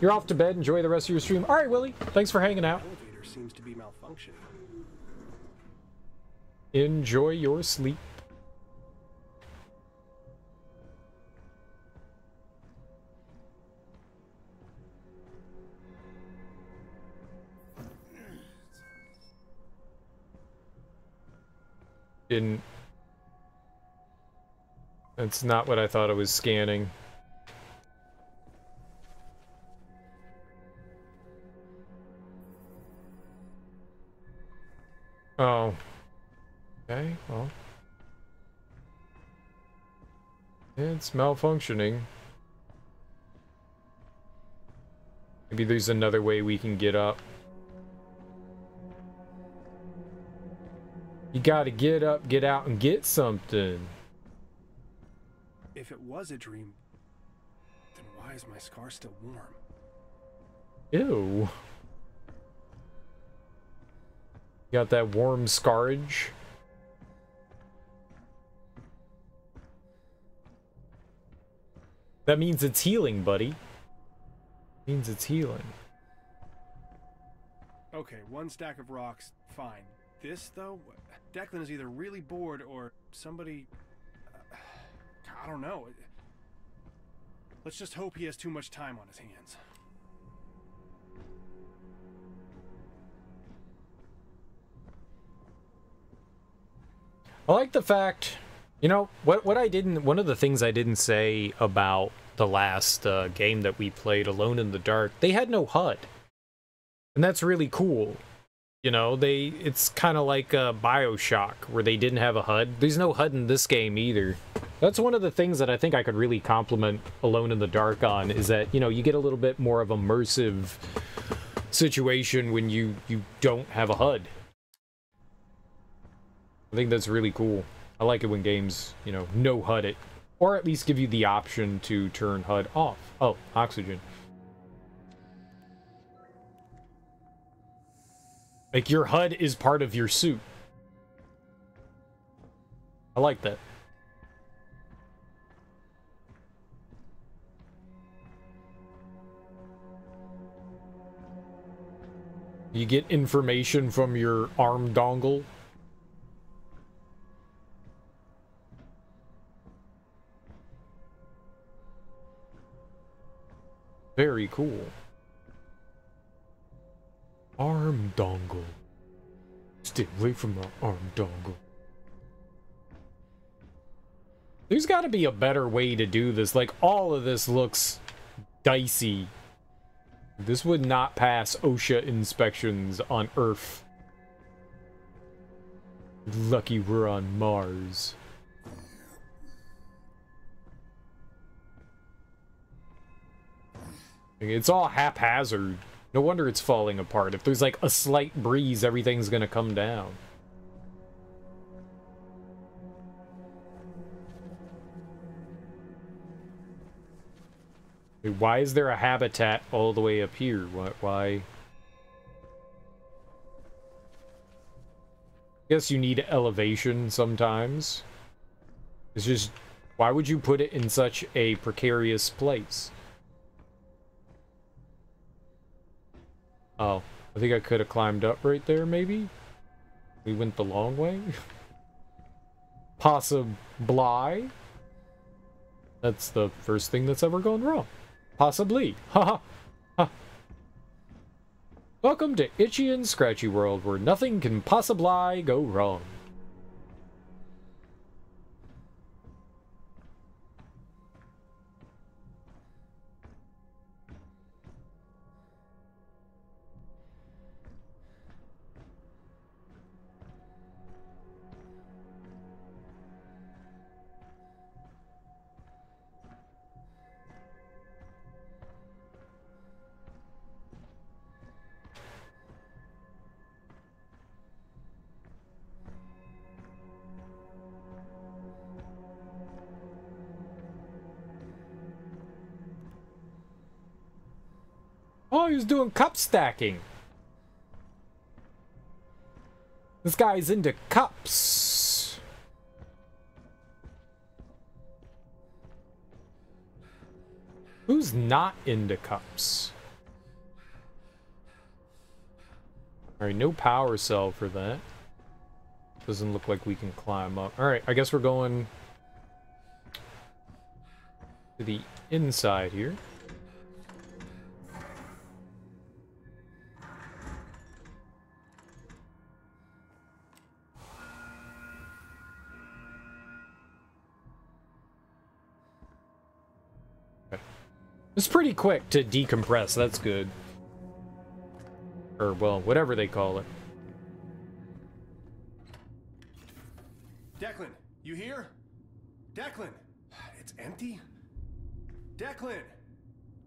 You're off to bed. Enjoy the rest of your stream. All right, Willie. Thanks for hanging out. The elevator seems to be malfunctioning. Enjoy your sleep. Didn't. That's not what I thought I was scanning. Oh. Okay, well. It's malfunctioning. Maybe there's another way we can get up. You gotta get up, get out, and get something. If it was a dream, then why is my scar still warm? Ew. Got that warm scarage. That means it's healing, buddy. Means it's healing. Okay, 1 stack of rocks, fine. This, though, Declan is either really bored or somebody... I don't know. Let's just hope he has too much time on his hands. I like the fact, you know, one of the things I didn't say about the last game that we played, Alone in the Dark, they had no HUD. And that's really cool. You know, it's kind of like BioShock, where they didn't have a HUD. There's no HUD in this game either. That's one of the things that I think I could really compliment Alone in the Dark on, is that, you know, you get a little bit more of immersive situation when you don't have a HUD. I think that's really cool. I like it when games, you know, no HUD it. Or at least give you the option to turn HUD off. Oh, oxygen. Like, your HUD is part of your suit. I like that. You get information from your arm dongle. Very cool. Arm dongle. Stay away from the arm dongle. There's got to be a better way to do this. Like, all of this looks dicey. This would not pass OSHA inspections on Earth. Lucky we're on Mars. It's all haphazard. No wonder it's falling apart. If there's like a slight breeze, everything's gonna come down. Why is there a habitat all the way up here? Why? Guess you need elevation sometimes. It's just, why would you put it in such a precarious place? Oh, I think I could have climbed up right there, maybe? We went the long way? Possibly. That's the first thing that's ever gone wrong. Possibly. Haha. Ha. Welcome to Itchy and Scratchy World, where nothing can possibly go wrong. Oh, he was doing cup stacking. This guy's into cups. Who's not into cups? Alright, no power cell for that. Doesn't look like we can climb up. Alright, I guess we're going to the inside here. It's pretty quick to decompress, that's good. Or, well, whatever they call it. Declan, you here? Declan! It's empty? Declan!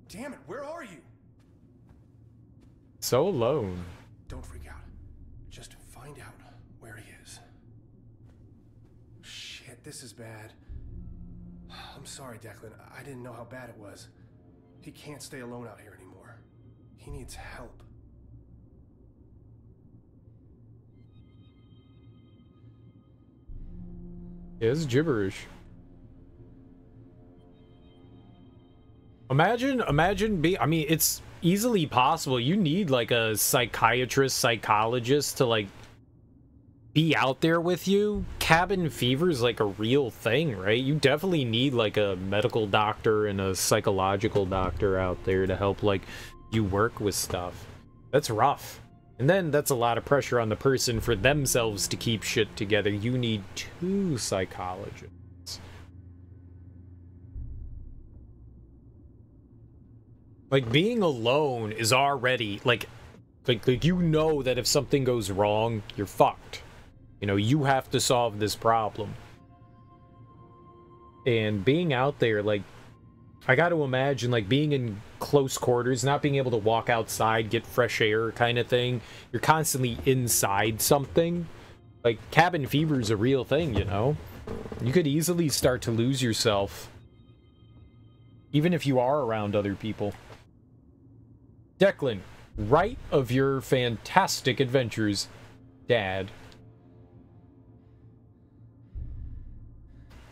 Damn it, where are you? So alone. Don't freak out. Just find out where he is. Shit, this is bad. I'm sorry, Declan. I didn't know how bad it was. He can't stay alone out here anymore. He needs help. It's gibberish. Imagine being, I mean, it's easily possible. You need like a psychiatrist, psychologist to like be out there with you. Cabin fever is like a real thing, right? You definitely need like a medical doctor and a psychological doctor out there to help like you work with stuff. That's rough. And then that's a lot of pressure on the person for themselves to keep shit together. You need 2 psychologists. Like being alone is already like you know that if something goes wrong, you're fucked. You know, you have to solve this problem. And being out there, like, I got to imagine, like, being in close quarters, not being able to walk outside, get fresh air kind of thing. You're constantly inside something. Like, cabin fever is a real thing, you know? You could easily start to lose yourself, even if you are around other people. Declan, write of your fantastic adventures, Dad.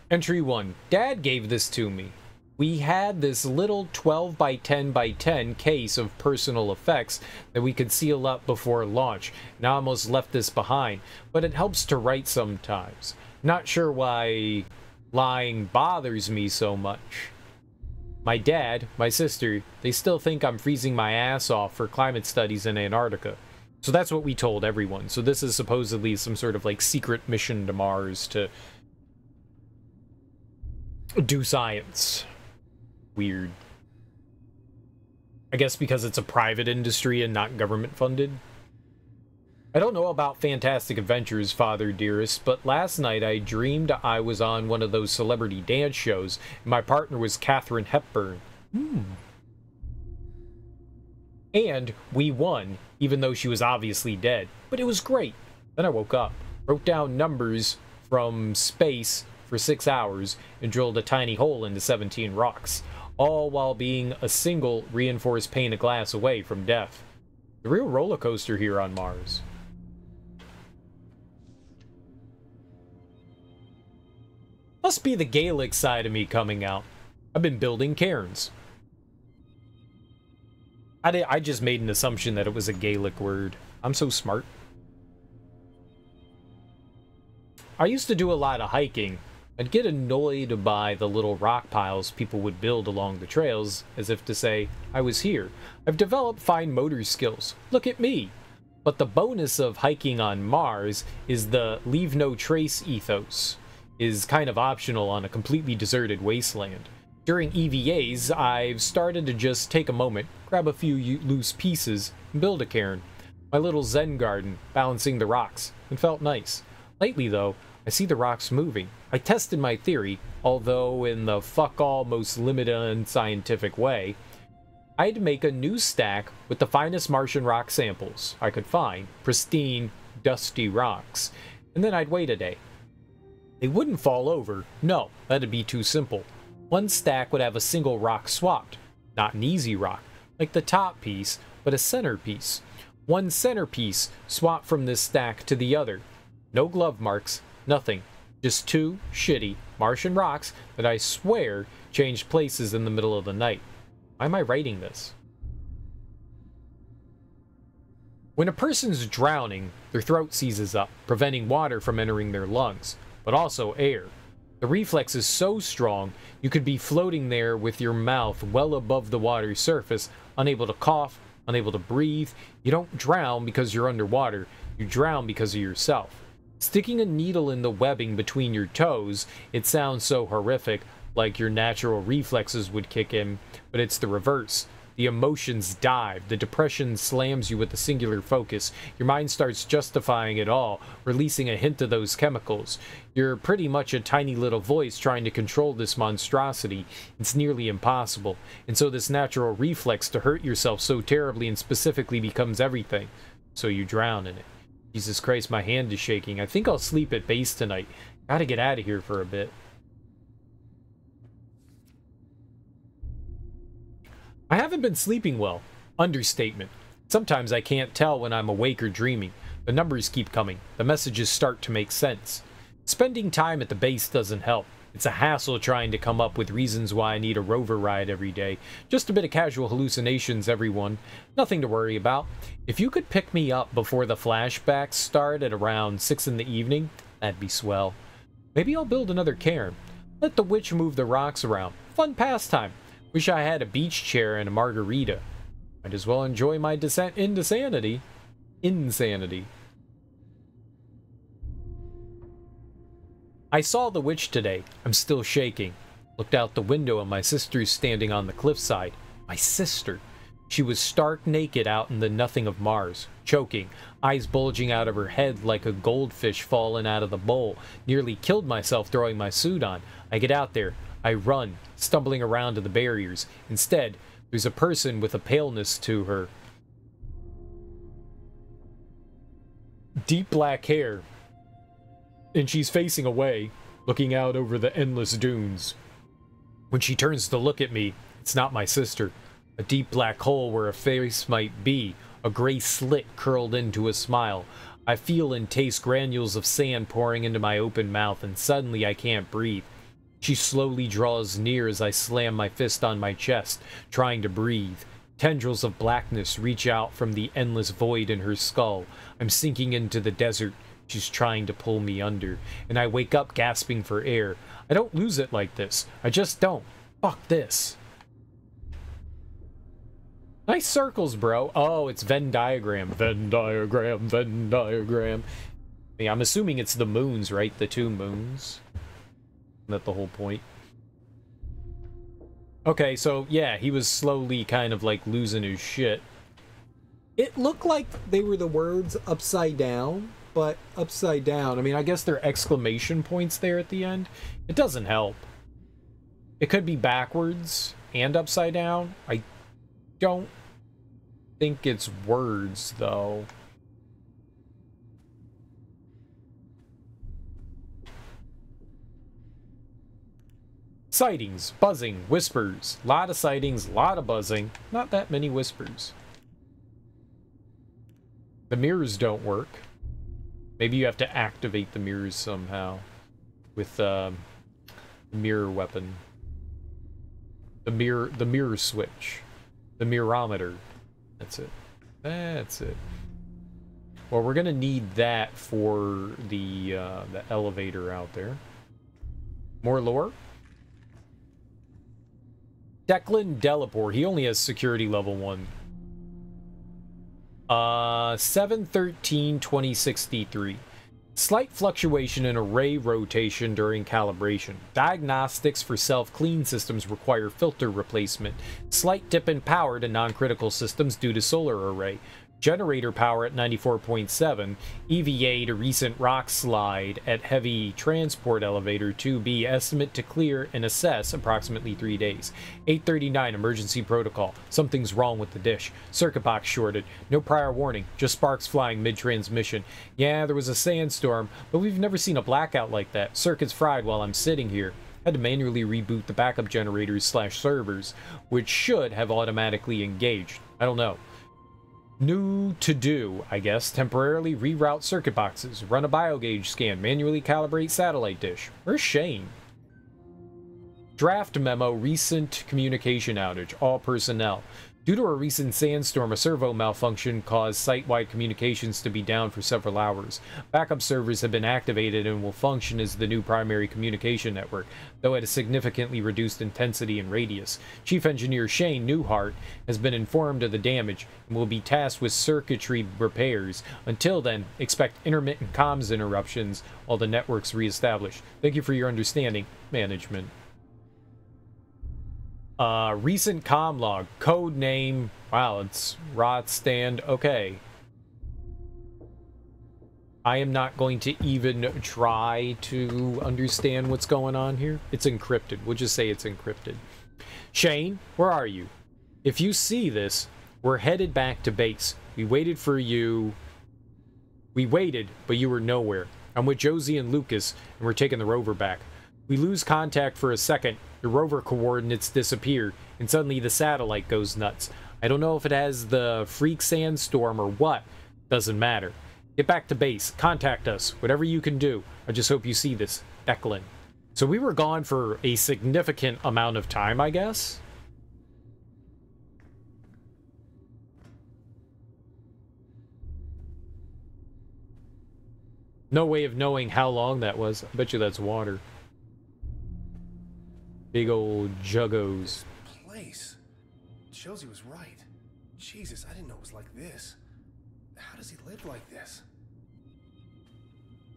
Entry 1. Dad gave this to me. We had this little 12 by 10 by 10 case of personal effects that we could seal up before launch, and I almost left this behind, but it helps to write sometimes. Not sure why lying bothers me so much. My dad, my sister, they still think I'm freezing my ass off for climate studies in Antarctica. So that's what we told everyone. So this is supposedly some sort of like secret mission to Mars to do science. Weird. I guess because it's a private industry and not government funded. I don't know about Fantastic Adventures, Father Dearest, but last night I dreamed I was on one of those celebrity dance shows, and my partner was Katharine Hepburn. And we won, even though she was obviously dead. But it was great. Then I woke up, wrote down numbers from space for 6 hours, and drilled a tiny hole into 17 rocks, all while being a single reinforced pane of glass away from death. The real roller coaster here on Mars. Must be the Gaelic side of me coming out. I've been building cairns. I just made an assumption that it was a Gaelic word. I'm so smart. I used to do a lot of hiking. I'd get annoyed by the little rock piles people would build along the trails, as if to say, I was here. I've developed fine motor skills. Look at me. But the bonus of hiking on Mars is the leave no trace ethos is kind of optional on a completely deserted wasteland. During EVAs, I've started to just take a moment, grab a few loose pieces, and build a cairn. My little Zen garden, balancing the rocks, and felt nice. Lately, though, I see the rocks moving. I tested my theory, although in the fuck-all most limited unscientific way. I'd make a new stack with the finest Martian rock samples I could find, pristine, dusty rocks, and then I'd wait a day. They wouldn't fall over. No, that'd be too simple. One stack would have a single rock swapped, not an easy rock, like the top piece, but a centerpiece. One centerpiece swapped from this stack to the other. No glove marks, nothing. Just two shitty Martian rocks that I swear changed places in the middle of the night. Why am I writing this? When a person's drowning, their throat seizes up, preventing water from entering their lungs, but also air. The reflex is so strong, you could be floating there with your mouth well above the water's surface, unable to cough, unable to breathe. You don't drown because you're underwater, you drown because of yourself. Sticking a needle in the webbing between your toes, it sounds so horrific, like your natural reflexes would kick in, but it's the reverse. The emotions dive, the depression slams you with a singular focus, your mind starts justifying it all, releasing a hint of those chemicals. You're pretty much a tiny little voice trying to control this monstrosity. It's nearly impossible, and so this natural reflex to hurt yourself so terribly and specifically becomes everything. So you drown in it. Jesus Christ, my hand is shaking. I think I'll sleep at base tonight. Gotta get out of here for a bit. I haven't been sleeping well. Understatement. Sometimes I can't tell when I'm awake or dreaming. The numbers keep coming. The messages start to make sense. Spending time at the base doesn't help. It's a hassle trying to come up with reasons why I need a rover ride every day. Just a bit of casual hallucinations, everyone. Nothing to worry about. If you could pick me up before the flashbacks start at around 6 in the evening, that'd be swell. Maybe I'll build another cairn. Let the witch move the rocks around. Fun pastime. Wish I had a beach chair and a margarita. Might as well enjoy my descent into sanity. Insanity. I saw the witch today. I'm still shaking. Looked out the window and my sister's standing on the cliffside. My sister. She was stark naked out in the nothing of Mars, choking, eyes bulging out of her head like a goldfish fallen out of the bowl. Nearly killed myself throwing my suit on. I get out there. I run, stumbling around to the barriers. Instead, there's a person with a paleness to her. Deep black hair. And she's facing away, looking out over the endless dunes. When she turns to look at me, it's not my sister. A deep black hole where a face might be, a gray slit curled into a smile. I feel and taste granules of sand pouring into my open mouth, and suddenly I can't breathe. She slowly draws near as I slam my fist on my chest, trying to breathe. Tendrils of blackness reach out from the endless void in her skull. I'm sinking into the desert. She's trying to pull me under, and I wake up gasping for air. I don't lose it like this. I just don't. Fuck this. Nice circles, bro. Oh, it's Venn diagram. Venn diagram, Venn diagram. I mean, I'm assuming it's the moons, right? The two moons. Isn't that the whole point? Okay, so yeah, he was slowly kind of like losing his shit. It looked like they were the words upside down, but upside down. I mean, I guess they're exclamation points there at the end. It doesn't help. It could be backwards and upside down. I don't think it's words, though. Sightings, buzzing, whispers. Lot of sightings, lot of buzzing. Not that many whispers. The mirrors don't work. Maybe you have to activate the mirrors somehow. With, Mirror weapon. The mirror switch. The mirrometer. That's it. That's it. Well, we're gonna need that for the elevator out there. More lore? Declan Delapore. He only has security level 1. 713-2063. Slight fluctuation in array rotation during calibration. Diagnostics for self-clean systems require filter replacement. Slight dip in power to non-critical systems due to solar array. Generator power at 94.7. EVA to recent rock slide at heavy transport elevator 2B. Estimate to clear and assess approximately 3 days. 839 emergency protocol. Something's wrong with the dish. Circuit box shorted. No prior warning. Just sparks flying mid-transmission. Yeah, there was a sandstorm, but we've never seen a blackout like that. Circuit's fried while I'm sitting here. Had to manually reboot the backup generators / servers, which should have automatically engaged. I don't know. New to do, I guess. Temporarily reroute circuit boxes, run a biogauge scan, manually calibrate satellite dish. Where's Shane? Draft memo, recent communication outage, all personnel. Due to a recent sandstorm, a servo malfunction caused site-wide communications to be down for several hours. Backup servers have been activated and will function as the new primary communication network, though at a significantly reduced intensity and radius. Chief Engineer Shane Newhart has been informed of the damage and will be tasked with circuitry repairs. Until then, expect intermittent comms interruptions while the network's reestablished. Thank you for your understanding, management. Recent comm log, code name, wow, it's Rot Stand, okay. I am not going to even try to understand what's going on here. It's encrypted, we'll just say it's encrypted. Shane, where are you? If you see this, we're headed back to base. We waited for you. We waited, but you were nowhere. I'm with Josie and Lucas, and we're taking the rover back. We lose contact for a second, the rover coordinates disappear, and suddenly the satellite goes nuts. I don't know if it has the freak sandstorm or what. Doesn't matter. Get back to base. Contact us. Whatever you can do. I just hope you see this. Declan. So we were gone for a significant amount of time, I guess? No way of knowing how long that was. I bet you that's water. Big old juggos. Place. Josie was right. Jesus, I didn't know it was like this. How does he live like this?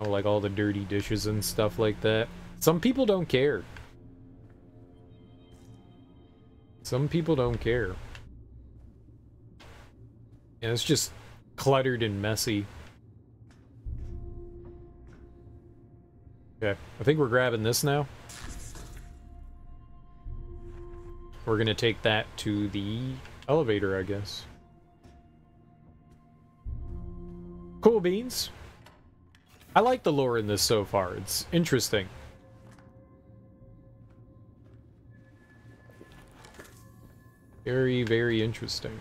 Oh, like all the dirty dishes and stuff like that. Some people don't care. Some people don't care. And it's just cluttered and messy. Okay, I think we're grabbing this now. We're gonna take that to the elevator, I guess. Cool beans. I like the lore in this so far. It's interesting. Very, very interesting.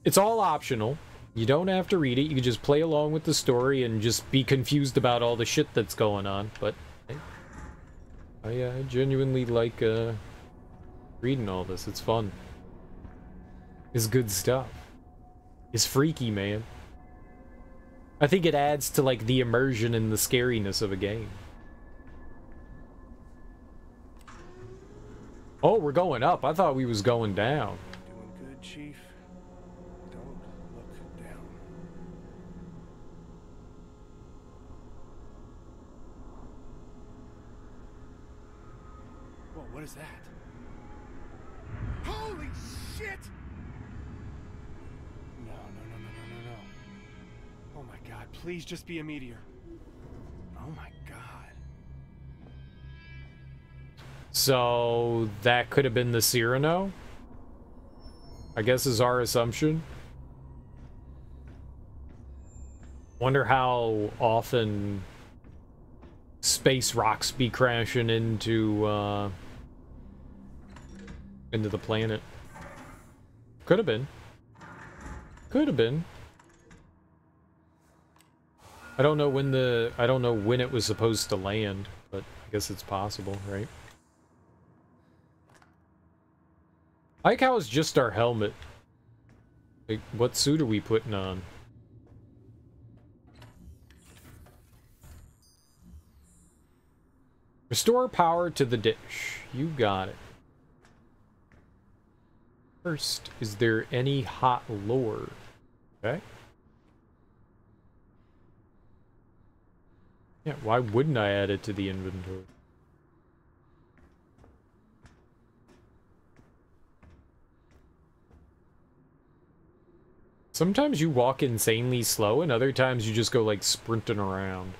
It's all optional. You don't have to read it. You can just play along with the story and just be confused about all the shit that's going on. But I genuinely like reading all this. It's fun. It's good stuff. It's freaky, man. I think it adds to like the immersion and the scariness of a game. Oh, we're going up. I thought we was going down. Doing good, Chief. Don't look down. Whoa, what is that? Holy shit! No. Oh my god, please just be a meteor. Oh my god. So that could have been the Cyrano? I guess is our assumption. Wonder how often space rocks be crashing into the planet. Could have been. Could have been. I don't know when it was supposed to land, but I guess it's possible, right? I like how it's just our helmet. Like, what suit are we putting on? Restore power to the dish. You got it. First, is there any hot lore? Okay. Yeah, why wouldn't I add it to the inventory? Sometimes you walk insanely slow, and other times you just go, like, sprinting around.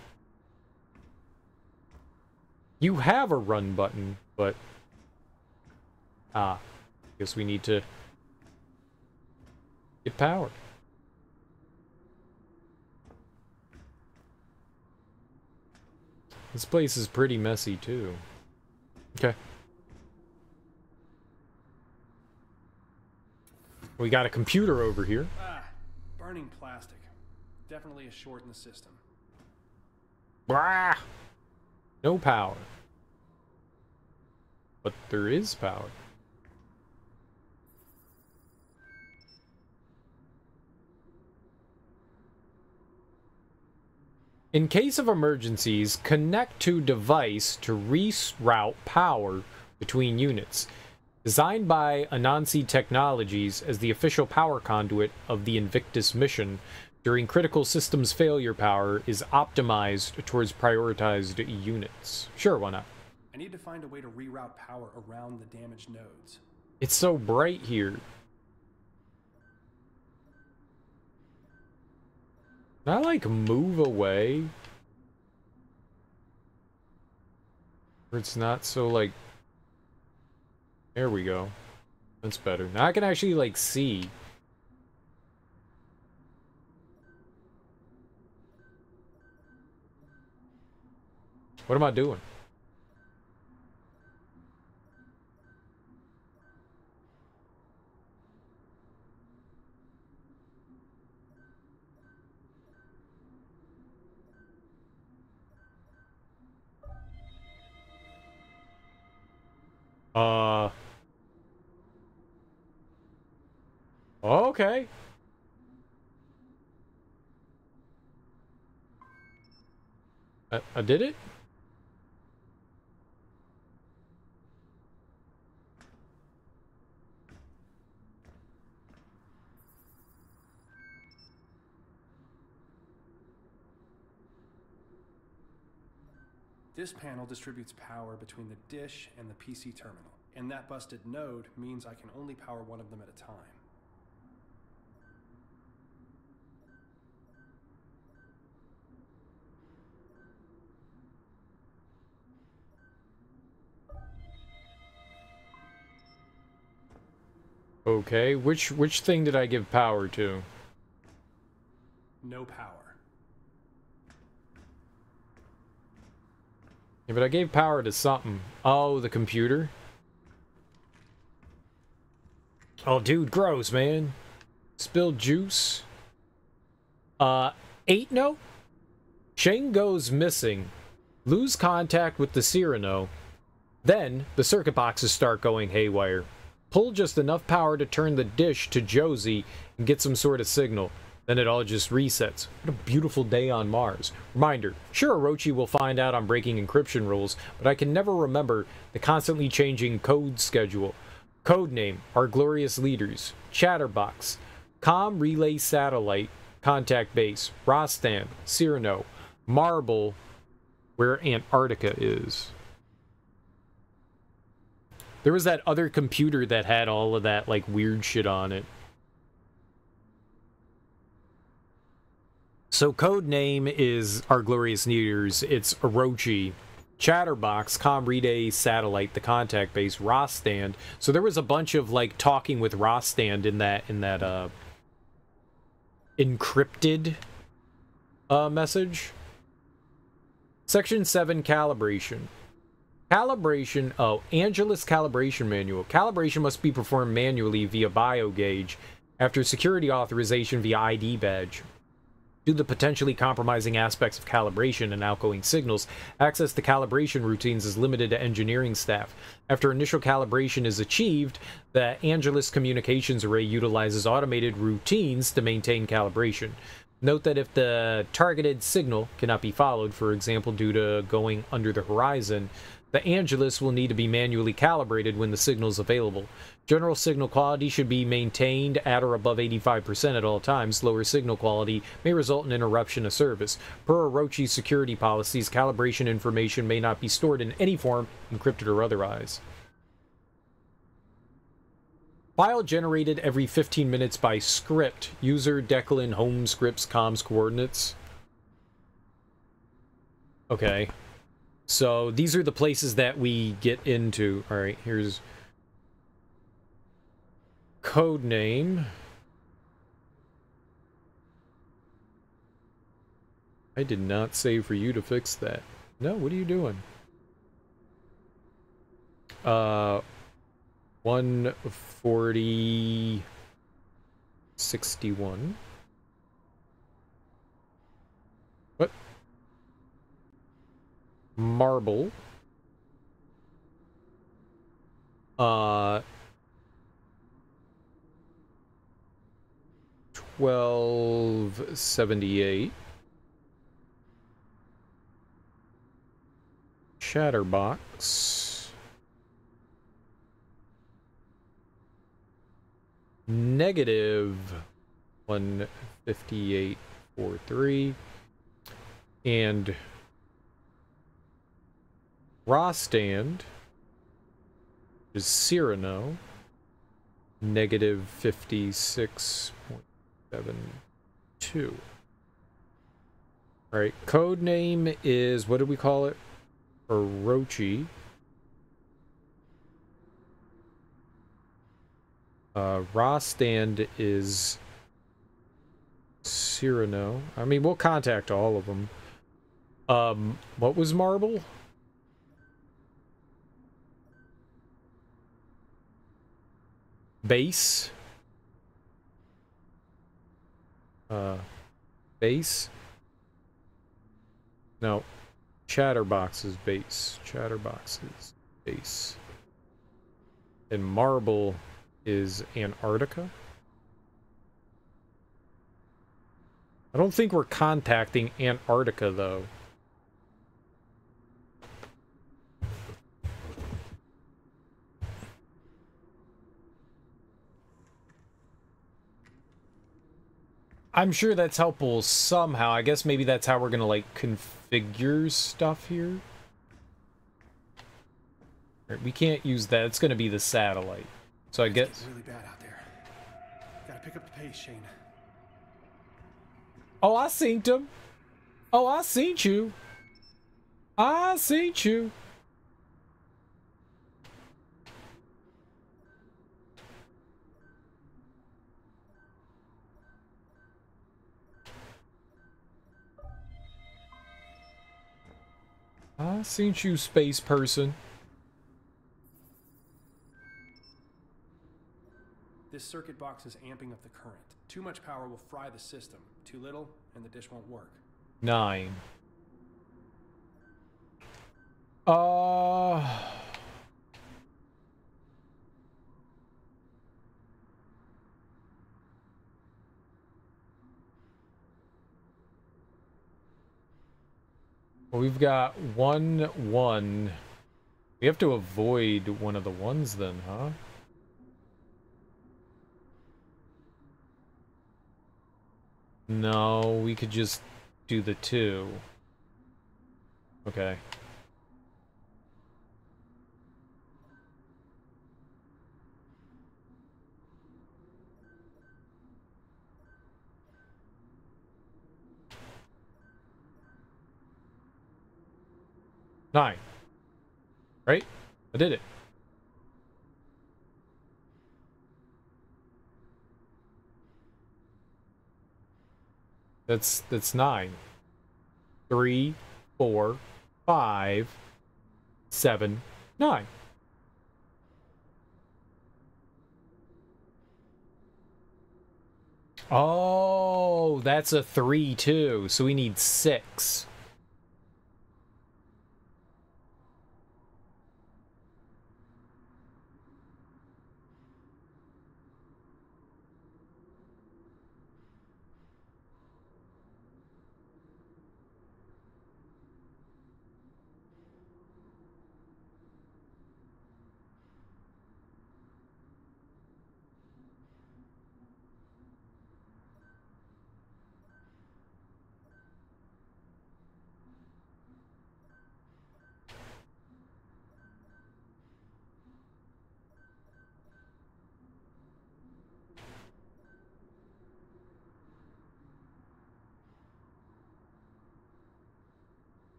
You have a run button, but... guess we need to... get powered. This place is pretty messy, too. Okay. We got a computer over here. Burning plastic. Definitely a short in the system. Blah! No power. But there is power. In case of emergencies, connect to device to reroute power between units. Designed by Anansi Technologies as the official power conduit of the Invictus mission, during critical systems failure, power is optimized towards prioritized units. Sure, why not? I need to find a way to reroute power around the damaged nodes. It's so bright here. Can I, like, move away? Where it's not so, like... There we go. That's better. Now I can actually, like, see. What am I doing? Okay. I did it? This panel distributes power between the dish and the PC terminal, and that busted node means I can only power one of them at a time. Okay, which thing did I give power to? No power. Yeah, but I gave power to something. Oh, the computer? Oh, dude, gross, man. Spilled juice. 8 note? Shane goes missing. Lose contact with the Cyrano. Then, the circuit boxes start going haywire. Pull just enough power to turn the dish to Josie and get some sort of signal. Then it all just resets. What a beautiful day on Mars. Reminder, sure, Orochi will find out I'm breaking encryption rules, but I can never remember the constantly changing code schedule. Codename, Our Glorious Leaders. Chatterbox. Com Relay Satellite. Contact Base. Rostam. Cyrano. Marble, where Antarctica is. There was that other computer that had all of that, like, weird shit on it. So code name is Our Glorious Leaders. It's Orochi. Chatterbox, Com Relay Satellite, the contact base, Rostand. So there was a bunch of, like, talking with Rostand in that encrypted message. Section 7, calibration. Calibration, Angelus calibration manual. Calibration must be performed manually via biogauge after security authorization via ID badge. Due to the potentially compromising aspects of calibration and outgoing signals, access to calibration routines is limited to engineering staff. After initial calibration is achieved, the Angelus Communications Array utilizes automated routines to maintain calibration. Note that if the targeted signal cannot be followed, for example due to going under the horizon, the Angelus will need to be manually calibrated when the signal is available. General signal quality should be maintained at or above 85% at all times. Lower signal quality may result in interruption of service. Per Orochi security policies, calibration information may not be stored in any form, encrypted or otherwise. File generated every 15 minutes by script. User Declan home scripts comms coordinates. Okay. So these are the places that we get into. All right, here's code name. I did not say for you to fix that. No, what are you doing? 14061. What? Marble. 1278. Chatterbox. Negative 15843. And Rostand is Cyrano, negative 56.72. All right, code name is, what did we call it? Orochi. Rostand is Cyrano. I mean, we'll contact all of them. What was Marble? Base. Base. No. Chatterbox is base. Chatterbox is base. And Marble is Antarctica. I don't think we're contacting Antarctica, though. I'm sure that's helpful somehow. I guess maybe that's how we're gonna, like, configure stuff here. Right, we can't use that. It's gonna be the satellite. So I guess... It's really bad out there. Gotta pick up the pace, Shane. Oh, I seen him. Oh, I seen you. I seen you. I seen you, space person. This circuit box is amping up the current. Too much power will fry the system. Too little, and the dish won't work. 9. We've got 1, 1. We have to avoid one of the ones then, huh? No, we could just do the 2. Okay. Nine. Right? I did it. That's 9. 3, 4, 5, 7, 9. Oh, that's a 3 too, so we need 6.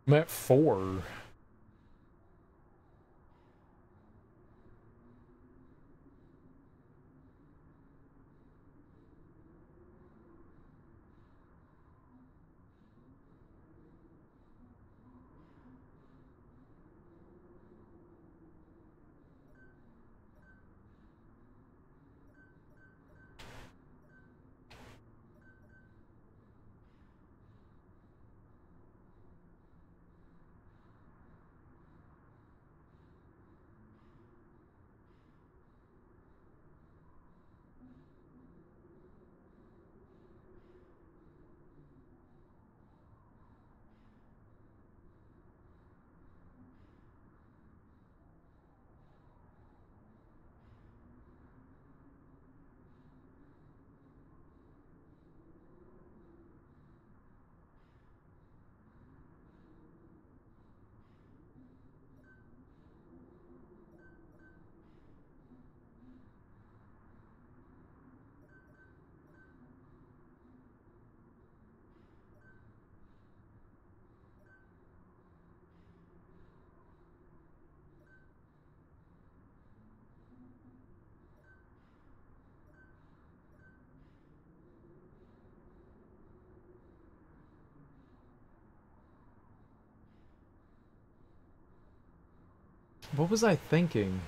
I'm at 4. What was I thinking?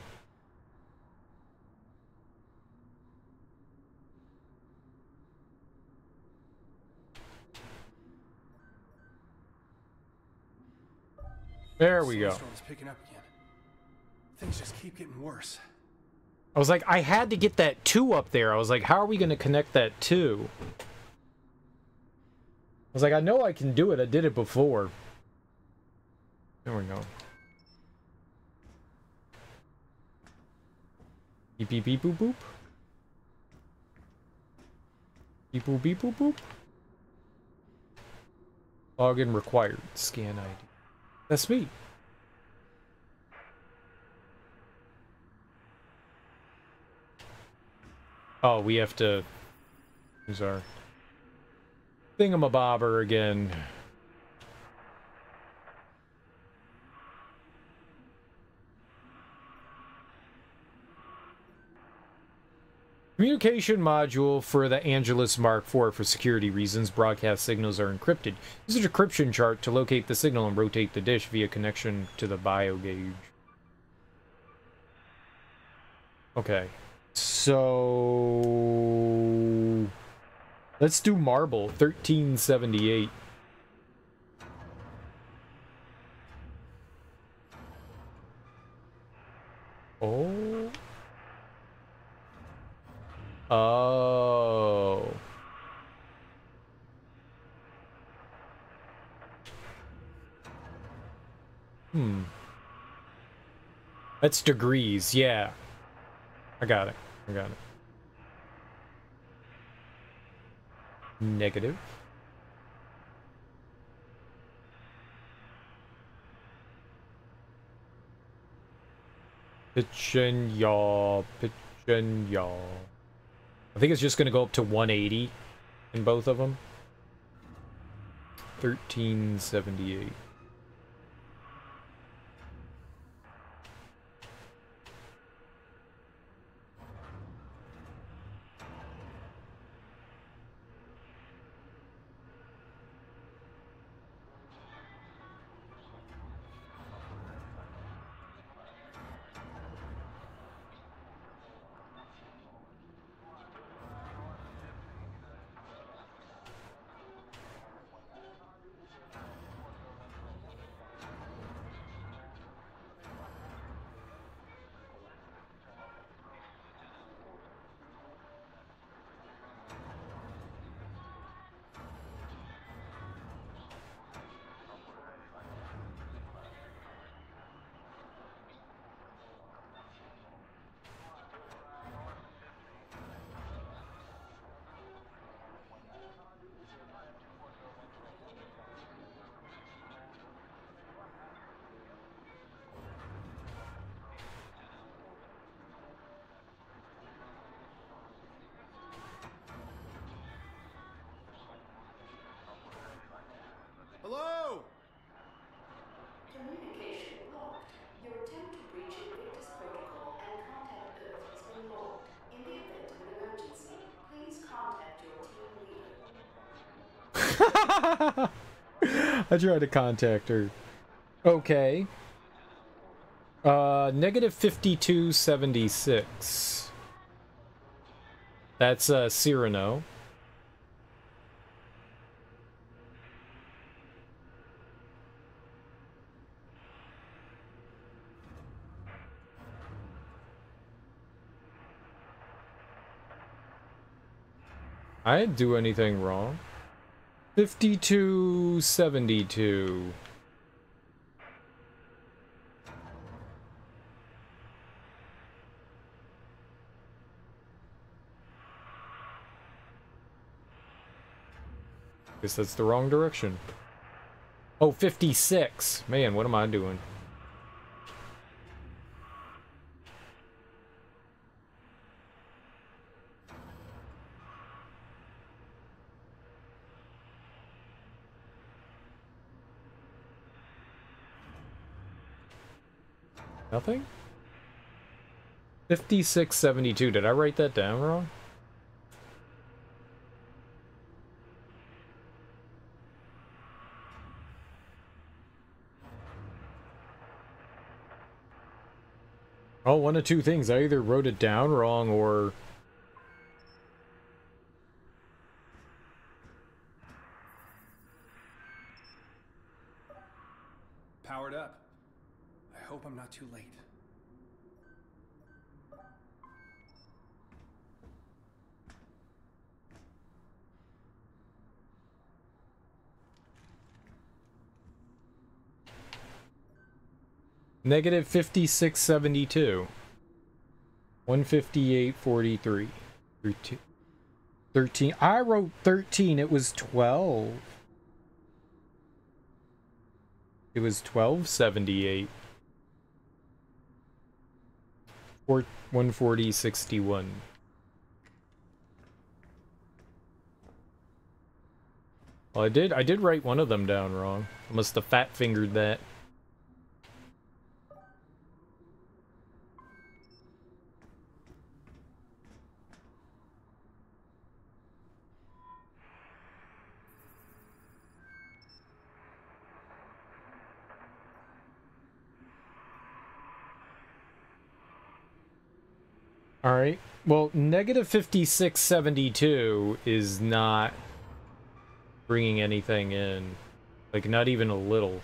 There we go. Snowstorm's picking up again. Things just keep getting worse. I was like, I had to get that 2 up there. I was like, how are we going to connect that 2? I was like, I know I can do it. I did it before. There we go. Beep beep beep boop boop. Beep boop beep boop boop. Login required. Scan ID. That's me. Oh, we have to use our thingamabobber again. Communication module for the Angelus Mark IV for security reasons. Broadcast signals are encrypted. Use a decryption chart to locate the signal and rotate the dish via connection to the biogauge. Okay. So let's do marble. 1378. Oh. Oh. That's degrees, yeah. I got it. I got it. Negative. Pitchin' y'all. Pitchin' y'all. I think it's just going to go up to 180 in both of them. 1378. I tried to contact her. Okay. Negative 5276. That's Cyrano. I didn't do anything wrong. 5272. Guess that's the wrong direction. Oh, 56. Man, what am I doing? Nothing? 5672. Did I write that down wrong? Oh, one of two things. I either wrote it down wrong or... Powered up. I hope I'm not too late. Negative 5672. 158.43. 13. I wrote 13. It was 12. It was 1278. 140.61. Well, I did write one of them down wrong. I must have fat fingered that. Alright, well, negative 5672 is not bringing anything in. Like, not even a little.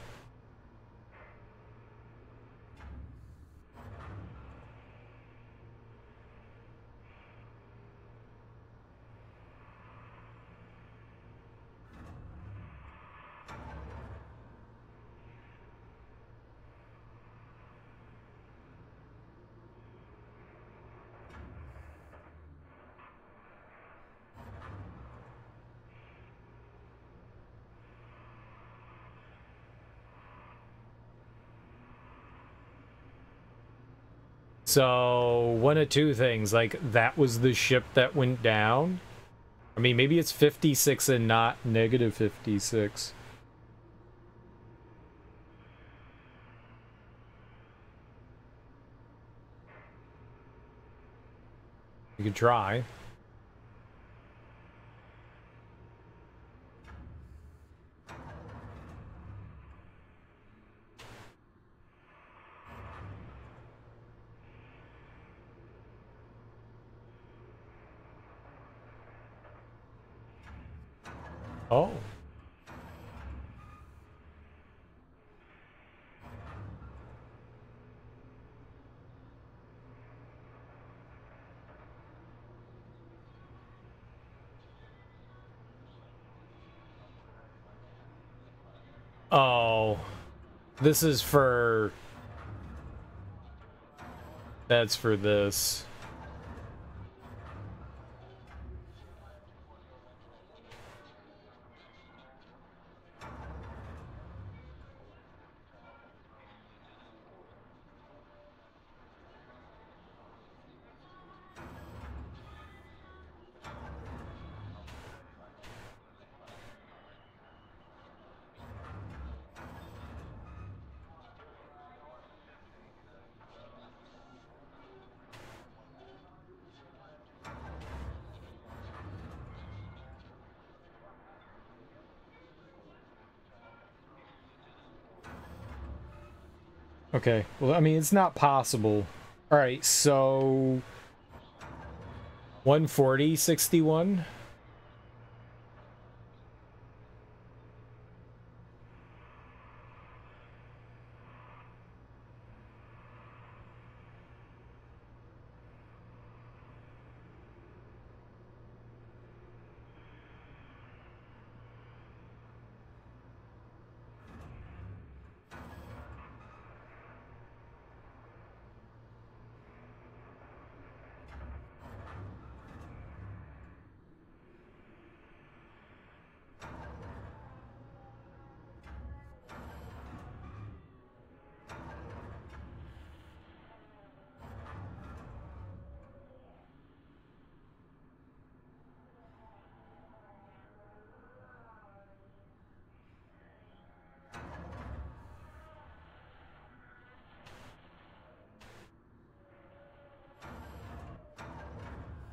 So, one of two things, like, that was the ship that went down. I mean, maybe it's 56 and not negative 56. You could try. Oh. Oh. This is for... That's for this. Okay, well, I mean, it's not possible. Alright, so... 140, 61?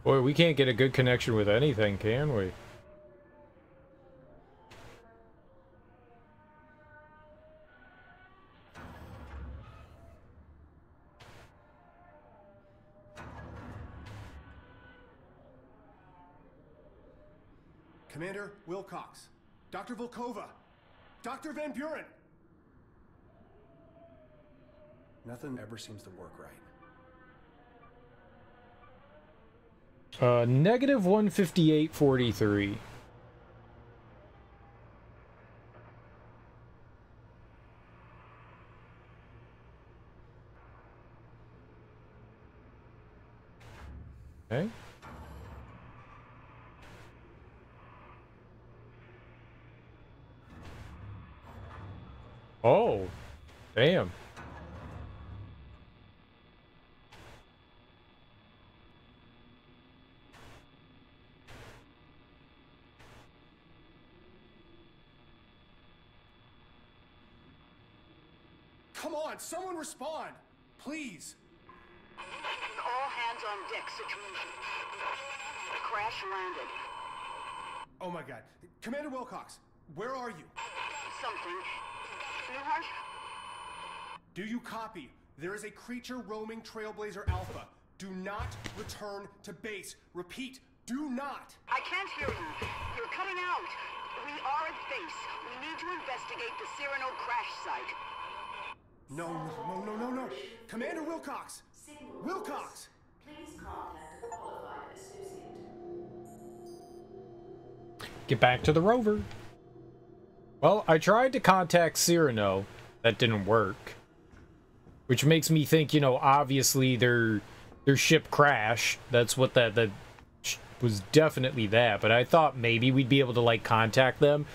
Boy, we can't get a good connection with anything, can we? Commander Wilcox, Dr. Volkova, Dr. Van Buren. Nothing ever seems to work right. Negative 158.43. Okay. Oh, damn. Come on, someone respond! Please! All hands on deck situation. The crash landed. Oh my god. Commander Wilcox, where are you? Something. Newhart? Do you copy? There is a creature roaming Trailblazer Alpha. Do not return to base. Repeat, do not! I can't hear you. You're cutting out. We are at base. We need to investigate the Cyrano crash site. No. Commander Wilcox! Wilcox! Please contact a qualified associate. Get back to the rover. Well, I tried to contact Cyrano. That didn't work. Which makes me think, you know, obviously their ship crashed. That's what that was definitely that. But I thought maybe we'd be able to, like, contact them.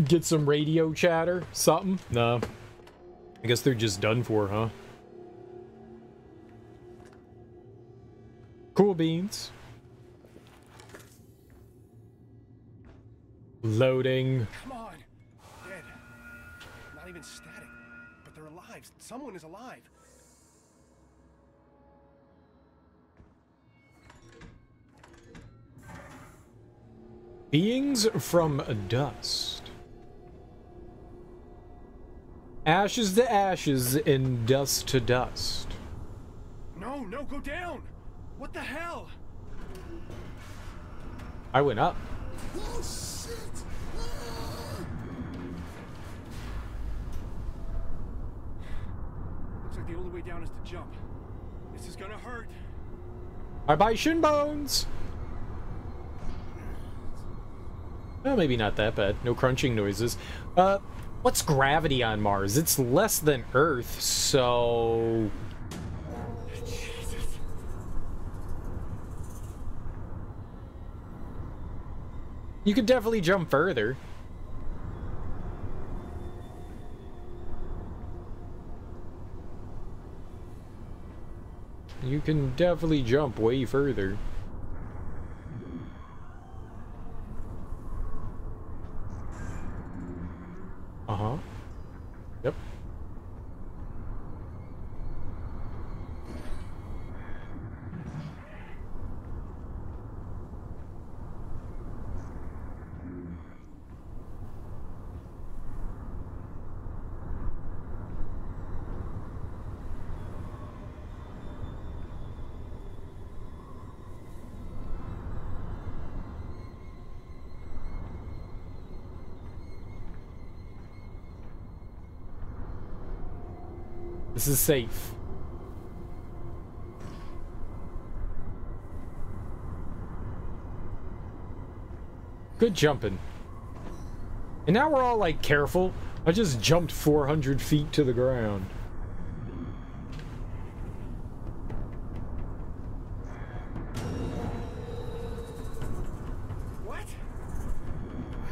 Get some radio chatter. Something. No. I guess they're just done for, huh? Cool beans. Loading. Come on! Dead. Not even static. But they're alive. Someone is alive. Beings from dust. Ashes to ashes and dust to dust. No, go down! What the hell? I went up. Oh, shit! Looks like the only way down is to jump. This is gonna hurt. Bye-bye, shin bones! Well, maybe not that bad. No crunching noises. What's gravity on Mars? It's less than Earth, so... You could definitely jump further. You can definitely jump way further. Uh-huh. Yep. This is safe. Good jumping. And now we're all like careful. I just jumped 400 feet to the ground. What?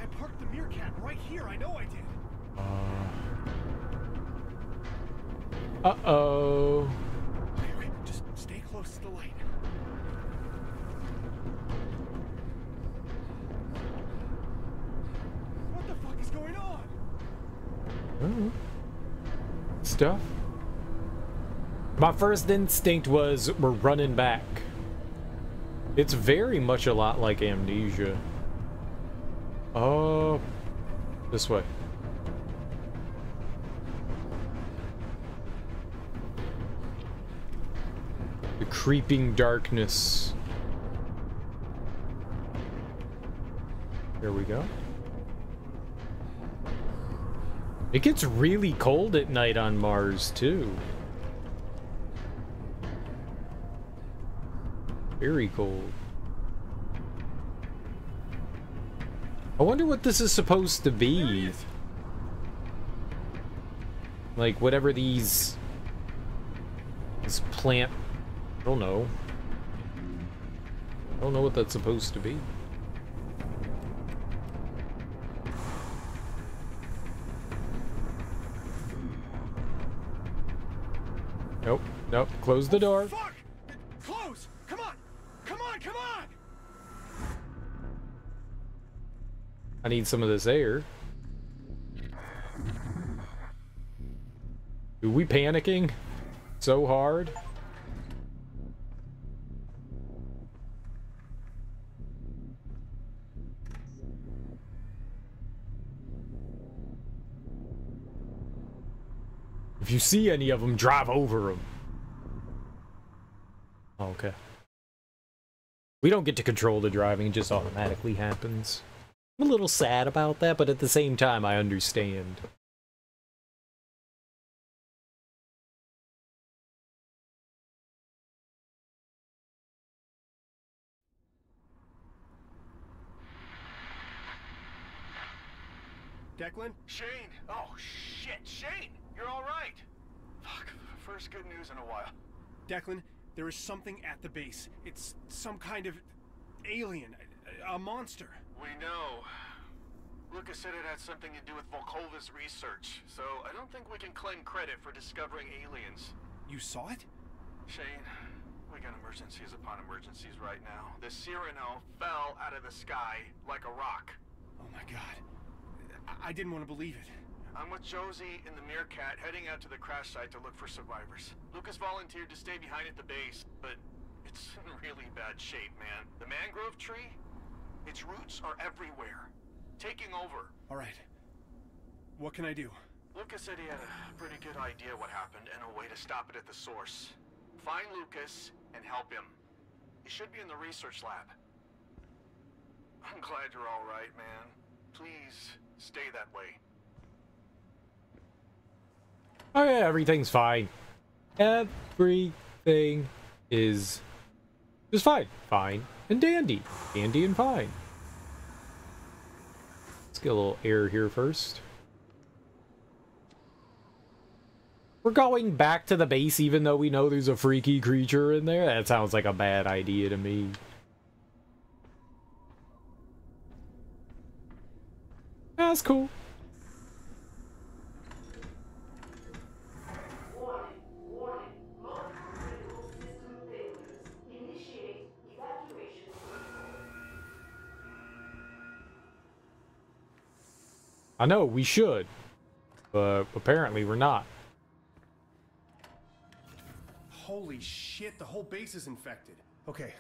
I parked the Meerkat right here. I know I did. Uh-oh. Okay, just stay close to the light. What the fuck is going on? Stuff. My first instinct was we're running back. It's very much a lot like Amnesia. Oh, this way. The creeping darkness. There we go. It gets really cold at night on Mars, too. Very cold. I wonder what this is supposed to be. Like, whatever these... This plant... I don't know. I don't know what that's supposed to be. Nope, nope. Close the door. Fuck! Close! Come on! Come on, come on! I need some of this air. Are we panicking so hard? If you see any of them, drive over them. Okay. We don't get to control the driving, it just automatically happens. I'm a little sad about that, but at the same time, I understand. Declan? Shane! Oh, shit! Shane! You're all right! Fuck, first good news in a while. Declan, there is something at the base. It's some kind of alien, a monster. We know. Lucas said it had something to do with Volkova's research, so I don't think we can claim credit for discovering aliens. You saw it? Shane, we got emergencies upon emergencies right now. The Cyrano fell out of the sky like a rock. Oh my god. I didn't want to believe it. I'm with Josie and the Meerkat heading out to the crash site to look for survivors. Lucas volunteered to stay behind at the base, but it's in really bad shape, man. The mangrove tree, its roots are everywhere, taking over. All right. What can I do? Lucas said he had a pretty good idea what happened and a way to stop it at the source. Find Lucas and help him. He should be in the research lab. I'm glad you're all right, man. Please stay that way. Oh yeah, everything's fine. Everything is just fine. Fine and dandy. Dandy and fine. Let's get a little air here first. We're going back to the base even though we know there's a freaky creature in there? That sounds like a bad idea to me. That's cool. I know, we should, but apparently we're not. Holy shit, the whole base is infected. Okay.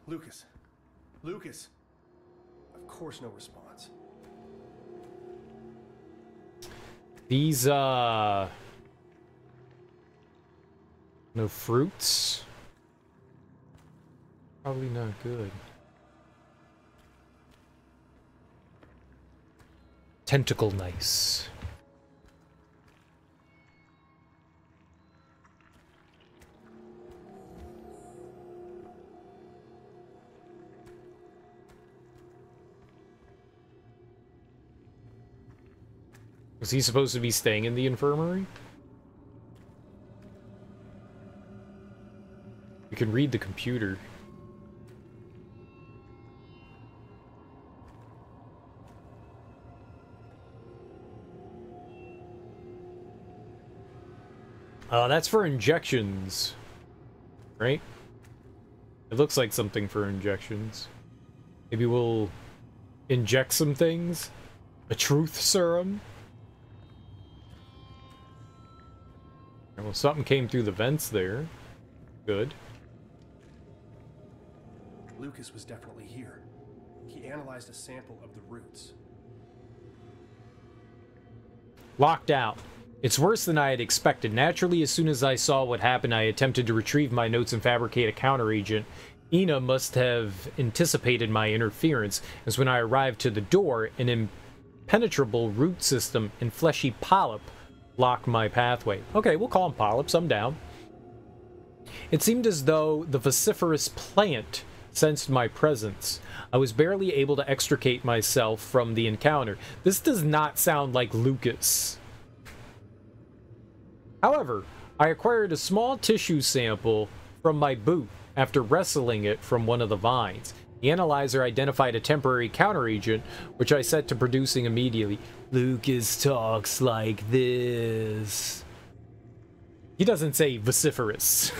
Lucas. Lucas. Of course no response. These, no fruits? Probably not good. Tentacle nice. Was he supposed to be staying in the infirmary? You can read the computer. That's for injections, right? It looks like something for injections. Maybe we'll inject some things? A truth serum? Well, something came through the vents there. Good. Lucas was definitely here. He analyzed a sample of the roots. Locked out. It's worse than I had expected. Naturally, as soon as I saw what happened, I attempted to retrieve my notes and fabricate a counter-agent. Ina must have anticipated my interference, as when I arrived to the door, an impenetrable root system and fleshy polyp blocked my pathway. Okay, we'll call them polyps. I'm down. It seemed as though the vociferous plant sensed my presence. I was barely able to extricate myself from the encounter. This does not sound like Lucas. However, I acquired a small tissue sample from my boot after wrestling it from one of the vines. The analyzer identified a temporary counteragent, which I set to producing immediately. Lucas talks like this. He doesn't say vociferous.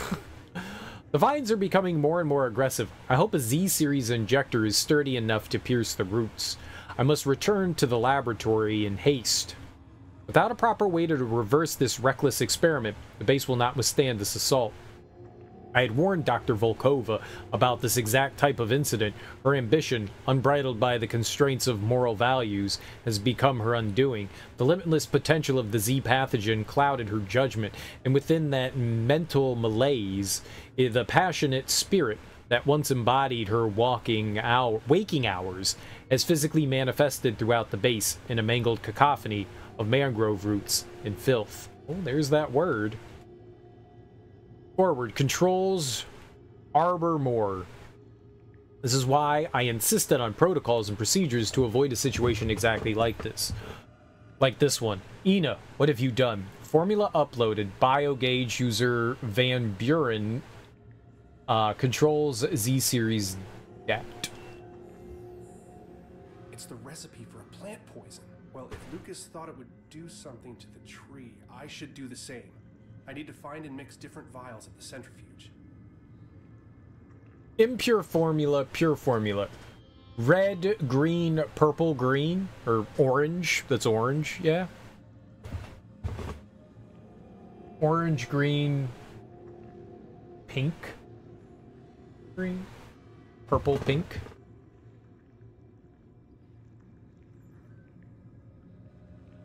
The vines are becoming more and more aggressive. I hope a Z-series injector is sturdy enough to pierce the roots. I must return to the laboratory in haste. Without a proper way to reverse this reckless experiment, the base will not withstand this assault. I had warned Dr. Volkova about this exact type of incident. Her ambition, unbridled by the constraints of moral values, has become her undoing. The limitless potential of the Z pathogen clouded her judgment, and within that mental malaise, the passionate spirit that once embodied her waking hours has physically manifested throughout the base in a mangled cacophony of mangrove roots and filth. Oh, there's that word. Forward. Controls arbor more. This is why I insisted on protocols and procedures to avoid a situation exactly like this. Like this one. Ina, what have you done? Formula uploaded. Biogauge user Van Buren. Controls Z-series dat. It's the recipe for a plant poison. Well, if Lucas thought it would do something to the tree, I should do the same. I need to find and mix different vials at the centrifuge. Impure formula, pure formula. Red, green, purple, green. Or orange. That's orange, yeah. Orange, green, pink. Green, purple, pink.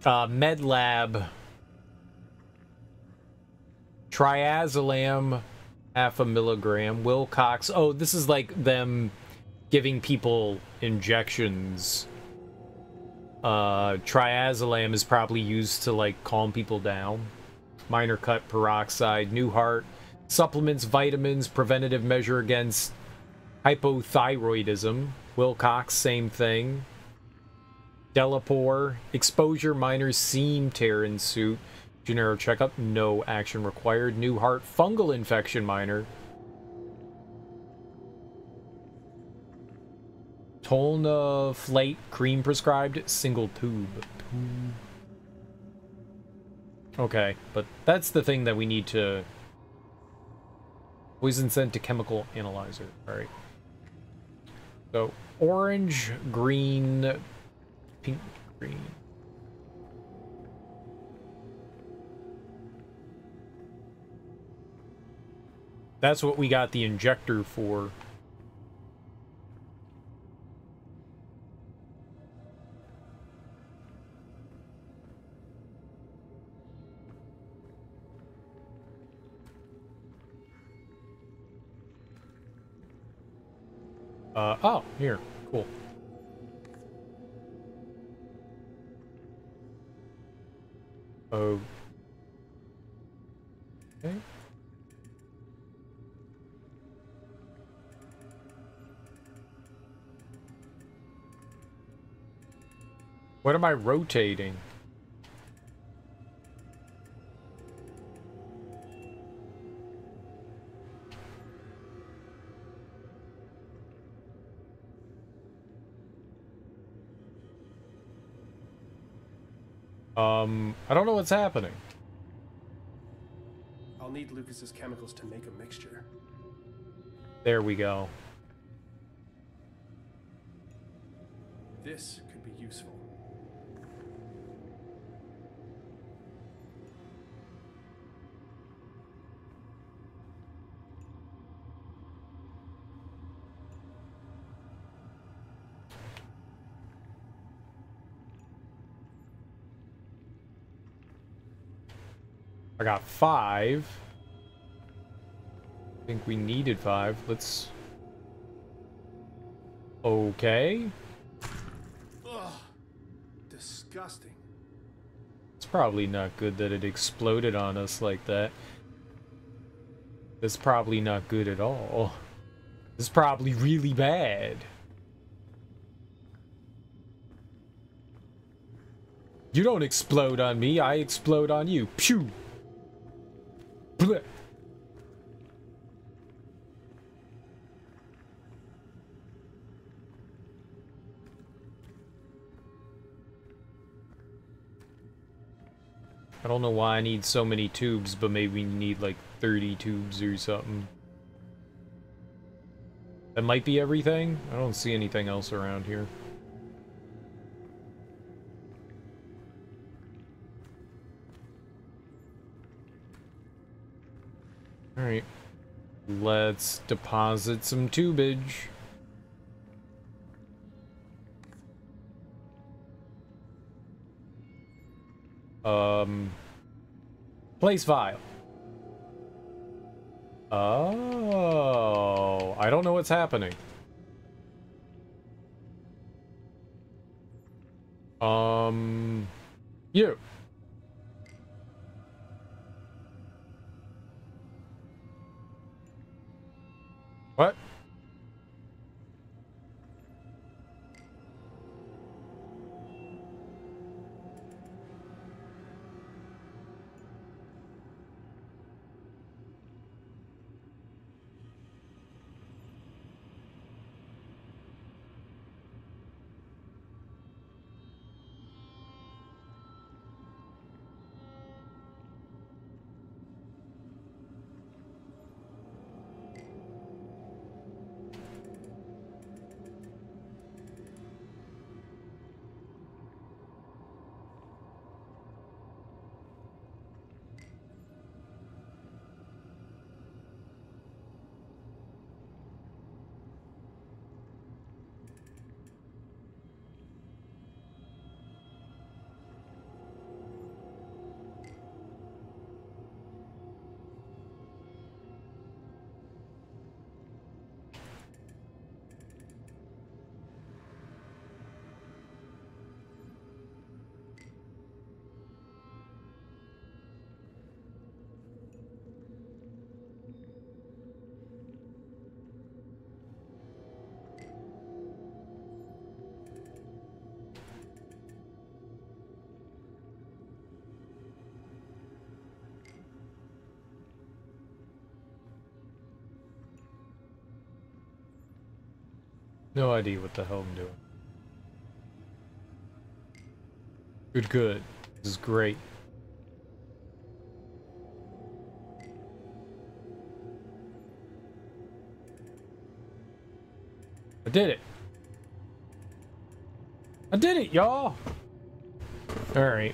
MedLab. Triazolam, 0.5 milligram. Wilcox. Oh, this is like them giving people injections. Triazolam is probably used to like calm people down. Minor cut peroxide. Newhart. Supplements, vitamins, preventative measure against hypothyroidism. Wilcox, same thing. Delapore. Exposure, minor seam tear in suit. Gennaro checkup, no action required. Newhart, fungal infection, minor. Tolnaflate, cream prescribed, single tube. Okay, but that's the thing that we need to... Poison sent to chemical analyzer. Alright. So, orange, green, pink, green. That's what we got the injector for. Oh, here. Cool. Oh. Okay. What am I rotating? I don't know what's happening. I'll need Lucas's chemicals to make a mixture. There we go. This could be useful. I got 5. I think we needed 5. Let's... Okay. Ugh. Disgusting. It's probably not good that it exploded on us like that. It's probably not good at all. It's probably really bad. You don't explode on me, I explode on you. Pew! Blech. I don't know why I need so many tubes, but maybe we need like 30 tubes or something. That might be everything. I don't see anything else around here. Alright. Let's deposit some tubage. Place vial. Oh, I don't know what's happening. You. What? No idea what the hell I'm doing. Good, good. This is great. I did it. I did it, y'all. All right.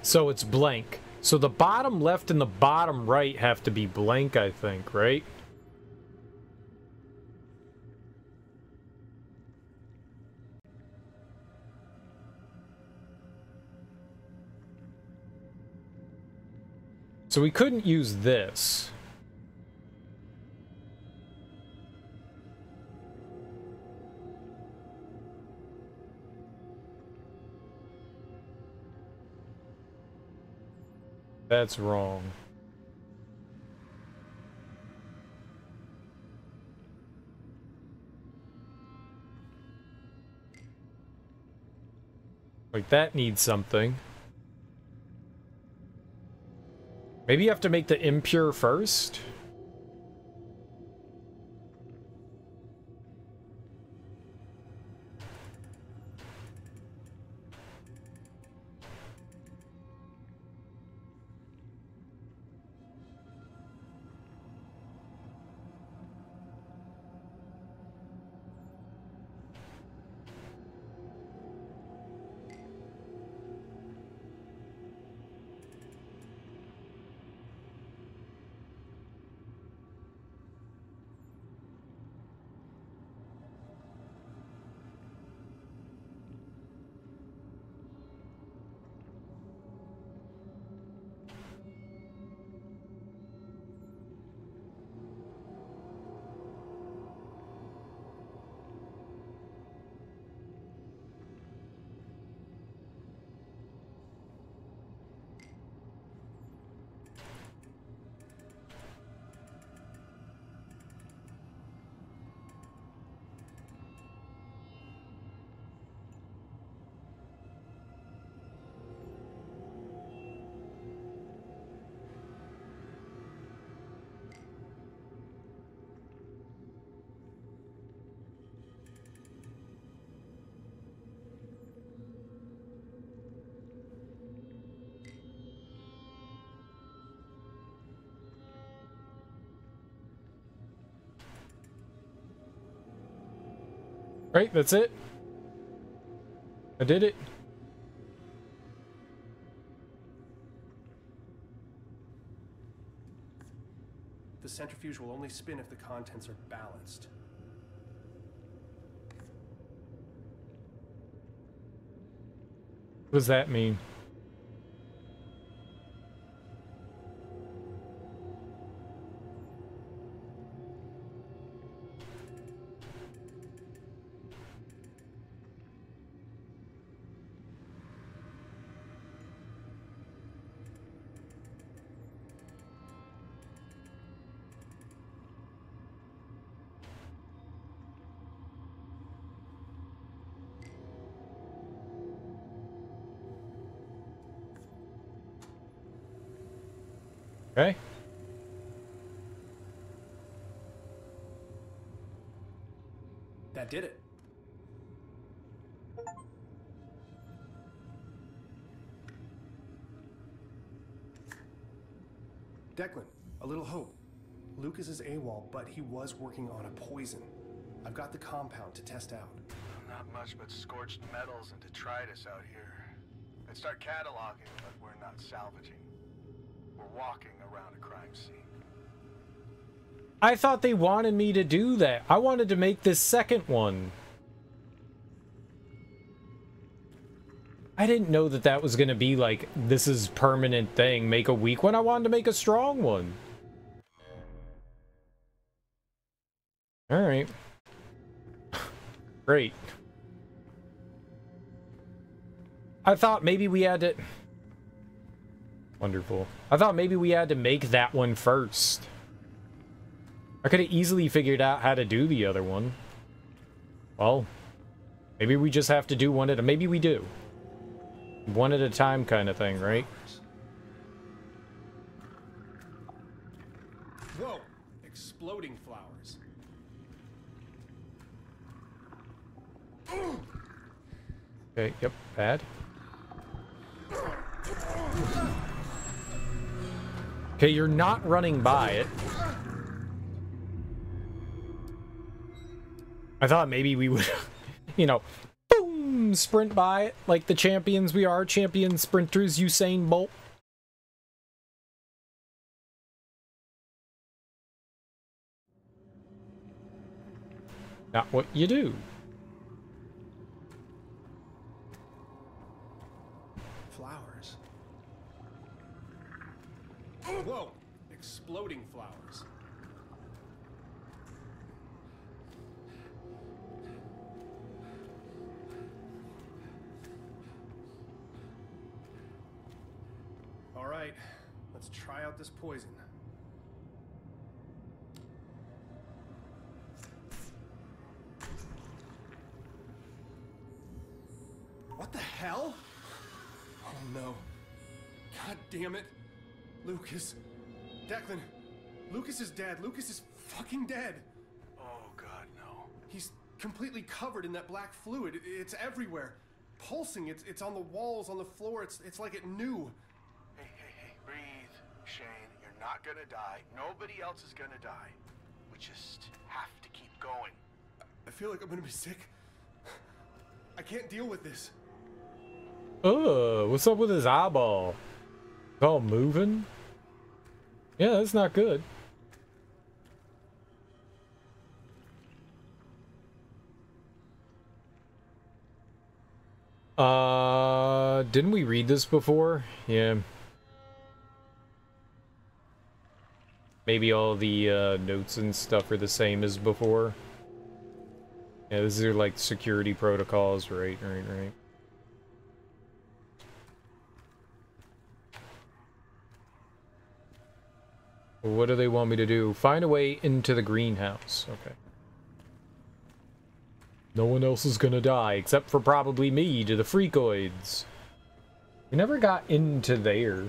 So it's blank. So the bottom left and the bottom right have to be blank, I think, right? So we couldn't use this. That's wrong. Like, that needs something. Maybe you have to make the impure first? Right, that's it. I did it. The centrifuge will only spin if the contents are balanced. What does that mean? Okay. That did it. Declan, a little hope. Lucas is AWOL, but he was working on a poison. I've got the compound to test out. Not much but scorched metals and detritus out here. I'd start cataloging, but we're not salvaging. We're walking around a crime scene. I thought they wanted me to do that. I wanted to make this second one. I didn't know that that was going to be like, this is permanent thing. Make a weak one. I wanted to make a strong one. Alright. Great. I thought maybe we had to... Wonderful. I thought maybe we had to make that one first. I could have easily figured out how to do the other one. Well, maybe we just have to do one at a... Maybe we do. One at a time kind of thing, right? Whoa! Exploding flowers. Okay, yep, bad. Okay, you're not running by it. I thought maybe we would, you know, boom! zoom sprint by it like the champions we are, champion sprinters, Usain Bolt? Not what you do. Flowers. Whoa! Exploding flowers. All right, let's try out this poison. What the hell? Oh no. God damn it. Lucas. Declan. Lucas is dead. Lucas is fucking dead. Oh God, no. He's completely covered in that black fluid. It's everywhere. Pulsing. It's on the walls, on the floor. It's like it knew. Hey, breathe, Shane. You're not gonna die. Nobody else is gonna die. We just have to keep going. I feel like I'm gonna be sick. I can't deal with this. Oh, what's up with his eyeball? It's all moving? Yeah, that's not good. Didn't we read this before? Yeah. Maybe all the notes and stuff are the same as before. Yeah, these are like security protocols, right. What do they want me to do? Find a way into the greenhouse. Okay. No one else is gonna die, except for probably me, to the freakoids. We never got into there.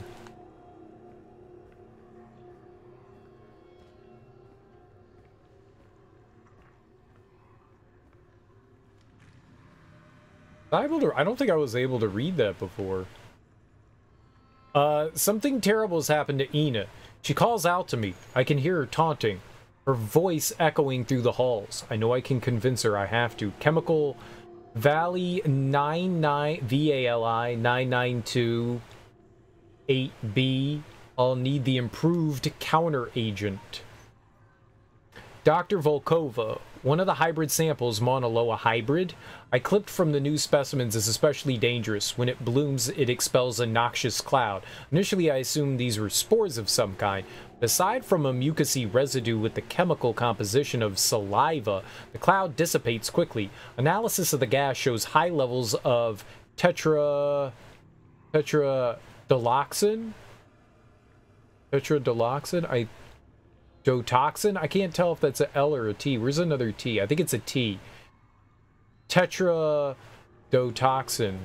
I don't think I was able to read that before. Something terrible has happened to Ina. She calls out to me. I can hear her taunting, her voice echoing through the halls. I know I can convince her I have to. Chemical Valley 99 VALI 9928B. I'll need the improved counter agent. Dr. Volkova, one of the hybrid samples, Mauna Loa hybrid, I clipped from the new specimens, is especially dangerous. When it blooms, it expels a noxious cloud. Initially, I assumed these were spores of some kind. But aside from a mucousy residue with the chemical composition of saliva, the cloud dissipates quickly. Analysis of the gas shows high levels of tetrodotoxin? Dotoxin? I can't tell if that's an L or a T. Where's another T? I think it's a T. Tetrodotoxin.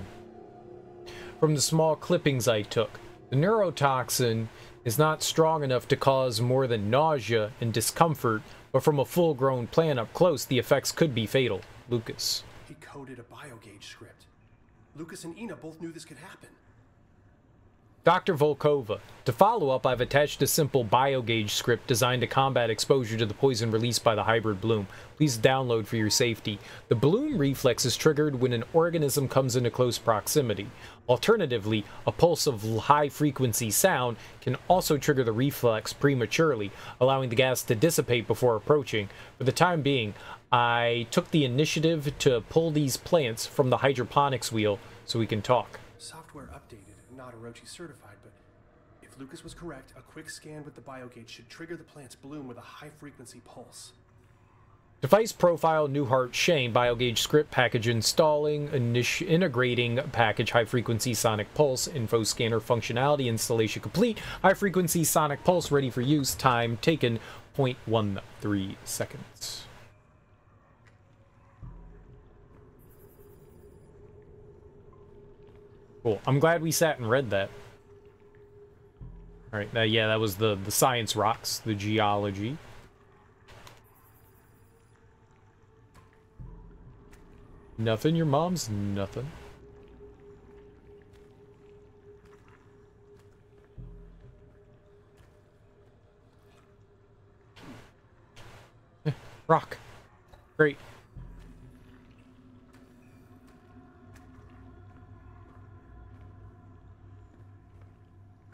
From the small clippings I took. The neurotoxin is not strong enough to cause more than nausea and discomfort, but from a full-grown plant up close, the effects could be fatal. Lucas. He coded a biogauge script. Lucas and Ina both knew this could happen. Dr. Volkova. To follow up, I've attached a simple biogauge script designed to combat exposure to the poison released by the hybrid bloom. Please download for your safety. The bloom reflex is triggered when an organism comes into close proximity. Alternatively, a pulse of high-frequency sound can also trigger the reflex prematurely, allowing the gas to dissipate before approaching. For the time being, I took the initiative to pull these plants from the hydroponics wheel so we can talk. Software updated. Not Orochi certified, but if Lucas was correct, a quick scan with the biogauge should trigger the plant's bloom with a high-frequency pulse. Device profile Newhart Shane biogauge script package installing integrating package high-frequency sonic pulse info scanner functionality installation complete. High-frequency sonic pulse ready for use. Time taken 0.13 seconds. Cool. I'm glad we sat and read that. All right. Yeah, that was the science rocks, the geology. Nothing. Your mom's nothing. Rock. Great.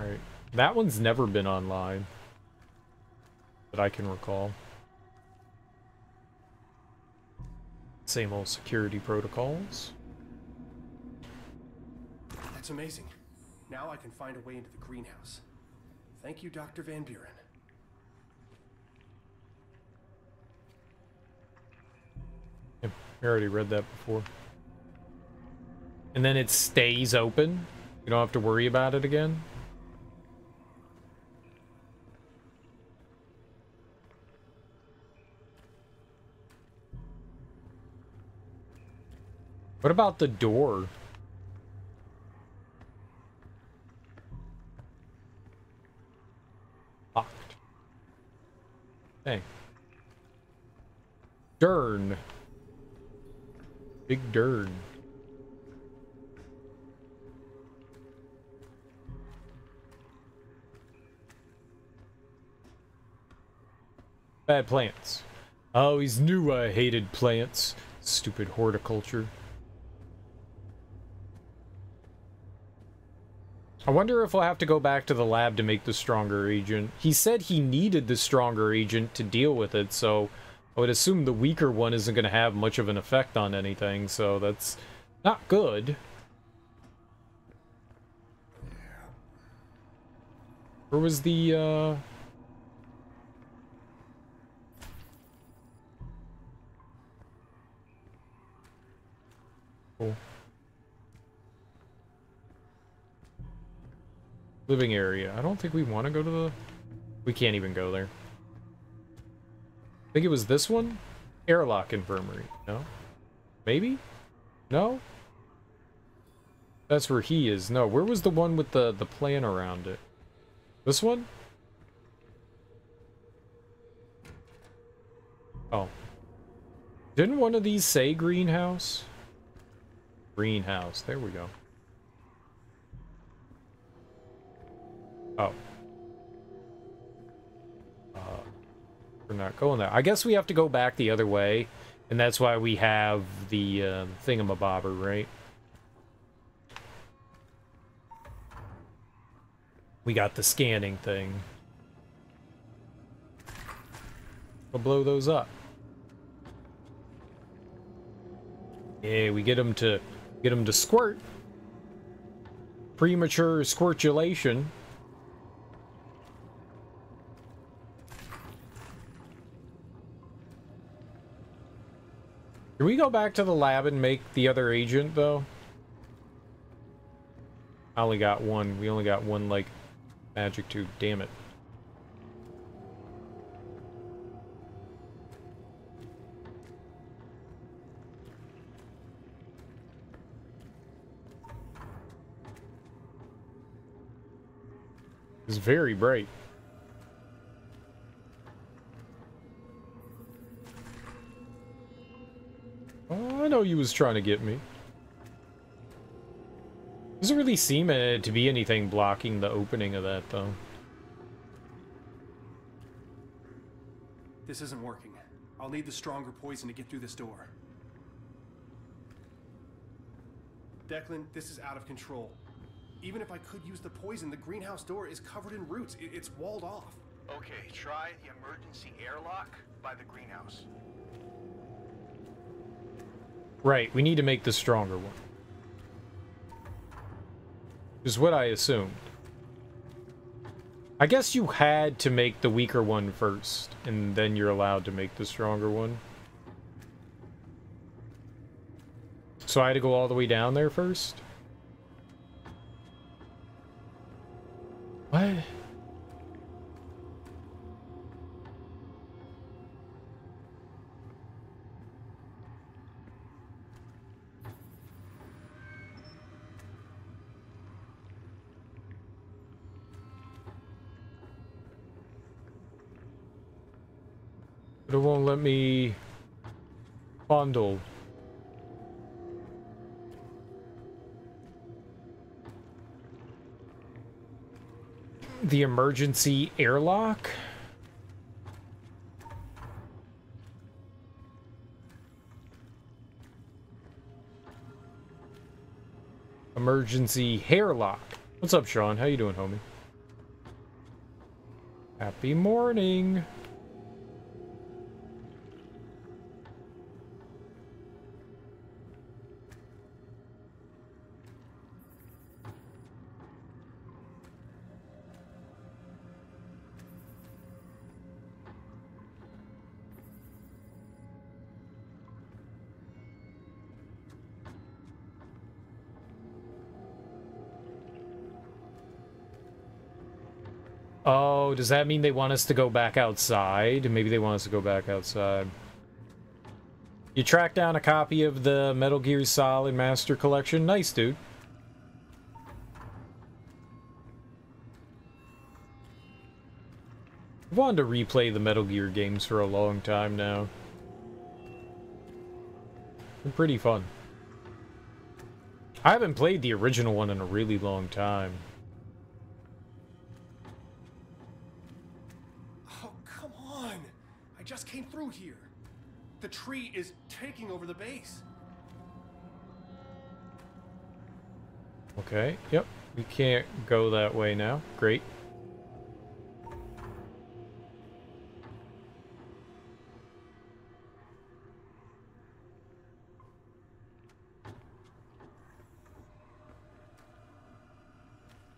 Alright. That one's never been online. That I can recall. Same old security protocols. That's amazing. Now I can find a way into the greenhouse. Thank you, Dr. Van Buren. Yep, I already read that before. And then it stays open? You don't have to worry about it again? What about the door? Locked. Dang. Dern. Big Dern. Bad plants. I always knew I hated plants. Stupid horticulture. I wonder if we'll have to go back to the lab to make the stronger agent. He said he needed the stronger agent to deal with it, so I would assume the weaker one isn't going to have much of an effect on anything, so that's not good. Where was the, Cool. Living area. I don't think we want to go to the... We can't even go there. I think it was this one? Airlock infirmary. No? Maybe? No? That's where he is. No, where was the one with the plan around it? This one? Oh. Didn't one of these say greenhouse? Greenhouse. There we go. Oh. We're not going there. I guess we have to go back the other way, and that's why we have the thingamabobber, right? We got the scanning thing. We'll blow those up. Yeah, we get them to squirt. Premature squirtulation. Can we go back to the lab and make the other agent, though? I only got one. We only got one, like, magic tube. Damn it. It's very bright. Oh, I know you was trying to get me. Doesn't really seem to be anything blocking the opening of that, though. This isn't working. I'll need the stronger poison to get through this door. Declan, this is out of control. Even if I could use the poison, the greenhouse door is covered in roots. It's walled off. Okay, try the emergency airlock by the greenhouse. Right, we need to make the stronger one. Is what I assumed. I guess you had to make the weaker one first, and then you're allowed to make the stronger one. So I had to go all the way down there first? What? But it won't let me bundle. The emergency airlock? Emergency hairlock. What's up, Sean? How you doing, homie? Happy morning. Oh, does that mean they want us to go back outside? Maybe they want us to go back outside. You tracked down a copy of the Metal Gear Solid Master Collection? Nice, dude. I've wanted to replay the Metal Gear games for a long time now. They're pretty fun. I haven't played the original one in a really long time. Just came through here. The tree is taking over the base. Okay, yep. We can't go that way now. Great.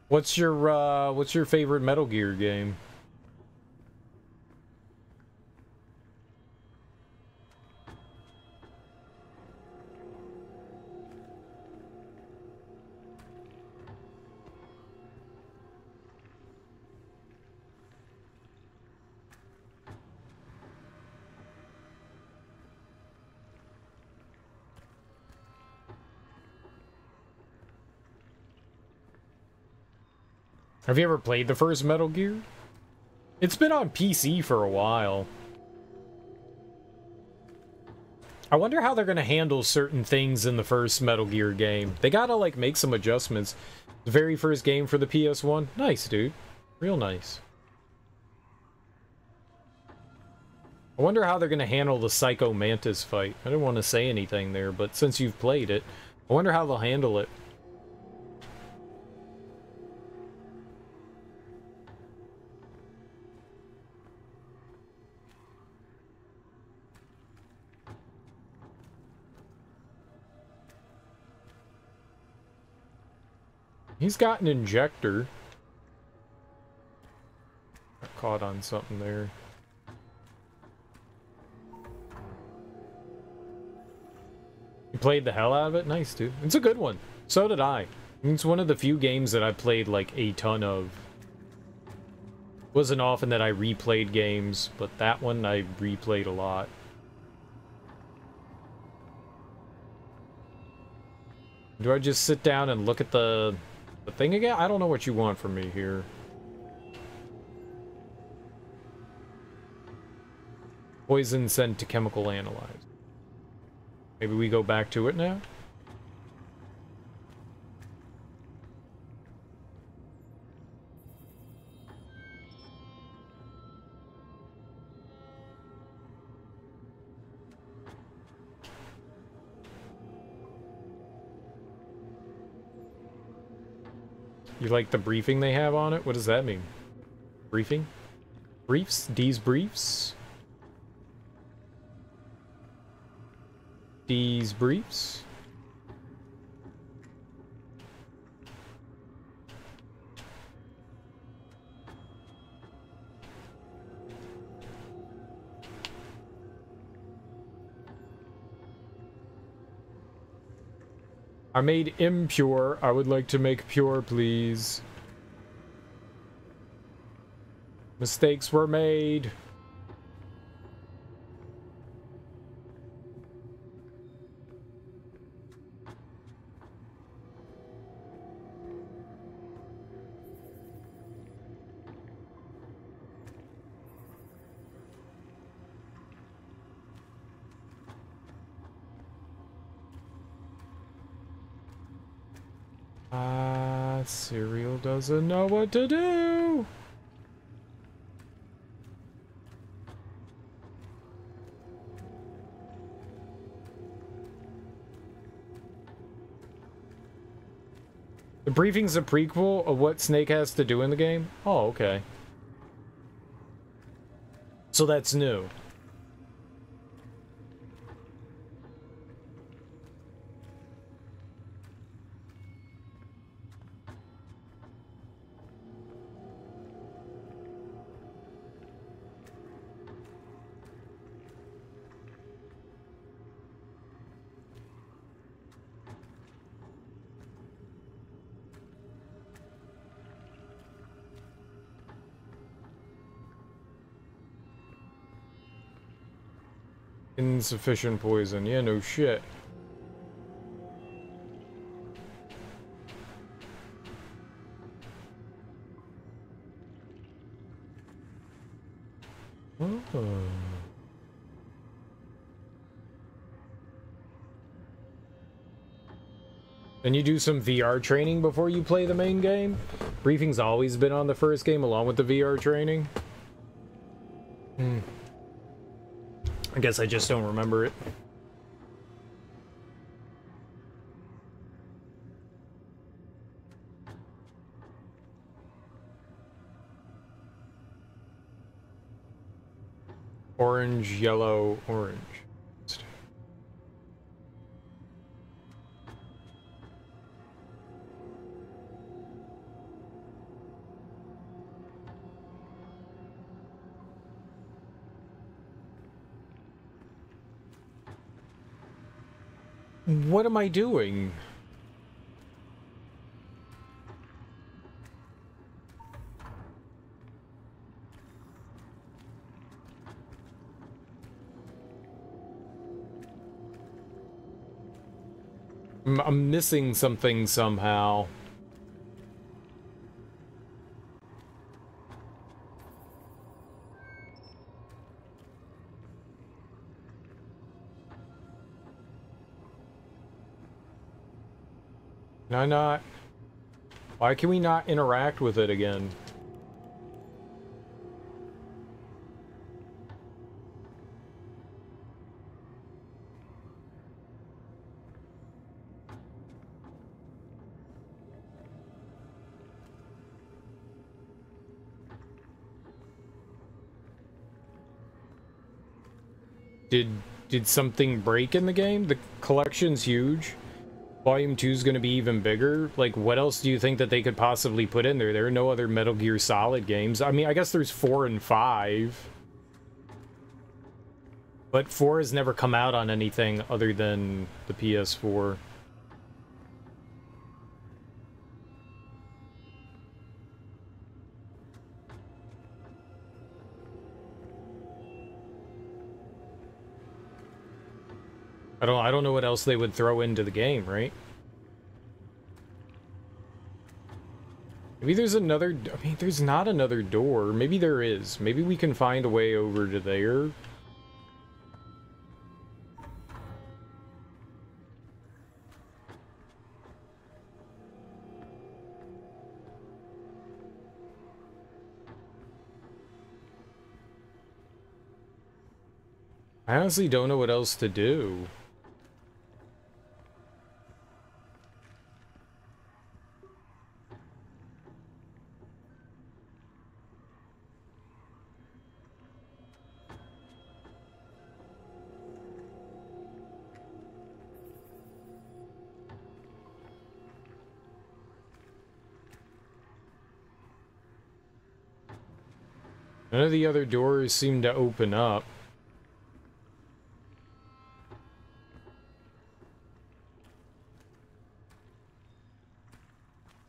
What's your favorite Metal Gear game? Have you ever played the first Metal Gear? It's been on PC for a while. I wonder how they're gonna handle certain things in the first Metal Gear game. They gotta, like, make some adjustments. The very first game for the PS1? Nice, dude. Real nice. I wonder how they're gonna handle the Psycho Mantis fight. I didn't want to say anything there, but since you've played it, I wonder how they'll handle it. He's got an injector. Got caught on something there. You played the hell out of it? Nice, dude. It's a good one. So did I. It's one of the few games that I played like a ton of. Wasn't often that I replayed games, but that one I replayed a lot. Do I just sit down and look at the thing again? I don't know what you want from me here. Poison sent to chemical analyze. Maybe we go back to it now? You like the briefing they have on it? What does that mean? Briefing? Briefs? D's briefs? D's briefs? I made impure. I would like to make pure, please. Mistakes were made. Serial doesn't know what to do. The briefing's a prequel of what Snake has to do in the game? Oh, okay. So that's new. Insufficient poison. Yeah, no shit. Oh. And you do some VR training before you play the main game? Briefing's always been on the first game along with the VR training. I guess I just don't remember it. Orange, yellow, orange. What am I doing? I'm missing something somehow. Can I not? Why can we not interact with it again? Did something break in the game? The collection's huge. Volume 2 is going to be even bigger. Like, what else do you think that they could possibly put in there? There are no other Metal Gear Solid games. I mean, I guess there's 4 and 5. But 4 has never come out on anything other than the PS4. I don't know what else they would throw into the game, right? Maybe there's another... I mean, there's not another door. Maybe there is. Maybe we can find a way over to there. I honestly don't know what else to do. None of the other doors seem to open up.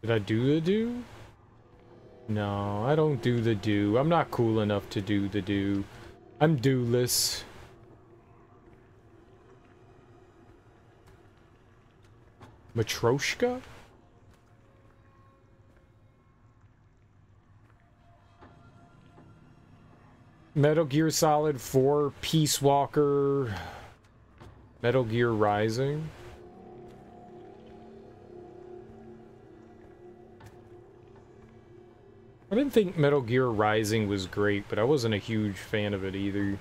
Did I do the do? No, I don't do the do. I'm not cool enough to do the do. I'm do-less. Matryoshka? Metal Gear Solid 4, Peace Walker, Metal Gear Rising. I didn't think Metal Gear Rising was great, but I wasn't a huge fan of it either.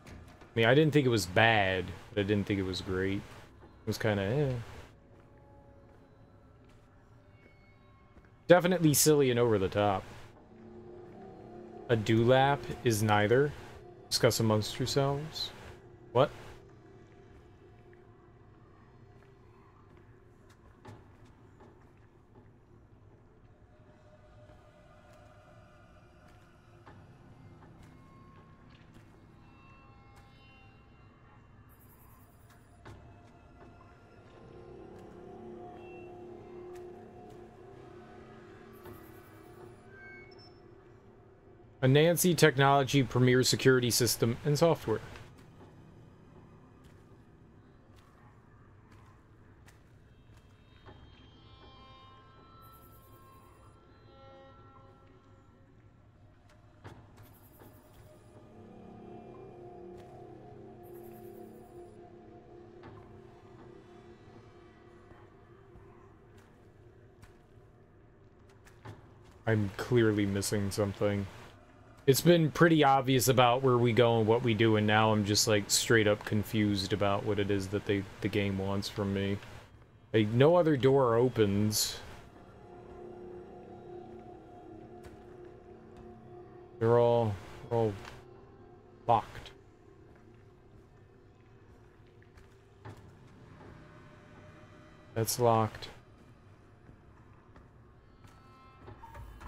I mean, I didn't think it was bad, but I didn't think it was great. It was kind of eh. Definitely silly and over the top. A dewlap is neither. Discuss amongst yourselves. What? A Nancy Technology Premier Security System and Software. I'm clearly missing something. It's been pretty obvious about where we go and what we do, and now I'm just like straight up confused about what it is that the game wants from me. Like, no other door opens. They're all locked. That's locked.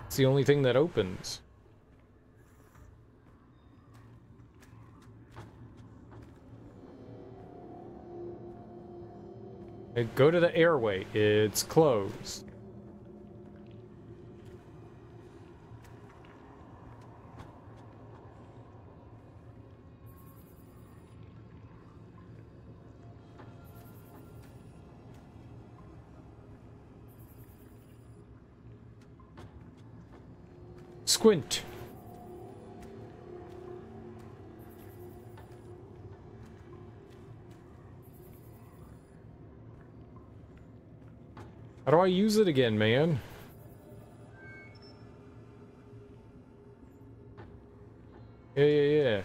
It's the only thing that opens. Go to the airway. It's closed. Squint. How do I use it again, man? Yeah.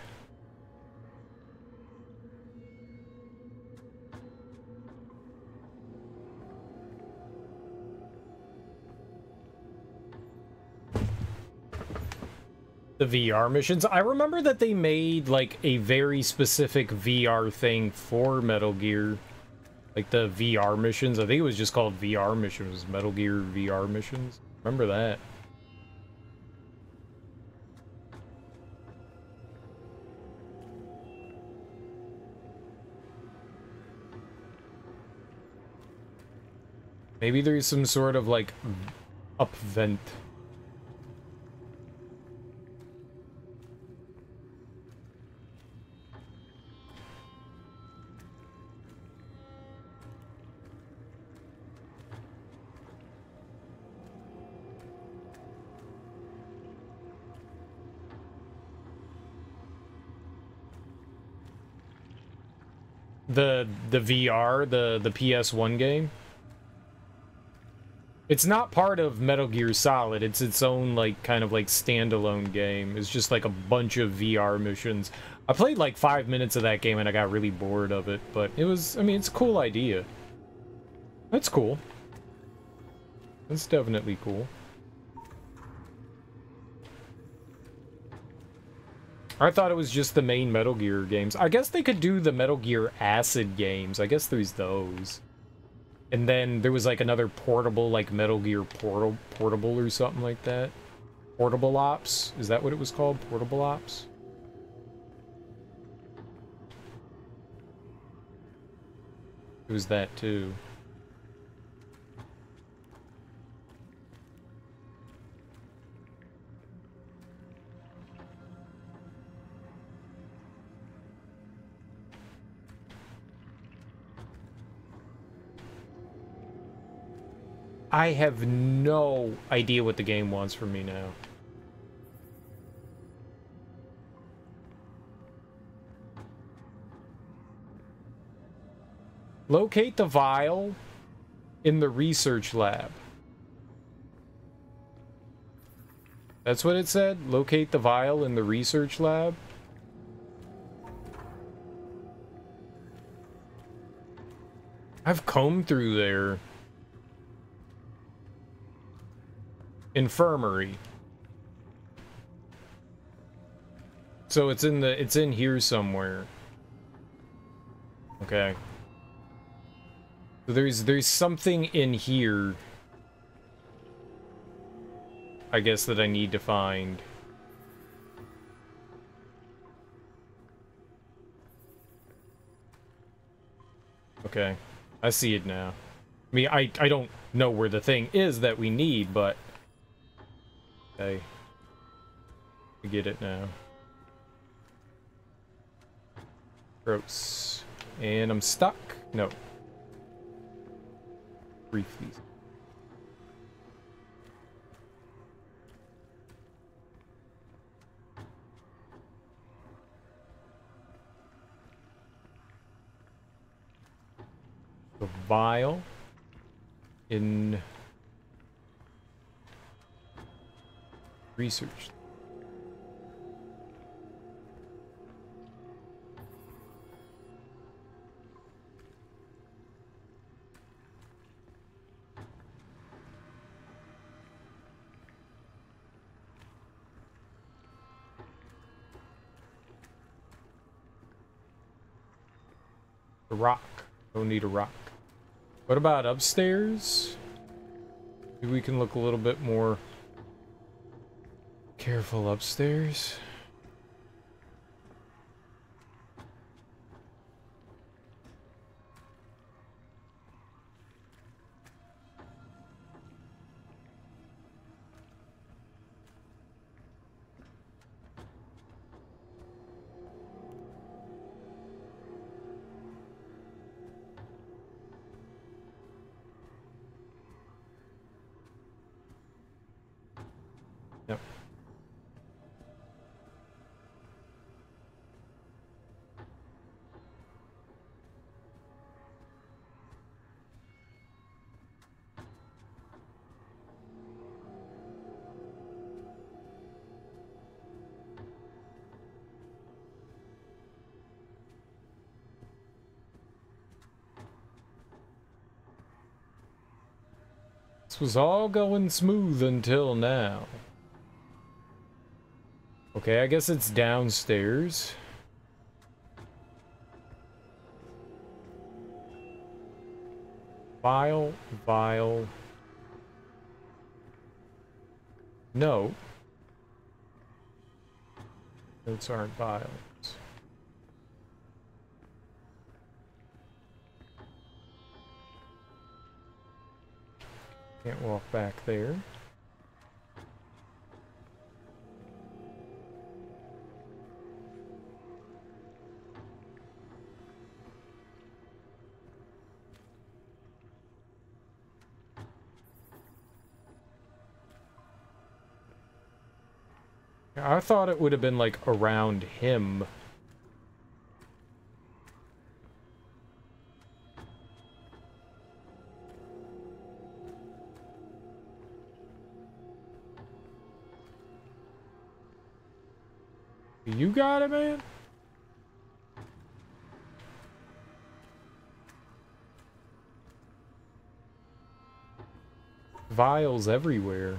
The VR missions. I remember that they made, like, a very specific VR thing for Metal Gear. Like the VR missions. I think it was just called VR missions. Metal Gear VR missions. Remember that. Maybe there's some sort of like up vent. The VR, the PS1 game. It's not part of Metal Gear Solid. It's its own like kind of like standalone game. It's just like a bunch of VR missions. I played like 5 minutes of that game and I got really bored of it, but it was, I mean, it's a cool idea. That's cool. That's definitely cool. I thought it was just the main Metal Gear games. I guess they could do the Metal Gear Acid games. I guess there's those. And then there was like another portable, like Metal Gear Portable or something like that. Portable Ops? Is that what it was called? Portable Ops? It was that too. I have no idea what the game wants from me now. Locate the vial in the research lab. That's what it said? Locate the vial in the research lab? I've combed through there. Infirmary. So it's in here somewhere. Okay. So there's something in here, I guess, that I need to find. Okay. I see it now. I mean, I don't know where the thing is that we need, but okay. I get it now. Gross. And I'm stuck. No. Briefly. The vial in research. A rock. Don't need a rock. What about upstairs? Maybe we can look a little bit more careful upstairs. Yep. This was all going smooth until now. Okay, I guess it's downstairs. Vial, vial. No. Those aren't vials. Can't walk back there. I thought it would have been like around him. You got it, man? Vials everywhere.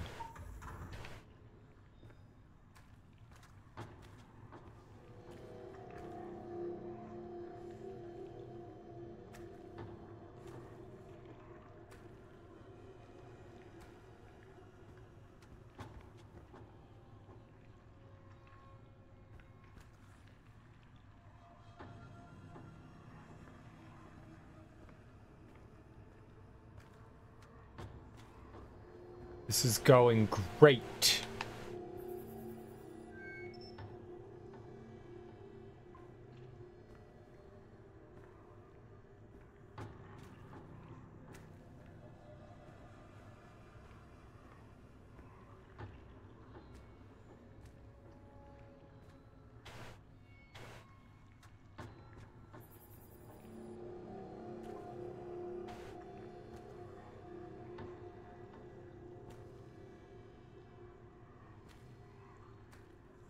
This is going great.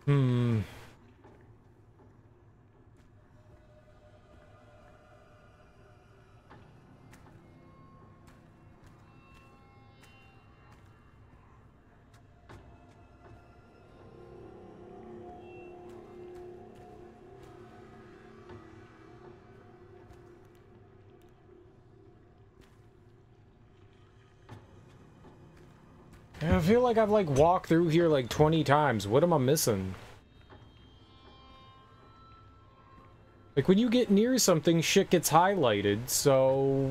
Hmm. feel like I've like walked through here like 20 times. What am I missing? Like when you get near something, shit gets highlighted, so...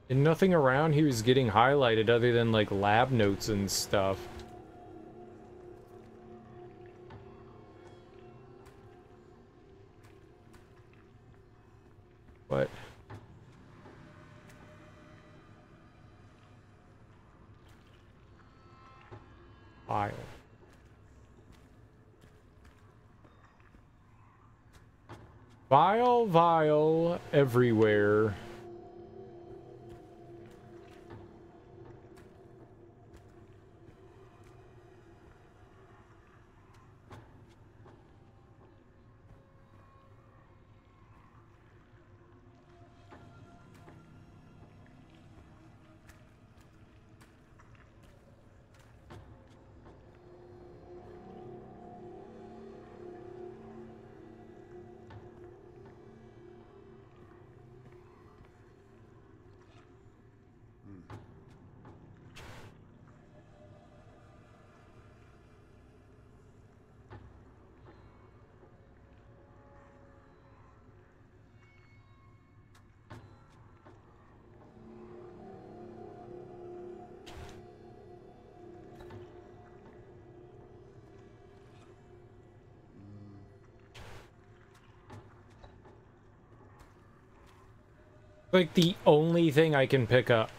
And nothing around here is getting highlighted other than like lab notes and stuff. What? File. Vile everywhere. Like the only thing I can pick up.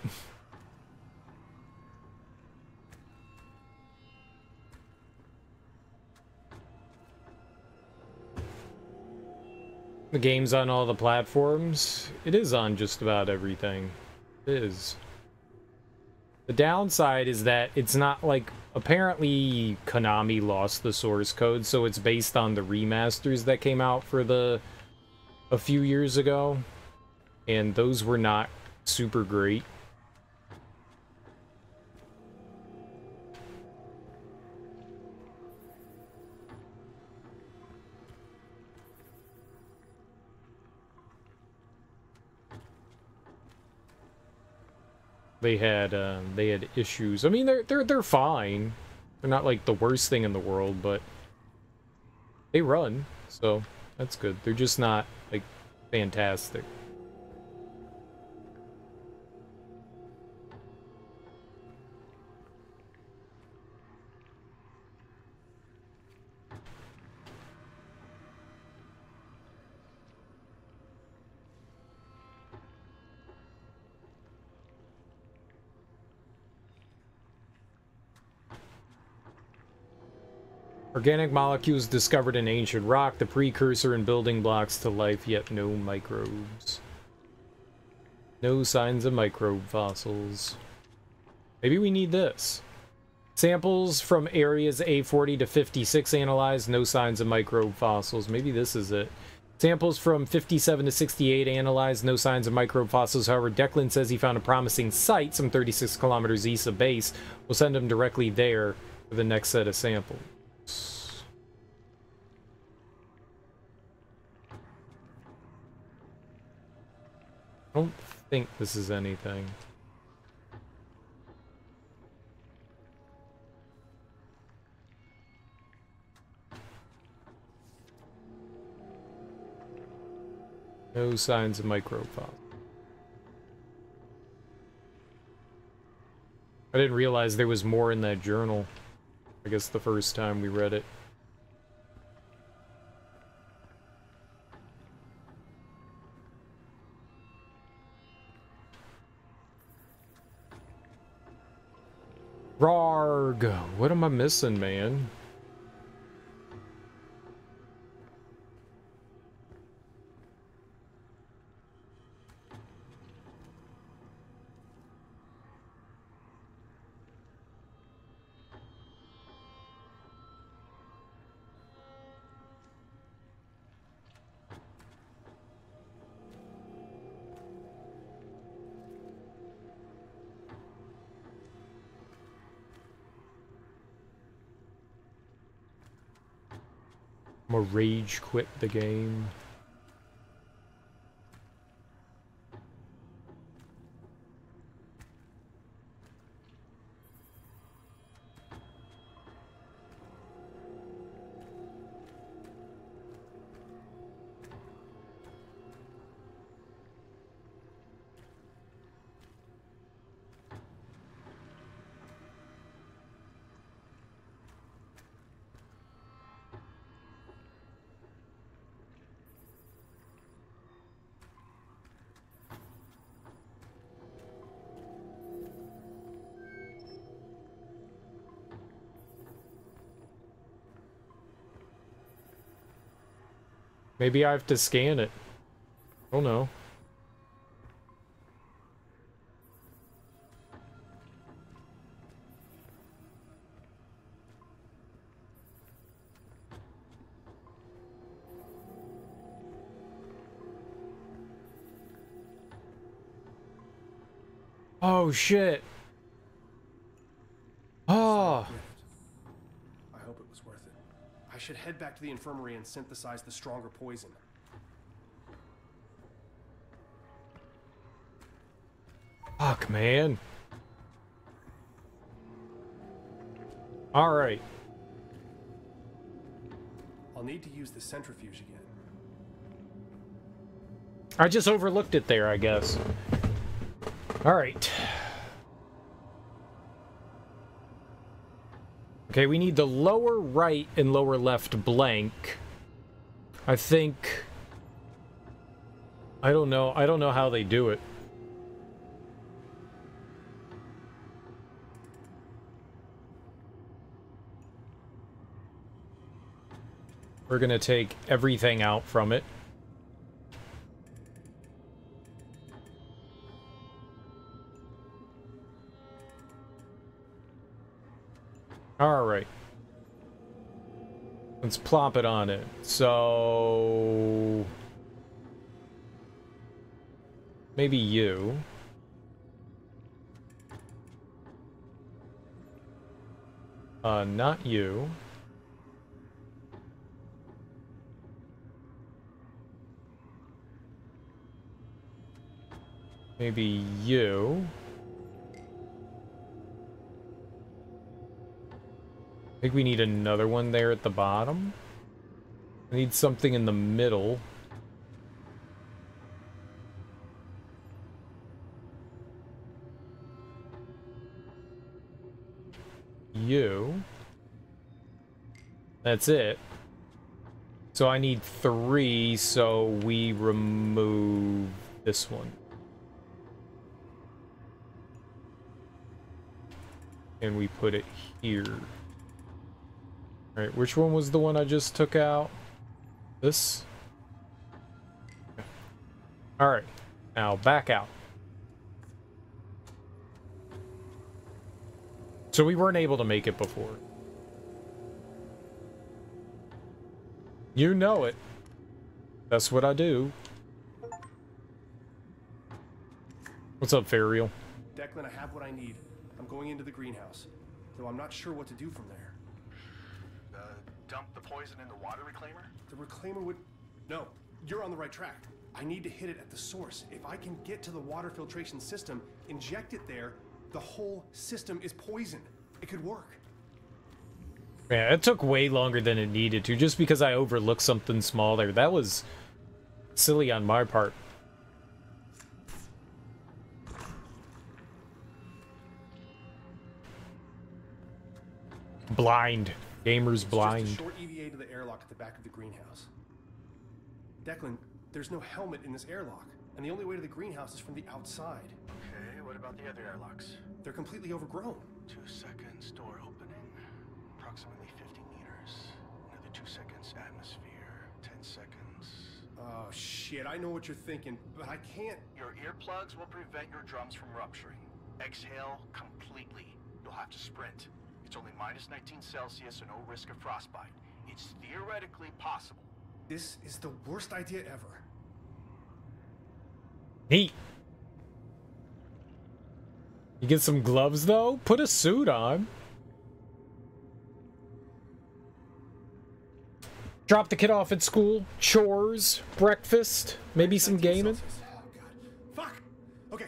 The game's on all the platforms. It is on just about everything. It is. The downside is that it's not like... Apparently Konami lost the source code, so it's based on the remasters that came out for a few years ago. And those were not super great. They had issues. I mean, they're fine. They're not like the worst thing in the world, but they run, so that's good. They're just not like fantastic. Organic molecules discovered in ancient rock, the precursor and building blocks to life, yet no microbes. No signs of microbe fossils. Maybe we need this. Samples from areas A40 to 56 analyzed, no signs of microbe fossils. Maybe this is it. Samples from 57 to 68 analyzed, no signs of microbe fossils. However, Declan says he found a promising site some 36 kilometers east of base. We'll send him directly there for the next set of samples. I don't think this is anything. No signs of microbe fossils. I didn't realize there was more in that journal. I guess the first time we read it. Rarg! What am I missing, man? I'm gonna rage quit the game. Maybe I have to scan it. I don't know. Oh shit. Oh. I hope it was worth it. I should head back to the infirmary and synthesize the stronger poison. Fuck, man. All right. I'll need to use the centrifuge again. I just overlooked it there, I guess. All right. Okay, we need the lower right and lower left blank. I think... I don't know how they do it. We're gonna take everything out from it. Alright. Let's plop it on it. So... maybe you. Not you. Maybe you. I think we need another one there at the bottom. I need something in the middle. You. That's it. So I need 3, so we remove this one. And we put it here. Alright, which one was the one I just took out? This? Alright, now back out. So we weren't able to make it before. You know it. That's what I do. What's up, Fariel? Declan, I have what I need. I'm going into the greenhouse, though I'm not sure what to do from there. Dump the poison in the water reclaimer? The reclaimer would... No, you're on the right track. I need to hit it at the source. If I can get to the water filtration system, inject it there, the whole system is poison. It could work. Yeah, it took way longer than it needed to, just because I overlooked something small there. That was silly on my part. Blind. Gamer's blind. Just a short EVA to the airlock at the back of the greenhouse. Declan, there's no helmet in this airlock, and the only way to the greenhouse is from the outside. Okay, what about the other airlocks? They're completely overgrown. 2 seconds, door opening. Approximately 50 meters. Another 2 seconds, atmosphere. 10 seconds. Oh, shit, I know what you're thinking, but I can't... Your earplugs will prevent your drums from rupturing. Exhale completely. You'll have to sprint. It's only -19 Celsius and no risk of frostbite. It's theoretically possible. This is the worst idea ever. Neat. You get some gloves, though? Put a suit on. Drop the kid off at school, chores, breakfast, maybe some gaming. Oh, God. Fuck! Okay,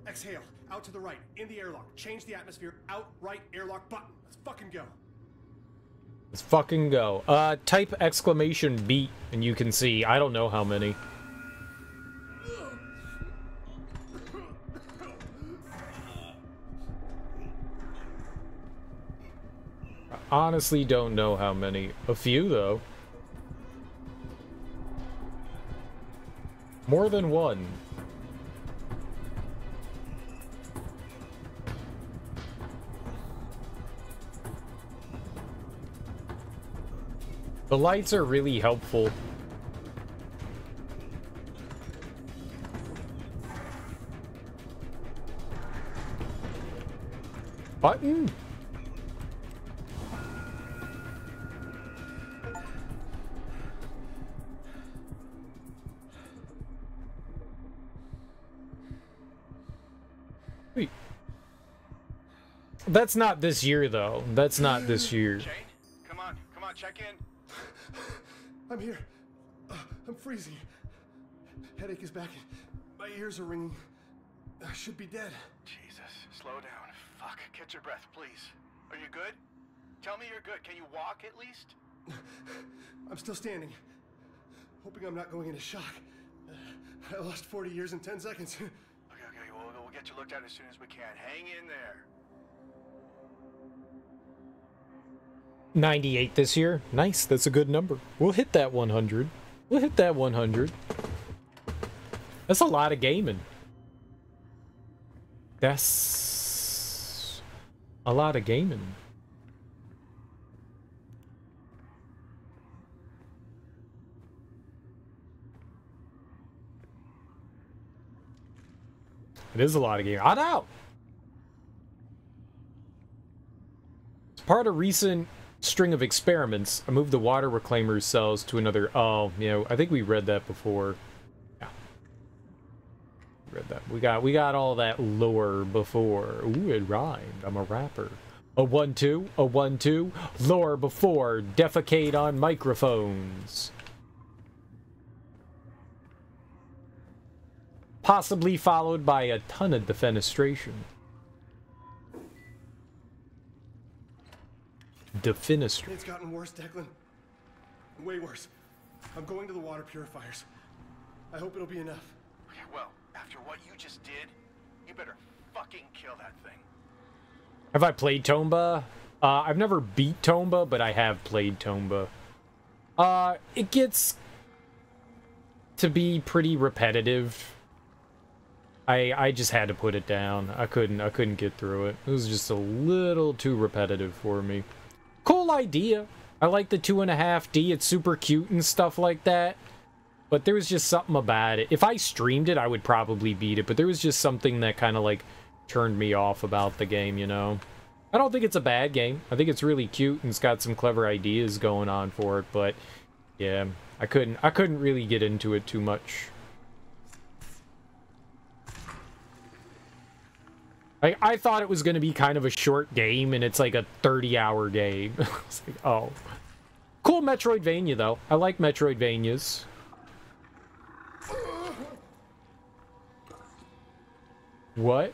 exhale, out to the right, in the airlock. Change the atmosphere, out, right, airlock button. Let's fucking go. Let's fucking go. Type exclamation beat, and you can see, I don't know how many. I honestly don't know how many. A few, though. More than one. The lights are really helpful. Button? Wait. That's not this year, though. That's not this year. Shane, come on, check in. I'm here. I'm freezing. Headache is back. My ears are ringing. I should be dead. Jesus, slow down. Fuck, catch your breath, please. Are you good? Tell me you're good. Can you walk at least? I'm still standing. Hoping I'm not going into shock. I lost 40 years in 10 seconds. Okay, we'll get you looked at as soon as we can. Hang in there. 98 this year. Nice, that's a good number. We'll hit that 100. We'll hit that 100. That's a lot of gaming. That's a lot of gaming. It is a lot of gaming. I know. It's part of recent string of experiments. I moved the water reclaimer cells to another. Oh, you know, I think we read that before. Yeah, read that. We got all that lore before. Ooh, it rhymed. I'm a rapper. A 1-2, a 1-2. Lore before. Defecate on microphones. Possibly followed by a ton of defenestration. Defenestration. It's gotten worse, Declan. Way worse. I'm going to the water purifiers. I hope it'll be enough. Okay, well, after what you just did, you better fucking kill that thing. Have I played Tomba? I've never beat Tomba, but I have played Tomba. It gets to be pretty repetitive. I just had to put it down. I couldn't get through it. It was just a little too repetitive for me. Cool idea. I like the 2.5D. It's super cute and stuff like that. But there was just something about it. If I streamed it, I would probably beat it. But there was just something that kind of like turned me off about the game, you know? I don't think it's a bad game. I think it's really cute and it's got some clever ideas going on for it. But yeah, I couldn't really get into it too much. I thought it was going to be kind of a short game, and it's like a 30-hour game. I was like, oh. Cool Metroidvania, though. I like Metroidvanias. What?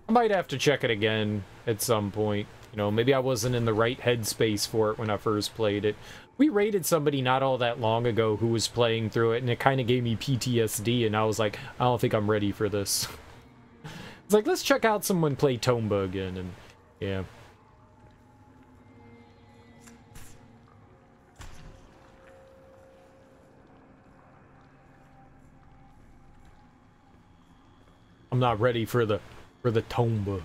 I might have to check it again at some point. You know, maybe I wasn't in the right headspace for it when I first played it. We raided somebody not all that long ago who was playing through it, and it kind of gave me PTSD, and I was like, I don't think I'm ready for this. It's like, let's check out someone play Tomba again, and yeah. I'm not ready for the Tomba.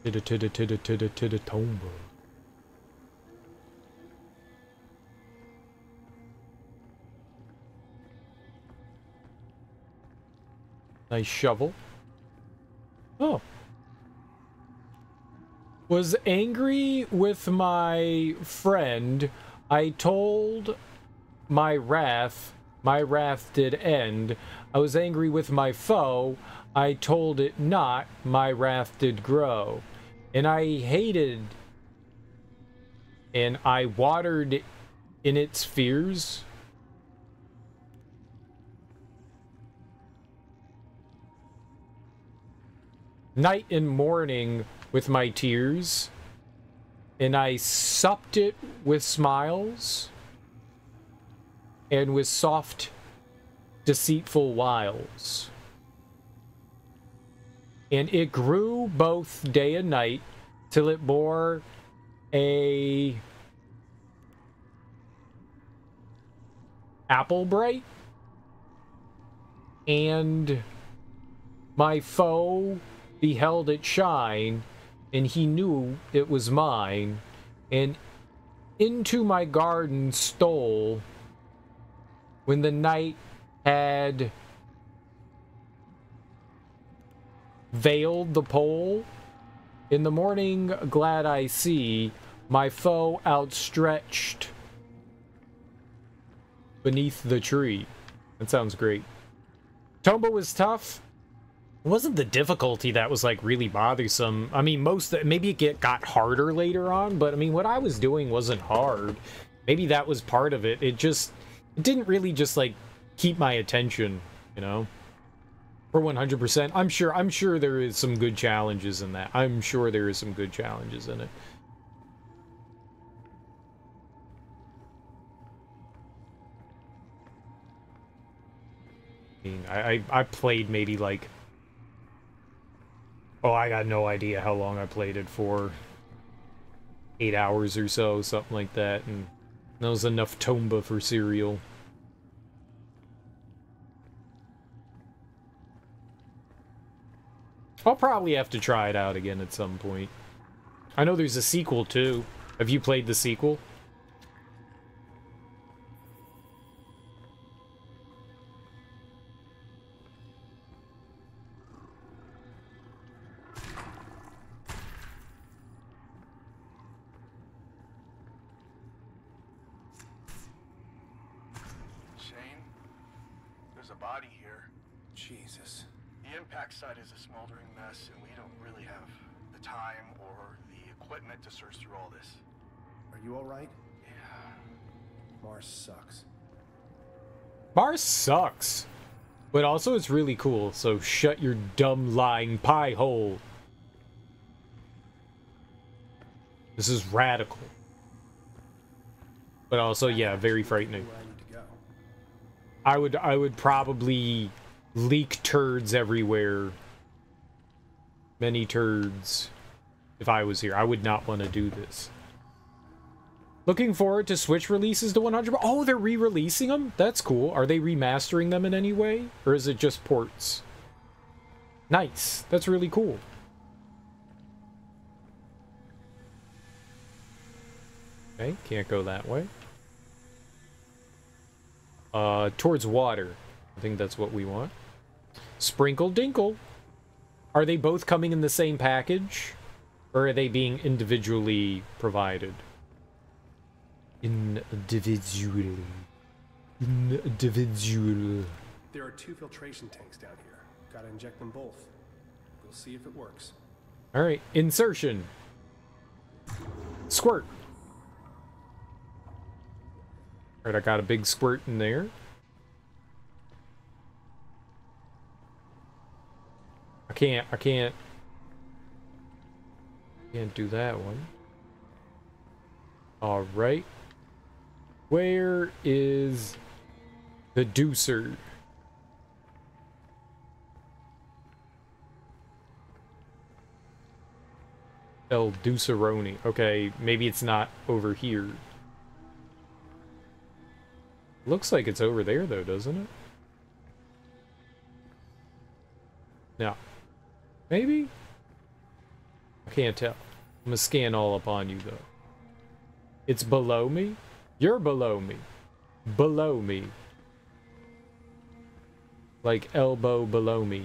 Tomba. Nice shovel. Oh. Was angry with my friend. I told my wrath my wrath did end. I was angry with my foe, I told it not, my wrath did grow. And I hated, and I watered in its fears. Night and morning with my tears, and I supped it with smiles, and with soft, deceitful wiles. And it grew both day and night, till it bore a apple bright, and my foe beheld it shine, and he knew it was mine, and into my garden stole when the night had veiled the pole. In the morning glad I see my foe outstretched beneath the tree. That sounds great. Tomba was tough. It wasn't the difficulty that was like really bothersome. I mean, maybe it got harder later on, but I mean, what I was doing wasn't hard. Maybe that was part of it. It didn't really just like keep my attention, you know? For 100%. I'm sure there is some good challenges in that. I'm sure there is some good challenges in it. I played maybe like, oh, I got no idea how long I played it for. 8 hours or so, something like that, and that was enough Tomba for cereal. I'll probably have to try it out again at some point. I know there's a sequel too. Have you played the sequel? Site is a smoldering mess, and we don't really have the time or the equipment to search through all this. Are you all right? Yeah. Mars sucks. Mars sucks. But also it's really cool, so shut your dumb lying pie hole. This is radical. But also, yeah, very frightening. I would probably leak turds everywhere. Many turds. If I was here, I would not want to do this. Looking forward to Switch releases to 100. Oh, they're re-releasing them? That's cool. Are they remastering them in any way? Or is it just ports? Nice. That's really cool. Okay, can't go that way. Towards water. I think that's what we want. Sprinkle Dinkle. Are they both coming in the same package? Or are they being individually provided? Individually. Individual. There are 2 filtration tanks down here. Gotta inject them both. We'll see if it works. Alright, insertion. Squirt. Alright, I got a big squirt in there. I can't do that one. Alright. Where is the deucer? El Deuceroni. Okay, maybe it's not over here. Looks like it's over there though, doesn't it? No. Maybe? I can't tell. I'm gonna scan all up on you though. It's below me? You're below me. Below me. Like elbow below me.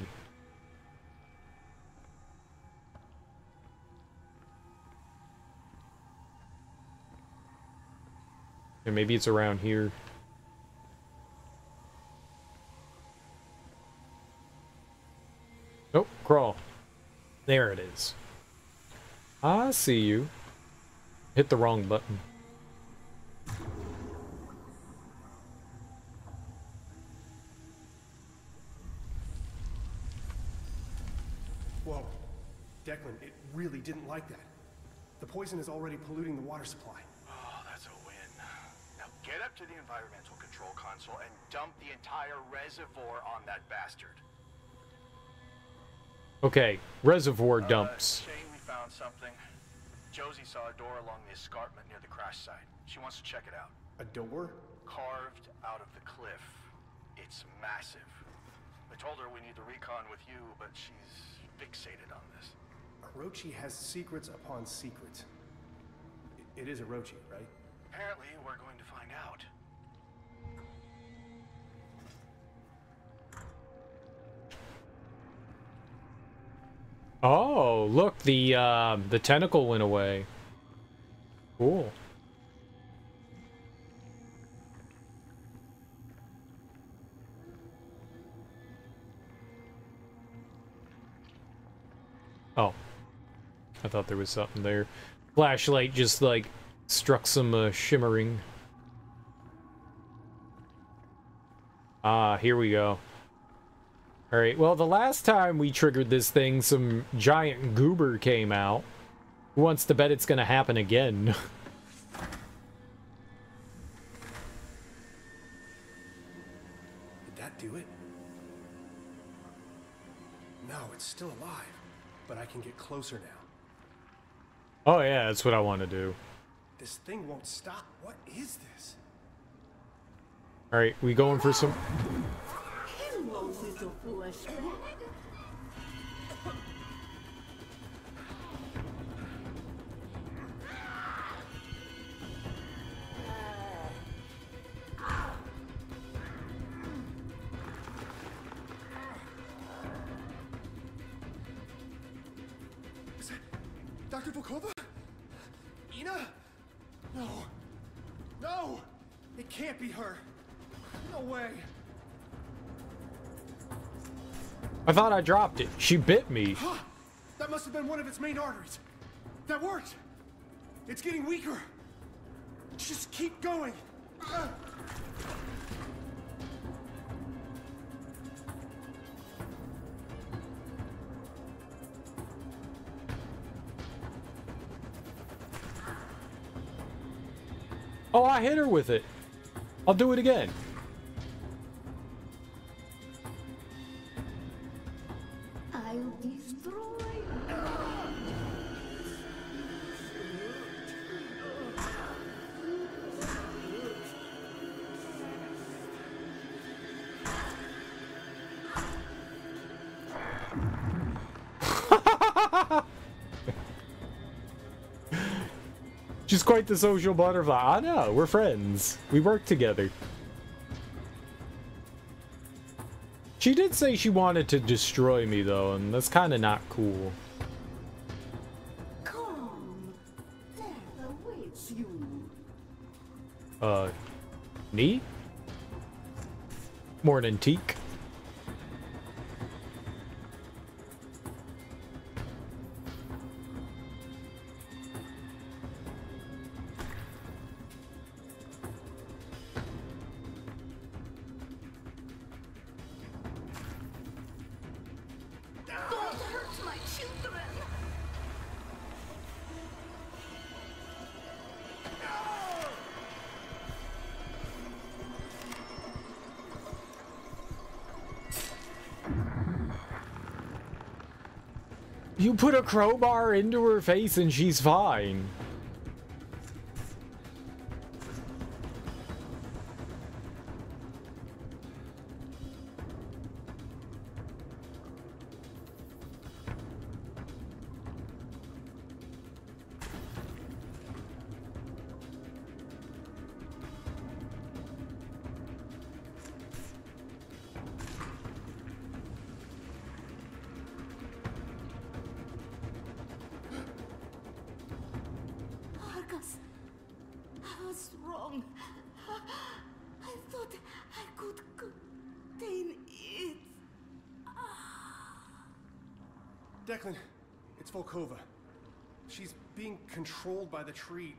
And maybe it's around here. There it is. I see you. Hit the wrong button. Whoa. Declan, it really didn't like that. The poison is already polluting the water supply. Oh, that's a win. Now get up to the environmental control console and dump the entire reservoir on that bastard. Okay, reservoir dumps. Shane, we found something. Josie saw a door along the escarpment near the crash site. She wants to check it out. A door? Carved out of the cliff. It's massive. I told her we need the recon with you, but she's fixated on this. Orochi has secrets upon secrets. It is Orochi, right? Apparently, we're going to find out. Oh, look, the tentacle went away. Cool. Oh. I thought there was something there. Flashlight just, like, struck some shimmering. Ah, here we go. Alright, well, the last time we triggered this thing, some giant goober came out. Who wants to bet it's gonna happen again? Did that do it? No, it's still alive. But I can get closer now. Oh yeah, that's what I want to do. This thing won't stop. What is this? Alright, we going for some... Hello, little fleshbag. Is that Dr. Volkova? Ina? No. No! It can't be her. No way. I thought I dropped it. She bit me. Huh. That must have been one of its main arteries. That worked. It's getting weaker. Just keep going. Oh, I hit her with it. I'll do it again. I'll destroy. She's quite the social butterfly. I know, we're friends. We work together. She did say she wanted to destroy me, though, and that's kind of not cool. Come. Death awaits you. Me? Morning, Teak. Don't hurt my children. You put a crowbar into her face and she's fine. Argus, I was wrong. I thought I could contain it. Declan, It's Volkova. She's being controlled by the tree.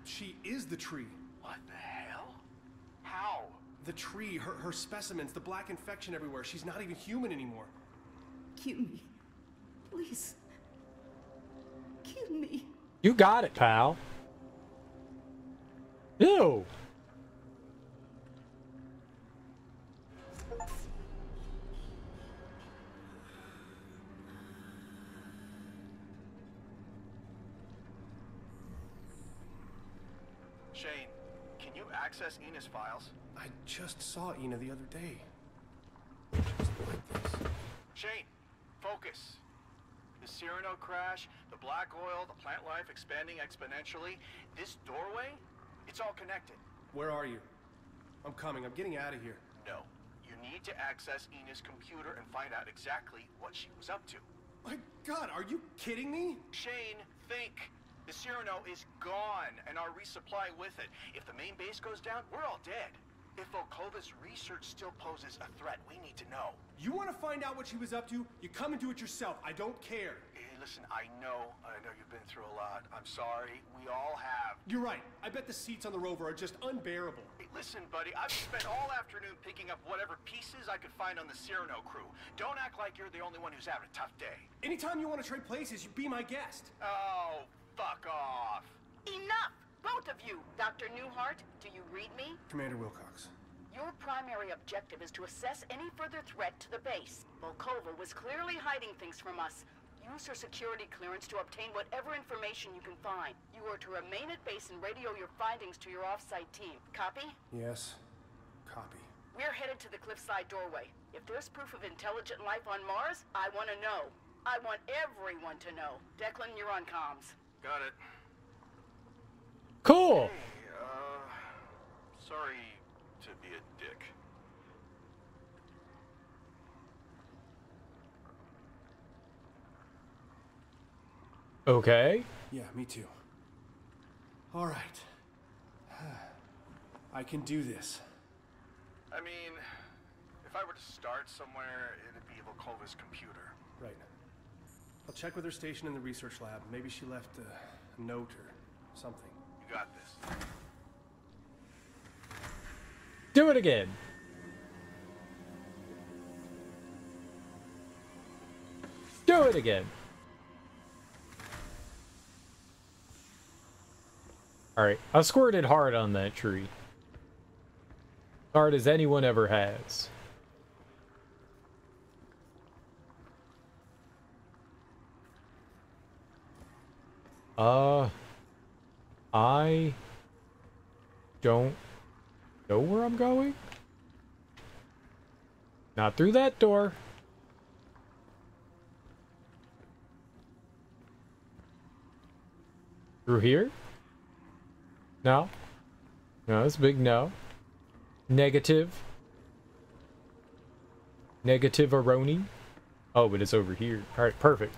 She is the tree. What the hell? How? The tree, her specimens, the black infection everywhere. She's not even human anymore. Kill me. Please. Kill me. You got it, pal. Ew. Shane, can you access Enos files? I just saw Ina the other day. Just like this. Shane, focus. The Cyrano crash, the black oil, the plant life expanding exponentially. This doorway, it's all connected. Where are you? I'm coming. I'm getting out of here. No, you need to access Ina's computer and find out exactly what she was up to. My God, are you kidding me? Shane, think. The Cyrano is gone, and our resupply with it. If the main base goes down, we're all dead. If Volkova's research still poses a threat, we need to know. You want to find out what she was up to? You come and do it yourself. I don't care. Hey, listen, I know you've been through a lot. I'm sorry. We all have. You're right. I bet the seats on the rover are just unbearable. Hey, listen, buddy, I've spent all afternoon picking up whatever pieces I could find on the Cyrano crew. Don't act like you're the only one who's having a tough day. Anytime you want to trade places, you be my guest. Oh, fuck off. Enough! Both of you! Dr. Newhart, do you read me? Commander Wilcox. Your primary objective is to assess any further threat to the base. Volkova was clearly hiding things from us. Use her security clearance to obtain whatever information you can find. You are to remain at base and radio your findings to your off-site team. Copy? Yes. Copy. We're headed to the cliffside doorway. If there's proof of intelligent life on Mars, I want to know. I want everyone to know. Declan, you're on comms. Got it. Cool. Hey, sorry to be a dick. Okay. Yeah, me too. All right. I can do this. I mean, if I were to start somewhere, it'd be Volkova's computer. Right. I'll check with her station in the research lab. Maybe she left a note or something. You got this. Do it again. Do it again. Alright, I squirted hard on that tree. Hard as anyone ever has. I don't know where I'm going. Not through that door. Through here? No. No, it's a big no. Negative. Negative Aroni. Oh, but it's over here. Alright, perfect.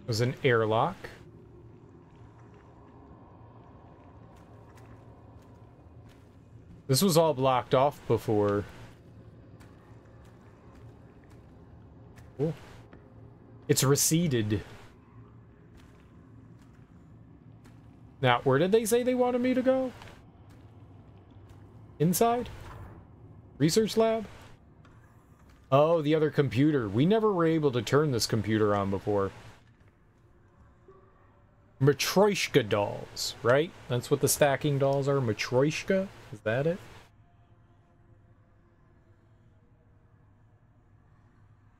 Was an airlock. This was all blocked off before. Cool. It's receded. Now, where did they say they wanted me to go? Inside? Research lab? Oh, the other computer. We never were able to turn this computer on before. Matryoshka dolls, right? That's what the stacking dolls are. Matryoshka? Is that it?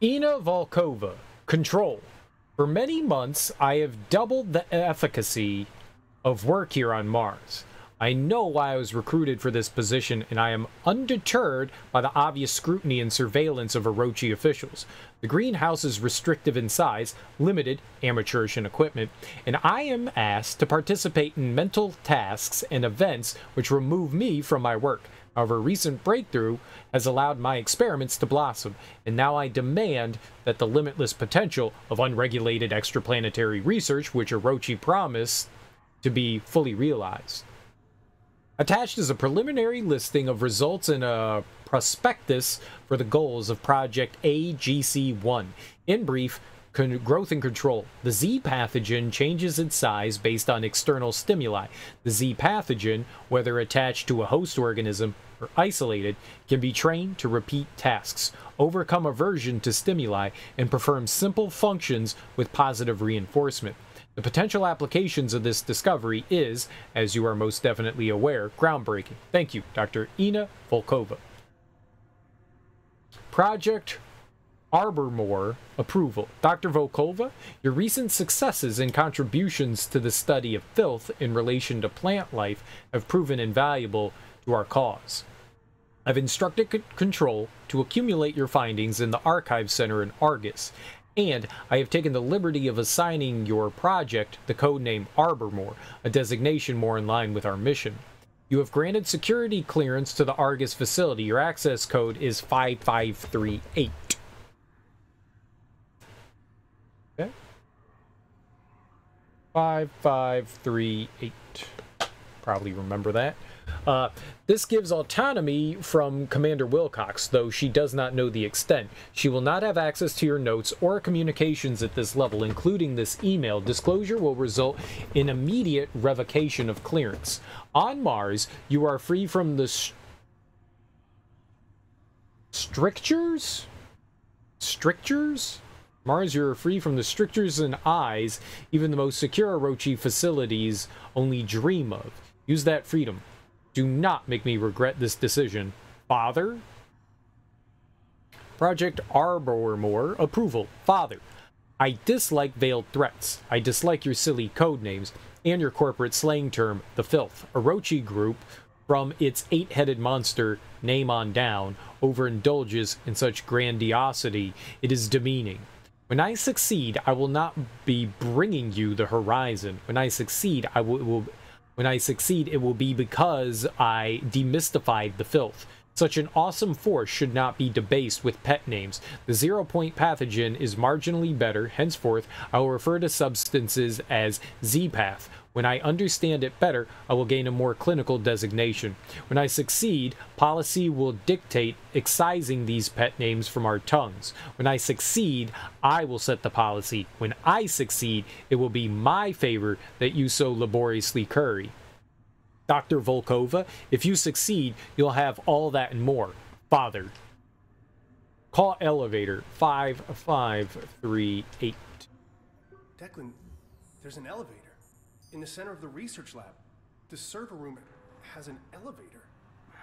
Ina Volkova. Control. For many months, I have doubled the efficacy of work here on Mars. I know why I was recruited for this position, and I am undeterred by the obvious scrutiny and surveillance of Orochi officials. The greenhouse is restrictive in size, limited, amateurish in equipment, and I am asked to participate in mental tasks and events which remove me from my work. However, recent breakthrough has allowed my experiments to blossom, and now I demand that the limitless potential of unregulated extraplanetary research, which Orochi promised to be fully realized. Attached is a preliminary listing of results in a prospectus for the goals of Project AGC-1. In brief, growth and control. The Z pathogen changes its size based on external stimuli. The Z pathogen, whether attached to a host organism or isolated, can be trained to repeat tasks, overcome aversion to stimuli, and perform simple functions with positive reinforcement. The potential applications of this discovery is, as you are most definitely aware, groundbreaking. Thank you, Dr. Ina Volkova. Project Arbormore approval. Dr. Volkova, your recent successes and contributions to the study of filth in relation to plant life have proven invaluable to our cause. I've instructed Control to accumulate your findings in the Archive Center in Argus, and I have taken the liberty of assigning your project the codename Arbormore, a designation more in line with our mission. You have granted security clearance to the Argus facility. Your access code is 5538. Okay. 5538. Probably remember that. This gives autonomy from Commander Wilcox, though she does not know the extent. She will not have access to your notes or communications at this level, including this email. Disclosure will result in immediate revocation of clearance. On Mars, you are free from the strictures? Strictures? Mars, you're free from the strictures and eyes even the most secure Orochi facilities only dream of. Use that freedom. Do not make me regret this decision. Father? Project Arbormore approval. Father, I dislike veiled threats. I dislike your silly code names and your corporate slang term, the filth. Orochi Group, from its 8-headed monster name on down, overindulges in such grandiosity. It is demeaning. When I succeed, I will not be bringing you the horizon. When I succeed, it will be because I demystified the filth. Such an awesome force should not be debased with pet names. The 0-point pathogen is marginally better. Henceforth, I will refer to substances as Z-Path. When I understand it better, I will gain a more clinical designation. When I succeed, policy will dictate excising these pet names from our tongues. When I succeed, I will set the policy. When I succeed, it will be my favor that you so laboriously curry. Dr. Volkova, if you succeed, you'll have all that and more. Father. Call elevator 5538. Declan, there's an elevator. In the center of the research lab. The server room has an elevator. Oh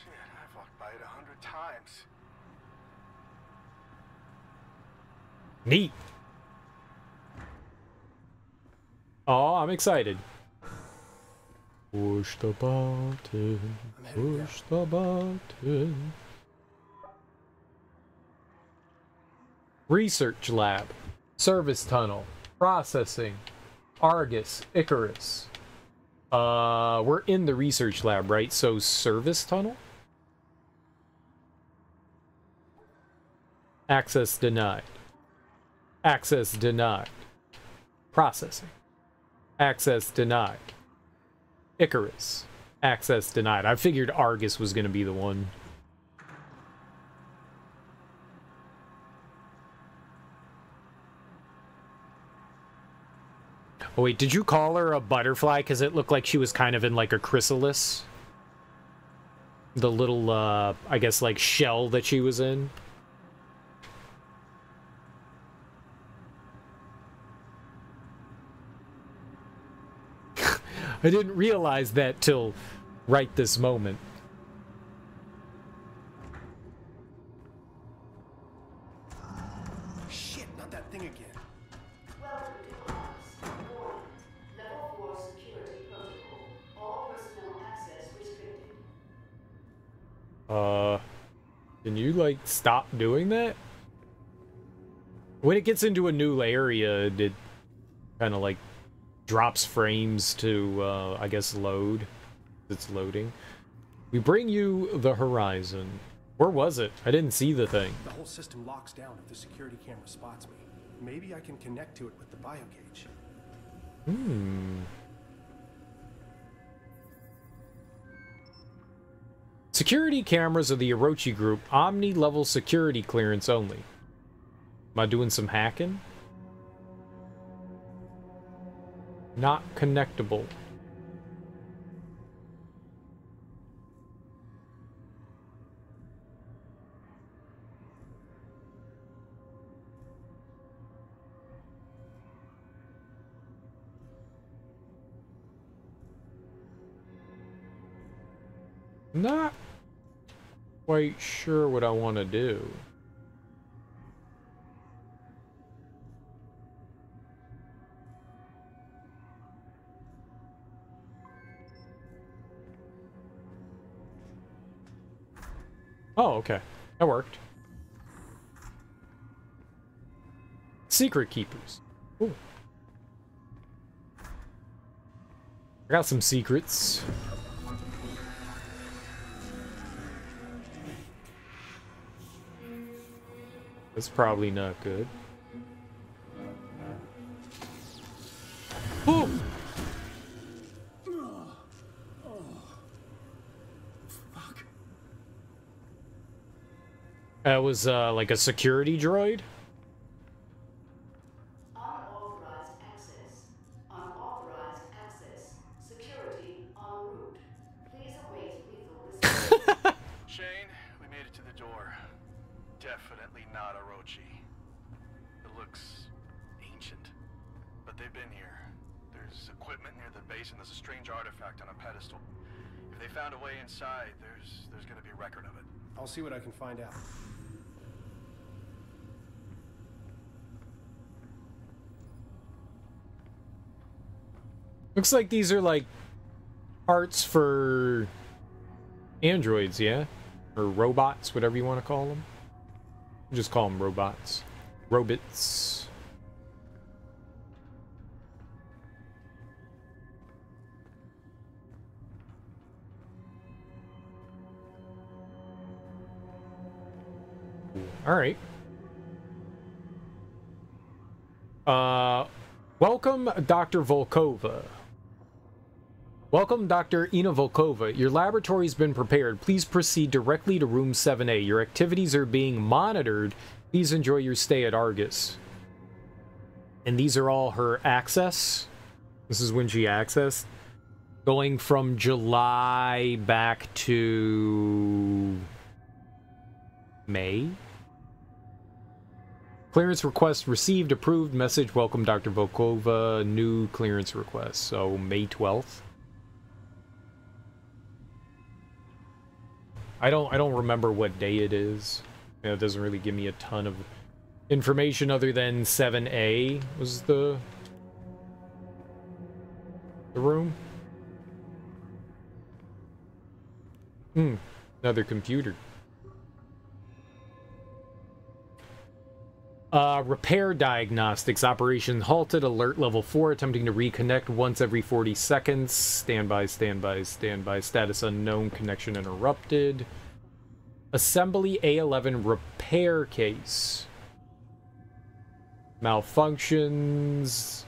shit, I've walked by it 100 times. Neat. Oh, I'm excited. Push the button. Push the button. Research lab. Service tunnel. Processing. Argus, Icarus. We're in the research lab, right? So service tunnel? Access denied. Access denied. Processing. Access denied. Icarus. Access denied. I figured Argus was going to be the one. Oh wait, did you call her a butterfly? Because it looked like she was kind of in like a chrysalis. The little, I guess like shell that she was in. I didn't realize that till right this moment. Shit, not that thing again. Can you, like, stop doing that? When it gets into a new area, it kind of, like, drops frames to, I guess, load. It's loading. We bring you the horizon. Where was it? I didn't see the thing. The whole system locks down if the security camera spots me. Maybe I can connect to it with the biogauge. Security cameras of the Orochi Group, Omni-level security clearance only. Am I doing some hacking? Not connectable. Not quite sure what I want to do. Oh, okay. That worked. Secret keepers. Ooh. I got some secrets. That's probably not good. Oh! Fuck. That was like a security droid? Unauthorized access. Unauthorized access. Security en route. Please await lethal response. Shane, we made it to the door. Definitely not Orochi. It looks ancient, but they've been here. There's equipment near the base and there's a strange artifact on a pedestal. If they found a way inside, there's gonna be a record of it. I'll see what I can find out. Looks like these are like parts for androids, yeah? Or robots, whatever you want to call them. Just call them robots. Robots. All right. Welcome, Dr. Volkova. Welcome, Dr. Ina Volkova. Your laboratory's been prepared. Please proceed directly to room 7A. Your activities are being monitored. Please enjoy your stay at Argus. And these are all her access. This is when she accessed. Going from July back to May. Clearance request received, approved, message, welcome Dr. Volkova, new clearance request. So May 12th. I don't remember what day it is. You know, it doesn't really give me a ton of information other than 7A was the room. Another computer. Repair diagnostics. Operation halted. Alert level 4. Attempting to reconnect once every 40 seconds. Standby, standby, standby. Status unknown. Connection interrupted. Assembly A11 repair case. Malfunctions.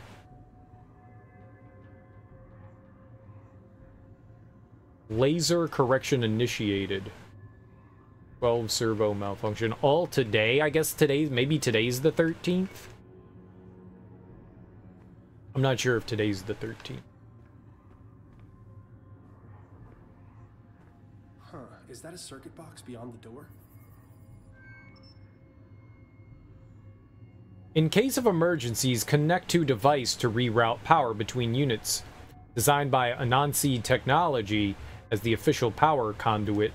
Laser correction initiated. 12 servo malfunction. All today. I guess maybe today's the 13th. I'm not sure if today's the 13th. Huh. Is that a circuit box beyond the door? In case of emergencies, connect to device to reroute power between units. Designed by Anansi Technology as the official power conduit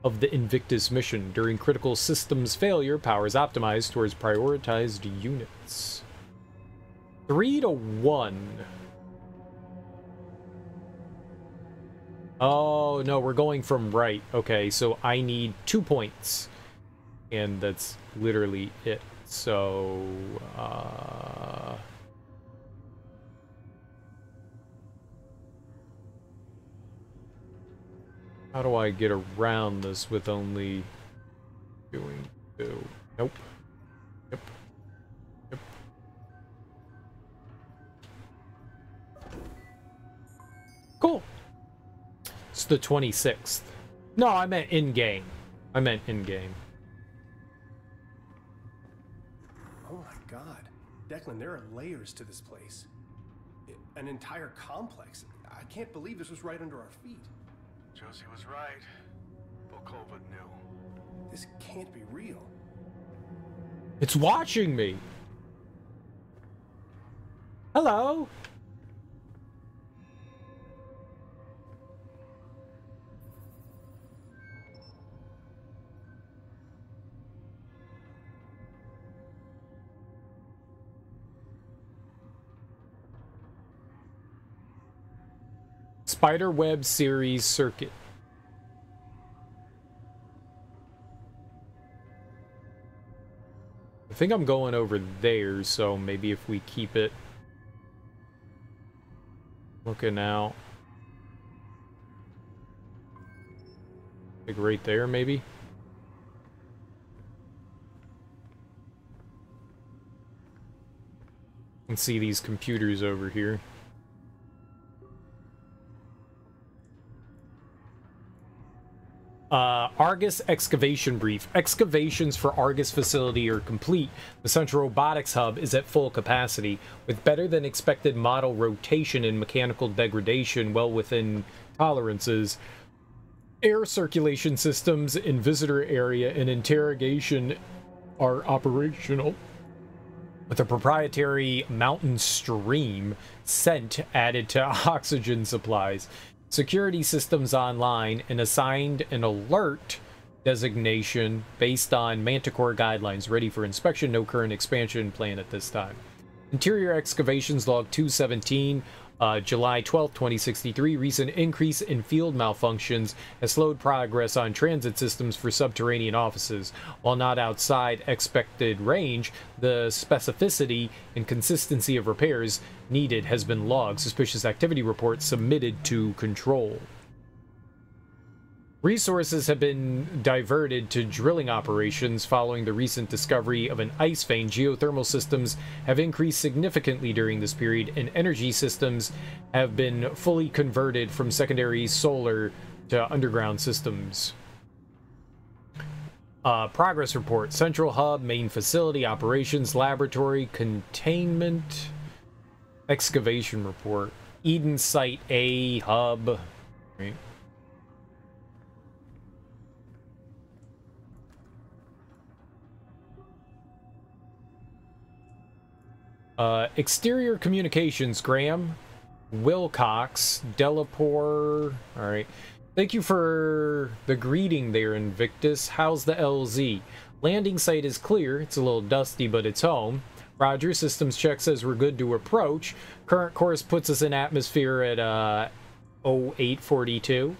of the Invictus mission. During critical systems failure, power is optimized towards prioritized units. 3 to 1. Oh, no, we're going from right. Okay, so I need 2 points. And that's literally it. So, how do I get around this with only doing 2? Nope. Yep. Yep. Cool. It's the 26th. No, I meant in-game. I meant in-game. Oh my god. Declan, there are layers to this place. An entire complex. I can't believe this was right under our feet. Josie was right. Volkova knew. This can't be real. It's watching me. Hello. Spiderweb series circuit. I think I'm going over there, so maybe if we keep it looking out. Like right there, maybe? You can see these computers over here. Argus excavation brief. Excavations for Argus facility are complete. The Central Robotics Hub is at full capacity, with better than expected model rotation and mechanical degradation well within tolerances. Air circulation systems in visitor area and interrogation are operational, with a proprietary mountain stream scent added to oxygen supplies. Security systems online and assigned an alert designation based on Manticore guidelines, ready for inspection. No current expansion plan at this time. Interior excavations log 217, July 12, 2063. Recent increase in field malfunctions has slowed progress on transit systems for subterranean offices. While not outside expected range, the specificity and consistency of repairs needed has been logged. Suspicious activity reports submitted to control. Resources have been diverted to drilling operations following the recent discovery of an ice vein. Geothermal systems have increased significantly during this period, and energy systems have been fully converted from secondary solar to underground systems. Progress report. Central Hub, main facility, operations, laboratory, containment, excavation report. Eden Site A, Hub. Right. Exterior communications, Graham, Wilcox, Delapore. All right. Thank you for the greeting there, Invictus. How's the LZ? Landing site is clear. It's a little dusty, but it's home. Roger. Systems check says we're good to approach. Current course puts us in atmosphere at 0842.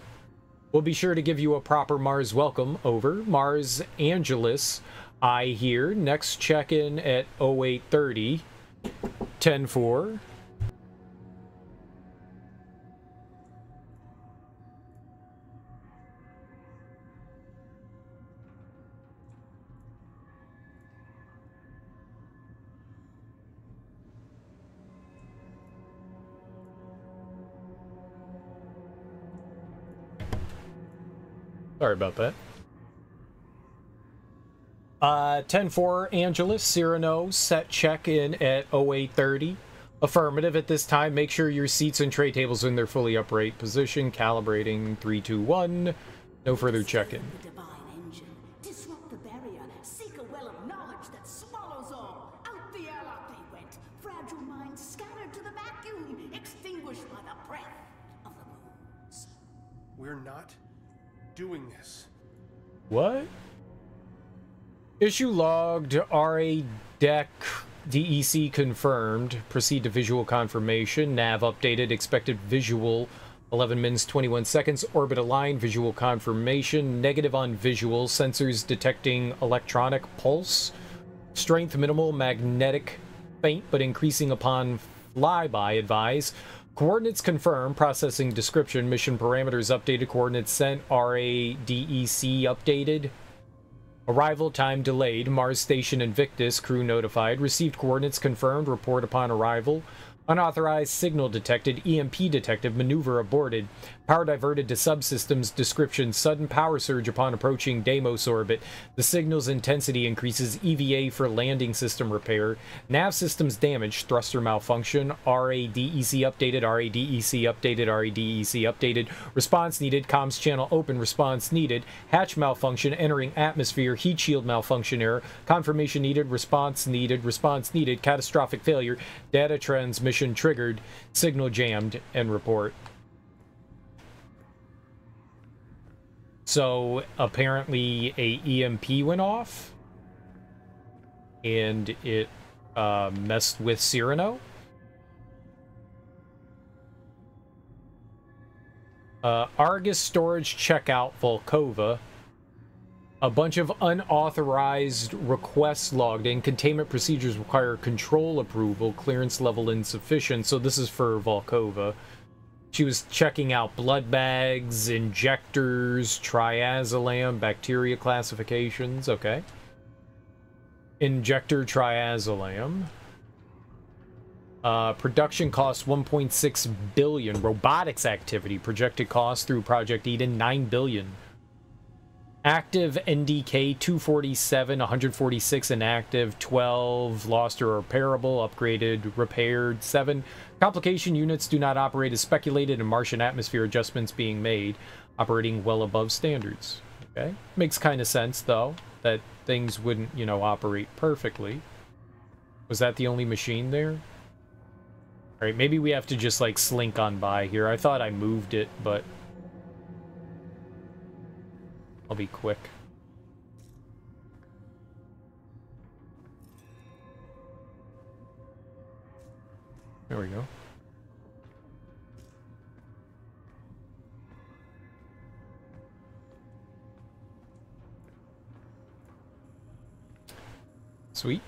We'll be sure to give you a proper Mars welcome. Over. Mars Angeles, I hear. Next check-in at 0830. 10-4. Sorry about that. 10-4, Angeles, Cyrano, set check-in at 0830. Affirmative at this time. Make sure your seats and tray tables are in their fully upright position. Calibrating 321. No further check-in. The divine engine. Disrupt the barrier. Seek a well of knowledge that swallows all. Out the airlock they went. Fragile minds scattered to the vacuum. Extinguished by the breath of the moons. We're not doing this. What? Issue logged. RA deck DEC confirmed. Proceed to visual confirmation. Nav updated. Expected visual 11 minutes 21 seconds. Orbit aligned. Visual confirmation. Negative on visual. Sensors detecting electronic pulse. Strength minimal. Magnetic faint but increasing upon flyby. Advise. Coordinates confirmed. Processing description. Mission parameters updated. Coordinates sent. RA DEC updated. Arrival time delayed. Mars Station Invictus. Crew notified. Received coordinates confirmed. Report upon arrival. Unauthorized signal detected, EMP detected, maneuver aborted, power diverted to subsystems, description, sudden power surge upon approaching Deimos orbit, the signal's intensity increases, EVA for landing system repair, nav systems damaged, thruster malfunction, RADEC updated, RADEC updated, RADEC updated, response needed, comms channel open, response needed, hatch malfunction, entering atmosphere, heat shield malfunction error, confirmation needed, response needed, catastrophic failure, data transmission triggered, signal jammed, and report. So apparently a EMP went off and it messed with Cyrano. Argus storage checkout Volkova. A bunch of unauthorized requests logged in. Containment procedures require control approval. Clearance level insufficient. So this is for Volkova. She was checking out blood bags, injectors, triazolam, bacteria classifications. Okay. Injector triazolam. Production cost 1.6 billion. Robotics activity. Projected cost through Project Eden 9 billion. Active NDK 247, 146 inactive, 12 lost or repairable, upgraded, repaired, 7. Complication units do not operate as speculated and Martian atmosphere adjustments being made, operating well above standards. Okay, makes kind of sense though, that things wouldn't, you know, operate perfectly. Was that the only machine there? Alright, maybe we have to just like slink on by here. I thought I moved it, but I'll be quick. There we go. Sweet.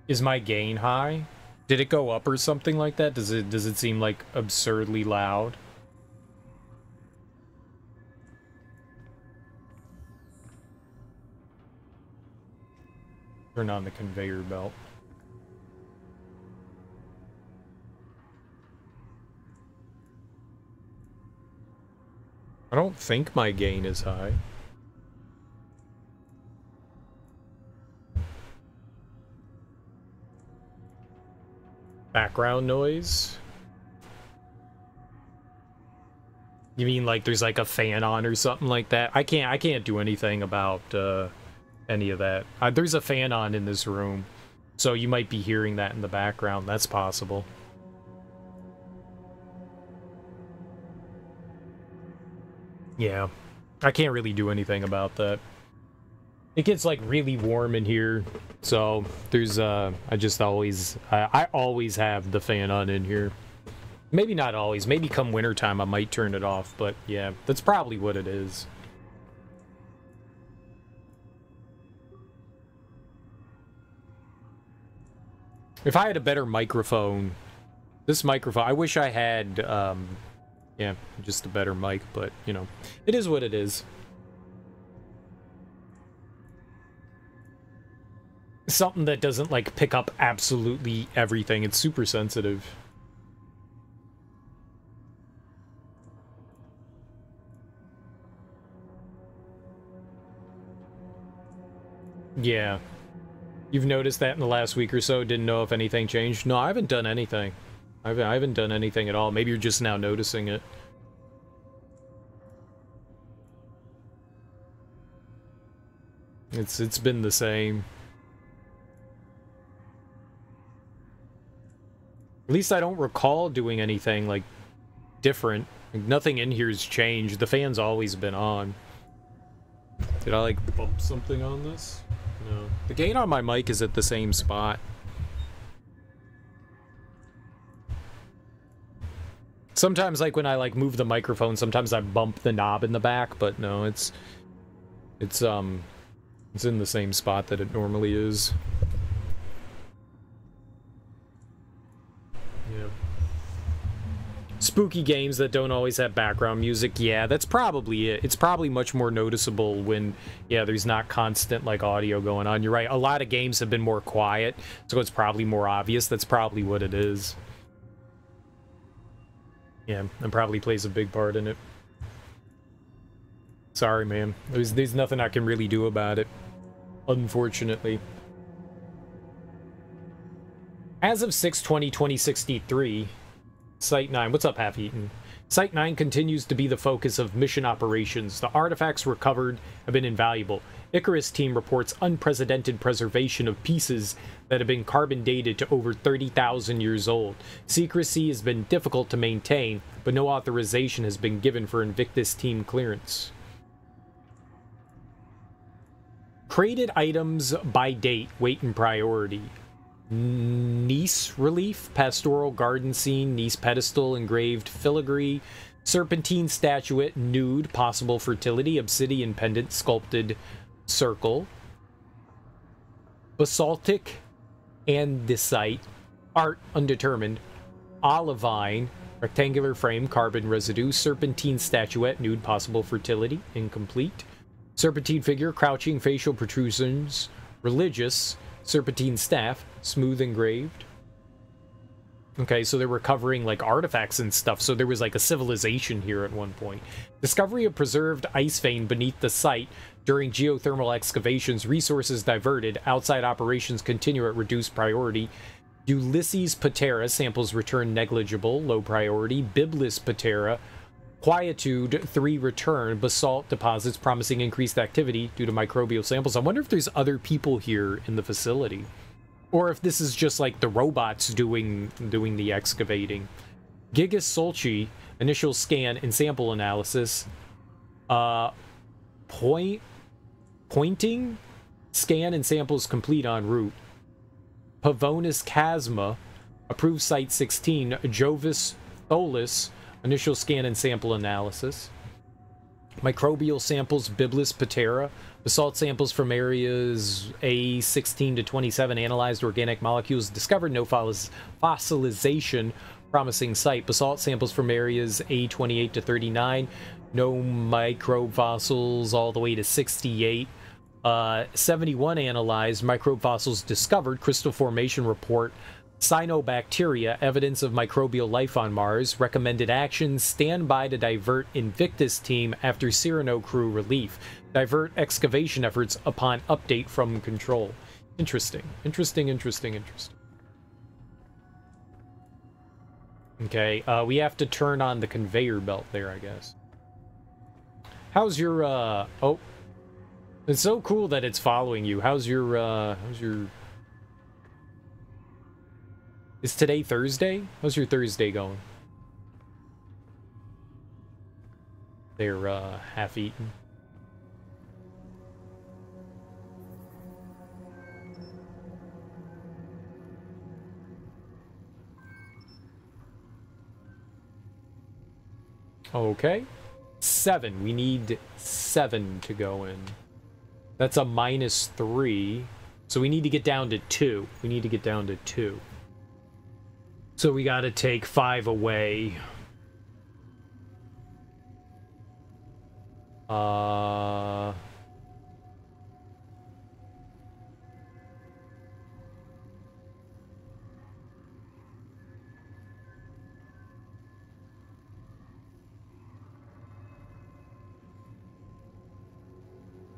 Is my gain high? Did it go up or something like that? Does it seem like absurdly loud? Turn on the conveyor belt. I don't think my gain is high. Background noise? You mean like there's like a fan on or something like that? I can't do anything about any of that. There's a fan on in this room, so you might be hearing that in the background. That's possible. Yeah, I can't really do anything about that. It gets like really warm in here, so there's I always have the fan on in here. Maybe not always, maybe come wintertime I might turn it off, but yeah, that's probably what it is. If I had a better microphone, this microphone, I wish I had, yeah, just a better mic, but, you know, it is what it is. Something that doesn't, like, pick up absolutely everything. It's super sensitive. Yeah. You've noticed that in the last week or so? Didn't know if anything changed? No, I haven't done anything. I haven't done anything at all. Maybe you're just now noticing it. It's been the same. At least I don't recall doing anything, like, different. Like, nothing in here's changed. The fan's always been on. Did I, like, bump something on this? No. The gain on my mic is at the same spot. Sometimes, like, when I, like, move the microphone, sometimes I bump the knob in the back, but no, it's in the same spot that it normally is. Yeah. spooky games that don't always have background music, yeah, that's probably it. It's probably much more noticeable when, yeah, there's not constant, like, audio going on. You're right, a lot of games have been more quiet, so it's probably more obvious. That's probably what it is. Yeah, and probably plays a big part in it. Sorry, man. There's nothing I can really do about it, unfortunately. As of 6/20/2063, Site 9, what's up, Half-Eaten? Site 9 continues to be the focus of mission operations. The artifacts recovered have been invaluable. Icarus team reports unprecedented preservation of pieces that have been carbon dated to over 30,000 years old. Secrecy has been difficult to maintain, but no authorization has been given for Invictus team clearance. Created items by date, weight, and priority. Nice relief, pastoral garden scene, Nice pedestal, engraved filigree, serpentine statuette, nude, possible fertility, obsidian pendant, sculpted circle, basaltic andesite, art undetermined, olivine, rectangular frame, carbon residue, serpentine statuette, nude, possible fertility, incomplete, serpentine figure, crouching, facial protrusions, religious, serpentine staff, smooth engraved. Okay, so they're recovering, like, artifacts and stuff, so there was, like, a civilization here at one point. Discovery of preserved ice vein beneath the site during geothermal excavations, resources diverted, outside operations continue at reduced priority. Ulysses Patera, samples returned negligible, low priority. Biblis Patera, Quietude 3 return, basalt deposits promising increased activity due to microbial samples. I wonder if there's other people here in the facility, or if this is just like the robots doing the excavating. Gigas Solchi, initial scan and sample analysis. Pointing, scan and samples complete en route. Pavonis Chasma, approved site 16. Jovis Tholis, initial scan and sample analysis. Microbial samples, Biblis Patera. Basalt samples from areas A16 to 27. Analyzed organic molecules. Discovered no fossilization. Promising site. Basalt samples from areas A28 to 39. No microbe fossils all the way to 68. 71 analyzed. Microbe fossils discovered. Crystal formation report. Cyanobacteria, evidence of microbial life on Mars. Recommended actions, stand by to divert Invictus team after Cyrano crew relief. Divert excavation efforts upon update from control. Interesting. Interesting. Okay, we have to turn on the conveyor belt there, I guess. How's your, oh. It's so cool that it's following you. How's your... Is today Thursday? How's your Thursday going? They're, half-eaten. Okay. 7. We need 7 to go in. That's a -3. So we need to get down to 2. We need to get down to 2. So we gotta take 5 away.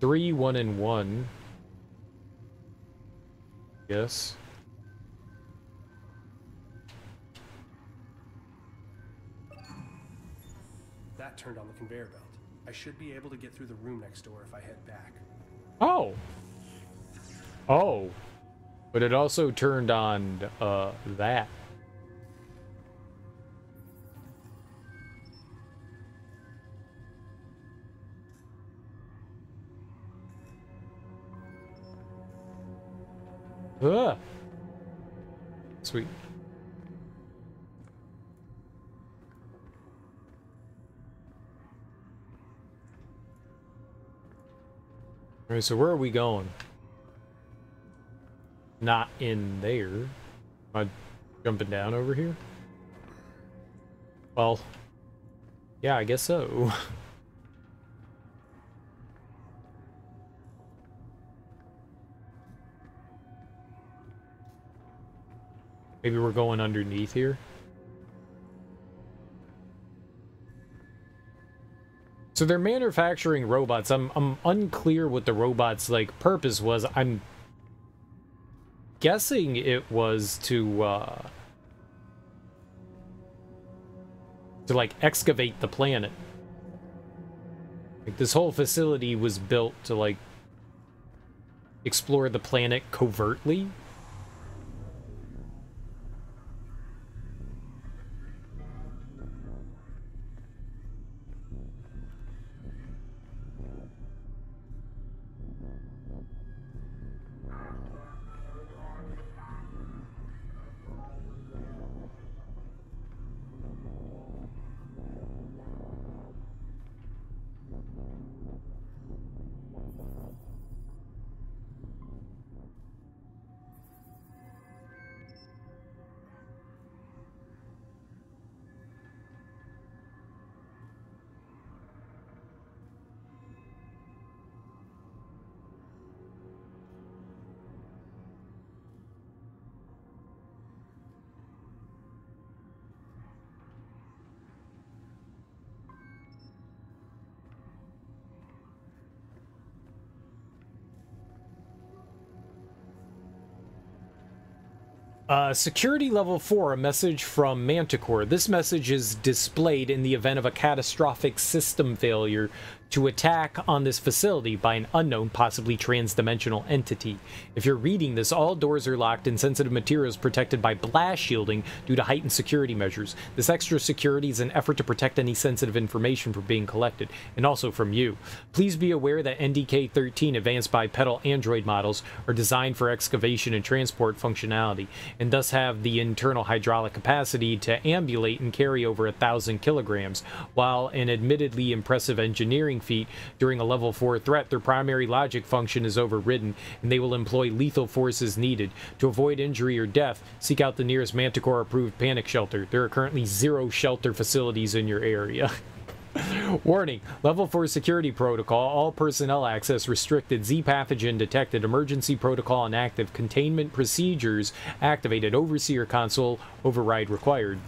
Three, 1, and 1. Yes. That turned on the conveyor belt. I should be able to get through the room next door if I head back. Oh. Oh. But it also turned on, that. Ugh. Sweet. Alright, so where are we going? Not in there. Am I jumping down over here? Well, yeah, I guess so. Maybe we're going underneath here. So they're manufacturing robots. I'm unclear what the robots' like purpose was. I'm guessing it was to like excavate the planet. Like this whole facility was built to like explore the planet covertly. Security level 4, a message from Manticore. This message is displayed in the event of a catastrophic system failure to attack on this facility by an unknown, possibly trans-dimensional entity. If you're reading this, all doors are locked and sensitive materials protected by blast shielding due to heightened security measures. This extra security is an effort to protect any sensitive information from being collected, and also from you. Please be aware that NDK-13 advanced bipedal android models are designed for excavation and transport functionality, and thus have the internal hydraulic capacity to ambulate and carry over 1,000 kilograms. While an admittedly impressive engineering feat, during a level 4 threat, their primary logic function is overridden, and they will employ lethal force as needed. To avoid injury or death, seek out the nearest Manticore-approved panic shelter. There are currently 0 shelter facilities in your area. Warning, level 4 security protocol, all personnel access restricted, Z pathogen detected, emergency protocol inactive, containment procedures activated, overseer console override required.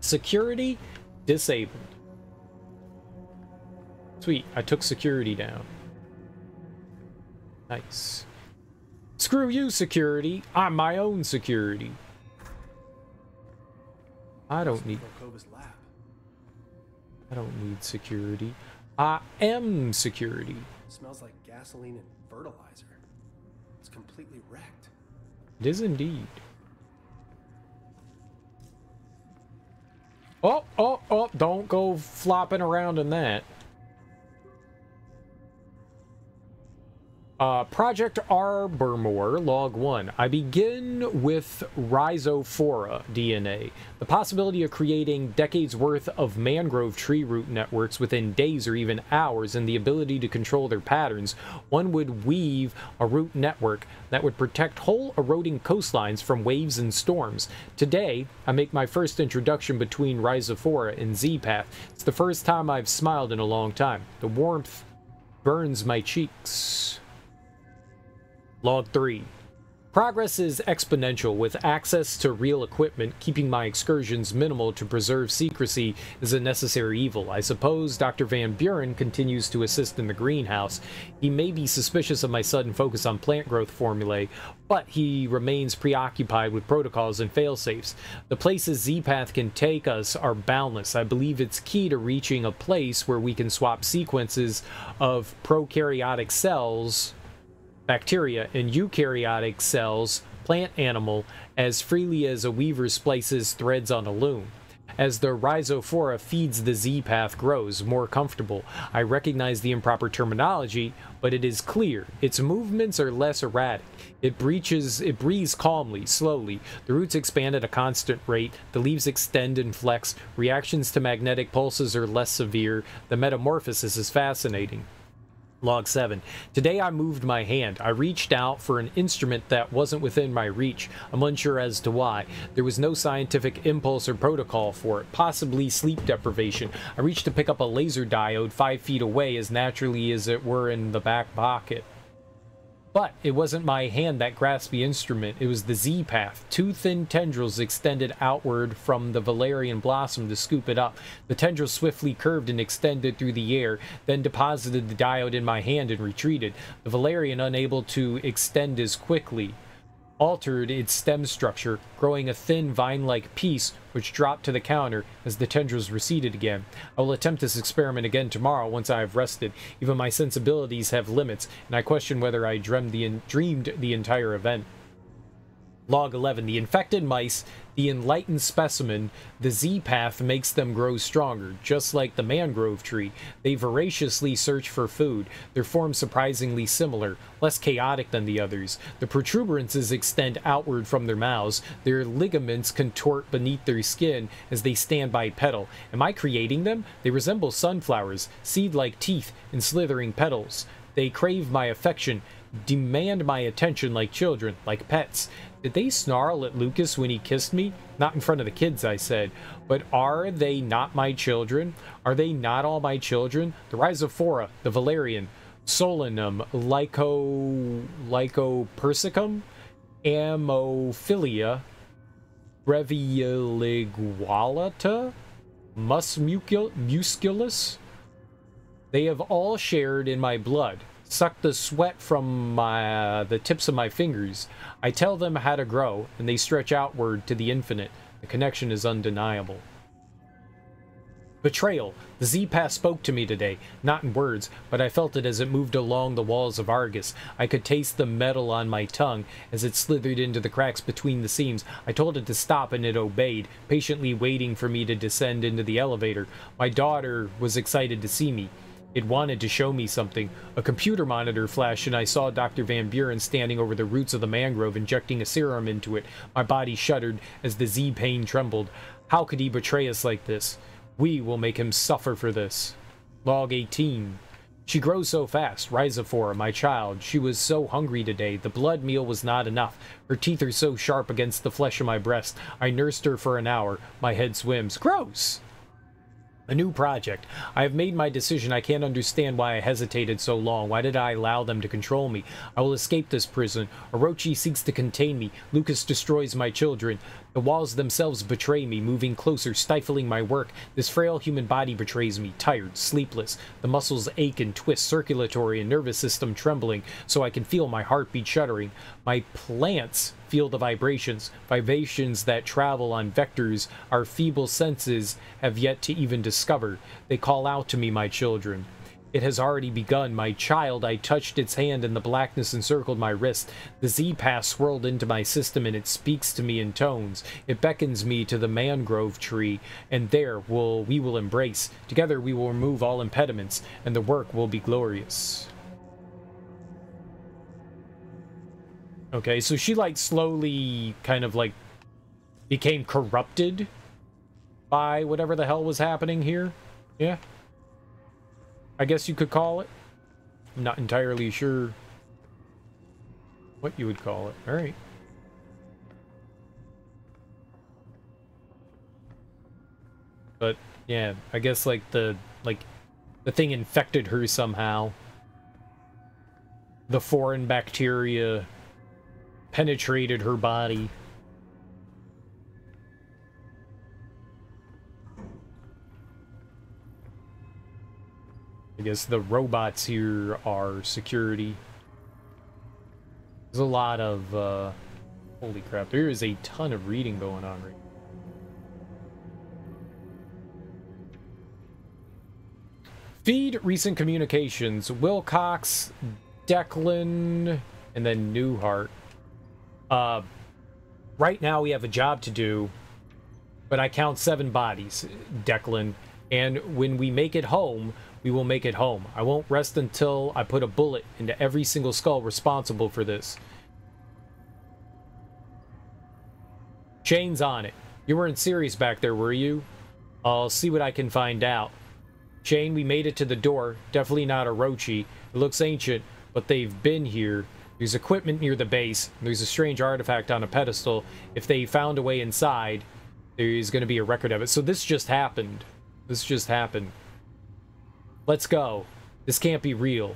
Security disabled. Sweet, I took security down. Nice. Screw you, security. I'm my own security. I don't need security. I am security. It smells like gasoline and fertilizer. It's completely wrecked. It is indeed. Oh, oh, oh, don't go flopping around in that. Project Arbormore, Log 1. I begin with Rhizophora DNA. The possibility of creating decades worth of mangrove tree root networks within days or even hours, and the ability to control their patterns. One would weave a root network that would protect whole eroding coastlines from waves and storms. Today, I make my first introduction between Rhizophora and Z-Path. It's the first time I've smiled in a long time. The warmth burns my cheeks. Log 3. Progress is exponential. With access to real equipment, keeping my excursions minimal to preserve secrecy is a necessary evil. I suppose Dr. Van Buren continues to assist in the greenhouse. He may be suspicious of my sudden focus on plant growth formulae, but he remains preoccupied with protocols and failsafes. The places Z-Path can take us are boundless. I believe it's key to reaching a place where we can swap sequences of prokaryotic cells, bacteria, and eukaryotic cells, plant animal, as freely as a weaver splices threads on a loom. As the Rhizophora feeds, the Z-Path grows more comfortable. I recognize the improper terminology, but it is clear. Its movements are less erratic. It breathes calmly, slowly. The roots expand at a constant rate. The leaves extend and flex. Reactions to magnetic pulses are less severe. The metamorphosis is fascinating. Log 7. Today I moved my hand. I reached out for an instrument that wasn't within my reach. I'm unsure as to why. There was no scientific impulse or protocol for it. Possibly sleep deprivation. I reached to pick up a laser diode 5 feet away, as naturally as it were in the back pocket. But it wasn't my hand that grasped the instrument. It was the Z-path. 2 thin tendrils extended outward from the valerian blossom to scoop it up. The tendrils swiftly curved and extended through the air, then deposited the diode in my hand and retreated. The valerian, unable to extend as quickly, altered its stem structure, growing a thin vine-like piece which dropped to the counter as the tendrils receded again. I will attempt this experiment again tomorrow once I have rested. Even my sensibilities have limits, and I question whether I dreamed the entire event. Log 11. The infected mice, the enlightened specimen, the Z-path makes them grow stronger, just like the mangrove tree. They voraciously search for food. Their form surprisingly similar, less chaotic than the others. The protuberances extend outward from their mouths. Their ligaments contort beneath their skin as they stand bipedal. Am I creating them? They resemble sunflowers, seed-like teeth and slithering petals. They crave my affection, demand my attention like children, like pets. Did they snarl at Lucas when he kissed me? Not in front of the kids, I said. But are they not my children? Are they not all my children? The Rhizophora, the Valerian, Solanum, Lycopersicum, Amophilia, Brevioligualata, Musculus. They have all shared in my blood. Suck the sweat from the tips of my fingers. I tell them how to grow, and they stretch outward to the infinite. The connection is undeniable. Betrayal. The Z-path spoke to me today, not in words, but I felt it as it moved along the walls of Argus. I could taste the metal on my tongue as it slithered into the cracks between the seams. I told it to stop, and it obeyed, patiently waiting for me to descend into the elevator. My daughter was excited to see me. It wanted to show me something. A computer monitor flashed, and I saw Dr. Van Buren standing over the roots of the mangrove, injecting a serum into it. My body shuddered as the Z-pain trembled. How could he betray us like this? We will make him suffer for this. Log 18. She grows so fast. Rhizophora, my child. She was so hungry today. The blood meal was not enough. Her teeth are so sharp against the flesh of my breast. I nursed her for an hour. My head swims. Gross! A new project. I have made my decision. I can't understand why I hesitated so long. Why did I allow them to control me? I will escape this prison. Orochi seeks to contain me. Lucas destroys my children. The walls themselves betray me, moving closer, stifling my work. This frail human body betrays me, tired, sleepless. The muscles ache and twist, circulatory and nervous system trembling, so I can feel my heartbeat shuddering. My plants feel the vibrations that travel on vectors our feeble senses have yet to even discover. They call out to me, my children. It has already begun. My child, I touched its hand and the blackness encircled my wrist. The Z-path swirled into my system and it speaks to me in tones. It beckons me to the mangrove tree, and there we will embrace. Together we will remove all impediments, and the work will be glorious. Okay, so she like slowly kind of like became corrupted by whatever the hell was happening here. Yeah. I guess you could call it. I'm not entirely sure what you would call it. All right. But yeah, I guess like the thing infected her somehow. The foreign bacteria penetrated her body. I guess the robots here are security. There's a lot of, holy crap, there is a ton of reading going on right now. Feed recent communications. Wilcox, Declan, and then Newhart. Right now we have a job to do, but I count 7 bodies, Declan, and when we make it home, we will make it home. I won't rest until I put a bullet into every single skull responsible for this. Shane's on it. You weren't serious back there, were you? I'll see what I can find out. Shane, we made it to the door. Definitely not Orochi. It looks ancient, but they've been here. There's equipment near the base. There's a strange artifact on a pedestal. If they found a way inside, there's going to be a record of it. So this just happened. This just happened. Let's go. This can't be real.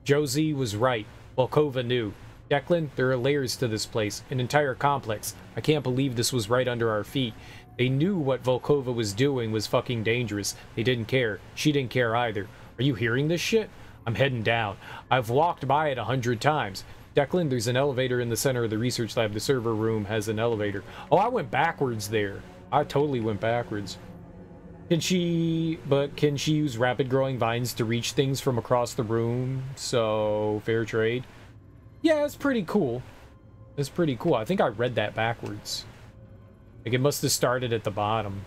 Josie was right. Volkova knew. Declan, there are layers to this place. An entire complex. I can't believe this was right under our feet. They knew what Volkova was doing was fucking dangerous. They didn't care. She didn't care either. Are you hearing this shit? I'm heading down. I've walked by it 100 times. Declan, there's an elevator in the center of the research lab. The server room has an elevator. Oh, I went backwards there. I totally went backwards. Can she use rapid growing vines to reach things from across the room? So, fair trade. Yeah, it's pretty cool. It's pretty cool. I think I read that backwards. Like, it must have started at the bottom.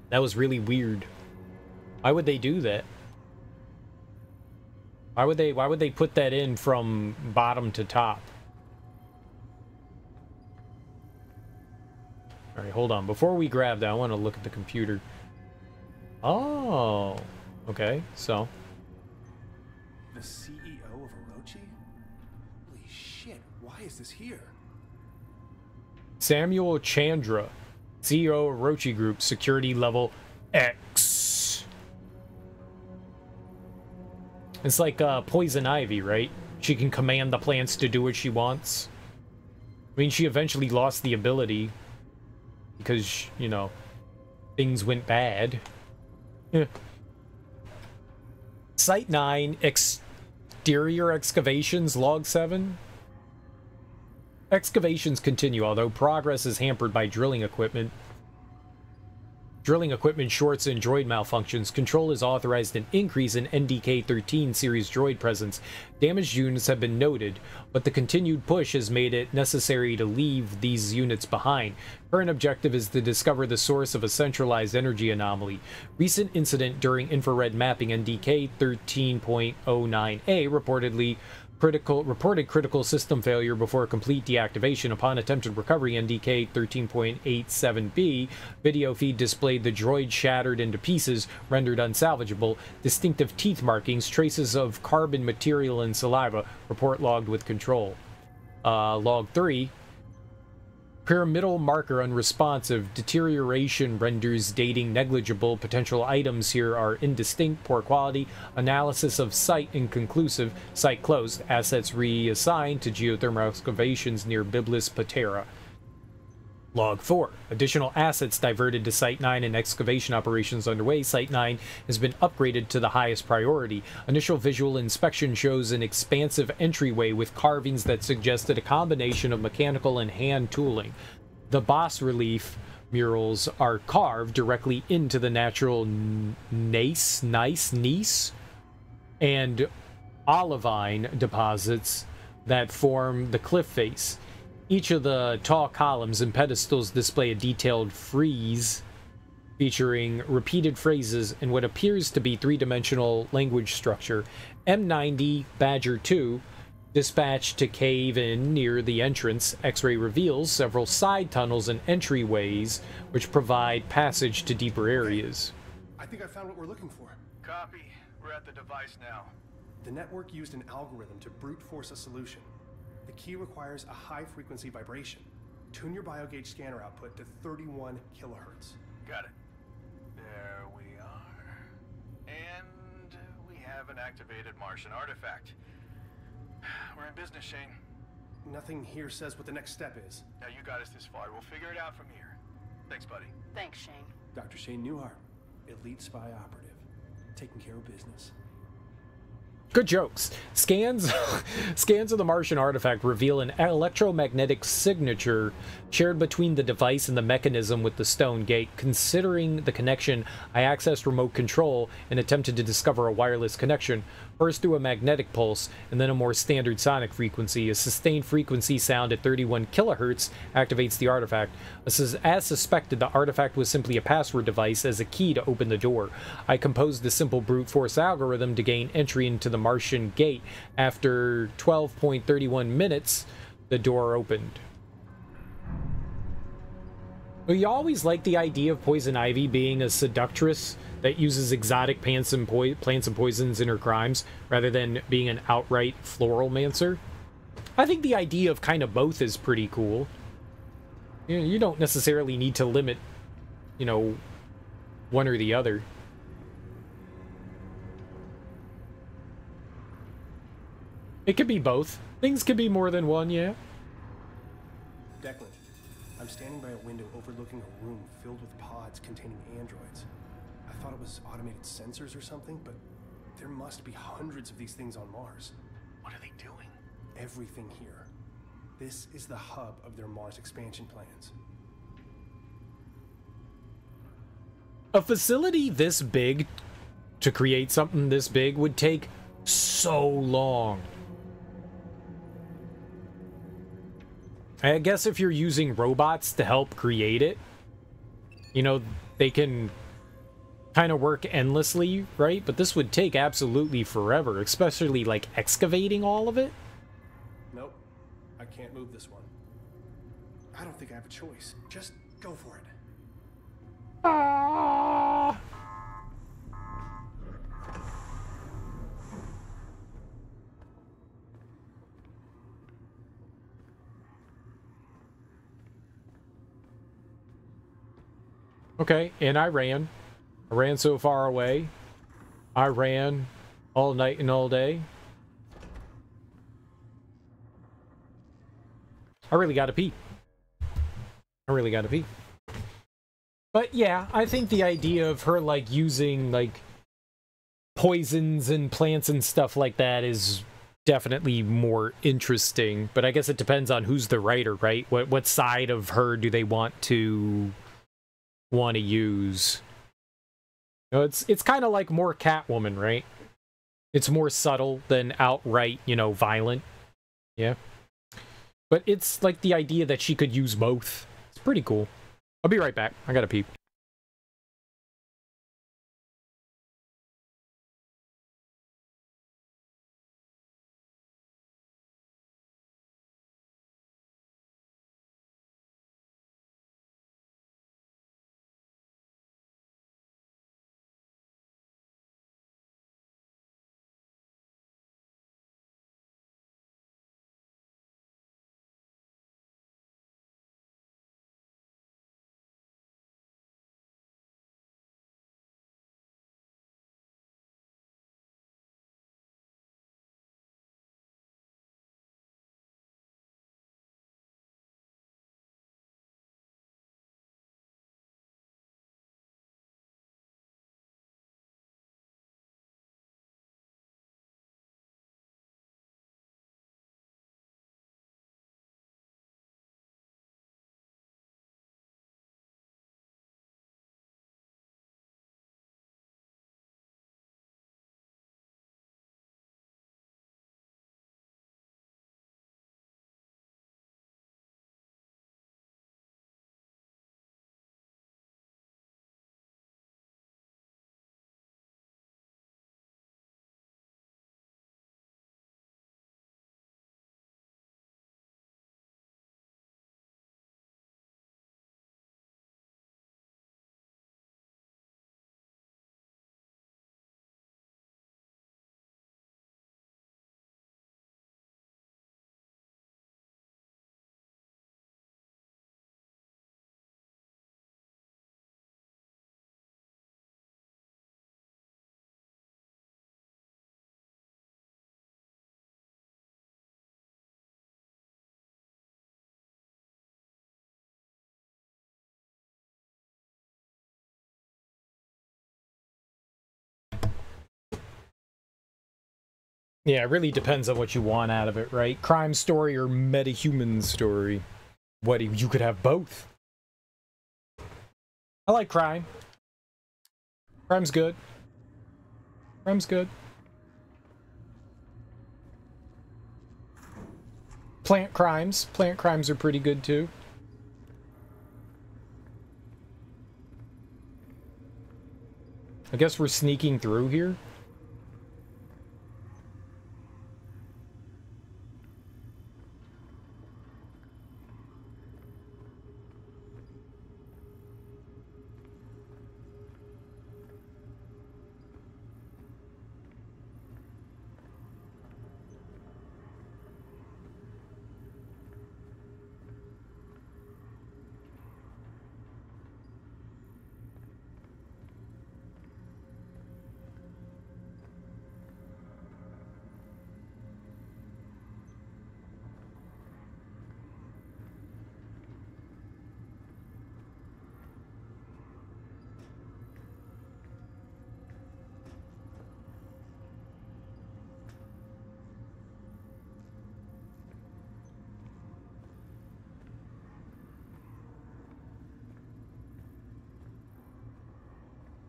That was really weird. Why would they do that? Why would they put that in from bottom to top? All right, hold on. Before we grab that, I want to look at the computer. Oh, okay. So, the CEO of Orochi? Holy shit! Why is this here? Samuel Chandra, CEO of Orochi Group, security level X. It's like Poison Ivy, right? She can command the plants to do what she wants. I mean, she eventually lost the ability because, you know, things went bad. Site 9, exterior excavations, log 7. Excavations continue, although progress is hampered by drilling equipment. Drilling equipment shorts and droid malfunctions. Control has authorized an increase in NDK-13 series droid presence. Damaged units have been noted, but the continued push has made it necessary to leave these units behind. Current objective is to discover the source of a centralized energy anomaly. Recent incident during infrared mapping NDK-13.09A reported critical system failure before complete deactivation. Upon attempted recovery, NDK 13.87B video feed displayed the droid shattered into pieces, rendered unsalvageable, distinctive teeth markings, traces of carbon material and saliva. Report logged with control. Log 3. Pyramidal marker unresponsive. Deterioration renders dating negligible. Potential items here are indistinct, poor quality. Analysis of site inconclusive. Site closed. Assets reassigned to geothermal excavations near Biblis Patera. Log 4. Additional assets diverted to Site 9 and excavation operations underway. Site 9 has been upgraded to the highest priority. Initial visual inspection shows an expansive entryway with carvings that suggested a combination of mechanical and hand tooling. The bas relief murals are carved directly into the natural gneiss and olivine deposits that form the cliff face. Each of the tall columns and pedestals display a detailed frieze featuring repeated phrases in what appears to be three-dimensional language structure. M90 Badger 2 dispatched to cave in near the entrance. X-ray reveals several side tunnels and entryways which provide passage to deeper areas. I think I found what we're looking for. Copy. We're at the device now. The network used an algorithm to brute force a solution. The key requires a high-frequency vibration. Tune your biogauge scanner output to 31 kilohertz. Got it. There we are. And we have an activated Martian artifact. We're in business, Shane. Nothing here says what the next step is. Now you got us this far. We'll figure it out from here. Thanks, buddy. Thanks, Shane. Dr. Shane Newhart, elite spy operative, taking care of business. Good jokes. Scans of the Martian artifact reveal an electromagnetic signature shared between the device and the mechanism with the stone gate. Considering the connection, I accessed remote control and attempted to discover a wireless connection, first through a magnetic pulse and then a more standard sonic frequency. A sustained frequency sound at 31 kilohertz activates the artifact. As suspected, the artifact was simply a password device as a key to open the door. I composed a simple brute force algorithm to gain entry into the Martian gate. After 12.31 minutes, the door opened. We always liked the idea of Poison Ivy being a seductress that uses exotic plants and poisons in her crimes, rather than being an outright floral mancer. I think the idea of kind of both is pretty cool. You don't necessarily need to limit, you know, one or the other. It could be both. Things could be more than one, yeah. Declan, I'm standing by a window overlooking a room filled with pods containing androids. I thought it was automated sensors or something, but there must be hundreds of these things on Mars. What are they doing? Everything here. This is the hub of their Mars expansion plans. A facility this big, to create something this big, would take so long. I guess if you're using robots to help create it, you know, they can kind of work endlessly, right? But this would take absolutely forever, especially like excavating all of it. Nope, I can't move this one. I don't think I have a choice. Just go for it. Ah. Okay, and I ran. I ran so far away. I ran all night and all day. I really gotta pee. I really gotta pee. But yeah, I think the idea of her, like, using, like, poisons and plants and stuff like that is definitely more interesting. But I guess it depends on who's the writer, right? What side of her do they want to use? You know, it's kind of like more Catwoman, right? It's more subtle than outright, you know, violent. Yeah. But it's like the idea that she could use both. It's pretty cool. I'll be right back. I gotta pee. Yeah, it really depends on what you want out of it, right? Crime story or metahuman story. What, you could have both. I like crime. Crime's good. Crime's good. Plant crimes. Plant crimes are pretty good too. I guess we're sneaking through here.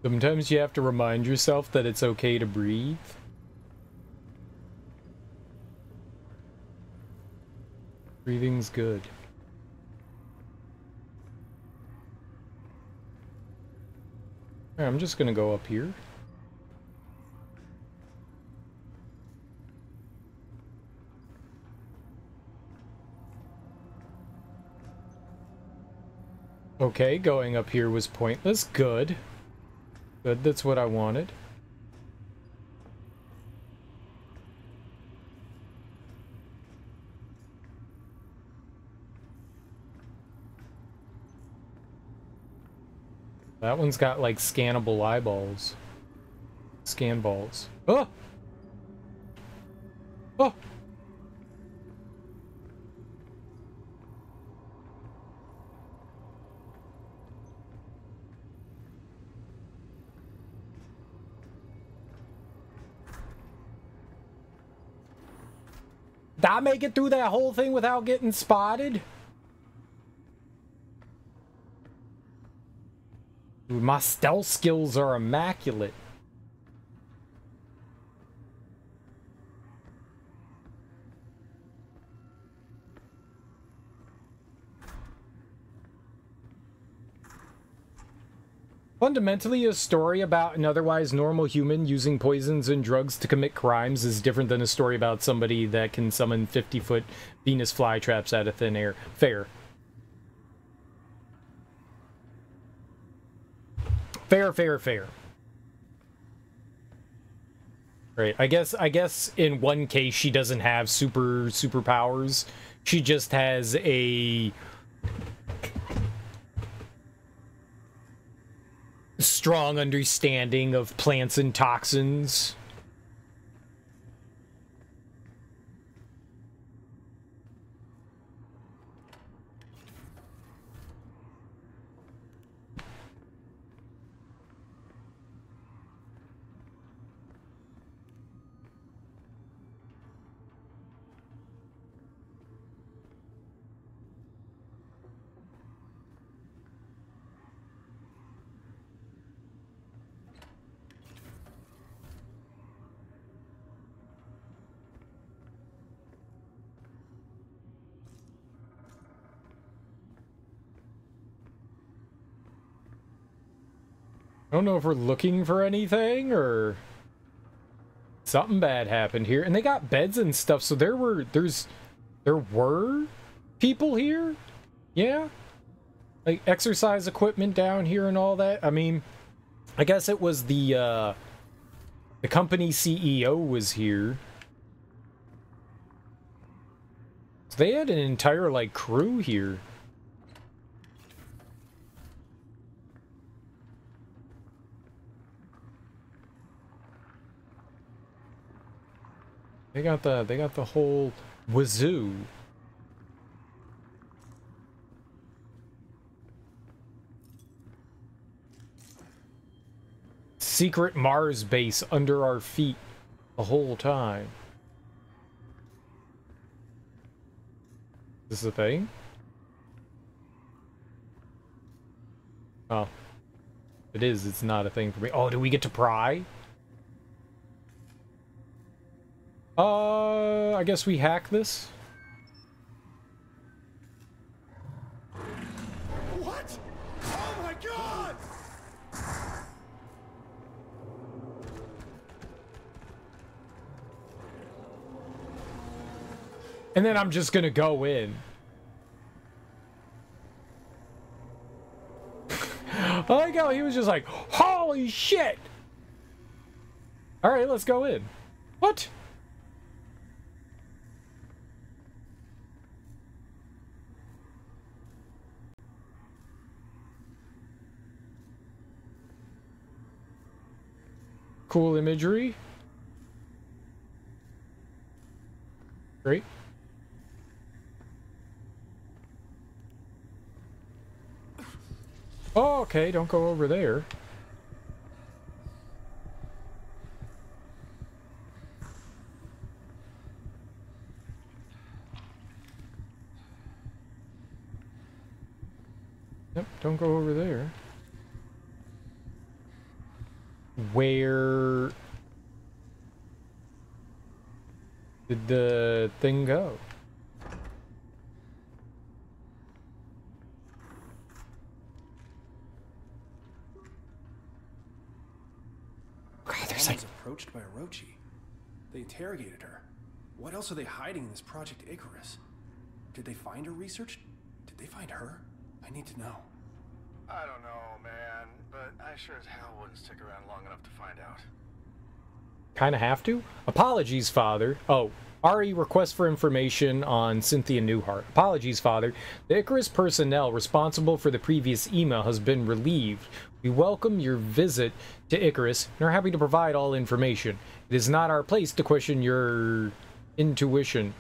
Sometimes you have to remind yourself that it's okay to breathe. Breathing's good. Alright, I'm just gonna go up here. Okay, going up here was pointless. Good. Good, that's what I wanted. That one's got, like, scannable eyeballs. Scan balls. Oh! Oh! Did I make it through that whole thing without getting spotted? Dude, my stealth skills are immaculate. Fundamentally, a story about an otherwise normal human using poisons and drugs to commit crimes is different than a story about somebody that can summon 50-foot Venus flytraps out of thin air. Fair. Fair, fair, fair. Right. I guess in one case she doesn't have superpowers. She just has a strong understanding of plants and toxins. I don't know if we're looking for anything or something bad happened here. And they got beds and stuff, so there were people here? Yeah? Like exercise equipment down here and all that. I mean, I guess it was the company CEO was here. So they had an entire like crew here. They got the whole wazoo. Secret Mars base under our feet the whole time. Is this a thing? Oh. It is, it's not a thing for me. Oh, do we get to pry? I guess we hack this. What? Oh my god! And then I'm just gonna go in. I like how he was just like, holy shit! Alright, let's go in. What? Cool imagery. Great. Oh, okay, don't go over there. Yep, don't go over there. Where did the thing go? There's like approached by Orochi. They interrogated her. What else are they hiding in this Project Icarus? Did they find her research? Did they find her? I need to know. I don't know, man, but I sure as hell wouldn't stick around long enough to find out. Kind of have to? Apologies, Father. Oh, RE request for information on Cynthia Newhart. Apologies, Father. The Icarus personnel responsible for the previous email has been relieved. We welcome your visit to Icarus and are happy to provide all information. It is not our place to question your intuition.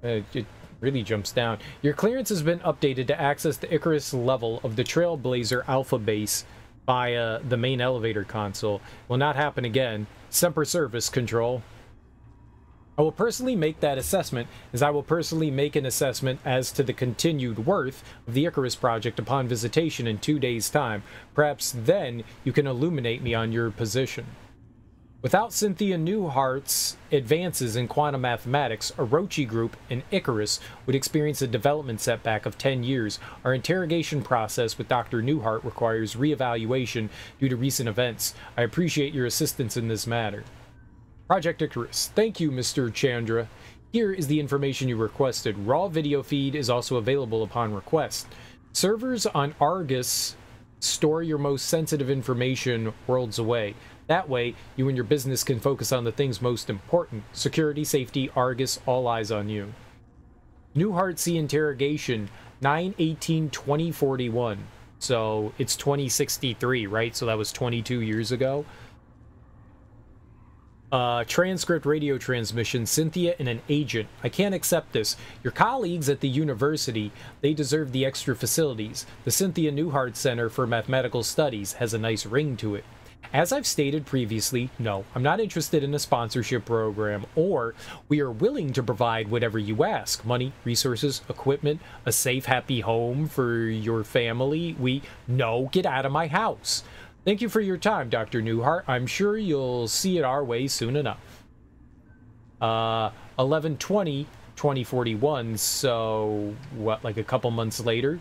It really jumps down. Your clearance has been updated to access the Icarus level of the Trailblazer Alpha base via the main elevator console. Will not happen again. Semper Service, Control. I will personally make that assessment, as I will personally make an assessment as to the continued worth of the Icarus project upon visitation in 2 days' time. Perhaps then you can illuminate me on your position. Without Cynthia Newhart's advances in quantum mathematics, Orochi Group and Icarus would experience a development setback of 10 years. Our interrogation process with Dr. Newhart requires reevaluation due to recent events. I appreciate your assistance in this matter. Project Icarus. Thank you, Mr. Chandra. Here is the information you requested. Raw video feed is also available upon request. Servers on Argus store your most sensitive information worlds away. That way, you and your business can focus on the things most important. Security, safety, Argus, all eyes on you. Newhart C interrogation, 9/18/2041. So, it's 2063, right? So that was 22 years ago. Transcript radio transmission, Cynthia and an agent. I can't accept this. Your colleagues at the university, they deserve the extra facilities. The Cynthia Newhart Center for Mathematical Studies has a nice ring to it. As I've stated previously, no, I'm not interested in a sponsorship program, or we are willing to provide whatever you ask. Money, resources, equipment, a safe, happy home for your family. No, get out of my house. Thank you for your time, Dr. Newhart. I'm sure you'll see it our way soon enough. 11/20/2041, so what, like a couple months later?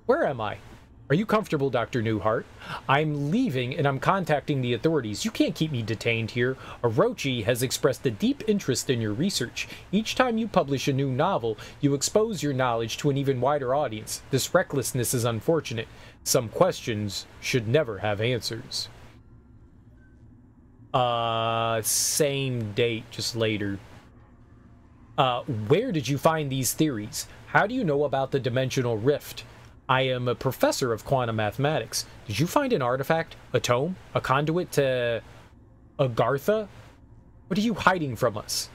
Where am I? Are you comfortable, Dr. Newhart? I'm leaving and I'm contacting the authorities. You can't keep me detained here. Orochi has expressed a deep interest in your research. Each time you publish a new novel, you expose your knowledge to an even wider audience. This recklessness is unfortunate. Some questions should never have answers. Same date, just later. Where did you find these theories? How do you know about the dimensional rift? I am a professor of quantum mathematics. Did you find an artifact? A tome? A conduit to Agartha? What are you hiding from us?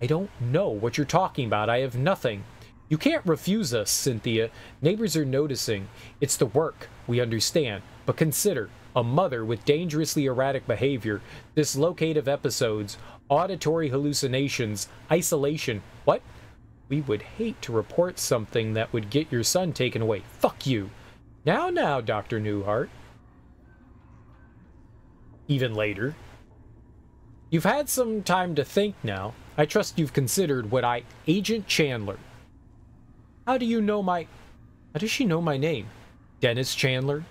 I don't know what you're talking about. I have nothing. You can't refuse us, Cynthia. Neighbors are noticing. It's the work, we understand. But consider, a mother with dangerously erratic behavior, dislocative episodes, auditory hallucinations, isolation. What? We would hate to report something that would get your son taken away. Fuck you. Now, Dr. Newhart. Even later. You've had some time to think now. I trust you've considered what Agent Chandler. How does she know my name? Dennis Chandler?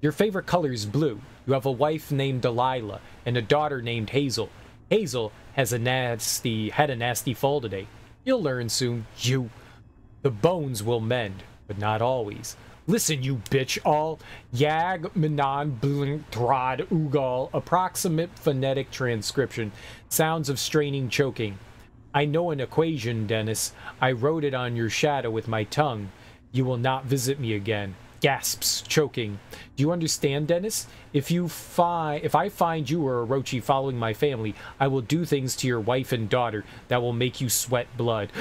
Your favorite color is blue. You have a wife named Delilah and a daughter named Hazel. Hazel had a nasty fall today. You'll learn soon, you. The bones will mend, but not always. Listen, you bitch all. Yag, Minan, Blink, Drod, Ugal. Approximate phonetic transcription. Sounds of straining, choking. I know an equation, Dennis. I wrote it on your shadow with my tongue. You will not visit me again. Gasps, choking. Do you understand, Dennis? If I find you or Orochi following my family, I will do things to your wife and daughter that will make you sweat blood.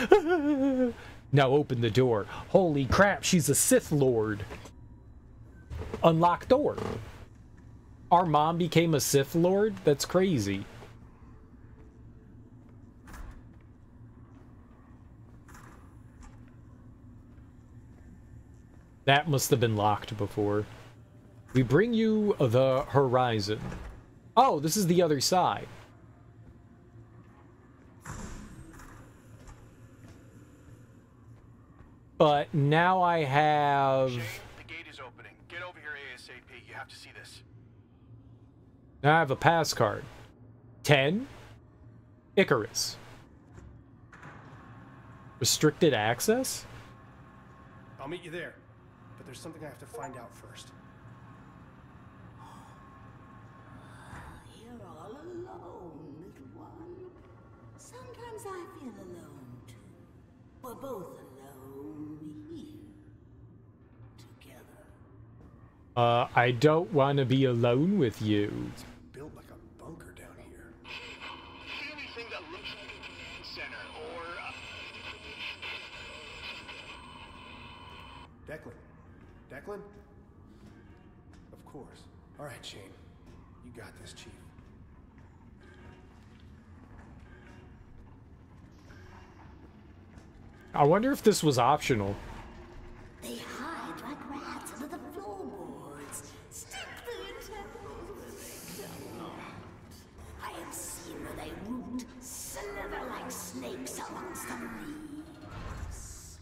Now open the door. Holy crap, she's a Sith Lord. Unlock door. Our mom became a Sith Lord? That's crazy. That must have been locked before. We bring you the horizon. Oh, this is the other side. But now I have... Shane, the gate is opening. Get over here ASAP. You have to see this. Now I have a pass card. 10. Icarus. Restricted access? I'll meet you there. But there's something I have to find out first. You're all alone, little one. Sometimes I feel alone, too. We're both alone here. Together. I don't want to be alone with you. It's built like a bunker down here. Anything that looks like a command center or... Declan? Of course. All right, Shane. You got this, Chief. I wonder if this was optional. They hide like rats under the floorboards. Stick their tentacles where they don't. I have seen where they root, slither like snakes amongst the leaves.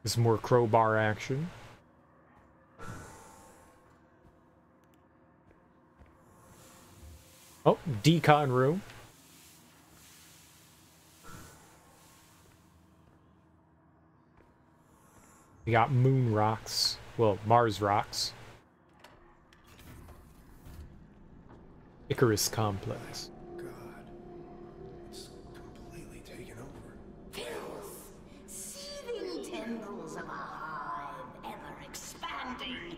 There's more crowbar action. Oh, decon room. We got moon rocks. Well, Mars rocks. Icarus complex. God. It's completely taken over. Filth, seething tendrils of a hive, ever expanding.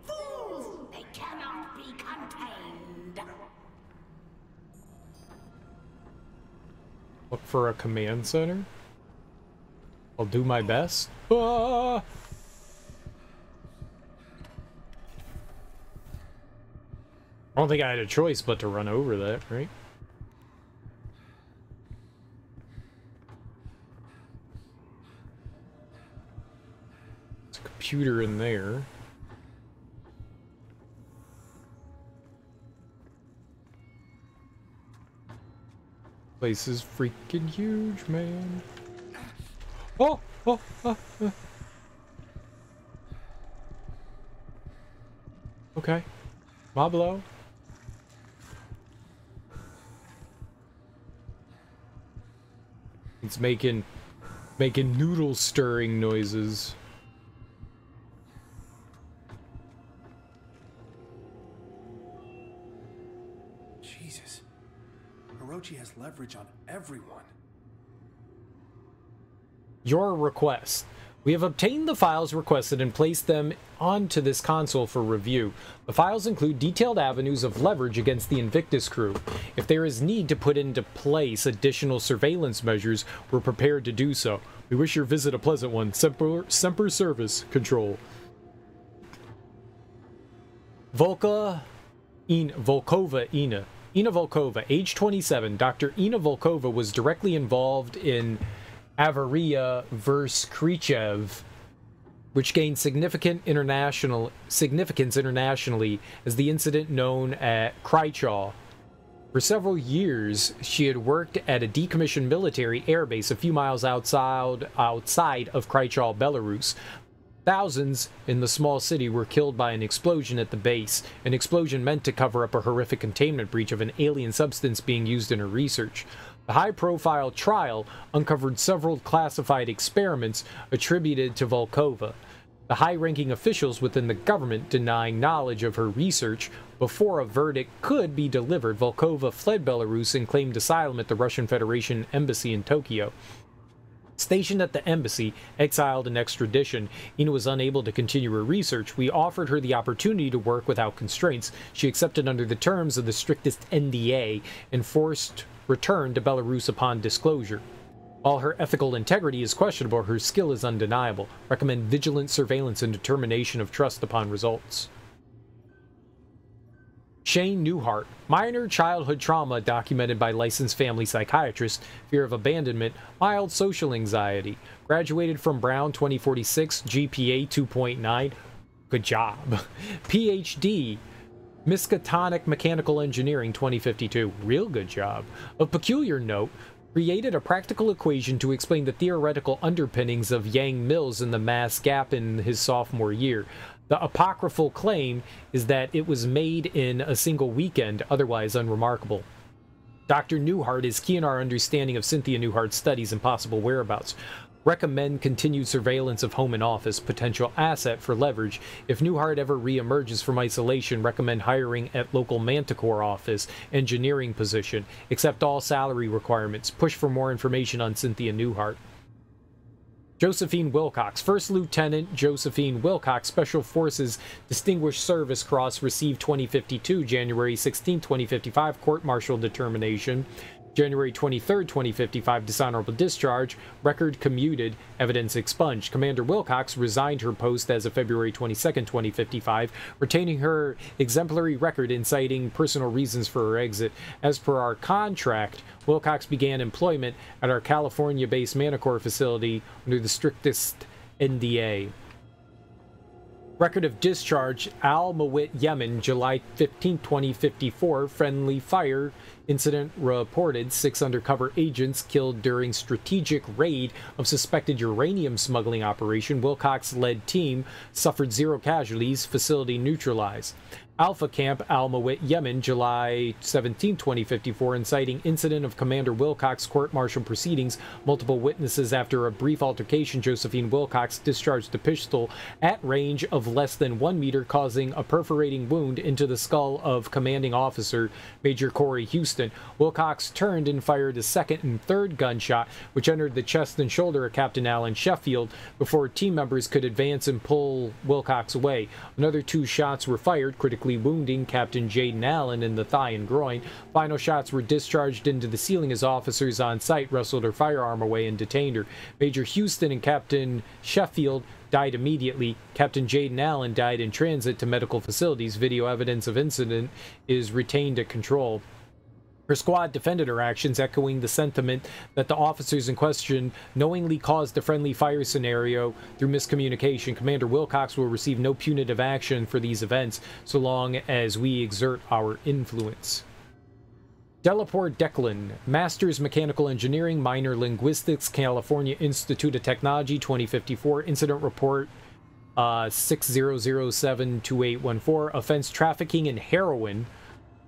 Fools, they cannot be contained. Look for a command center. I'll do my best. Ah! I don't think I had a choice but to run over that, right? There's a computer in there. Place is freaking huge, man. Oh! Okay. Mob low. It's making noodle stirring noises. Jesus. Orochi has leverage on everyone. Your request. We have obtained the files requested and placed them onto this console for review. The files include detailed avenues of leverage against the Invictus crew. If there is need to put into place additional surveillance measures, we're prepared to do so. We wish your visit a pleasant one. Semper Service Control. Volkova Ina. Ina Volkova, age 27. Dr. Ina Volkova was directly involved in Avaria vs. Khrushchev, which gained significance internationally as the incident known at Krychal. For several years, she had worked at a decommissioned military airbase a few miles outside of Krychal, Belarus. Thousands in the small city were killed by an explosion at the base, an explosion meant to cover up a horrific containment breach of an alien substance being used in her research. The high-profile trial uncovered several classified experiments attributed to Volkova. The high-ranking officials within the government denying knowledge of her research. Before a verdict could be delivered, Volkova fled Belarus and claimed asylum at the Russian Federation Embassy in Tokyo. Stationed at the embassy, exiled in extradition, Ina was unable to continue her research. We offered her the opportunity to work without constraints. She accepted under the terms of the strictest NDA and forced return to Belarus upon disclosure. While her ethical integrity is questionable, her skill is undeniable. Recommend vigilant surveillance and determination of trust upon results. Shane Newhart, minor childhood trauma documented by licensed family psychiatrist, fear of abandonment, mild social anxiety. Graduated from Brown 2046, GPA 2.9. Good job. PhD, Miskatonic Mechanical Engineering 2052. Real good job. Of peculiar note, created a practical equation to explain the theoretical underpinnings of Yang Mills in the mass gap in his sophomore year. The apocryphal claim is that it was made in a single weekend, otherwise unremarkable. Dr. Newhart is key in our understanding of Cynthia Newhart's studies and possible whereabouts. Recommend continued surveillance of home and office, potential asset for leverage. If Newhart ever re-emerges from isolation, recommend hiring at local Manticore office, engineering position. Accept all salary requirements. Push for more information on Cynthia Newhart. Josephine Wilcox, First Lieutenant Josephine Wilcox, Special Forces Distinguished Service Cross, received 2052, January 16, 2055, court-martial determination. January 23, 2055, dishonorable discharge, record commuted, evidence expunged. Commander Wilcox resigned her post as of February 22, 2055, retaining her exemplary record and citing personal reasons for her exit. As per our contract, Wilcox began employment at our California-based Manticore facility under the strictest NDA. Record of discharge, Al Mawit, Yemen, July 15, 2054, friendly fire incident reported. 6 undercover agents killed during strategic raid of suspected uranium smuggling operation. Wilcox-led team suffered 0 casualties, facility neutralized. Alpha Camp, Al Mawit, Yemen, July 17, 2054, inciting incident of Commander Wilcox court-martial proceedings. Multiple witnesses after a brief altercation. Josephine Wilcox discharged a pistol at range of less than 1 meter, causing a perforating wound into the skull of commanding officer Major Corey Houston. Wilcox turned and fired a second and third gunshot, which entered the chest and shoulder of Captain Alan Sheffield before team members could advance and pull Wilcox away. Another 2 shots were fired, critically wounding Captain Jaden Allen in the thigh and groin. Final shots were discharged into the ceiling as officers on site wrestled her firearm away and detained her. Major Houston and Captain Sheffield died immediately. Captain Jaden Allen died in transit to medical facilities. Video evidence of incident is retained at control. Her squad defended her actions, echoing the sentiment that the officers in question knowingly caused the friendly fire scenario through miscommunication. Commander Wilcox will receive no punitive action for these events so long as we exert our influence. Delapore Declan, Master's Mechanical Engineering, Minor Linguistics, California Institute of Technology, 2054, Incident Report 60072814, Offense Trafficking in Heroin,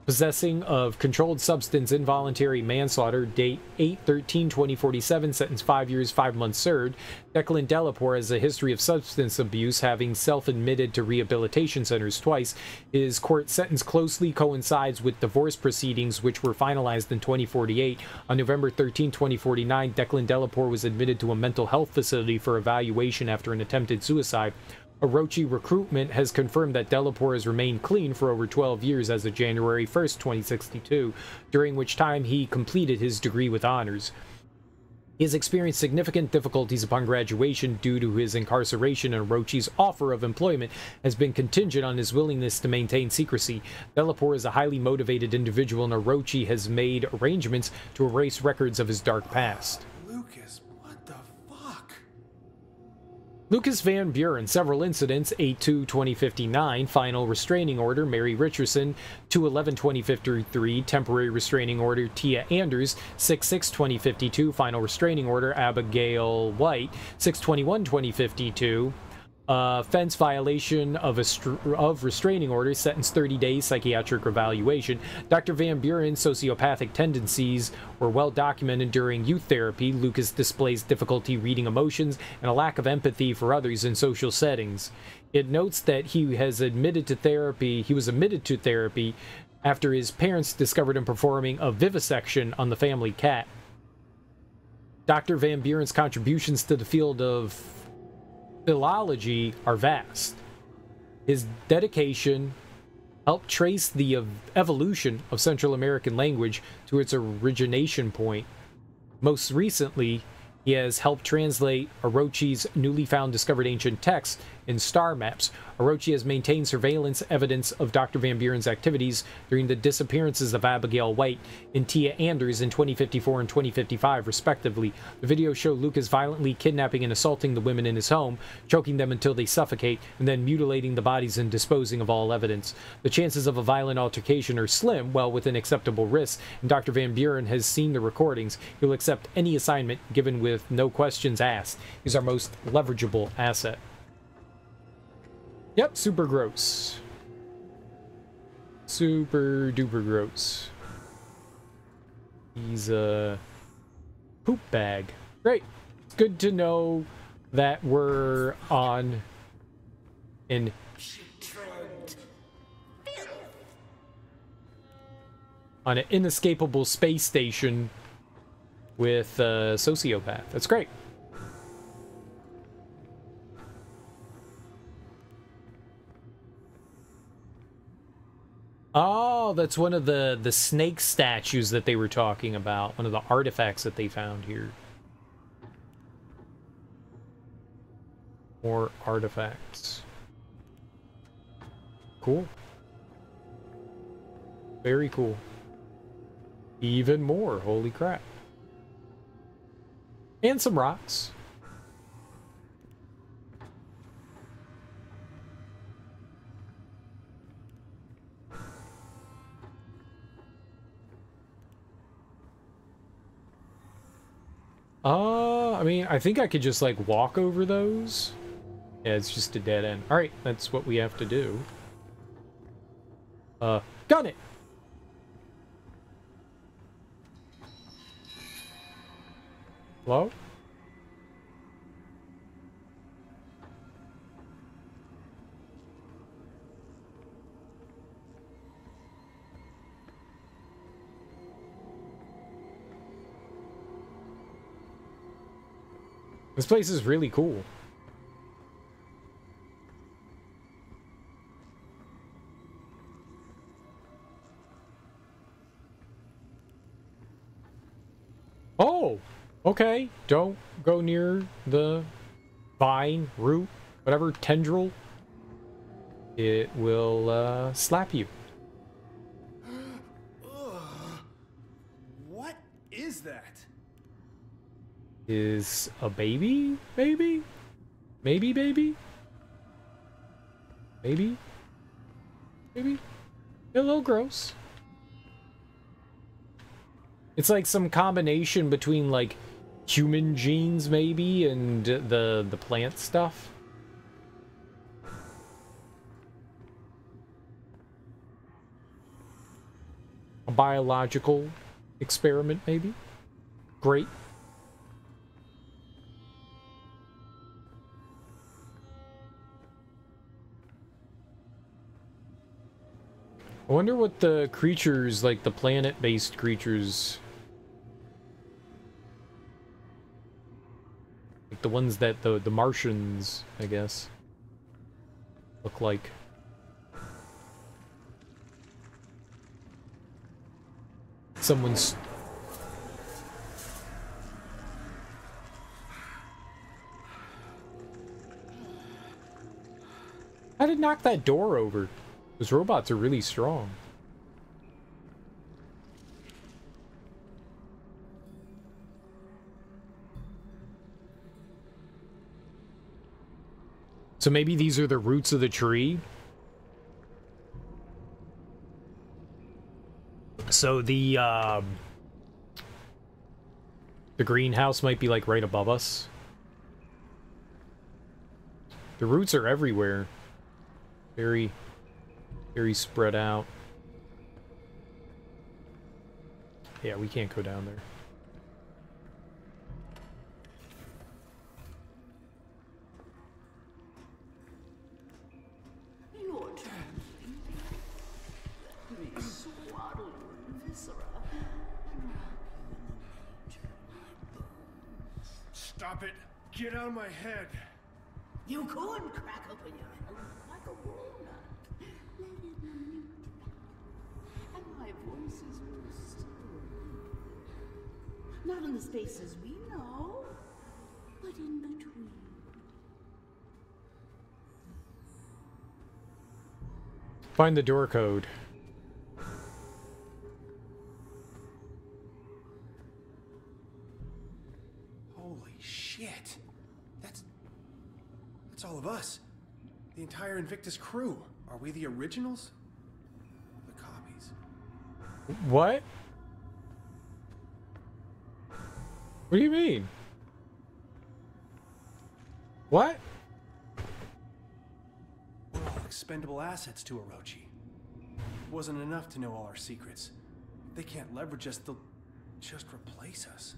Possessing of controlled substance, involuntary manslaughter, date 8/13/2047, sentence 5 years, 5 months served. Declan Delapore has a history of substance abuse, having self-admitted to rehabilitation centers twice. His court sentence closely coincides with divorce proceedings, which were finalized in 2048. On November 13, 2049, Declan Delapore was admitted to a mental health facility for evaluation after an attempted suicide. Orochi Recruitment has confirmed that Delapore has remained clean for over 12 years as of January 1st, 2062, during which time he completed his degree with honors. He has experienced significant difficulties upon graduation due to his incarceration, and Orochi's offer of employment has been contingent on his willingness to maintain secrecy. Delapore is a highly motivated individual, and Orochi has made arrangements to erase records of his dark past. Lucas, what the fuck? Lucas Van Buren, several incidents, 8/2/2059, final restraining order, Mary Richardson, 2/11/2053, temporary restraining order, Tia Anders, 6/6/2052, final restraining order, Abigail White, 6/21/2052, offense violation of restraining order, sentence 30 days, psychiatric evaluation. Dr. Van Buren's sociopathic tendencies were well documented during youth therapy. Lucas displays difficulty reading emotions and a lack of empathy for others in social settings. It notes that he was admitted to therapy after his parents discovered him performing a vivisection on the family cat. Dr. Van Buren's contributions to the field of philology are vast. His dedication helped trace the evolution of Central American language to its origination point. Most recently, he has helped translate Orochi's newly found discovered ancient texts in star maps. Orochi has maintained surveillance evidence of Dr. Van Buren's activities during the disappearances of Abigail White and Tia Anders in 2054 and 2055, respectively. The videos show Lucas violently kidnapping and assaulting the women in his home, choking them until they suffocate, and then mutilating the bodies and disposing of all evidence. The chances of a violent altercation are slim, well within acceptable risks, and Dr. Van Buren has seen the recordings. He'll accept any assignment given with no questions asked. He's our most leverageable asset. Yep, super gross. Super duper gross. He's a poop bag. Great. It's good to know that we're on an inescapable space station with a sociopath. That's great. Oh, that's one of the snake statues that they were talking about. One of the artifacts that they found here. More artifacts. Cool. Very cool. Even more. Holy crap. And some rocks. I mean, I think I could just, like, walk over those. Yeah, it's just a dead end. Alright, that's what we have to do. Gun it! Hello? This place is really cool. Oh, okay. Don't go near the vine, root, whatever, tendril. It will slap you. What is that? Is a baby? Maybe? Maybe baby? Maybe? Maybe? A little gross. It's like some combination between like human genes maybe and the plant stuff. A biological experiment maybe. Great. I wonder what the creatures, like the planet-based creatures, like the ones that the Martians, I guess, look like. Someone's... How did it knock that door over? Those robots are really strong. So maybe these are the roots of the tree? So the greenhouse might be like right above us. The roots are everywhere. Very spread out. Yeah, we can't go down there. Your turn. We swaddle you in viscera and wrap you in the nature of my bones. Stop it! Get out of my head! You could crack open your head like a walnut. And my voices will still. Not in the spaces we know, but in between. Find the door code. Holy shit. That's all of us. The entire Invictus crew. Are we the originals? The copies. What? What do you mean? What? We're all expendable assets to Orochi. It wasn't enough to know all our secrets. They can't leverage us, they'll just replace us.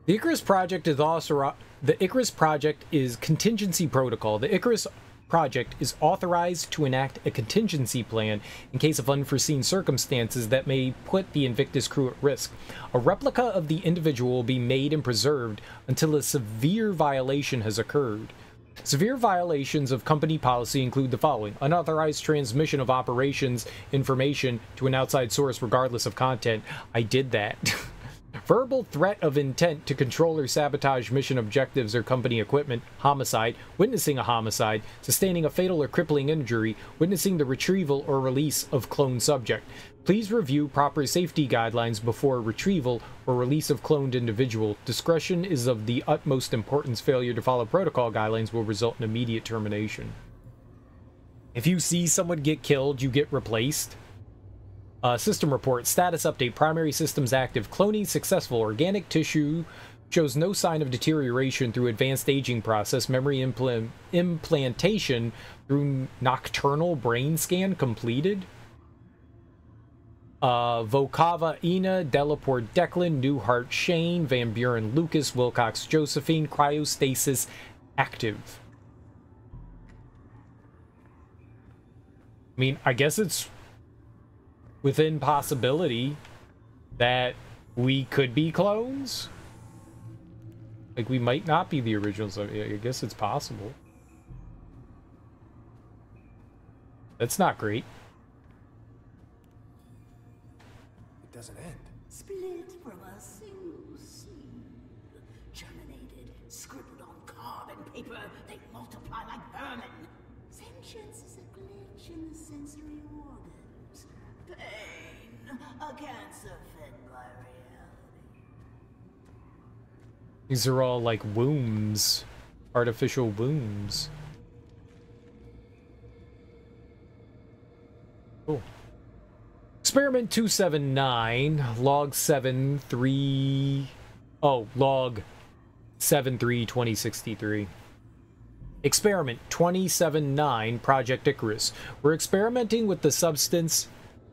The Icarus Project is also the Icarus Project is contingency protocol. The Icarus Project is authorized to enact a contingency plan in case of unforeseen circumstances that may put the Invictus crew at risk. A replica of the individual will be made and preserved until a severe violation has occurred. Severe violations of company policy include the following: unauthorized transmission of operations information to an outside source regardless of content. I did that. Verbal threat of intent to control or sabotage mission objectives or company equipment, homicide, witnessing a homicide, sustaining a fatal or crippling injury, witnessing the retrieval or release of cloned subject. Please review proper safety guidelines before retrieval or release of cloned individual. Discretion is of the utmost importance. Failure to follow protocol guidelines will result in immediate termination. If you see someone get killed, you get replaced. System report. Status update. Primary systems active. Cloning successful. Organic tissue shows no sign of deterioration through advanced aging process. Memory implantation through nocturnal brain scan completed. Vocava Ina, Delaport Declan, Newhart Shane, Van Buren Lucas, Wilcox Josephine, cryostasis active. I mean, I guess it's within possibility that we could be clones. Like, we might not be the originals. I guess it's possible. That's not great. It doesn't end. Split from a single seed. Germinated, scribbled on carbon paper, they multiply like vermin. Sentience is a glitch in the sensory organs. Pain, a cancer fed by reality. These are all like wombs. Artificial wombs. Cool. Experiment 279, log 73. Oh, log 73-2063. Experiment 279, Project Icarus. We're experimenting with the substance,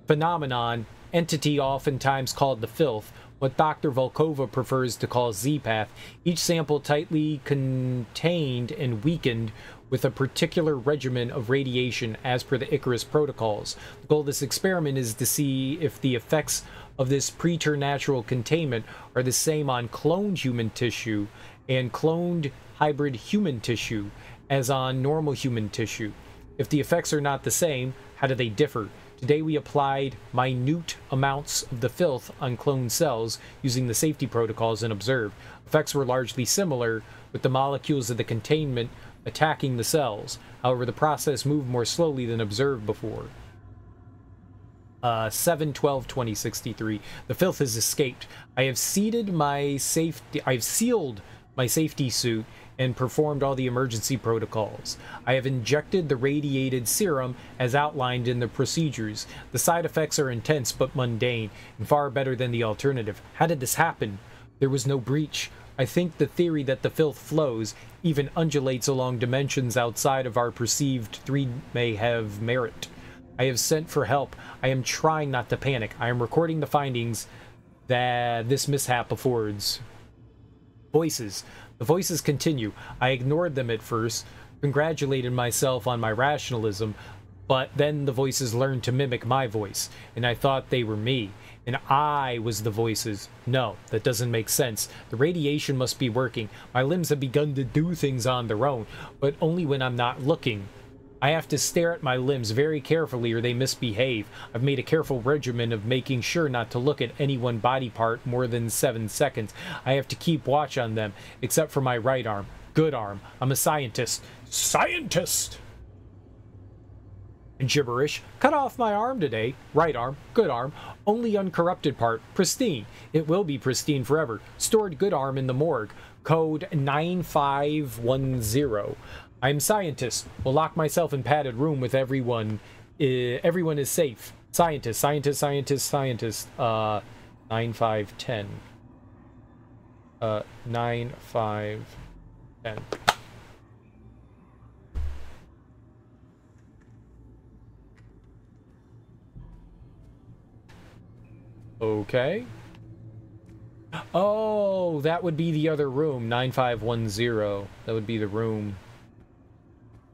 phenomenon, entity oftentimes called the filth, what Dr. Volkova prefers to call Z-Path, each sample tightly contained and weakened with a particular regimen of radiation as per the Icarus protocols. The goal of this experiment is to see if the effects of this preternatural containment are the same on cloned human tissue and cloned hybrid human tissue as on normal human tissue. If the effects are not the same, how do they differ? Today we applied minute amounts of the filth on cloned cells using the safety protocols and observed. Effects were largely similar, with the molecules of the containment attacking the cells. However, the process moved more slowly than observed before. 7/12/2063. The filth has escaped. I have sealed my safety suit and performed all the emergency protocols. I have injected the radiated serum as outlined in the procedures. The side effects are intense but mundane, and far better than the alternative. How did this happen? There was no breach. I think the theory that the filth flows, even undulates along dimensions outside of our perceived three may have merit. I have sent for help. I am trying not to panic. I am recording the findings that this mishap affords. Voices. The voices continue. I ignored them at first, congratulated myself on my rationalism, but then the voices learned to mimic my voice, and I thought they were me, and I was the voices. No, that doesn't make sense. The radiation must be working. My limbs have begun to do things on their own, but only when I'm not looking. I have to stare at my limbs very carefully or they misbehave. I've made a careful regimen of making sure not to look at any one body part more than 7 seconds. I have to keep watch on them, except for my right arm. Good arm. I'm a scientist. Scientist! Gibberish. Cut off my arm today. Right arm. Good arm. Only uncorrupted part. Pristine. It will be pristine forever. Stored good arm in the morgue. Code 9510. I'm scientist. Will lock myself in padded room with everyone. Everyone is safe. Scientist. 9510. 9510. Okay. Oh, that would be the other room, 9510. That would be the room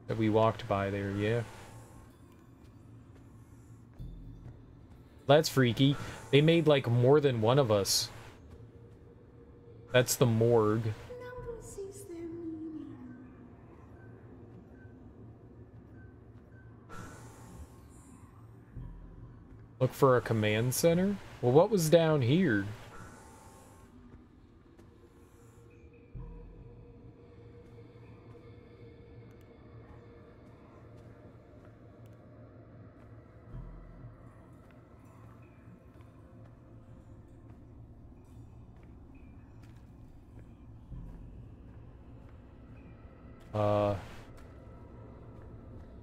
that we walked by there, yeah. That's freaky. They made like more than one of us. That's the morgue. Look for a command center? Well, what was down here?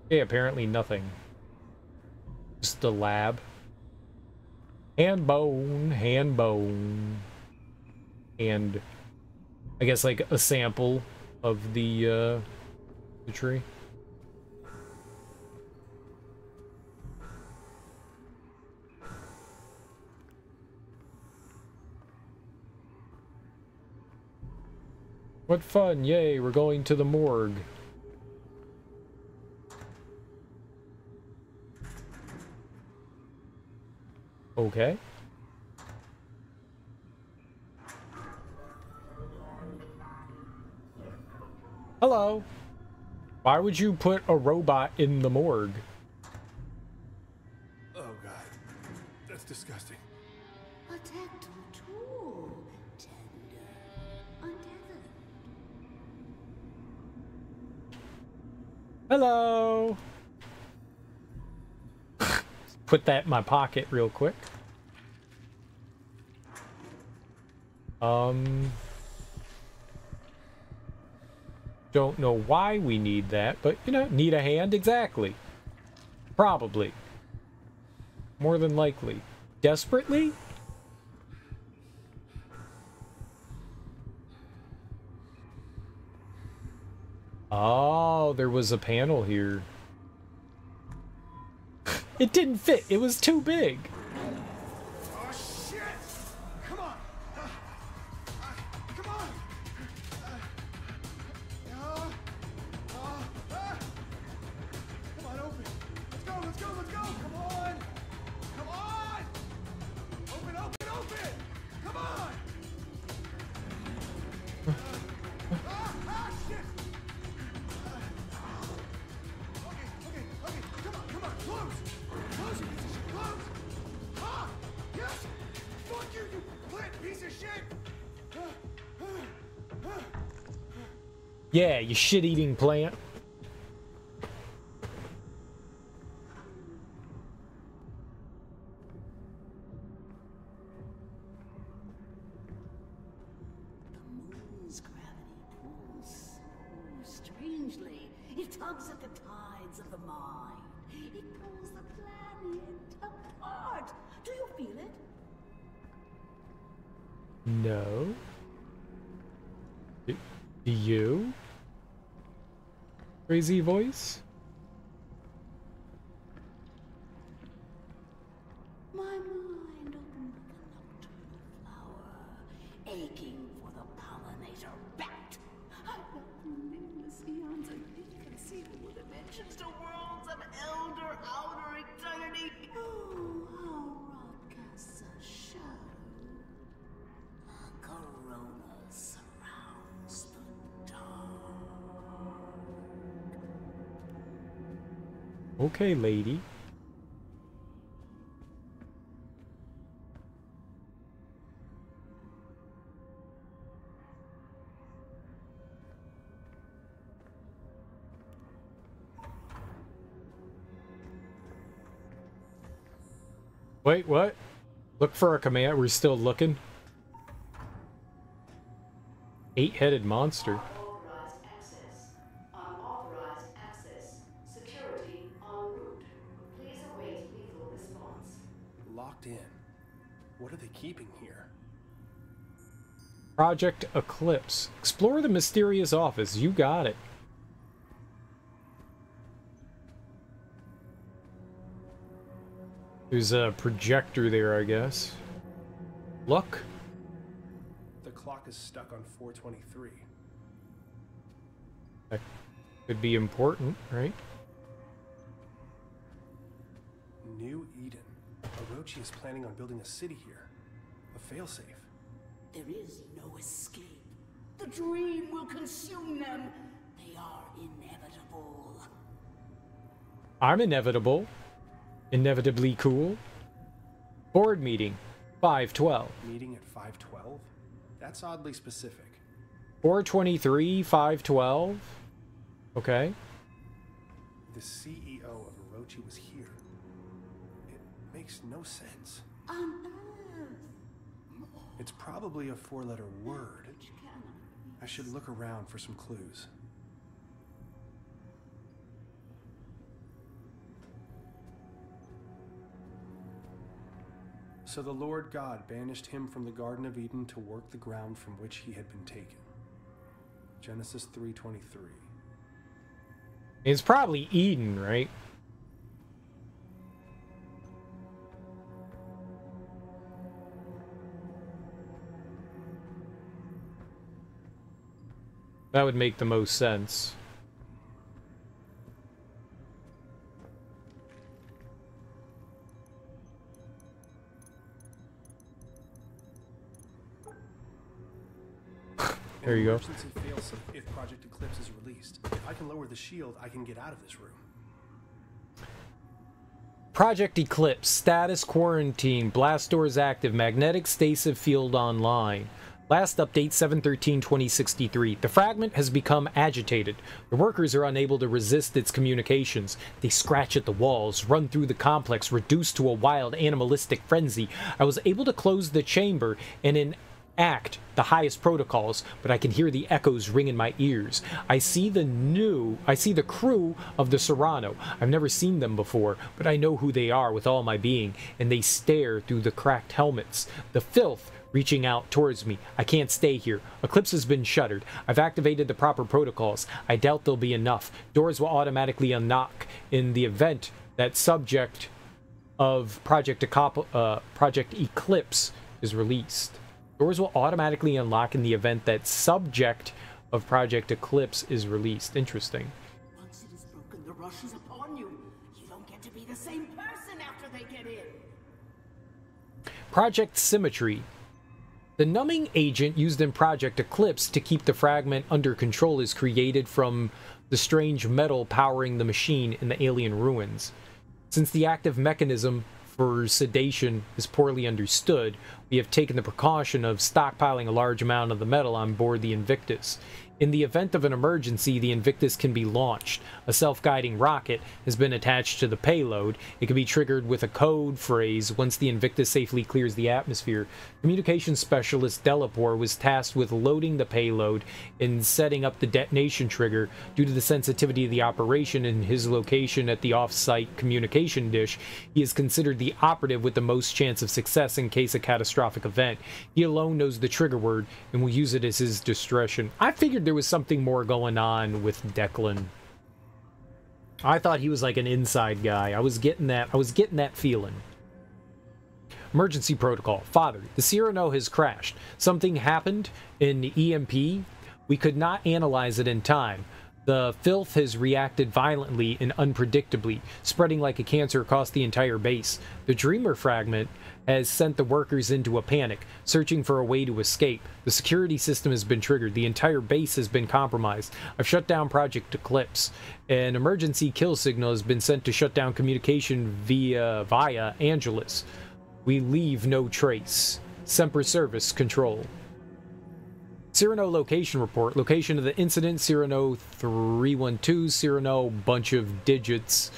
Yeah, apparently nothing. Just the lab. Hand bone, and I guess like a sample of the tree. What fun, yay, we're going to the morgue. Okay. Hello. Why would you put a robot in the morgue? Oh god, that's disgusting. A tactile tool, tender, untethered. Hello. Put that in my pocket real quick. Don't know why we need that, but you know, need a hand exactly. Probably. More than likely. Desperately? Oh, there was a panel here. It didn't fit. It was too big. Oh shit! Come on! Come on! Come on, open! Let's go! Let's go! Let's go! Come on! Come on! Open! Open! Open! Come on! Shit! Okay, come on, close! Close! Close! Ah! Yes! Fuck you, you plant piece of shit! Yeah, you shit-eating plant. The moon's gravity pulls so strangely. It tugs at the tides of the mind. It pulls the planet apart. Do you feel it? No. Do you? Crazy voice? My mind opened like a nocturnal flower, aching for the pollinator bat. I felt nameless eons and inconceivable dimensions to worlds of elder outer eternity. Oh, how rock casts a shadow. A corona surrounds the dark. Okay, lady. Wait, what? Look for a command. We're still looking. 8-headed monster. Unauthorized access. Unauthorized access. Security en route. Please await lethal response. Locked in. What are they keeping here? Project Eclipse. Explore the mysterious office. You got it. There's a projector there, I guess. Look. The clock is stuck on 4:23. That could be important, right? New Eden. Orochi is planning on building a city here. A failsafe. There is no escape. The dream will consume them. They are inevitable. I'm inevitable. Inevitably cool. Board meeting. 5:12. Meeting at 5:12? That's oddly specific. 4:23, 5:12. Okay. The CEO of Orochi was here. It makes no sense. On Earth. It's probably a 4-letter word. Which cannot be. I should look around for some clues. So the Lord God banished him from the Garden of Eden to work the ground from which he had been taken. Genesis 3:23. It's probably Eden, right? That would make the most sense. There you go. Emergency failsafe if Project Eclipse is released. If I can lower the shield, I can get out of this room. Project Eclipse. Status quarantine. Blast doors active. Magnetic stasis field online. Last update 7/13/2063. The fragment has become agitated. The workers are unable to resist its communications. They scratch at the walls, run through the complex, reduced to a wild animalistic frenzy. I was able to close the chamber and enact the highest protocols, but I can hear the echoes ring in my ears. I see the crew of the Serrano. I've never seen them before, but I know who they are with all my being, and they stare through the cracked helmets. The filth reaching out towards me. I can't stay here. Eclipse has been shuttered. I've activated the proper protocols. I doubt there'll be enough. Doors will automatically unlock in the event that subject of Project Eclipse is released. Doors will automatically unlock in the event that subject of Project Eclipse is released. Interesting. Once it is broken, the rush is upon you. You don't get to be the same person after they get in. Project Symmetry. The numbing agent used in Project Eclipse to keep the fragment under control is created from the strange metal powering the machine in the alien ruins. Since the active mechanism for sedation is poorly understood, we have taken the precaution of stockpiling a large amount of the metal on board the Invictus. In the event of an emergency, the Invictus can be launched. A self-guiding rocket has been attached to the payload. It can be triggered with a code phrase once the Invictus safely clears the atmosphere. Communications specialist Delapore was tasked with loading the payload and setting up the detonation trigger. Due to the sensitivity of the operation and his location at the off-site communication dish, he is considered the operative with the most chance of success in case of catastrophic event. He alone knows the trigger word and will use it as his discretion. I figured there was something more going on with Declan. I thought he was like an inside guy. I was getting that feeling. Emergency protocol. Father, the Cyrano has crashed. Something happened in the EMP. We could not analyze it in time. The filth has reacted violently and unpredictably, spreading like a cancer across the entire base. The Dreamer fragment has sent the workers into a panic, searching for a way to escape. The security system has been triggered. The entire base has been compromised. I've shut down Project Eclipse. An emergency kill signal has been sent to shut down communication via Angelus. We leave no trace. Semper Service Control. Cyrano location report. Location of the incident, Cyrano 312, Cyrano bunch of digits.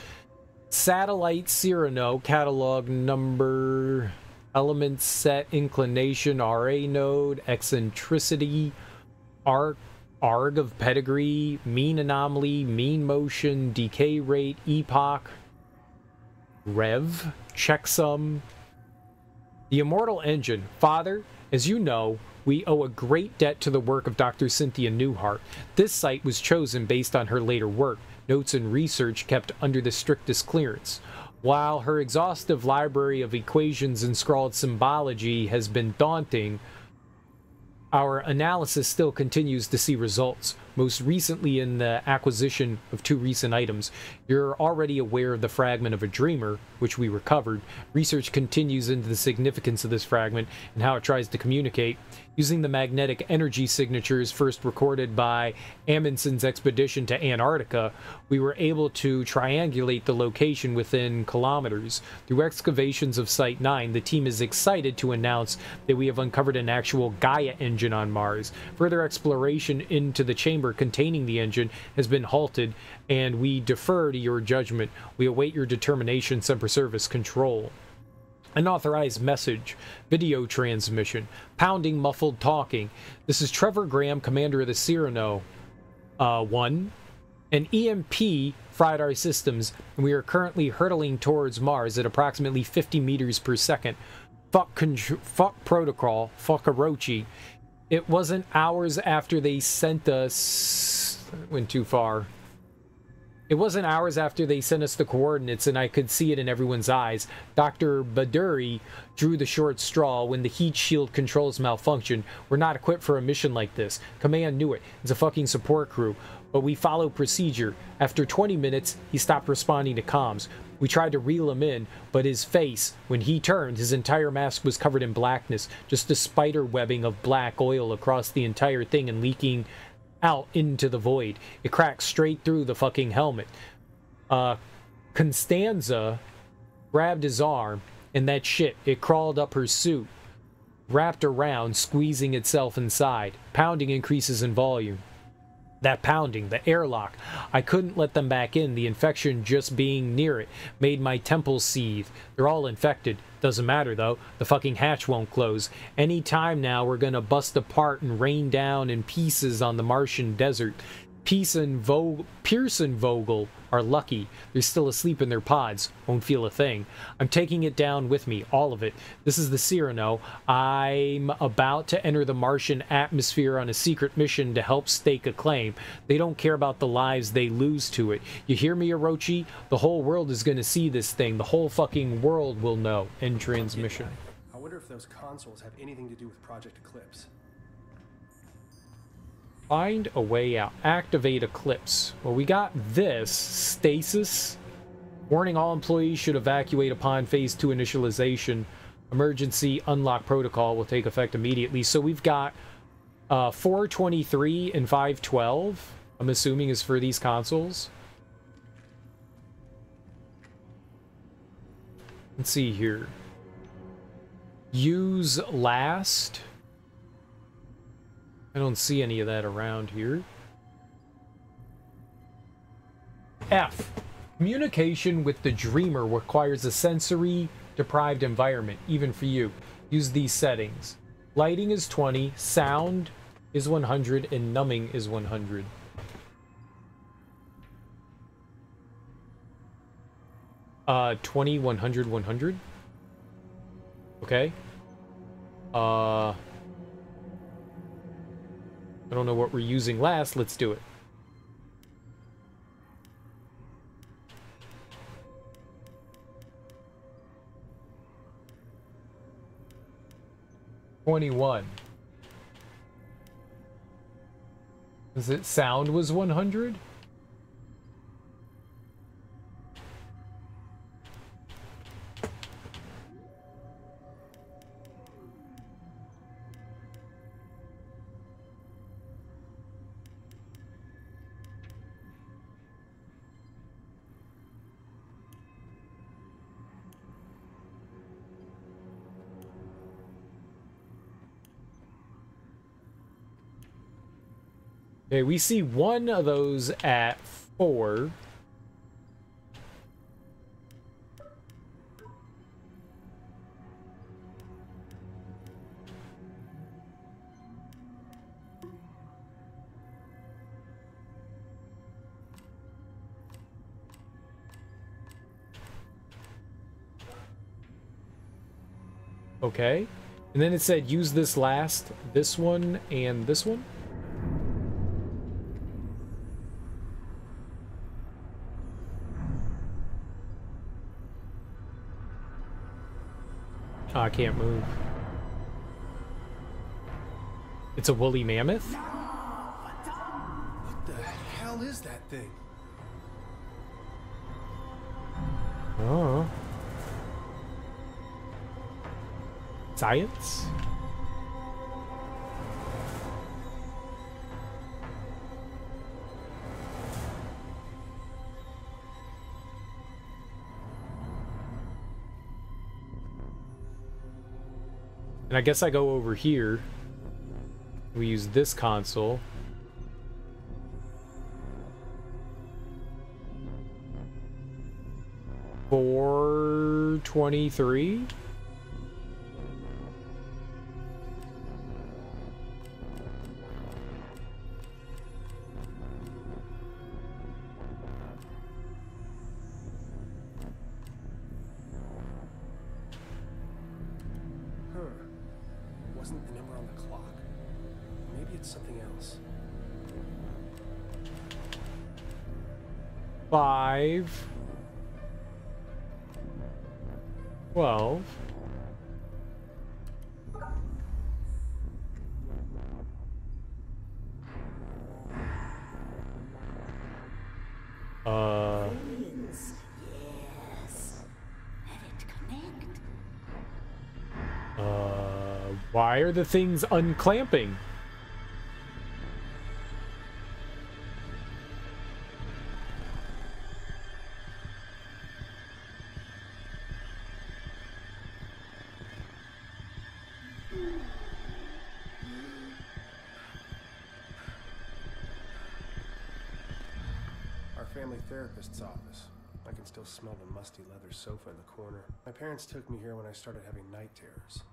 Satellite Cyrano, catalog number, element set, inclination, RA node, eccentricity, arg of pedigree, mean anomaly, mean motion, decay rate, epoch, rev, checksum. The Immortal Engine. Father, as you know, we owe a great debt to the work of Dr. Cynthia Newhart. This site was chosen based on her later work, notes and research kept under the strictest clearance. While her exhaustive library of equations and scrawled symbology has been daunting, our analysis still continues to see results, most recently in the acquisition of 2 recent items. You're already aware of the fragment of a dreamer, which we recovered. Research continues into the significance of this fragment and how it tries to communicate. Using the magnetic energy signatures first recorded by Amundsen's expedition to Antarctica, we were able to triangulate the location within kilometers. Through excavations of Site 9, the team is excited to announce that we have uncovered an actual Gaia engine on Mars. Further exploration into the chamber containing the engine has been halted, and we defer to your judgment. We await your determination, Semper Service Control. Unauthorized message, video transmission, pounding muffled talking. This is Trevor Graham, commander of the Cyrano 1. An EMP fried our systems, and we are currently hurtling towards Mars at approximately 50 meters per second. Fuck protocol, fuck Orochi. It wasn't hours after they sent us... went too far. It wasn't hours after they sent us the coordinates, and I could see it in everyone's eyes. Dr. Baduri drew the short straw when the heat shield controls malfunctioned. We're not equipped for a mission like this. Command knew it. It's a fucking support crew. But we follow procedure. After 20 minutes, he stopped responding to comms. We tried to reel him in, but his face, when he turned, his entire mask was covered in blackness. Just a spider webbing of black oil across the entire thing and leaking out into the void. It cracked straight through the fucking helmet. Constanza grabbed his arm, and that shit, it crawled up her suit, wrapped around, squeezing itself inside. Pounding increases in volume. That pounding, the airlock, I couldn't let them back in. The infection just being near it made my temples seethe. They're all infected. Doesn't matter though, the fucking hatch won't close. Any time now we're gonna bust apart and rain down in pieces on the Martian desert. Pearson Vogel are lucky. They're still asleep in their pods. Won't feel a thing. I'm taking it down with me, all of it. This is the Cyrano. I'm about to enter the Martian atmosphere on a secret mission to help stake a claim. They don't care about the lives they lose to it. You hear me, Orochi? The whole world is going to see this thing. The whole fucking world will know. End transmission. I wonder if those consoles have anything to do with Project Eclipse. Find a way out. Activate Eclipse. Well, we got this. Stasis. Warning, all employees should evacuate upon Phase 2 initialization. Emergency unlock protocol will take effect immediately. So we've got 423 and 512. I'm assuming is for these consoles. Let's see here. Use last. I don't see any of that around here. F. Communication with the dreamer requires a sensory-deprived environment, even for you. Use these settings. Lighting is 20, sound is 100, and numbing is 100. Uh, 20, 100, 100. Okay. I don't know what we're using last. Let's do it. $21. Is it sound was 100? Okay, we see one of those at 4. Okay. And then it said use this last, this one, and this one. Oh, I can't move. It's a woolly mammoth? What the hell is that thing? Oh. Science? And I guess I go over here. We use this console. $4.23. Wasn't the number on the clock? Maybe it's something else. 5. 12. Yes. Let it connect. Why are the things unclamping? Our family therapist's office. I can still smell the musty leather sofa in the corner. My parents took me here when I started having night terrors.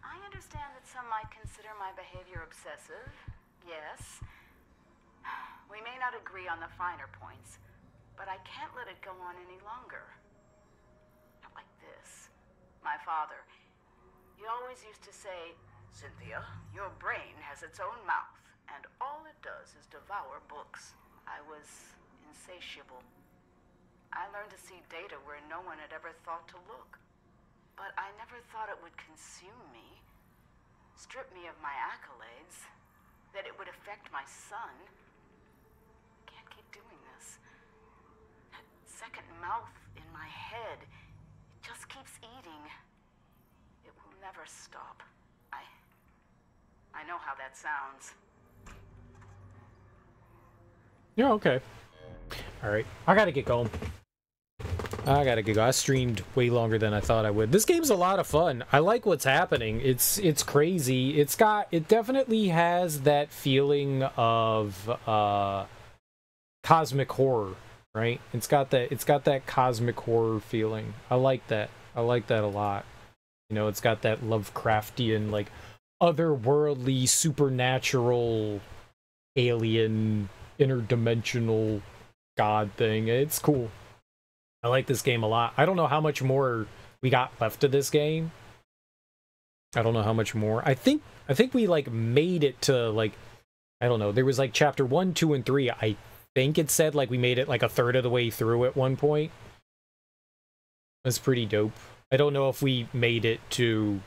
I understand that some might consider my behavior obsessive. Yes. We may not agree on the finer points, but I can't let it go on any longer. Not like this. My father, he always used to say, Cynthia, your brain has its own mouth, and all it does is devour books. I was insatiable. I learned to see data where no one had ever thought to look. But I never thought it would consume me, strip me of my accolades, that it would affect my son. Can't keep doing this. That second mouth in my head, it just keeps eating. It will never stop. I know how that sounds. Yeah, okay. Alright, I gotta get going. I streamed way longer than I thought I would. This game's a lot of fun. I like what's happening. It's crazy. It definitely has that feeling of cosmic horror, right? It's got that cosmic horror feeling. I like that. I like that a lot. You know, it's got that Lovecraftian, like, otherworldly, supernatural, alien, interdimensional god thing. It's cool. I like this game a lot. I don't know how much more we got left of this game. I don't know how much more. I think we, like, made it to, like, I don't know. There was, like, chapter 1, 2, and 3. I think it said, like, we made it, like, a third of the way through at one point. That's pretty dope. I don't know if we made it to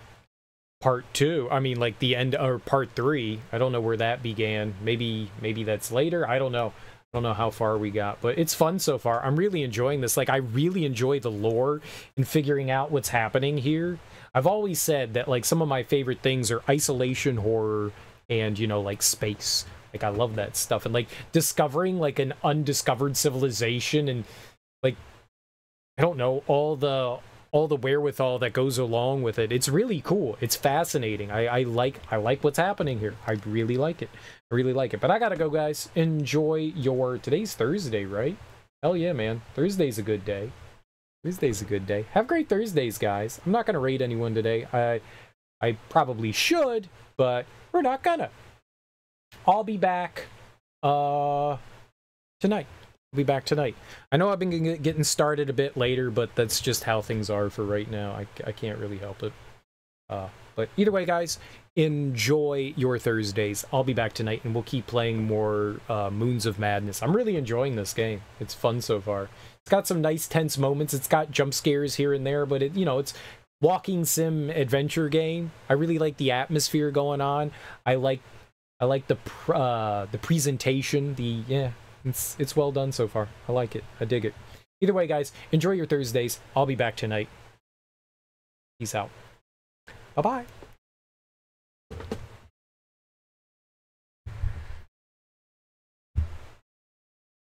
part 2. I mean, like, the end, or part 3. I don't know where that began. Maybe that's later. I don't know. I don't know how far we got, but it's fun so far. I'm really enjoying this. Like, I really enjoy the lore and figuring out what's happening here. I've always said that, like, some of my favorite things are isolation horror and, you know, like, space. Like, I love that stuff. And, like, discovering, like, an undiscovered civilization and, like, I don't know, all the wherewithal that goes along with it. It's really cool. It's fascinating. I like what's happening here. I really like it. I really like it. But I gotta go, guys. Enjoy today's Thursday, right? Hell yeah, man. Thursday's a good day. Thursday's a good day. Have great Thursdays, guys. I'm not gonna raid anyone today. I probably should, but we're not gonna. I'll be back tonight. be back tonight. I know I've been getting started a bit later, but that's just how things are for right now. I can't really help it. But either way, guys, enjoy your Thursdays. I'll be back tonight, and we'll keep playing more Moons of Madness. I'm really enjoying this game. It's fun so far. It's got some nice tense moments. It's got jump scares here and there, but it, you know, it's walking sim adventure game. I really like the atmosphere going on. I like the presentation. It's well done so far. I like it. I dig it. Either way, guys, enjoy your Thursdays. I'll be back tonight. Peace out. Bye-bye.